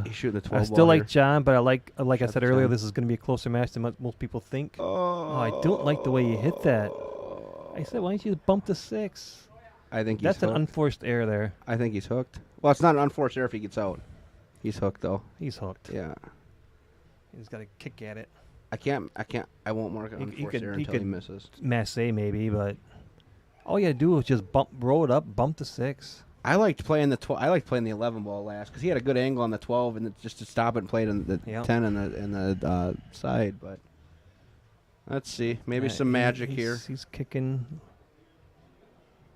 Speaker 2: He's shooting the 12.
Speaker 1: "I still
Speaker 2: ball
Speaker 1: like
Speaker 2: here.
Speaker 1: John, but I
Speaker 2: Shot
Speaker 1: said
Speaker 2: the
Speaker 1: earlier,
Speaker 2: 10.
Speaker 1: this is going to be a closer match than most people think."
Speaker 2: Oh,
Speaker 1: I don't like the way you hit that. I said, "Why don't you just bump the 6?"
Speaker 2: I think he's
Speaker 1: That's an
Speaker 2: hooked.
Speaker 1: unforced error there.
Speaker 2: I think he's hooked. Well, it's not an unforced error if he gets out. He's hooked though.
Speaker 1: He's hooked.
Speaker 2: Yeah.
Speaker 1: He's got to kick at it.
Speaker 2: I won't mark an
Speaker 1: He
Speaker 2: unforced
Speaker 1: could-
Speaker 2: error
Speaker 1: he
Speaker 2: until he
Speaker 1: could-
Speaker 2: misses.
Speaker 1: Masse maybe, but all you got to do is just roll it up, bump the 6.
Speaker 2: I liked playing the 12. I liked playing the 11 ball last because he had a good angle on the 12 and just to stop it and play it in the
Speaker 1: Yep.
Speaker 2: 10 in the side. But let's see, maybe some magic here.
Speaker 1: He's kicking.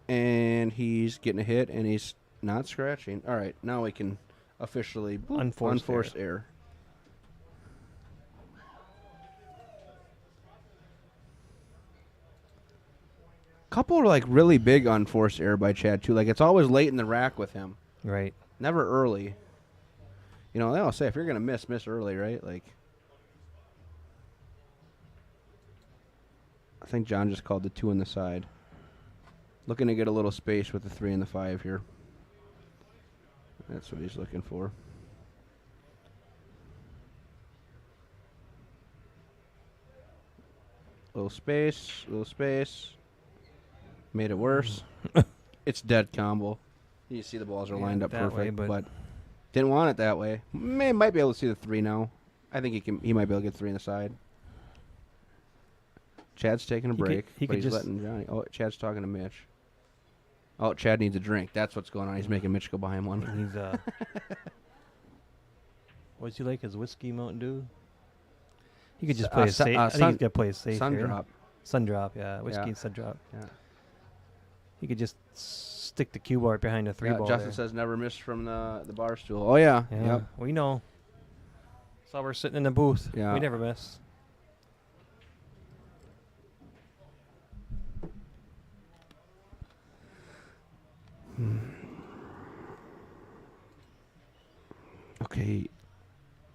Speaker 2: And he's getting a hit, and he's not scratching. All right, now we can officially
Speaker 1: Unforced
Speaker 2: error. Couple are like really big unforced error by Chad too. Like it's always late in the rack with him,
Speaker 1: Right.
Speaker 2: never early. You know, they all say if you're gonna miss early, right? Like, I think John just called the 2 on the side. Looking to get a little space with the 3 and the 5 here. That's what he's looking for. Little space, little space. Made it worse. It's dead combo. You see the balls are
Speaker 1: Yeah,
Speaker 2: lined up
Speaker 1: that way,
Speaker 2: perfect,
Speaker 1: but-
Speaker 2: but didn't want it that way. Might be able to see the 3 now. I think he might be able to get 3 on the side. Chad's taking a break.
Speaker 1: he
Speaker 2: but
Speaker 1: could
Speaker 2: he's
Speaker 1: just-
Speaker 2: letting Johnny. Oh, Chad's talking to Mitch. Oh, Chad needs a drink. That's what's going on. He's making Mitch go buy him one.
Speaker 1: And he's what's he like? His whiskey Mountain Dew. He could just play it safe. I think he's gonna play it safe.
Speaker 2: Sun
Speaker 1: here.
Speaker 2: drop.
Speaker 1: Sun drop. Yeah, whiskey
Speaker 2: Yeah.
Speaker 1: and sun drop.
Speaker 2: Yeah.
Speaker 1: He could just stick the cue ball right behind the 3
Speaker 2: Yeah,
Speaker 1: ball.
Speaker 2: Justin
Speaker 1: there.
Speaker 2: says never miss from the bar stool. Oh yeah.
Speaker 1: Yeah,
Speaker 2: Yep.
Speaker 1: we know. So we're sitting in the booth.
Speaker 2: Yeah.
Speaker 1: We never miss.
Speaker 2: Okay.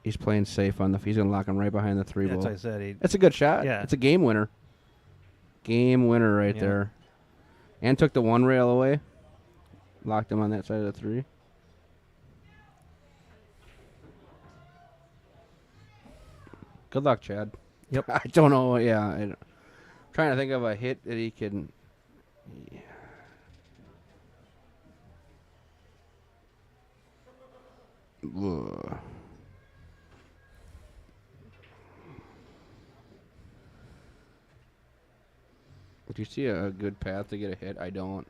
Speaker 2: He's playing safe on the. He's gonna lock him right behind the 3
Speaker 1: That's
Speaker 2: ball.
Speaker 1: what I said.
Speaker 2: That's a good shot.
Speaker 1: Yeah.
Speaker 2: It's a game winner. Game winner right
Speaker 1: Yeah.
Speaker 2: there. And took the 1 rail away. Locked him on that side of the 3. Good luck, Chad.
Speaker 1: Yep.
Speaker 2: I don't know. Yeah. I'm trying to think of a hit that he can. Yeah. Ugh. Do you see a good path to get a hit? I don't.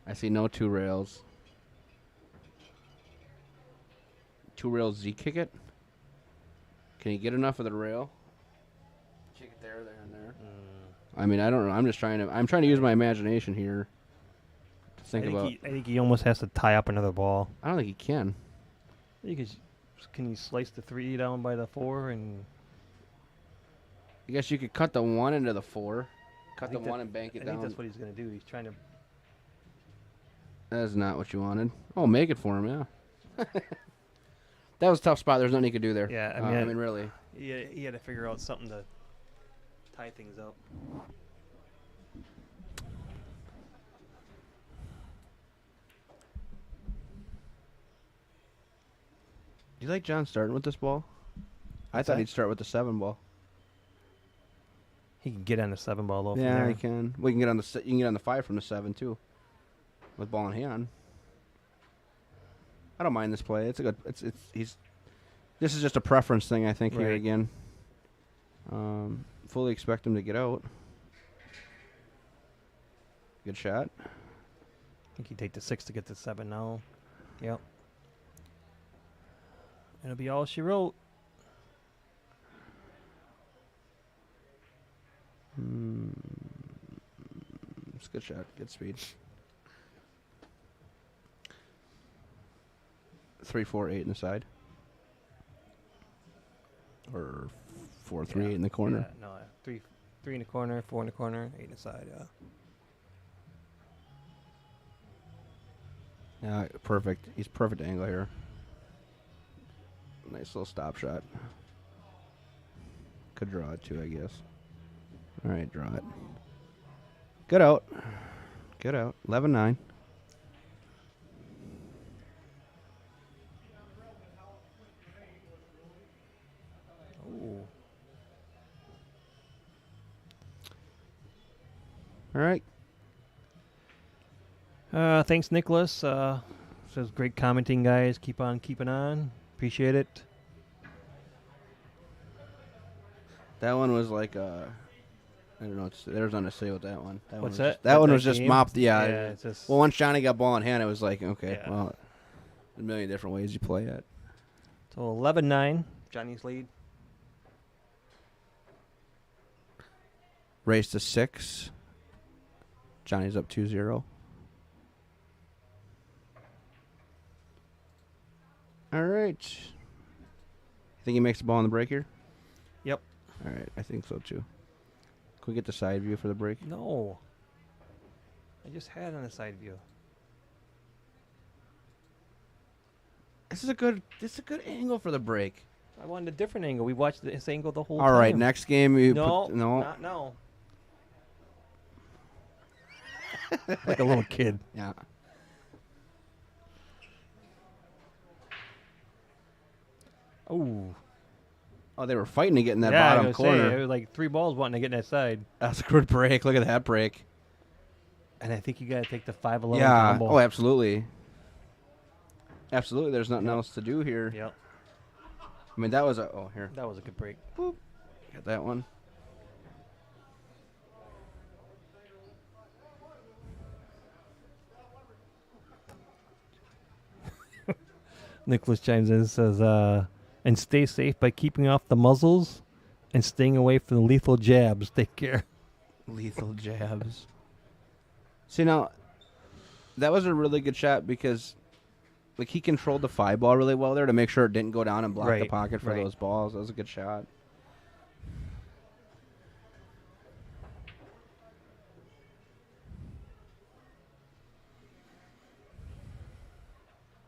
Speaker 2: I see no 2 rails. 2 rails Z kick it? Can you get enough of the rail? Kick it there, and there. I mean, I don't know. I'm trying to use my imagination here to think about.
Speaker 1: I think he almost has to tie up another ball.
Speaker 2: I don't think he can.
Speaker 1: Can you slice the 3 down by the 4 and?
Speaker 2: I guess you could cut the 1 into the 4. Cut the
Speaker 1: think that-
Speaker 2: 1 and bank it
Speaker 1: I
Speaker 2: down.
Speaker 1: think that's what he's gonna do. He's trying to.
Speaker 2: That's not what you wanted. Oh, make it for him, yeah. That was a tough spot. There's nothing he could do there.
Speaker 1: Yeah,
Speaker 2: I mean, really.
Speaker 1: He had to figure out something to tie things up.
Speaker 2: Do you like John starting with this ball? I
Speaker 1: What's
Speaker 2: thought
Speaker 1: that?
Speaker 2: he'd start with the 7 ball.
Speaker 1: He can get on the 7 ball though. from
Speaker 2: Yeah,
Speaker 1: there.
Speaker 2: he can. We can get on the. You can get on the 5 from the 7 too, with ball in hand. I don't mind this play. It's a good. He's. This is just a preference thing, I think. Here
Speaker 1: Right.
Speaker 2: again. Fully expect him to get out. Good shot.
Speaker 1: I think he'd take the 6 to get to 7 now. Yep. It'll be all she wrote.
Speaker 2: It's a good shot. Good speed. 3, 4, 8 in the side. Or 4, 3, 8 in the corner.
Speaker 1: Yeah, no, 3 in the corner, 4 in the corner, 8 in the side. Yeah.
Speaker 2: Yeah, perfect. He's perfect angle here. Nice little stop shot. Could draw it too, I guess. All right, draw it. Good out. Good out. 11-9.
Speaker 1: Ooh.
Speaker 2: All right.
Speaker 1: Thanks, Nicholas. Says great commenting, guys. Keep on keeping on. Appreciate it.
Speaker 2: That one was like I don't know. There's nothing to say with that one.
Speaker 1: What's
Speaker 2: one was
Speaker 1: that?
Speaker 2: Just, that one
Speaker 1: That
Speaker 2: was just
Speaker 1: game?
Speaker 2: mopped. Yeah.
Speaker 1: Yeah, it's just-
Speaker 2: Well, once Johnny got ball in hand, it was like, okay,
Speaker 1: Yeah.
Speaker 2: well, a million different ways you play it.
Speaker 1: So 11-9, Johnny's lead.
Speaker 2: Race to 6. Johnny's up 2-0. All right. You think he makes the ball on the break here?
Speaker 1: Yep.
Speaker 2: All right, I think so too. Can we get the side view for the break?
Speaker 1: No. I just had on the side view.
Speaker 2: This is a good angle for the break.
Speaker 1: I wanted a different angle. We watched this angle the whole
Speaker 2: All
Speaker 1: time.
Speaker 2: right, next game you
Speaker 1: No,
Speaker 2: put, no.
Speaker 1: not now. Like a little kid.
Speaker 2: Yeah.
Speaker 1: Ooh.
Speaker 2: Oh, they were fighting to get in that
Speaker 1: yeah, I
Speaker 2: bottom
Speaker 1: was gonna say,
Speaker 2: corner.
Speaker 1: it was like 3 balls wanting to get in that side.
Speaker 2: That's a good break. Look at that break.
Speaker 1: And I think you got to take the 5-11
Speaker 2: Yeah.
Speaker 1: combo.
Speaker 2: Oh, absolutely. Absolutely. There's nothing else to do here.
Speaker 1: Yep.
Speaker 2: I mean, that was a. Oh, here.
Speaker 1: That was a good break.
Speaker 2: Got that one.
Speaker 1: Nicholas chimes in and says, and stay safe by keeping off the muzzles and staying away from the lethal jabs. Take care.
Speaker 2: Lethal jabs. See, now, that was a really good shot because, like, he controlled the 5-ball really well there to make sure it didn't go down and block the
Speaker 1: Right,
Speaker 2: pocket for
Speaker 1: right.
Speaker 2: those balls. That was a good shot.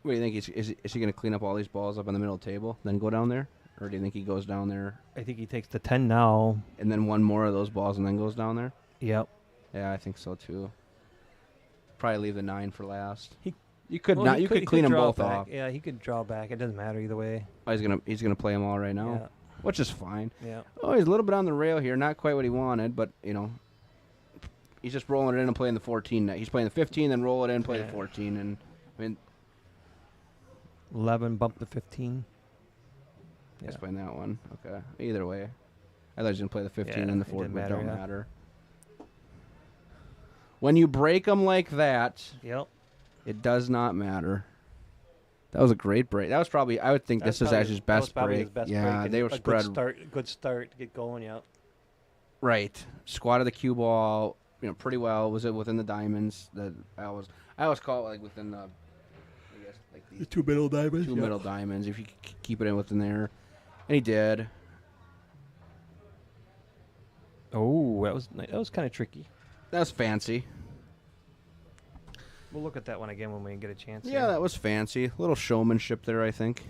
Speaker 2: What do you think? Is he going to clean up all these balls up in the middle of the table, then go down there? Or do you think he goes down there
Speaker 1: I think he takes the 10 now.
Speaker 2: and then one more of those balls and then goes down there?
Speaker 1: Yep.
Speaker 2: Yeah, I think so too. Probably leave the 9 for last.
Speaker 1: He-
Speaker 2: You could
Speaker 1: Well,
Speaker 2: not.
Speaker 1: he
Speaker 2: You
Speaker 1: could-
Speaker 2: could
Speaker 1: he
Speaker 2: clean
Speaker 1: could
Speaker 2: them
Speaker 1: draw
Speaker 2: both
Speaker 1: back.
Speaker 2: off.
Speaker 1: Yeah, he could draw back. It doesn't matter either way.
Speaker 2: Oh, he's gonna play them all right now, which is fine.
Speaker 1: Yeah.
Speaker 2: Oh, he's a little bit on the rail here. Not quite what he wanted, but he's just rolling it in and playing the 14. He's playing the 15, then roll it in, play the
Speaker 1: Yeah.
Speaker 2: 14, and I mean,
Speaker 1: 11, bump to 15.
Speaker 2: he's
Speaker 1: Yeah.
Speaker 2: playing that one. Okay. Either way, I thought he was gonna play the 15
Speaker 1: Yeah,
Speaker 2: and the
Speaker 1: it
Speaker 2: 14,
Speaker 1: didn't
Speaker 2: but don't
Speaker 1: matter, yeah.
Speaker 2: matter. When you break them like that,
Speaker 1: Yep.
Speaker 2: it does not matter. That was a great break. That was probably, I would think
Speaker 1: That's
Speaker 2: this is
Speaker 1: probably
Speaker 2: actually his
Speaker 1: that was
Speaker 2: best
Speaker 1: probably
Speaker 2: break.
Speaker 1: his best
Speaker 2: Yeah,
Speaker 1: break,
Speaker 2: they
Speaker 1: and
Speaker 2: were
Speaker 1: a
Speaker 2: spread.
Speaker 1: Good start to get going. Yep.
Speaker 2: Right. Squatted the cue ball, pretty well. Was it within the diamonds? That I always call it like within the, I guess, like these
Speaker 1: 2 middle diamonds.
Speaker 2: two middle diamonds. If you keep it in within there, and he did.
Speaker 1: Oh, that was kind of tricky.
Speaker 2: That was fancy.
Speaker 1: We'll look at that one again when we get a chance.
Speaker 2: Yeah, that was fancy. A little showmanship there, I think.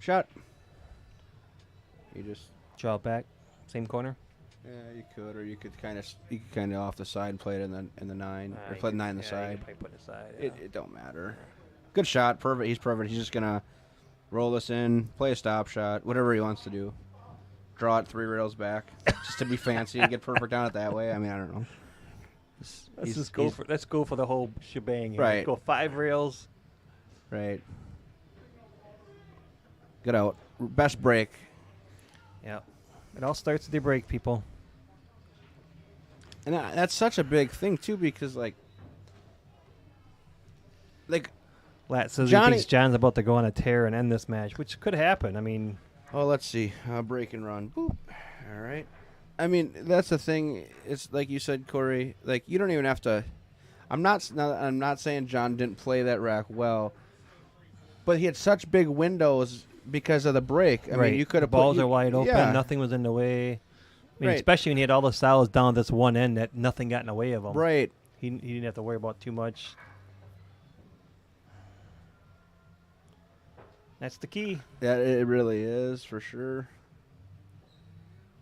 Speaker 2: Shot. You just
Speaker 1: Draw it back. Same corner.
Speaker 2: yeah, you could, or you could kind of off the side and play it in the 9, or play the 9 on the side.
Speaker 1: Put it aside.
Speaker 2: It don't matter. Good shot, perfect. He's perfect. He's just gonna roll this in, play a stop shot, whatever he wants to do. Draw it 3 rails back, just to be fancy and get perfect on it that way. I mean, I don't know.
Speaker 1: Let's go for the whole shebang. Here.
Speaker 2: Right.
Speaker 1: Let's go 5 rails.
Speaker 2: Right. Good out. Best break.
Speaker 1: Yep. It all starts with your break, people.
Speaker 2: And that's such a big thing too, because like
Speaker 1: Lat says
Speaker 2: Johnny-
Speaker 1: he thinks John's about to go on a tear and end this match, which could happen. I mean,
Speaker 2: oh, let's see. Break and run. Boop. All right. I mean, that's the thing. It's like you said, Corey. Like you don't even have to. I'm not saying John didn't play that rack well, but he had such big windows because of the break. I mean, you could have
Speaker 1: balls are wide open.
Speaker 2: Yeah.
Speaker 1: Nothing was in the way. I mean,
Speaker 2: Right.
Speaker 1: especially when he had all the solids down this one end that nothing got in the way of him.
Speaker 2: Right.
Speaker 1: He didn't have to worry about too much. That's the key.
Speaker 2: Yeah, it really is for sure.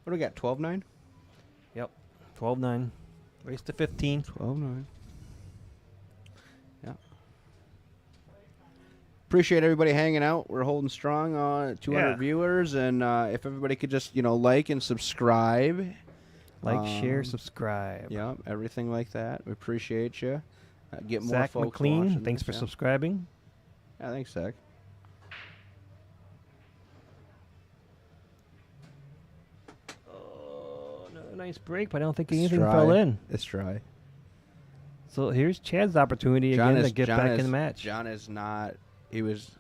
Speaker 2: What do we got? 12-9.
Speaker 1: Yep. 12-9. Race to 15.
Speaker 2: 12-9. Yeah. Appreciate everybody hanging out. We're holding strong on 200
Speaker 1: Yeah.
Speaker 2: viewers, and if everybody could just like and subscribe.
Speaker 1: Like, share, subscribe.
Speaker 2: Yeah, everything like that. We appreciate you. Get more
Speaker 1: Zach
Speaker 2: folks
Speaker 1: McLean,
Speaker 2: watching
Speaker 1: thanks
Speaker 2: this,
Speaker 1: for
Speaker 2: yeah.
Speaker 1: subscribing.
Speaker 2: Yeah, thanks, Zach.
Speaker 1: Oh, another nice break, but I don't think
Speaker 2: It's
Speaker 1: anything
Speaker 2: dry.
Speaker 1: fell in.
Speaker 2: It's dry.
Speaker 1: So here's Chad's opportunity again to get back in the match.
Speaker 2: John is not. He was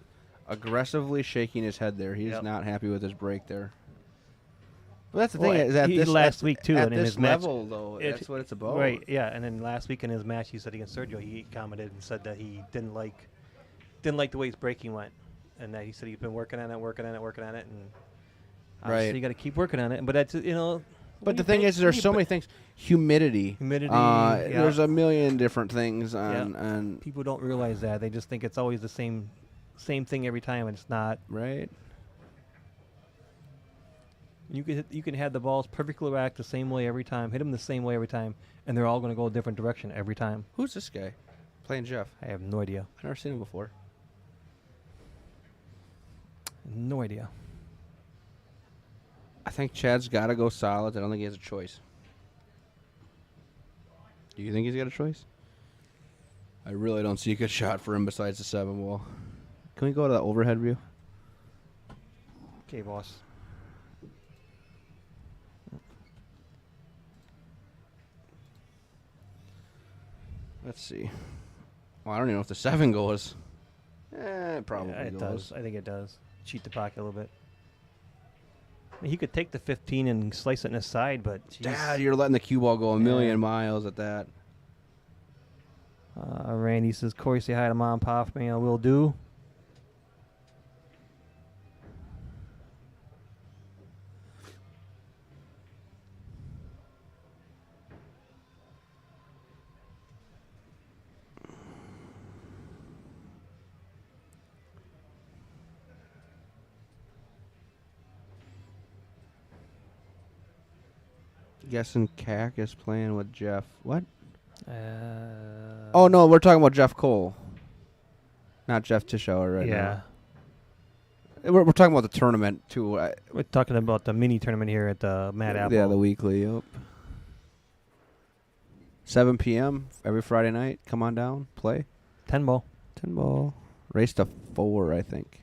Speaker 2: aggressively shaking his head there. He's
Speaker 1: Yep.
Speaker 2: not happy with his break there. Well, that's the
Speaker 1: Well,
Speaker 2: thing. Is that
Speaker 1: he-
Speaker 2: this
Speaker 1: last week, too,
Speaker 2: At
Speaker 1: and in
Speaker 2: this
Speaker 1: his match,
Speaker 2: level, though, that's what it's about.
Speaker 1: Right, yeah, and then last week in his match, he said against Sergio, he commented and said that he didn't like the way his breaking went, and that he said he's been working on it, and obviously
Speaker 2: Right.
Speaker 1: you got to keep working on it. But that's
Speaker 2: But the thing is, there's so many things. Humidity.
Speaker 1: yeah.
Speaker 2: There's a million different things on
Speaker 1: people don't realize that. They just think it's always the same thing every time, and it's not.
Speaker 2: right.
Speaker 1: You can have the balls perfectly racked the same way every time, hit them the same way every time, and they're all going to go a different direction every time.
Speaker 2: Who's this guy playing Jeff?
Speaker 1: I have no idea.
Speaker 2: I've never seen him before.
Speaker 1: No idea.
Speaker 2: I think Chad's got to go solid. I don't think he has a choice. Do you think he's got a choice? I really don't see a good shot for him besides the 7 ball. Can we go to the overhead view?
Speaker 1: Okay, boss.
Speaker 2: Let's see. Well, I don't even know if the 7 goes. It probably
Speaker 1: Yeah, it
Speaker 2: goes.
Speaker 1: does. I think it does. Cheat the pocket a little bit. I mean, he could take the 15 and slice it in his side, but geez.
Speaker 2: Dad, you're letting the cue ball go a million miles at that.
Speaker 1: Randy says, Corey, say hi to Mom and Pop. Man, I will do.
Speaker 2: Guessing Cack is playing with Jeff. What?
Speaker 1: Uh,
Speaker 2: Oh, no, we're talking about Jeff Cole. Not Jeff Tischauer right
Speaker 1: yeah.
Speaker 2: now. We're talking about the tournament, too.
Speaker 1: We're talking about the mini tournament here at the Mad Apple.
Speaker 2: Yeah, the weekly, yep. 7 p.m. every Friday night. Come on down, play.
Speaker 1: 10 ball.
Speaker 2: 10 ball. Race to 4, I think.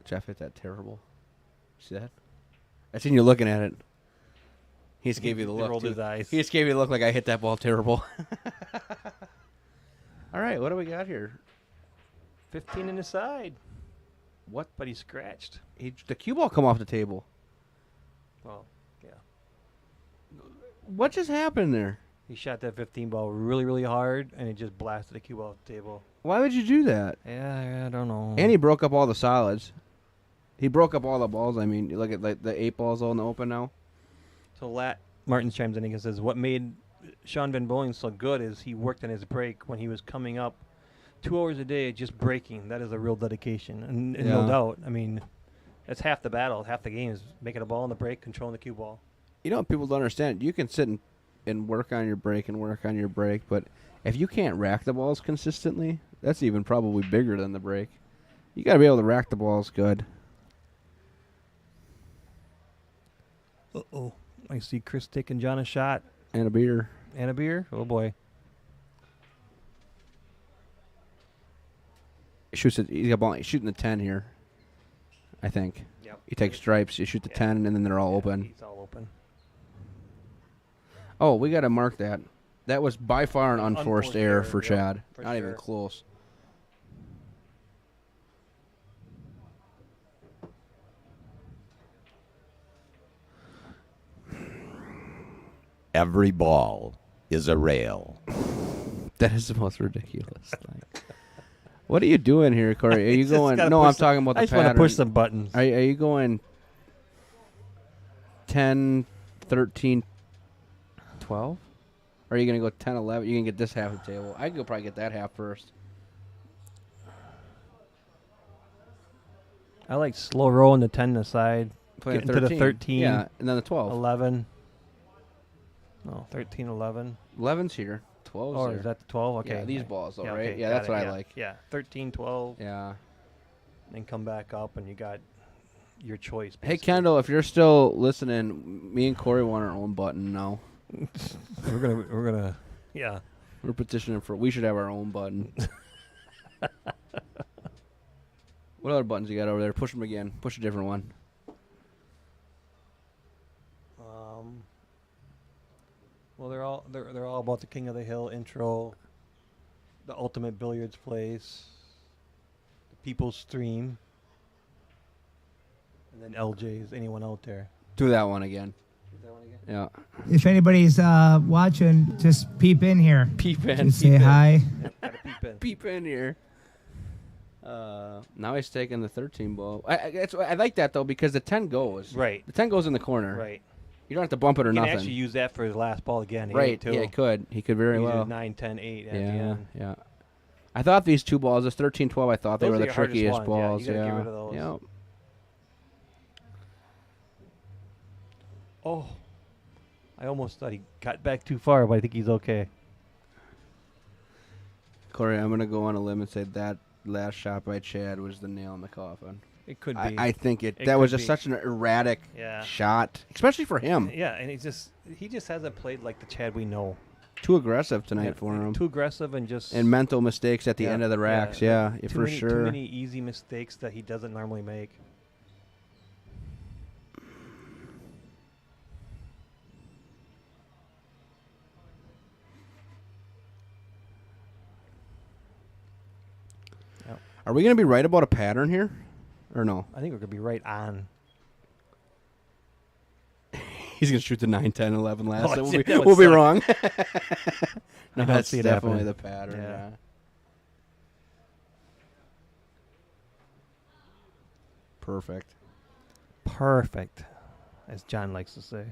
Speaker 2: Jeff hit that terrible. See that? I seen you looking at it. He just gave you the
Speaker 1: He
Speaker 2: look.
Speaker 1: rolled
Speaker 2: too.
Speaker 1: his eyes.
Speaker 2: He just gave you the look like I hit that ball terrible. All right, what do we got here?
Speaker 1: 15 in his side.
Speaker 2: What?
Speaker 1: But he scratched.
Speaker 2: The cue ball come off the table.
Speaker 1: Well, yeah.
Speaker 2: What just happened there?
Speaker 1: He shot that 15 ball really, really hard, and it just blasted the cue ball off the table.
Speaker 2: Why would you do that?
Speaker 1: Yeah, I don't know.
Speaker 2: And he broke up all the solids. He broke up all the balls. I mean, you look at like the 8 balls all in the open now.
Speaker 1: So Martin chimes in and says, what made Sean Van Bowling so good is he worked on his break when he was coming up 2 hours a day just breaking. That is a real dedication. And no
Speaker 2: Yeah.
Speaker 1: doubt. I mean, that's half the battle. Half the game is making a ball on the break, controlling the cue ball.
Speaker 2: You know what people don't understand? You can sit and work on your break and work on your break, but if you can't rack the balls consistently, that's even probably bigger than the break. You got to be able to rack the balls good.
Speaker 1: Uh-oh. I see Chris taking John a shot.
Speaker 2: And a beer.
Speaker 1: And a beer? Oh, boy.
Speaker 2: Shoots it. He's got ball. He's shooting the 10 here, I think.
Speaker 1: Yep.
Speaker 2: You take stripes, you shoot the 10, and then they're all open.
Speaker 1: He's all open.
Speaker 2: Oh, we got to mark that. That was by far an unforced
Speaker 1: Unforced
Speaker 2: error
Speaker 1: error,
Speaker 2: for
Speaker 1: yep,
Speaker 2: Chad.
Speaker 1: for
Speaker 2: Not even
Speaker 1: sure.
Speaker 2: close.
Speaker 3: Every ball is a rail.
Speaker 2: That is the most ridiculous thing. What are you doing here, Corey? Are you
Speaker 1: Just
Speaker 2: going?
Speaker 1: gotta
Speaker 2: No,
Speaker 1: push
Speaker 2: I'm talking about the
Speaker 1: I just want to
Speaker 2: pattern.
Speaker 1: push some buttons.
Speaker 2: Are you going 10, 13, 12? Or are you going to go 10, 11? You can get this half of the table. I could probably get that half first.
Speaker 1: I like slow rolling the 10 aside.
Speaker 2: Playing
Speaker 1: Getting to the 13.
Speaker 2: Yeah, and then the 12.
Speaker 1: 11. No, 13, 11.
Speaker 2: 11's here. 12's
Speaker 1: Oh,
Speaker 2: there.
Speaker 1: is that the 12? Okay.
Speaker 2: Yeah, these
Speaker 1: okay.
Speaker 2: balls, though,
Speaker 1: Yeah,
Speaker 2: right?
Speaker 1: okay,
Speaker 2: Yeah,
Speaker 1: got
Speaker 2: that's
Speaker 1: it,
Speaker 2: what I
Speaker 1: yeah,
Speaker 2: like.
Speaker 1: Yeah, 13, 12.
Speaker 2: Yeah.
Speaker 1: Then come back up, and you got your choice.
Speaker 2: Hey,
Speaker 1: basically.
Speaker 2: Kendall, if you're still listening, me and Corey want our own button now.
Speaker 1: we're gonna, yeah.
Speaker 2: We're petitioning for. We should have our own button. What other buttons you got over there? Push them again. Push a different one.
Speaker 1: Well, they're all about the King of the Hill intro, the ultimate billiards place, the People's Stream, and then LJ's. Anyone out there?
Speaker 2: Do that one again.
Speaker 1: That one again?
Speaker 2: Yeah.
Speaker 5: If anybody's watching, just peep in here.
Speaker 2: Peep in.
Speaker 5: Just say hi.
Speaker 1: Yep, gotta peep in.
Speaker 2: Peep in here. Now he's taking the 13 ball. I like that though because the 10 goes.
Speaker 1: Right.
Speaker 2: The 10 goes in the corner.
Speaker 1: Right.
Speaker 2: You don't have to bump it or
Speaker 1: He can
Speaker 2: nothing.
Speaker 1: actually use that for his last ball again. He
Speaker 2: right.
Speaker 1: too.
Speaker 2: Yeah, he could. He could very
Speaker 1: Use it
Speaker 2: well.
Speaker 1: 9, 10, 8 at the
Speaker 2: Yeah.
Speaker 1: end.
Speaker 2: Yeah. I thought these two balls, this 13, 12, I thought they
Speaker 1: Those
Speaker 2: were
Speaker 1: are
Speaker 2: the
Speaker 1: your hardest
Speaker 2: trickiest
Speaker 1: ones,
Speaker 2: balls.
Speaker 1: yeah, you gotta get rid of those.
Speaker 2: Yep.
Speaker 1: Oh, I almost thought he got back too far, but I think he's okay.
Speaker 2: Corey, I'm gonna go on a limb and say that last shot by Chad was the nail in the coffin.
Speaker 1: It could be.
Speaker 2: I think
Speaker 1: It
Speaker 2: that was
Speaker 1: could
Speaker 2: just
Speaker 1: be.
Speaker 2: such an erratic
Speaker 1: Yeah.
Speaker 2: shot, especially for him.
Speaker 1: Yeah, and he just hasn't played like the Chad we know.
Speaker 2: too aggressive tonight for him.
Speaker 1: Too aggressive and just
Speaker 2: And mental mistakes at the end of the racks. Yeah, for sure.
Speaker 1: Too many easy mistakes that he doesn't normally make. Yep.
Speaker 2: Are we going to be right about a pattern here? Or no?
Speaker 1: I think we're going to be right on.
Speaker 2: He's going to shoot the 9, 10, 11 last.
Speaker 1: Oh,
Speaker 2: So
Speaker 1: that would
Speaker 2: we'll be
Speaker 1: suck.
Speaker 2: wrong. No,
Speaker 1: I don't
Speaker 2: that's
Speaker 1: see it
Speaker 2: definitely
Speaker 1: happening.
Speaker 2: the pattern.
Speaker 1: Yeah.
Speaker 2: Yeah. Perfect.
Speaker 1: Perfect, as John likes to say.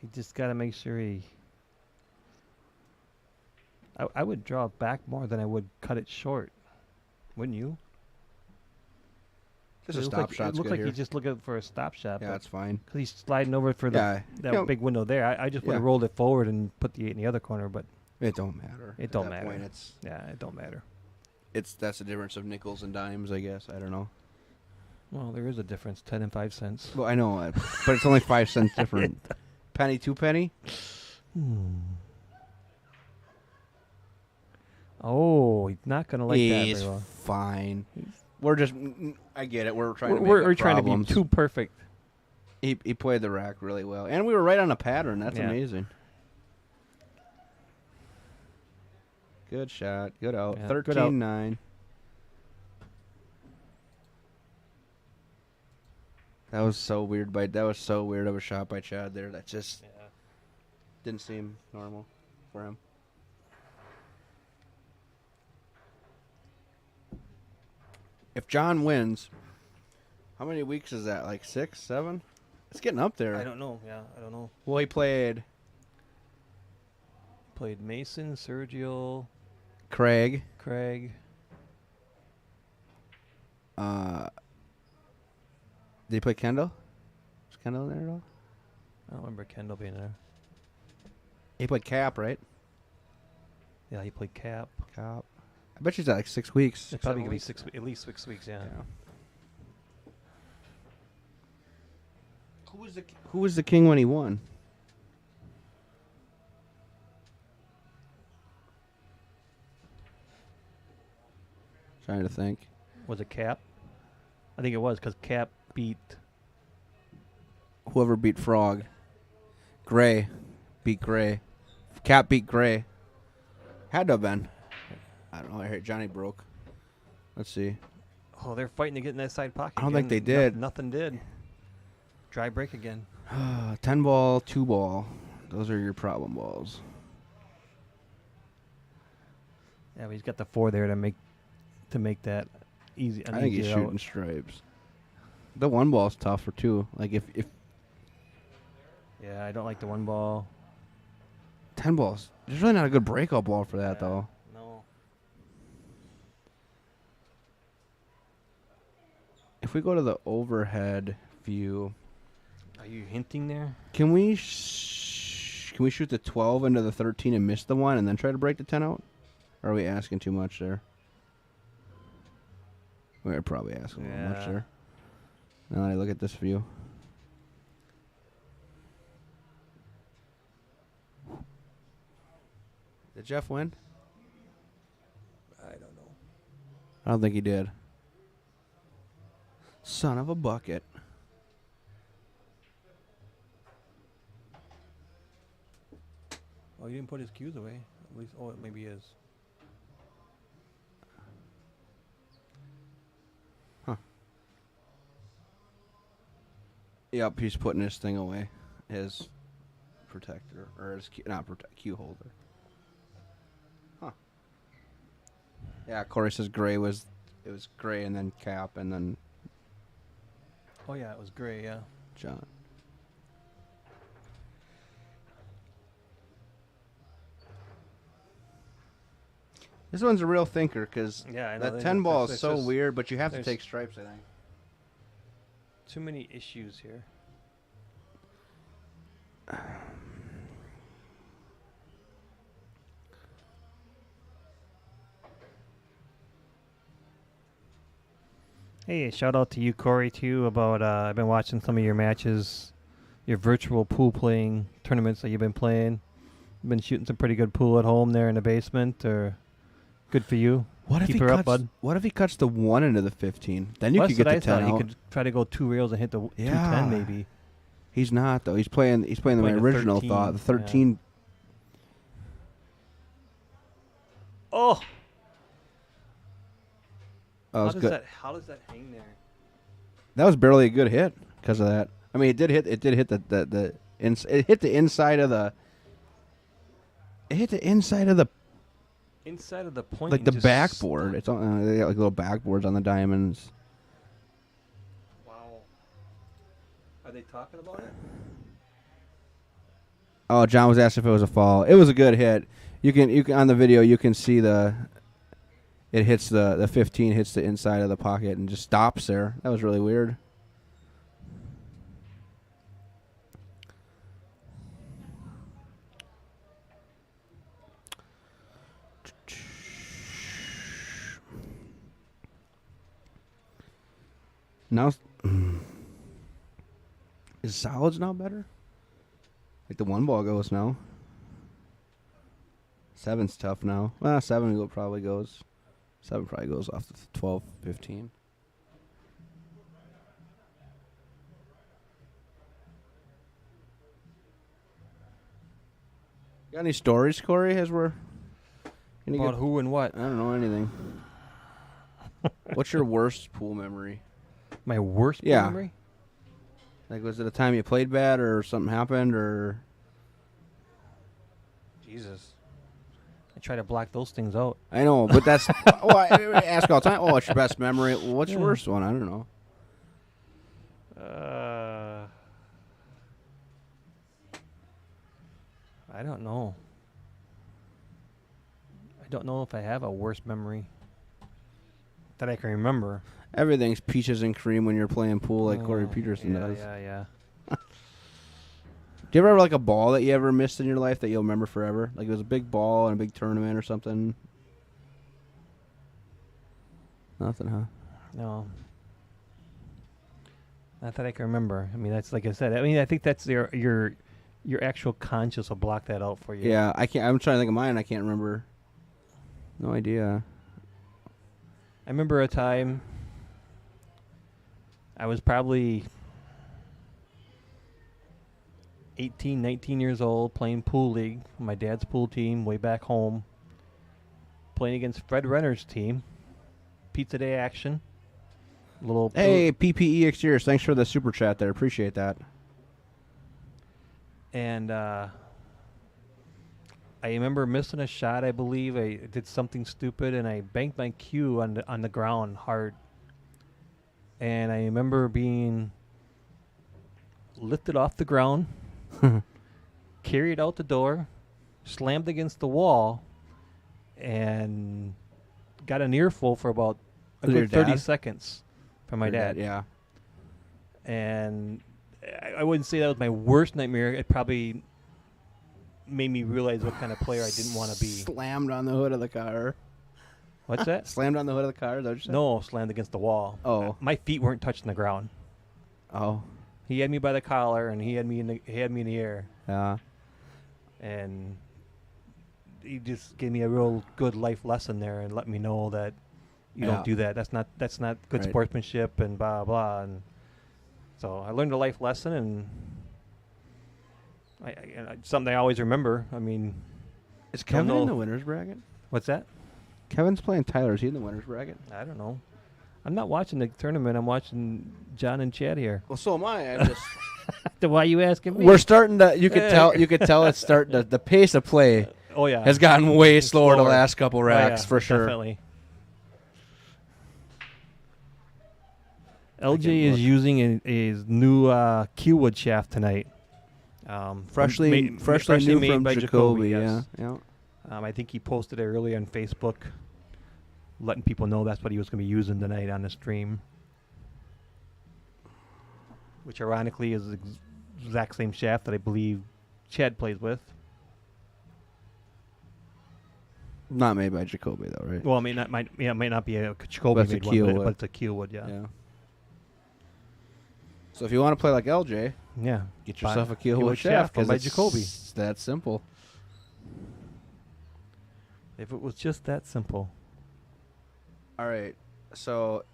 Speaker 1: He just got to make sure he... I would draw it back more than I would cut it short. Wouldn't you?
Speaker 2: Just a
Speaker 1: It
Speaker 2: stop
Speaker 1: looked
Speaker 2: shot's
Speaker 1: It looked
Speaker 2: good
Speaker 1: like
Speaker 2: here.
Speaker 1: he's just looking for a stop shot.
Speaker 2: Yeah, that's fine.
Speaker 1: Because he's sliding over for that
Speaker 2: Yeah.
Speaker 1: big window there. I just would have
Speaker 2: Yeah.
Speaker 1: rolled it forward and put the 8 in the other corner, but
Speaker 2: It don't matter.
Speaker 1: It
Speaker 2: At
Speaker 1: don't
Speaker 2: that
Speaker 1: matter.
Speaker 2: Point,
Speaker 1: it don't matter.
Speaker 2: that's the difference of nickels and dimes, I guess. I don't know.
Speaker 1: Well, there is a difference, 10 and 5 cents.
Speaker 2: Well, I know, but it's only 5 cents different. Penny, 2 penny.
Speaker 1: Oh, he's not going to like that
Speaker 2: He's
Speaker 1: very well.
Speaker 2: fine. We're just. I get it. We're trying to.
Speaker 1: We're trying to be
Speaker 2: problems.
Speaker 1: too perfect.
Speaker 2: He played the rack really well, and we were right on a pattern. That's
Speaker 1: Yeah.
Speaker 2: amazing. Good shot. Good out.
Speaker 1: Yeah, good out.
Speaker 2: 13-9. That was so weird. That was so weird of a shot by Chad there. That just didn't seem normal for him. If John wins, how many weeks is that? Like 6, 7? It's getting up there.
Speaker 1: I don't know. Yeah, I don't know.
Speaker 2: Well, he played
Speaker 1: Played Mason, Sergio,
Speaker 2: Craig.
Speaker 1: Craig.
Speaker 2: Did he play Kendall? Was Kendall in there at all?
Speaker 1: I don't remember Kendall being there.
Speaker 2: He played Cap, right?
Speaker 1: Yeah, he played Cap.
Speaker 2: Cap. I bet she's at like 6 weeks.
Speaker 1: It's probably
Speaker 2: 7
Speaker 1: gonna be
Speaker 2: weeks.
Speaker 1: 6, at least 6 weeks. Yeah.
Speaker 2: Who was the king when he won? Trying to think.
Speaker 1: Was it Cap? I think it was because Cap beat.
Speaker 2: Whoever beat Frog. Gray beat Gray. Cap beat Gray. Had to have been. I don't know. I heard Johnny broke. Let's see.
Speaker 1: Oh, they're fighting to get in that side pocket.
Speaker 2: I don't think
Speaker 1: again.
Speaker 2: they did.
Speaker 1: Nothing did. Dry break again.
Speaker 2: 10 ball, 2 ball. Those are your problem balls.
Speaker 1: Yeah, but he's got the 4 there to make that easy.
Speaker 2: I think he's shooting stripes. The 1 ball's tougher too. Like if
Speaker 1: Yeah, I don't like the 1 ball.
Speaker 2: 10 balls, there's really not a good breakout ball for that though.
Speaker 1: No.
Speaker 2: If we go to the overhead view,
Speaker 1: Are you hinting there?
Speaker 2: can we shoot the 12 into the 13 and miss the 1 and then try to break the 10 out? Or are we asking too much there? We're probably asking a little much
Speaker 1: Yeah.
Speaker 2: there. Now that I look at this view. Did Jeff win?
Speaker 1: I don't know.
Speaker 2: I don't think he did. Son of a bucket.
Speaker 1: Oh, he didn't put his cues away. At least, oh, it maybe is.
Speaker 2: Yep, he's putting his thing away. His protector. Or his cue holder. Huh. Yeah, Corey says Gray was... It was Gray and then Cap and then
Speaker 1: Oh yeah, it was Gray. Yeah.
Speaker 2: John. This one's a real thinker because
Speaker 1: Yeah, I know.
Speaker 2: that 10 ball is
Speaker 1: It's
Speaker 2: so
Speaker 1: just
Speaker 2: weird, but you have to
Speaker 1: there's-
Speaker 2: take stripes, I think.
Speaker 1: Too many issues here. Hey, shout out to you, Corey, too. About I've been watching some of your matches, your virtual pool playing tournaments that you've been playing. You've been shooting some pretty good pool at home there in the basement, or good for you.
Speaker 2: What if
Speaker 1: Keep
Speaker 2: he
Speaker 1: her
Speaker 2: cuts?
Speaker 1: up, bud.
Speaker 2: What if he cuts the 1 into the 15? Then you
Speaker 1: Well,
Speaker 2: could
Speaker 1: that's
Speaker 2: get
Speaker 1: what
Speaker 2: the
Speaker 1: I
Speaker 2: 10
Speaker 1: thought.
Speaker 2: out.
Speaker 1: You could try to go 2 rails and hit the
Speaker 2: Yeah.
Speaker 1: 210 maybe.
Speaker 2: He's not though. He's playing my
Speaker 1: Playing the
Speaker 2: original
Speaker 1: 13,
Speaker 2: thought. The
Speaker 1: yeah.
Speaker 2: 13.
Speaker 1: Oh,
Speaker 2: That was good.
Speaker 1: How does that hang there?
Speaker 2: That was barely a good hit because of that. I mean, it did hit the it hit the inside of the. It hit the inside of the
Speaker 1: Inside of the point,
Speaker 2: like
Speaker 1: you
Speaker 2: the
Speaker 1: just
Speaker 2: backboard.
Speaker 1: stuck.
Speaker 2: It's on. They got like little backboards on the diamonds.
Speaker 1: Wow. Are they talking about it?
Speaker 2: Oh, John was asking if it was a fall. It was a good hit. You can on the video you can see it hits the 15 hits the inside of the pocket and just stops there. That was really weird. Now is solids now better? Like the 1 ball goes now. 7's tough now. Well, 7 probably goes. 7 probably goes off the 12, 15. Got any stories, Corey? As we're
Speaker 1: About who and what?
Speaker 2: I don't know anything. What's your worst pool memory?
Speaker 1: My worst
Speaker 2: Yeah.
Speaker 1: memory?
Speaker 2: Like, was it a time you played bad, or something happened, or?
Speaker 1: Jesus. I try to block those things out.
Speaker 2: I know, but that's. Oh, I ask all the time. Oh, what's your best memory? Well, what's your
Speaker 1: Yeah.
Speaker 2: worst one? I don't know.
Speaker 1: I don't know. I don't know if I have a worst memory that I can remember.
Speaker 2: Everything's peaches and cream when you're playing pool, like Corey
Speaker 1: Oh,
Speaker 2: Peterson
Speaker 1: yeah,
Speaker 2: does.
Speaker 1: Yeah.
Speaker 2: Do you ever have like a ball that you ever missed in your life that you'll remember forever? Like it was a big ball in a big tournament or something? Nothing, huh?
Speaker 1: No. Not that I can remember. I mean, that's like I said. I mean, I think that's your actual conscious will block that out for you.
Speaker 2: Yeah, I can't. I'm trying to think of mine. I can't remember. No idea.
Speaker 1: I remember a time I was probably 18, 19 years old playing pool league with my dad's pool team way back home, playing against Fred Renner's team. Pizza Day action. Little
Speaker 2: Hey, PPE Exteriors, thanks for the super chat there. Appreciate that.
Speaker 1: And I remember missing a shot. I believe I did something stupid, and I banked my cue on the ground hard. And I remember being lifted off the ground, carried out the door, slammed against the wall, and got an earful for about a
Speaker 2: Was it your
Speaker 1: good 30
Speaker 2: dad?
Speaker 1: seconds from my
Speaker 2: Your
Speaker 1: dad.
Speaker 2: Yeah.
Speaker 1: And I wouldn't say that was my worst nightmare. It probably made me realize what kind of player I didn't want to be.
Speaker 2: Slammed on the hood of the car.
Speaker 1: What's that?
Speaker 2: Slammed on the hood of the car? Is that what you said?
Speaker 1: No, slammed against the wall.
Speaker 2: Oh.
Speaker 1: My feet weren't touching the ground.
Speaker 2: Oh.
Speaker 1: He had me by the collar, and he had me in the air,
Speaker 2: Yeah.
Speaker 1: and he just gave me a real good life lesson there, and let me know that you
Speaker 2: Yeah.
Speaker 1: don't do that. That's not good
Speaker 2: Right.
Speaker 1: sportsmanship, and blah blah. And so I learned a life lesson, and something I always remember. I mean,
Speaker 2: Is
Speaker 1: Don't
Speaker 2: Kevin
Speaker 1: know.
Speaker 2: in the winner's bracket?
Speaker 1: what's that?
Speaker 2: Kevin's playing Tyler. Is he in the winner's bracket?
Speaker 1: I don't know. I'm not watching the tournament. I'm watching John and Chad here.
Speaker 2: Well, so am I. I'm just.
Speaker 1: Why are you asking me?
Speaker 2: We're starting to. You could tell. You could tell it's starting. The pace of play
Speaker 1: Oh yeah,
Speaker 2: has gotten way
Speaker 1: It's
Speaker 2: slower the
Speaker 1: slower.
Speaker 2: last couple
Speaker 1: Oh,
Speaker 2: racks
Speaker 1: yeah,
Speaker 2: for sure.
Speaker 1: Definitely.
Speaker 2: can
Speaker 1: LJ is
Speaker 2: look.
Speaker 1: using his new Keywood shaft tonight.
Speaker 2: Freshly new
Speaker 1: made
Speaker 2: from
Speaker 1: by
Speaker 2: Jacoby.
Speaker 1: yes.
Speaker 2: Yeah.
Speaker 1: I think he posted it earlier on Facebook, letting people know that's what he was going to be using tonight on the stream. Which ironically is the exact same shaft that I believe Chad plays with.
Speaker 2: Not made by Jacoby though, right?
Speaker 1: Well, it might not be a Jacoby
Speaker 2: But it's a
Speaker 1: made one,
Speaker 2: Keywood.
Speaker 1: but it's a Keelwood, yeah.
Speaker 2: Yeah. So if you want to play like LJ,
Speaker 1: Yeah.
Speaker 2: get yourself a Keel
Speaker 1: Keel
Speaker 2: with
Speaker 1: with
Speaker 2: Shaft
Speaker 1: Shaft by
Speaker 2: because
Speaker 1: Jacoby.
Speaker 2: it's that simple.
Speaker 1: If it was just that simple.
Speaker 2: All right, so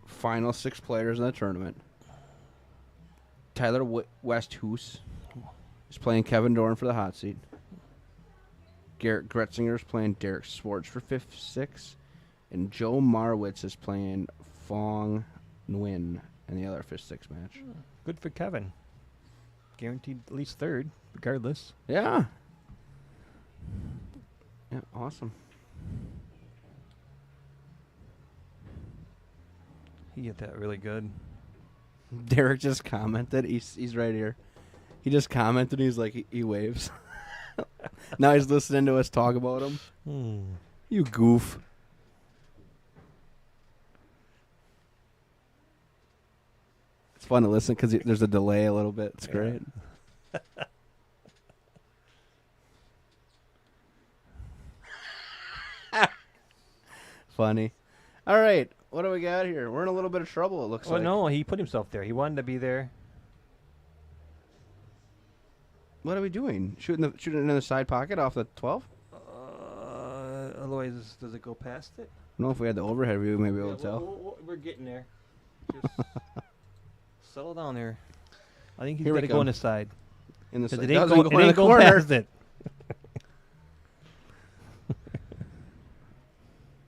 Speaker 2: final 6 players in the tournament. Tyler Westhoos is playing Kevin Dorn for the hot seat. Garrett Gretzinger is playing Derek Swartz for 5th, 6th. And Joe Marwitz is playing Fong Nguyen in the other 5th, 6th match.
Speaker 1: Good for Kevin. Guaranteed at least 3rd, regardless.
Speaker 2: Yeah. Yeah, awesome.
Speaker 1: He hit that really good.
Speaker 2: Derek just commented. He's right here. He just commented. He's like, he waves. Now he's listening to us talk about him. You goof. It's fun to listen because there's a delay a little bit. It's great. Funny. All right. What do we got here? We're in a little bit of trouble, it looks
Speaker 1: Well,
Speaker 2: like.
Speaker 1: no, he put himself there. He wanted to be there.
Speaker 2: What are we doing? Shooting it in the side pocket off the 12?
Speaker 1: Otherwise, does it go past it?
Speaker 2: I don't know if we had the overhead view, maybe we'll tell.
Speaker 1: We're getting there. Just settle down there. I think he's
Speaker 2: Here we
Speaker 1: got to go
Speaker 2: come.
Speaker 1: on the side.
Speaker 2: In the
Speaker 1: 'Cause
Speaker 2: side.
Speaker 1: it ain't
Speaker 2: Doesn't
Speaker 1: going,
Speaker 2: go
Speaker 1: it
Speaker 2: in
Speaker 1: ain't
Speaker 2: the
Speaker 1: going
Speaker 2: corner.
Speaker 1: past it.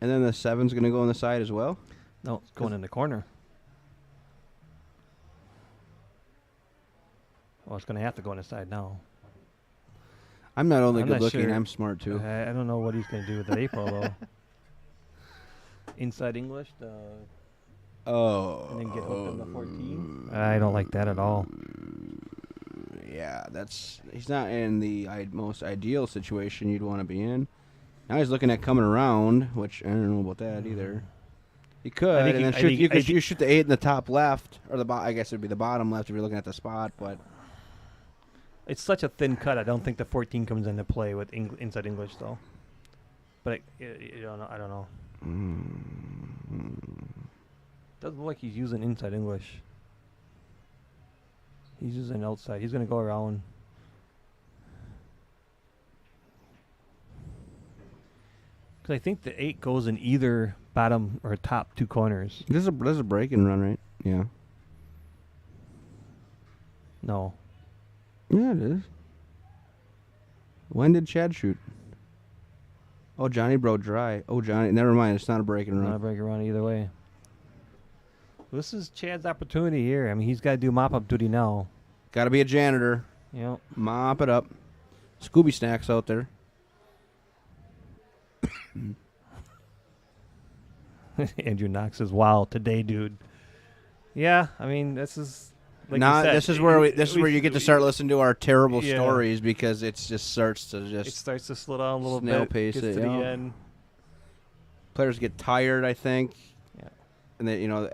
Speaker 2: And then the 7's going to go on the side as well?
Speaker 1: No, it's going in the corner. Well, it's going to have to go on the side now.
Speaker 2: I'm not only
Speaker 1: I'm
Speaker 2: good
Speaker 1: not
Speaker 2: looking,
Speaker 1: sure.
Speaker 2: I'm smart too.
Speaker 1: I don't know what he's going to do with the 8 ball, though. Inside English,
Speaker 2: Oh.
Speaker 1: and then get hooked on the 14. I don't like that at all.
Speaker 2: Yeah, he's not in the most ideal situation you'd want to be in. Now he's looking at coming around, which I don't know about that either. He could,
Speaker 1: think
Speaker 2: and
Speaker 1: he-
Speaker 2: then
Speaker 1: I
Speaker 2: shoot,
Speaker 1: think-
Speaker 2: you
Speaker 1: I
Speaker 2: could
Speaker 1: think-
Speaker 2: you shoot the 8 in the top left, or I guess it'd be the bottom left if you're looking at the spot. But
Speaker 1: It's such a thin cut. I don't think the 14 comes into play with inside English, though. But I don't know. I don't know. Doesn't look like he's using inside English. He's using outside. He's going to go around. Because I think the 8 goes in either bottom or top 2 corners.
Speaker 2: this is a break and run, right? Yeah.
Speaker 1: No.
Speaker 2: Yeah, it is. When did Chad shoot? Oh, Johnny broke dry. Oh, Johnny. Never mind. It's not a break and
Speaker 1: Not a
Speaker 2: run.
Speaker 1: break around either way. This is Chad's opportunity here. I mean, he's got to do mop-up duty now.
Speaker 2: Got to be a janitor.
Speaker 1: You know,
Speaker 2: Mop it up. Scooby snacks out there.
Speaker 1: Andrew Knox says, "Wow, today, dude." Yeah, I mean, this is like you said,
Speaker 2: this is where you get to start listening to our terrible
Speaker 1: Yeah.
Speaker 2: stories because it just starts to
Speaker 1: It
Speaker 2: just
Speaker 1: starts to slow down a little
Speaker 2: snail
Speaker 1: bit.
Speaker 2: pace
Speaker 1: Gets
Speaker 2: it,
Speaker 1: to the
Speaker 2: yeah.
Speaker 1: end.
Speaker 2: players get tired. I think,
Speaker 1: Yeah.
Speaker 2: and then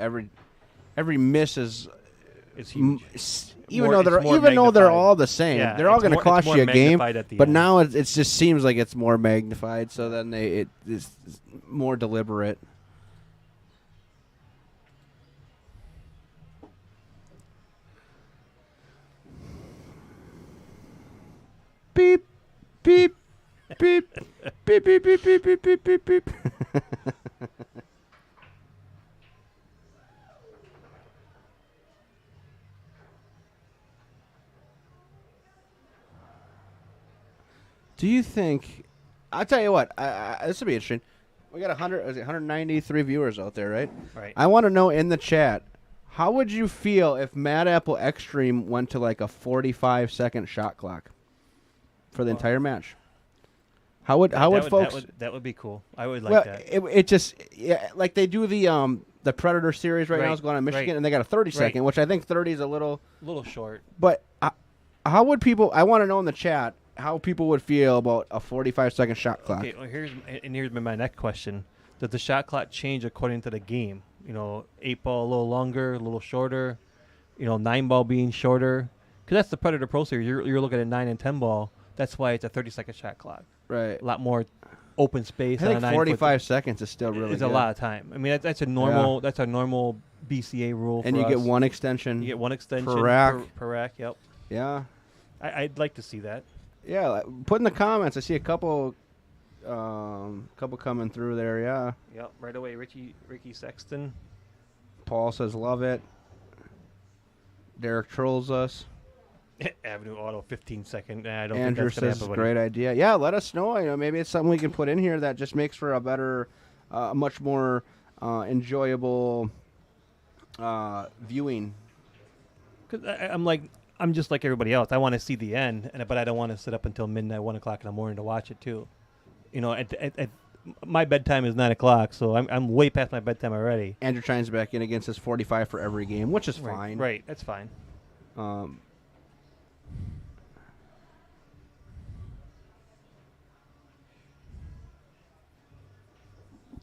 Speaker 2: every miss is
Speaker 1: It's
Speaker 2: m-
Speaker 1: huge.
Speaker 2: s-
Speaker 1: More-
Speaker 2: even though
Speaker 1: it's
Speaker 2: they're
Speaker 1: more
Speaker 2: magnified.
Speaker 1: magnified.
Speaker 2: all the same.
Speaker 1: Yeah,
Speaker 2: They're all
Speaker 1: it's
Speaker 2: going to
Speaker 1: more-
Speaker 2: cost
Speaker 1: it's
Speaker 2: you a
Speaker 1: more
Speaker 2: game.
Speaker 1: magnified at the
Speaker 2: But
Speaker 1: end.
Speaker 2: now it just seems like it's more magnified. So then it's more deliberate. Beep, beep, beep, beep, beep, beep, beep, beep, beep, beep, beep. Do you think? I'll tell you what. This will be interesting. We got 193 viewers out there, right?
Speaker 1: Right.
Speaker 2: I want to know in the chat, how would you feel if Mad Apple Xstream went to like a 45-second shot clock for the entire match? How would folks?
Speaker 1: That would be cool. I would like
Speaker 2: Well,
Speaker 1: that.
Speaker 2: it just like they do the Predator series right now
Speaker 1: Right,
Speaker 2: is going on in Michigan,
Speaker 1: right.
Speaker 2: and they got a 30-second,
Speaker 1: Right.
Speaker 2: which I think 30 is a little.
Speaker 1: A little short.
Speaker 2: But how would people? I want to know in the chat how people would feel about a 45-second shot clock.
Speaker 1: Okay, well, here's my next question. Does the shot clock change according to the game? 8 ball a little longer, a little shorter. 9 ball being shorter. Because that's the Predator Pro Series. You're looking at 9 and 10 ball. That's why it's a 30-second shot clock.
Speaker 2: Right.
Speaker 1: A lot more open space.
Speaker 2: I
Speaker 1: on
Speaker 2: think
Speaker 1: a 9 foot
Speaker 2: 45 seconds is still really
Speaker 1: It's
Speaker 2: good.
Speaker 1: a lot of time. I mean, that's a normal BCA rule.
Speaker 2: And
Speaker 1: for
Speaker 2: you get
Speaker 1: us.
Speaker 2: one extension.
Speaker 1: You get one extension
Speaker 2: per rack.
Speaker 1: Per rack. Yep.
Speaker 2: Yeah.
Speaker 1: I'd like to see that.
Speaker 2: Yeah. Put in the comments. I see a couple coming through there. Yeah.
Speaker 1: Yep. Right away, Ricky Sexton.
Speaker 2: Paul says love it. Derek trolls us.
Speaker 1: Avenue Auto 15-second. I don't
Speaker 2: Andrew
Speaker 1: think that's gonna
Speaker 2: says
Speaker 1: happen,
Speaker 2: great idea. Yeah, let us know. Maybe it's something we can put in here that just makes for a better, much more enjoyable viewing.
Speaker 1: Because I'm just like everybody else. I want to see the end, but I don't want to sit up until midnight, 1 o'clock in the morning to watch it too. At my bedtime is 9 o'clock, so I'm way past my bedtime already.
Speaker 2: Andrew chimes back in again, says 45 for every game, which is fine.
Speaker 1: Right, that's fine.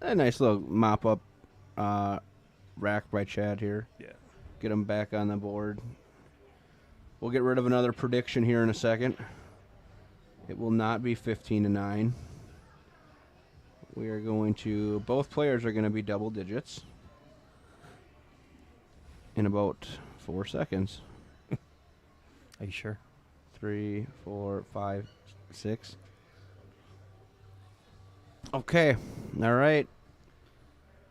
Speaker 2: A nice little mop up rack by Chad here.
Speaker 1: Yeah.
Speaker 2: Get him back on the board. We'll get rid of another prediction here in a second. It will not be 15-9. We are going to, both players are going to be double digits in about 4 seconds.
Speaker 1: Are you sure?
Speaker 2: 3, 4, 5, 6. Okay. All right.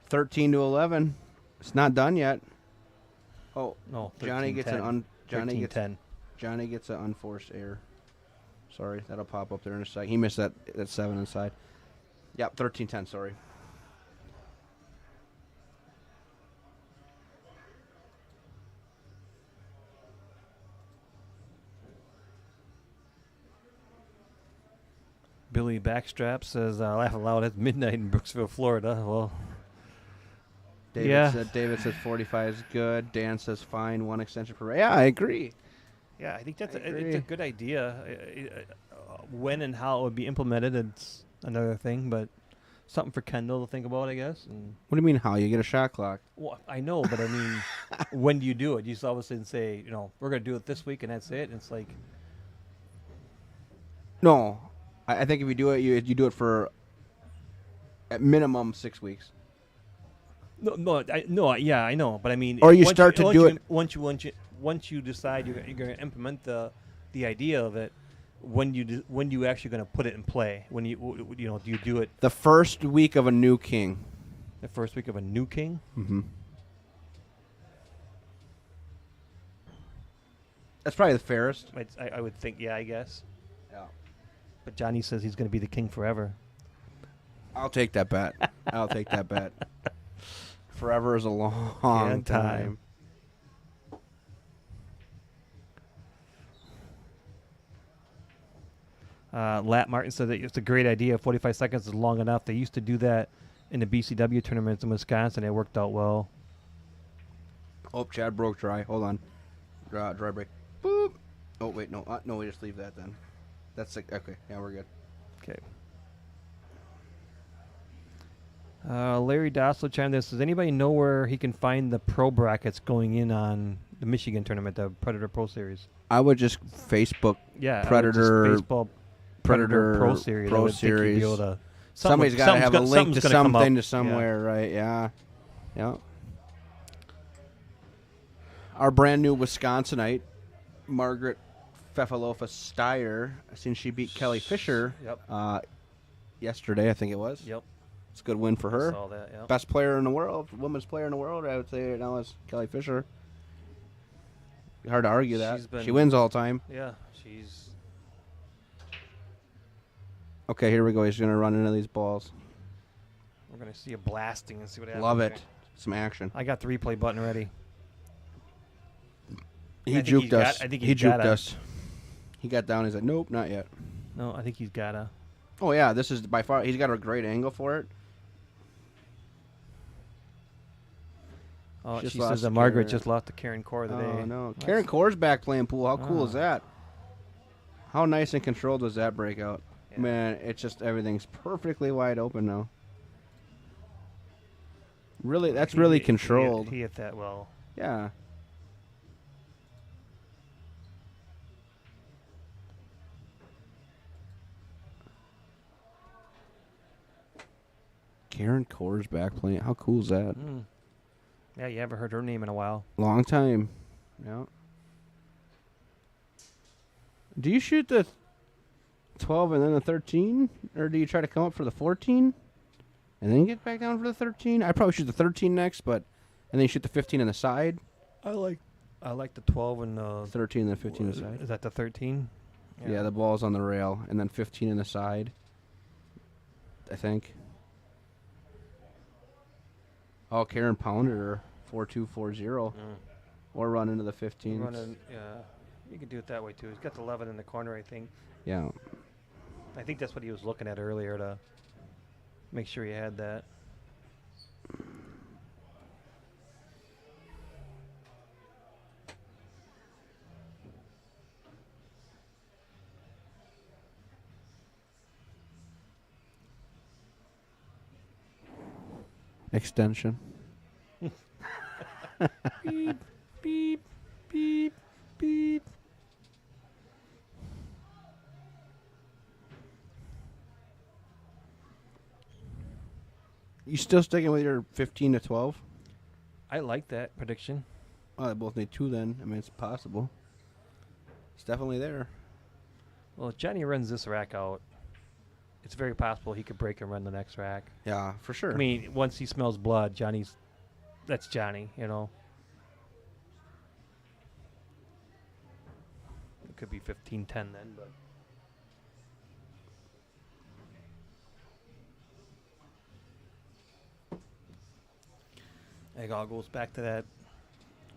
Speaker 2: 13-11. It's not done yet. Oh,
Speaker 1: No.
Speaker 2: Johnny gets an
Speaker 1: 10.
Speaker 2: Johnny gets an unforced error. Sorry, that'll pop up there in a sec. He missed that 7 inside. Yep, 13-10, sorry.
Speaker 1: Billy Backstrap says, laugh aloud at midnight in Brooksville, Florida. Well,
Speaker 2: David says 45 is good. Dan says fine, 1 extension per. Yeah, I agree.
Speaker 1: yeah, I think it's a
Speaker 2: agree.
Speaker 1: good idea. When and how it would be implemented, it's another thing, but something for Kendall to think about, I guess. And
Speaker 2: What do you mean how? You get a shot clock.
Speaker 1: well, I know, but I mean, when do you do it? You just all of a sudden say, we're going to do it this week, and that's it. And it's like,
Speaker 2: No. I think if you do it, you do it for at minimum 6 weeks.
Speaker 1: yeah, I know, but I mean,
Speaker 2: Or you
Speaker 1: once
Speaker 2: start to do it.
Speaker 1: once you decide you're going to implement the idea of it. When you actually going to put it in play? When do you do it
Speaker 2: The first week of a new king.
Speaker 1: the first week of a new king?
Speaker 2: Mm-hmm. That's probably the fairest.
Speaker 1: I would think, yeah, I guess.
Speaker 2: Yeah.
Speaker 1: But Johnny says he's going to be the king forever.
Speaker 2: I'll take that bet. I'll take that bet. Forever is a long
Speaker 1: Yeah,
Speaker 2: time.
Speaker 1: Lat Martin said that it's a great idea. 45 seconds is long enough. They used to do that in the BCW tournaments in Wisconsin. It worked out well.
Speaker 2: Oh, Chad broke dry. Hold on. Dry break. Boop. Oh, wait. No. No, we just leave that then. That's like, okay. Yeah, we're good.
Speaker 1: Okay. Larry Dossel chimed in. Says, anybody know where he can find the pro brackets going in on the Michigan tournament, the Predator Pro Series?
Speaker 2: I would just Facebook
Speaker 1: Yeah,
Speaker 2: Predator
Speaker 1: baseball Predator Pro Series. I
Speaker 2: Pro
Speaker 1: would think you'd be
Speaker 2: Series.
Speaker 1: able to-
Speaker 2: Somebody's got to have a link to
Speaker 1: something's gonna come up.
Speaker 2: something to somewhere, right? Yeah. Yeah. Our brand new Wisconsinite, Margaret Fefalofa Steyer, since she beat Kelly Fisher
Speaker 1: Yep.
Speaker 2: Yesterday, I think it was.
Speaker 1: Yep.
Speaker 2: It's a good win for her.
Speaker 1: Saw that. Yep.
Speaker 2: Best player in the world, women's player in the world, I would say right now is Kelly Fisher. Hard to argue that.
Speaker 1: She's been-
Speaker 2: She wins all the time.
Speaker 1: Yeah, she's.
Speaker 2: Okay, here we go. He's going to run into these balls.
Speaker 1: We're gonna see a blasting and see what happens.
Speaker 2: Love
Speaker 1: here.
Speaker 2: it. Some action.
Speaker 1: I got the replay button ready.
Speaker 2: He
Speaker 1: I think he's
Speaker 2: juked us.
Speaker 1: I think
Speaker 2: He
Speaker 1: he's
Speaker 2: juked
Speaker 1: gotta.
Speaker 2: us. He got down. He's like, nope, not yet.
Speaker 1: No, I think he's gotta.
Speaker 2: Oh, yeah, this is by far, he's got a great angle for it.
Speaker 1: Oh,
Speaker 2: Just
Speaker 1: she
Speaker 2: lost
Speaker 1: says
Speaker 2: to
Speaker 1: that Margaret
Speaker 2: Karen.
Speaker 1: just lost to Karen Core today.
Speaker 2: Oh, no. Karen Core's back playing pool. How cool is
Speaker 1: Ah.
Speaker 2: that? How nice and controlled was that breakout?
Speaker 1: Yeah.
Speaker 2: Man, it's just everything's perfectly wide open now. Really, that's really controlled.
Speaker 1: He hit that well.
Speaker 2: Yeah. Karen Core's back playing. How cool is that?
Speaker 1: Yeah, you haven't heard her name in a while.
Speaker 2: Long time. Yeah. Do you shoot the 12 and then the 13? Or do you try to come up for the 14? And then get back down for the 13? I'd probably shoot the 13 next, and then you shoot the 15 on the side.
Speaker 1: I like the 12 and
Speaker 2: 13 and then 15 on the side.
Speaker 1: Is that the 13?
Speaker 2: Yeah, the ball's on the rail, and then 15 on the side, I think. Oh, Karen pounded her 4-2-4-0. Or run into the 15.
Speaker 1: Yeah, you could do it that way too. He's got the 11 in the corner, I think.
Speaker 2: Yeah.
Speaker 1: I think that's what he was looking at earlier to make sure he had that.
Speaker 2: Extension.
Speaker 1: Beep, beep, beep, beep.
Speaker 2: You still sticking with your 15 to 12?
Speaker 1: I like that prediction.
Speaker 2: Well, they both need 2 then. I mean, it's possible. It's definitely there.
Speaker 1: Well, if Johnny runs this rack out, it's very possible he could break and run the next rack.
Speaker 2: Yeah, for sure.
Speaker 1: I mean, once he smells blood, that's Johnny, you know. It could be 15-10 then, but. It all goes back to that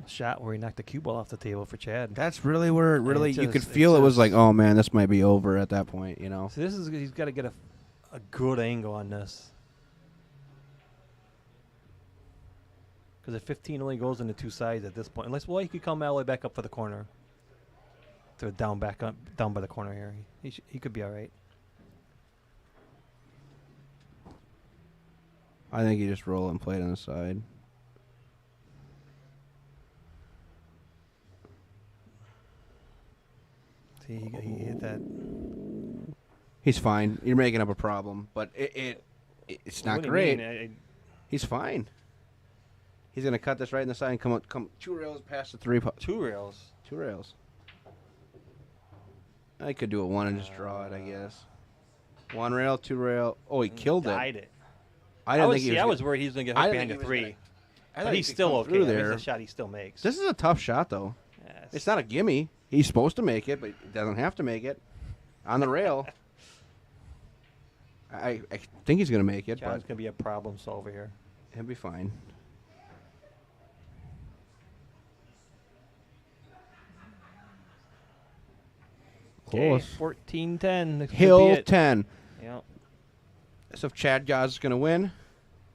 Speaker 1: shot where he knocked the cue ball off the table for Chad.
Speaker 2: That's really where it really you could
Speaker 1: it's
Speaker 2: feel it was
Speaker 1: just-
Speaker 2: like, oh man, this might be over at that point, you know.
Speaker 1: So he's got to get a good angle on this. Because if 15 only goes into 2 sides at this point, unless he could come all the way back up for the corner, to down by the corner here. He could be all right.
Speaker 2: I think you just roll it and play it on the side.
Speaker 1: See, he hit that.
Speaker 2: He's fine. You're making up a problem, but it's not
Speaker 1: What do you
Speaker 2: great.
Speaker 1: mean?
Speaker 2: He's fine. He's gonna cut this right in the side and come 2 rails past the 3.
Speaker 1: 2 rails.
Speaker 2: 2 rails. I could do a 1 and just draw it, I guess. 1 rail, 2 rail. Oh, he killed it.
Speaker 1: Died it.
Speaker 2: I didn't think he was.
Speaker 1: I was worried he was going to get
Speaker 2: I
Speaker 1: hooked
Speaker 2: didn't
Speaker 1: behind
Speaker 2: think
Speaker 1: the
Speaker 2: he was
Speaker 1: 3.
Speaker 2: I
Speaker 1: But
Speaker 2: thought
Speaker 1: he's
Speaker 2: he could
Speaker 1: still
Speaker 2: come
Speaker 1: okay.
Speaker 2: through
Speaker 1: I mean,
Speaker 2: there.
Speaker 1: it's a shot he still makes.
Speaker 2: This is a tough shot, though.
Speaker 1: Yes.
Speaker 2: It's not a gimme. He's supposed to make it, but he doesn't have to make it. On the rail. I think he's going to make it,
Speaker 1: John's going
Speaker 2: but
Speaker 1: to be a problem solver here.
Speaker 2: he'll be fine. Close.
Speaker 1: 14-10. This could be
Speaker 2: Hill
Speaker 1: it.
Speaker 2: 10.
Speaker 1: Yep.
Speaker 2: So if Chad Gosz is going to win,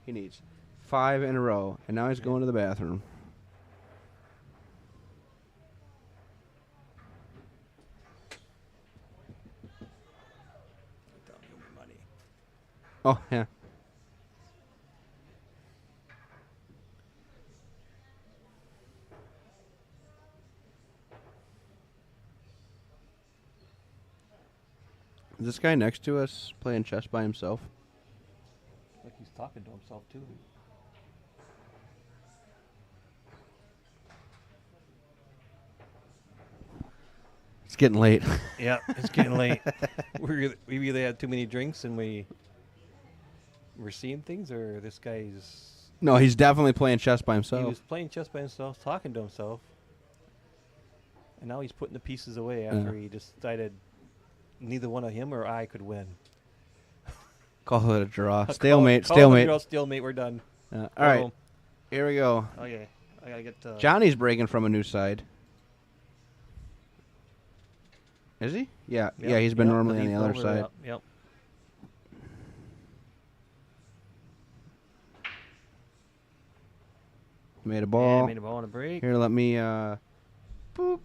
Speaker 2: he needs 5 in a row. And now he's going to the bathroom. Oh, yeah. Is this guy next to us playing chess by himself?
Speaker 1: Like he's talking to himself, too.
Speaker 2: It's getting late.
Speaker 1: Yeah, it's getting late. We either had too many drinks and we're seeing things, or this guy's.
Speaker 2: No, he's definitely playing chess by
Speaker 1: He
Speaker 2: himself.
Speaker 1: was playing chess by himself, talking to himself, and now he's putting the pieces away after he decided neither one of him or I could win.
Speaker 2: Call it a draw.
Speaker 1: Call
Speaker 2: Stalemate.
Speaker 1: it a
Speaker 2: Stalemate.
Speaker 1: draw, stalemate. We're done.
Speaker 2: All right.
Speaker 1: Boom.
Speaker 2: Here we go.
Speaker 1: Okay, I gotta get.
Speaker 2: Johnny's breaking from a new side. Is he? Yeah.
Speaker 1: Yep,
Speaker 2: Yeah, he's been
Speaker 1: yep,
Speaker 2: normally on
Speaker 1: he's
Speaker 2: the other
Speaker 1: over,
Speaker 2: side.
Speaker 1: Yep.
Speaker 2: Made a
Speaker 1: Yeah,
Speaker 2: ball.
Speaker 1: made a ball on a break.
Speaker 2: Here, let me. Boop.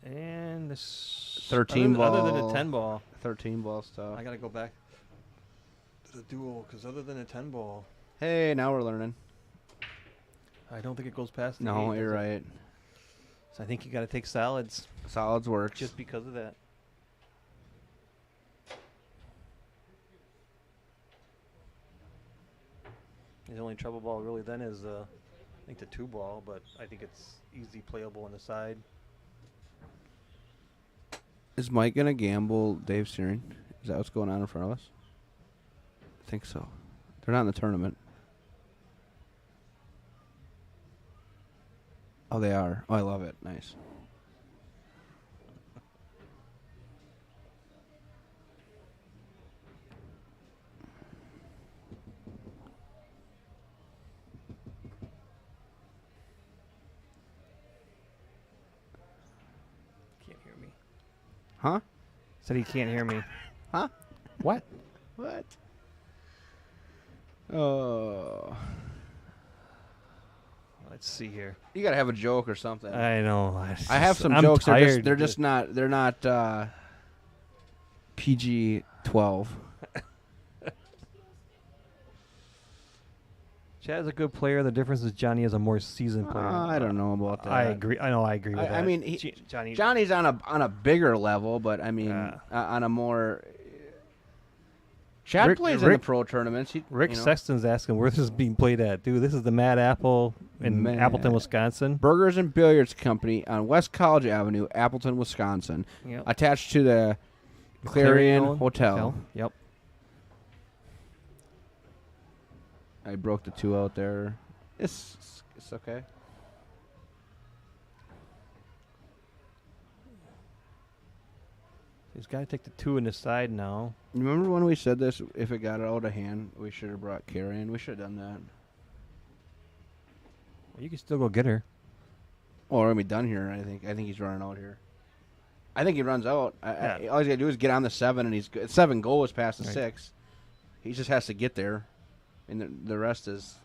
Speaker 1: And this
Speaker 2: 13
Speaker 1: other than
Speaker 2: ball.
Speaker 1: a 10 ball,
Speaker 2: 13 ball stuff.
Speaker 1: I gotta go back to the duel because other than a 10 ball,
Speaker 2: Hey, now we're learning.
Speaker 1: I don't think it goes past. The
Speaker 2: No,
Speaker 1: 8,
Speaker 2: you're
Speaker 1: does it?
Speaker 2: right.
Speaker 1: So I think you gotta take solids
Speaker 2: Solids works.
Speaker 1: just because of that. His only trouble ball really then is, I think, the 2 ball, but I think it's easy playable on the side.
Speaker 2: Is Mike going to gamble Dave Searing? Is that what's going on in front of us? I think so. They're not in the tournament. Oh, they are. Oh, I love it. Nice.
Speaker 1: Can't hear me.
Speaker 2: Huh?
Speaker 1: Said he can't hear me.
Speaker 2: Huh?
Speaker 1: What?
Speaker 2: What? Oh.
Speaker 1: Let's see here.
Speaker 2: You got to have a joke or something.
Speaker 1: I know.
Speaker 2: I have some
Speaker 1: I'm
Speaker 2: jokes.
Speaker 1: Tired.
Speaker 2: They're just not PG-12.
Speaker 1: Chad's a good player. The difference is Johnny is a more seasoned player.
Speaker 2: I don't know about that.
Speaker 1: I agree. I know. I agree with that.
Speaker 2: I mean,
Speaker 1: Johnny.
Speaker 2: Johnny's on a bigger level, but I mean, on a more. Chad plays in the pro tournaments.
Speaker 1: Rick Sexton's asking where this is being played at. Dude, this is the Mad Apple in Appleton, Wisconsin.
Speaker 2: Burgers and Billiards Company on West College Avenue, Appleton, Wisconsin.
Speaker 1: Yep.
Speaker 2: Attached to the Clarion Hotel.
Speaker 1: Yep.
Speaker 2: I broke the 2 out there. It's okay.
Speaker 1: He's got to take the 2 in the side now.
Speaker 2: Remember when we said this? If it got out of hand, we should have brought Carrie in. We should have done that.
Speaker 1: Well, you can still go get her.
Speaker 2: Well, we're gonna be done here. I think he's running out here. I think he runs out. All he's gotta do is get on the 7, and he's good. 7 goes past the 6. He just has to get there, and the rest is.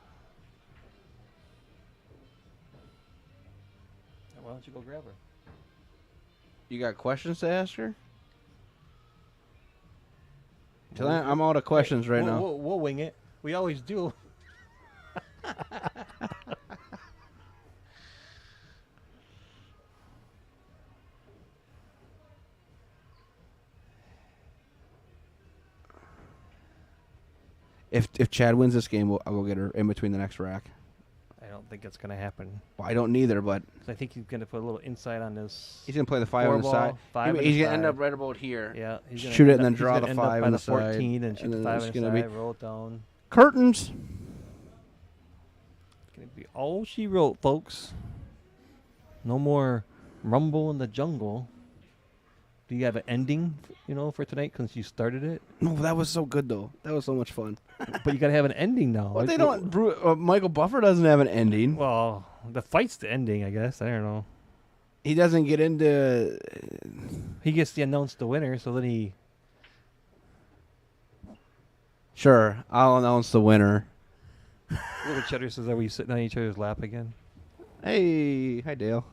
Speaker 1: Why don't you go grab her?
Speaker 2: You got questions to ask her? Till then, I'm out of questions right now.
Speaker 1: We'll wing it. We always do.
Speaker 2: If Chad wins this game, I'll go get her in between the next rack.
Speaker 1: I don't think it's going to happen.
Speaker 2: Well, I don't neither, but
Speaker 1: I think he's going to put a little insight on this.
Speaker 2: he's going to play the 5 on the side. He's going to end up right about here.
Speaker 1: Yeah. He's gonna
Speaker 2: shoot it and
Speaker 1: up,
Speaker 2: then draw the 5 on the side.
Speaker 1: 14 and shoot
Speaker 2: and
Speaker 1: the
Speaker 2: then
Speaker 1: 5
Speaker 2: it's
Speaker 1: on the
Speaker 2: gonna
Speaker 1: side, roll it down.
Speaker 2: Curtains.
Speaker 1: It's going to be all she wrote, folks. No more rumble in the jungle. Do you have an ending, for tonight since you started it?
Speaker 2: No, that was so good, though. That was so much fun.
Speaker 1: But you got to have an ending now.
Speaker 2: Well, they don't. Michael Buffer doesn't have an ending.
Speaker 1: Well, the fight's the ending, I guess. I don't know.
Speaker 2: He doesn't get into.
Speaker 1: He gets to announce the winner, so then he.
Speaker 2: Sure, I'll announce the winner.
Speaker 1: Little Cheddar says, "Are we sitting on each other's lap again?"
Speaker 2: Hey, hi Dale.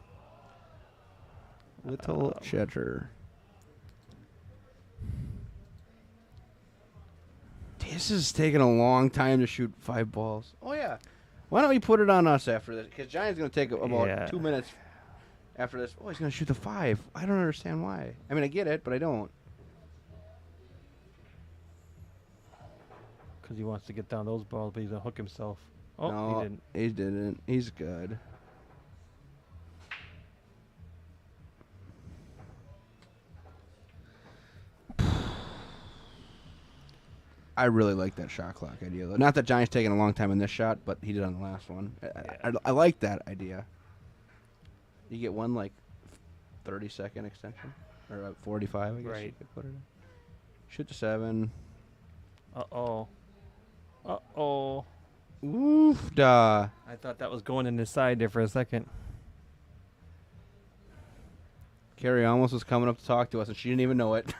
Speaker 2: Little Cheddar. This is taking a long time to shoot 5 balls. Oh, yeah. Why don't we put it on us after this? Because Johnny's going to take about 2 minutes after this. Oh, he's going to shoot the 5. I don't understand why. I mean, I get it, but I don't.
Speaker 1: Because he wants to get down those balls, but he's going to hook himself. Oh,
Speaker 2: no,
Speaker 1: he didn't.
Speaker 2: He didn't. He's good. I really like that shot clock idea. Not that Johnny's taking a long time in this shot, but he did on the last one. I like that idea. You get one 30-second extension, or 45, I guess.
Speaker 1: Right.
Speaker 2: You could put it in. Shoot the 7.
Speaker 1: Uh-oh.
Speaker 2: Oof, duh.
Speaker 1: I thought that was going in the side there for a second.
Speaker 2: Carrie almost was coming up to talk to us, and she didn't even know it.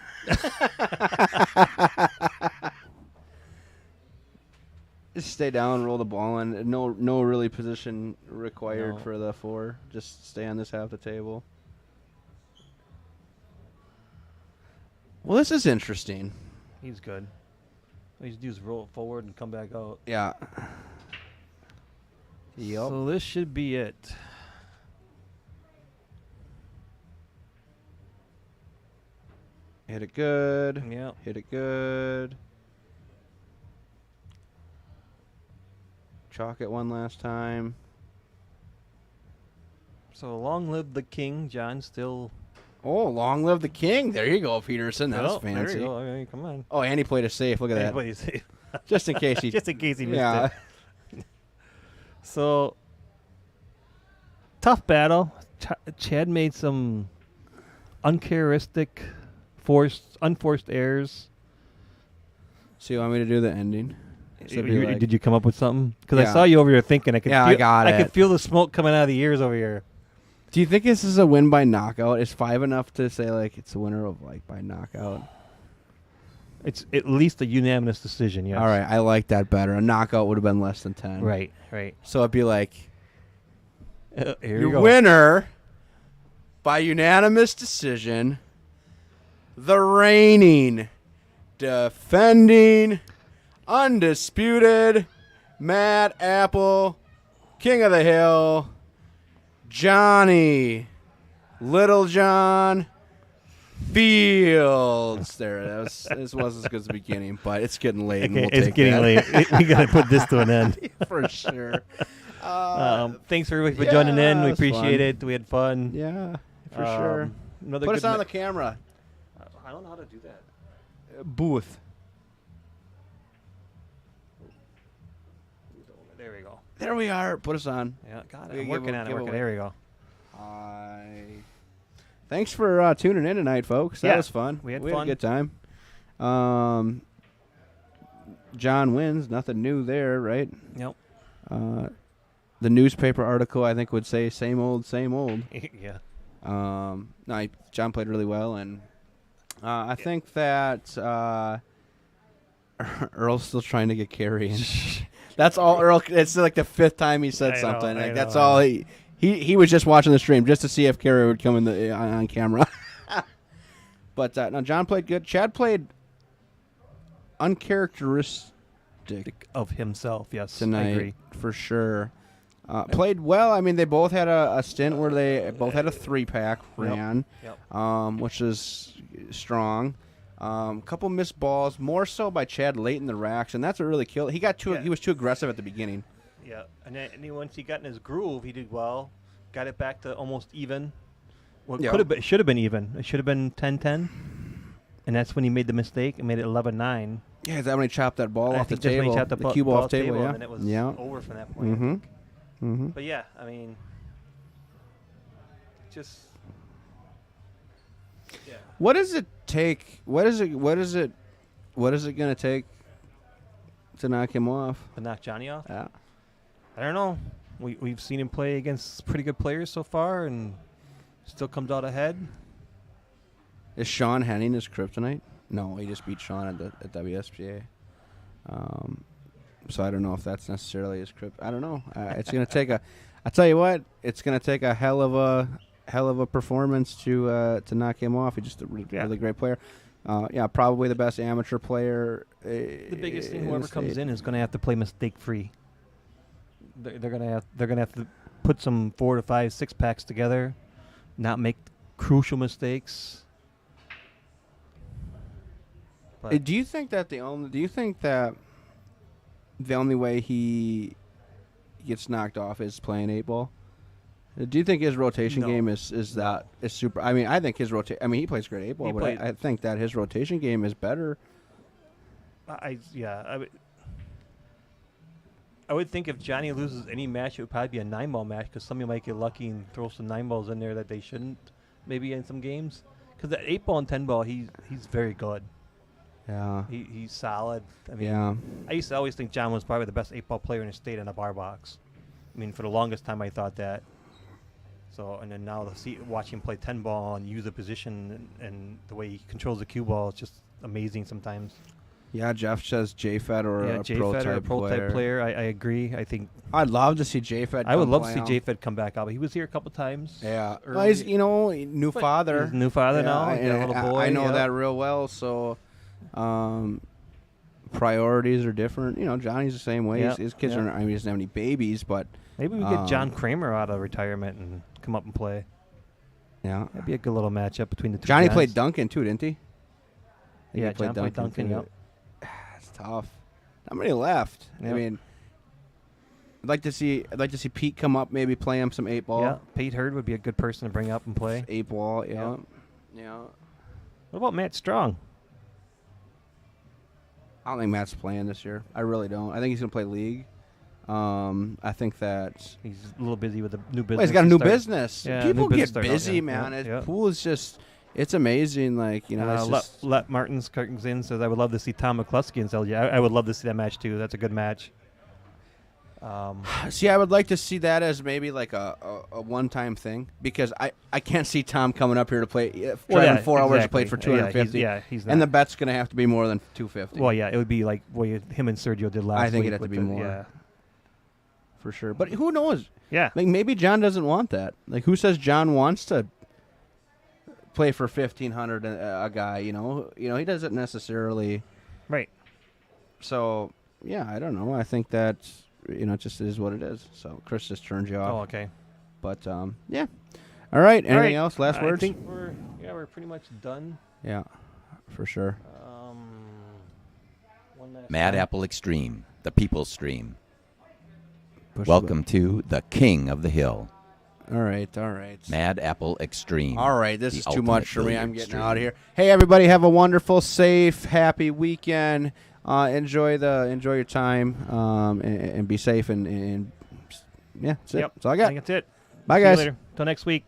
Speaker 2: Just stay down, roll the ball in. No really position required for the 4. Just stay on this half the table. Well, this is interesting.
Speaker 1: He's good. All he's do is roll it forward and come back out.
Speaker 2: Yeah. Yep.
Speaker 1: So this should be it.
Speaker 2: Hit it good.
Speaker 1: Yeah.
Speaker 2: Hit it good. chalk it one last time.
Speaker 1: So long live the king, John. Still.
Speaker 2: Oh, long live the king. There you go, Peterson. That's
Speaker 1: Well,
Speaker 2: fancy.
Speaker 1: There you go. I mean, come on.
Speaker 2: Oh, and he played a safe. Look at that.
Speaker 1: What do you say?
Speaker 2: Just in case he...
Speaker 1: Just in case he missed
Speaker 2: yeah.
Speaker 1: it. So, tough battle. Chad made some uncharacteristic, unforced errors.
Speaker 2: So you want me to do the ending? So it'd be like-
Speaker 1: Did you come up with something? Because
Speaker 2: Yeah.
Speaker 1: I saw you over here thinking. I could.
Speaker 2: Yeah,
Speaker 1: feel,
Speaker 2: I got
Speaker 1: I
Speaker 2: it.
Speaker 1: could feel the smoke coming out of the ears over here.
Speaker 2: Do you think this is a win by knockout? Is 5 enough to say like it's a winner of like by knockout?
Speaker 1: It's at least a unanimous decision. Yes.
Speaker 2: All right, I like that better. A knockout would have been less than 10.
Speaker 1: Right.
Speaker 2: So it'd be like
Speaker 1: Here
Speaker 2: your
Speaker 1: you go.
Speaker 2: winner by unanimous decision, the reigning, defending, undisputed Mad Apple, King of the Hill, Johnny, Little John Fields. There, this was as good as the beginning, but it's getting late. And we'll
Speaker 1: It's
Speaker 2: take
Speaker 1: getting
Speaker 2: that.
Speaker 1: late. We got to put this to an end.
Speaker 2: for sure.
Speaker 1: Thanks everybody for joining in.
Speaker 2: yeah,
Speaker 1: We
Speaker 2: it was
Speaker 1: appreciate
Speaker 2: fun.
Speaker 1: it. We had fun.
Speaker 2: Yeah, for sure.
Speaker 1: Another
Speaker 2: Put
Speaker 1: good
Speaker 2: us on
Speaker 1: ma-
Speaker 2: the camera.
Speaker 1: I don't know how to do that.
Speaker 2: Booth.
Speaker 1: There we go.
Speaker 2: There we are. Put us on.
Speaker 1: Yeah, got
Speaker 2: We
Speaker 1: it. I'm
Speaker 2: give
Speaker 1: working
Speaker 2: a
Speaker 1: on it.
Speaker 2: giveaway.
Speaker 1: There we go.
Speaker 2: Thanks for tuning in tonight, folks. That
Speaker 1: Yeah,
Speaker 2: was fun.
Speaker 1: we had
Speaker 2: a
Speaker 1: fun.
Speaker 2: good time. John wins. Nothing new there, right?
Speaker 1: Yep.
Speaker 2: The newspaper article, I think, would say same old, same old.
Speaker 1: Yeah.
Speaker 2: John played really well, and I think that Earl's still trying to get Carrie in. That's all Earl. It's like the 5th time he said
Speaker 1: I know,
Speaker 2: something.
Speaker 1: I
Speaker 2: Like that's
Speaker 1: know.
Speaker 2: all he was just watching the stream just to see if Carrie would come in the on camera. But no, John played good. Chad played uncharacteristic
Speaker 1: Of himself, yes. I
Speaker 2: tonight
Speaker 1: agree.
Speaker 2: for sure. Played well. I mean, they both had a stint where they both had a 3-pack ran,
Speaker 1: Yep.
Speaker 2: which is strong. Couple missed balls, more so by Chad late in the racks, and that's what really killed. He got too.
Speaker 1: Yeah.
Speaker 2: He was too aggressive at the beginning.
Speaker 1: Yeah. And then once he got in his groove, he did well. Got it back to almost even. Well,
Speaker 2: Yeah.
Speaker 1: should have been even. It should have been 10-10. And that's when he made the mistake and made it 11-9.
Speaker 2: Yeah, is that when he chopped that ball
Speaker 1: I
Speaker 2: off the
Speaker 1: think that's when he
Speaker 2: table?
Speaker 1: chopped
Speaker 2: The cue ball off the table. Yeah.
Speaker 1: and then it was
Speaker 2: yeah.
Speaker 1: over from that point. I
Speaker 2: Mm-hmm.
Speaker 1: think.
Speaker 2: Mm-hmm.
Speaker 1: But yeah, I mean, just yeah.
Speaker 2: What does it take? What is it going to take to knock him off?
Speaker 1: To knock Johnny off.
Speaker 2: Yeah.
Speaker 1: I don't know. We've seen him play against pretty good players so far, and still comes out ahead.
Speaker 2: Is Sean Henning his kryptonite? No, he just beat Sean at WSPA. So I don't know if that's necessarily his crypt. I don't know. It's gonna take a. I tell you what, it's gonna take a hell of a performance to knock him off. He's just a really great player. Probably the best amateur player.
Speaker 1: The biggest thing, whoever comes in is going to have to play mistake free. They're gonna have to put some 4 to 5 6-packs together, not make crucial mistakes. But
Speaker 2: Do you think that the only way he gets knocked off is playing 8-ball? Do you think his rotation
Speaker 1: No.
Speaker 2: game is super? I mean, I think his rotation. I mean, he plays great 8-ball,
Speaker 1: He
Speaker 2: but
Speaker 1: played-
Speaker 2: I think that his rotation game is better.
Speaker 1: I would think if Johnny loses any match, it would probably be a 9-ball match because somebody might get lucky and throw some 9-balls in there that they shouldn't, maybe in some games. Because at 8-ball and 10-ball, he's very good.
Speaker 2: Yeah.
Speaker 1: He's solid. I mean,
Speaker 2: Yeah.
Speaker 1: I used to always think John was probably the best 8-ball player in the state in a bar box. I mean, for the longest time, I thought that. So, and then now watch him play 10-ball and use a position and the way he controls the cue ball, it's just amazing sometimes.
Speaker 2: Yeah, Jeff says JFED or a
Speaker 1: JFED
Speaker 2: pro
Speaker 1: or a
Speaker 2: type
Speaker 1: pro-type player. I agree. I think
Speaker 2: I'd love to see JFED.
Speaker 1: I would love to see
Speaker 2: play
Speaker 1: JFED come back out. He was here a couple times.
Speaker 2: Yeah.
Speaker 1: early.
Speaker 2: Well, he's new
Speaker 1: But
Speaker 2: father.
Speaker 1: he's a new father now. He's got a little boy.
Speaker 2: I know
Speaker 1: yeah.
Speaker 2: that real well. So, priorities are different. You know, Johnny's the same way.
Speaker 1: Yeah,
Speaker 2: His kids
Speaker 1: yeah.
Speaker 2: are. I mean, he doesn't have any babies, but
Speaker 1: Maybe we get John Kramer out of retirement and come up and play.
Speaker 2: yeah.
Speaker 1: That'd be a good little matchup between the two.
Speaker 2: Johnny
Speaker 1: guys.
Speaker 2: played Duncan too, didn't he? I think
Speaker 1: Yeah,
Speaker 2: he played
Speaker 1: John played Duncan.
Speaker 2: too.
Speaker 1: Yep.
Speaker 2: It's tough. Not many left. I
Speaker 1: Yep.
Speaker 2: mean, I'd like to see Pete come up, maybe play him some 8-ball.
Speaker 1: Yeah, Pete Hurd would be a good person to bring up and play.
Speaker 2: 8-ball, yeah.
Speaker 1: What about Matt Strong?
Speaker 2: I don't think Matt's playing this year. I really don't. I think he's gonna play league. I think that
Speaker 1: He's a little busy with the new business.
Speaker 2: well, he's got a new
Speaker 1: start.
Speaker 2: business.
Speaker 1: Yeah,
Speaker 2: People
Speaker 1: new business
Speaker 2: get
Speaker 1: start out,
Speaker 2: busy,
Speaker 1: yeah.
Speaker 2: man.
Speaker 1: Yeah.
Speaker 2: Pool is just, it's amazing. Like, you know, it's just,
Speaker 1: Let Martins curtains in says I would love to see Tom McCluskey and LG. I would love to see that match too. That's a good match.
Speaker 2: see, I would like to see that as maybe like a one-time thing, because I can't see Tom coming up here to play driving 4 hours to play for 250.
Speaker 1: He's not.
Speaker 2: And the bet's gonna have to be more than 250.
Speaker 1: Well, yeah, it would be like what him and Sergio did last week.
Speaker 2: I think it'd have to
Speaker 1: with
Speaker 2: be
Speaker 1: the-
Speaker 2: more.
Speaker 1: Yeah,
Speaker 2: For sure. But who knows?
Speaker 1: yeah.
Speaker 2: Like, maybe John doesn't want that. Like, who says John wants to play for 1,500 a guy? You know, he doesn't necessarily.
Speaker 1: Right.
Speaker 2: So yeah, I don't know. I think that it just is what it is. So Chris just turned you
Speaker 1: Oh,
Speaker 2: off.
Speaker 1: okay.
Speaker 2: But yeah. All right. Anything
Speaker 1: All right.
Speaker 2: else? Last words?
Speaker 1: I think we're pretty much done.
Speaker 2: Yeah, for sure.
Speaker 1: One last
Speaker 3: Mad
Speaker 1: time.
Speaker 3: Apple Extreme, the people's stream.
Speaker 2: Push
Speaker 3: Welcome to the King of the Hill,
Speaker 2: All right.
Speaker 3: Mad Apple Extreme.
Speaker 2: All right, this
Speaker 3: the
Speaker 2: is too
Speaker 3: ultimate
Speaker 2: much for me.
Speaker 3: billiard
Speaker 2: I'm getting
Speaker 3: stream.
Speaker 2: out of here. Hey, everybody, have a wonderful, safe, happy weekend. Enjoy your time, and be safe. And yeah, that's it.
Speaker 1: Yep.
Speaker 2: That's all I
Speaker 1: I
Speaker 2: got.
Speaker 1: think that's it.
Speaker 2: Bye,
Speaker 1: See you
Speaker 2: guys.
Speaker 1: later. Till next week.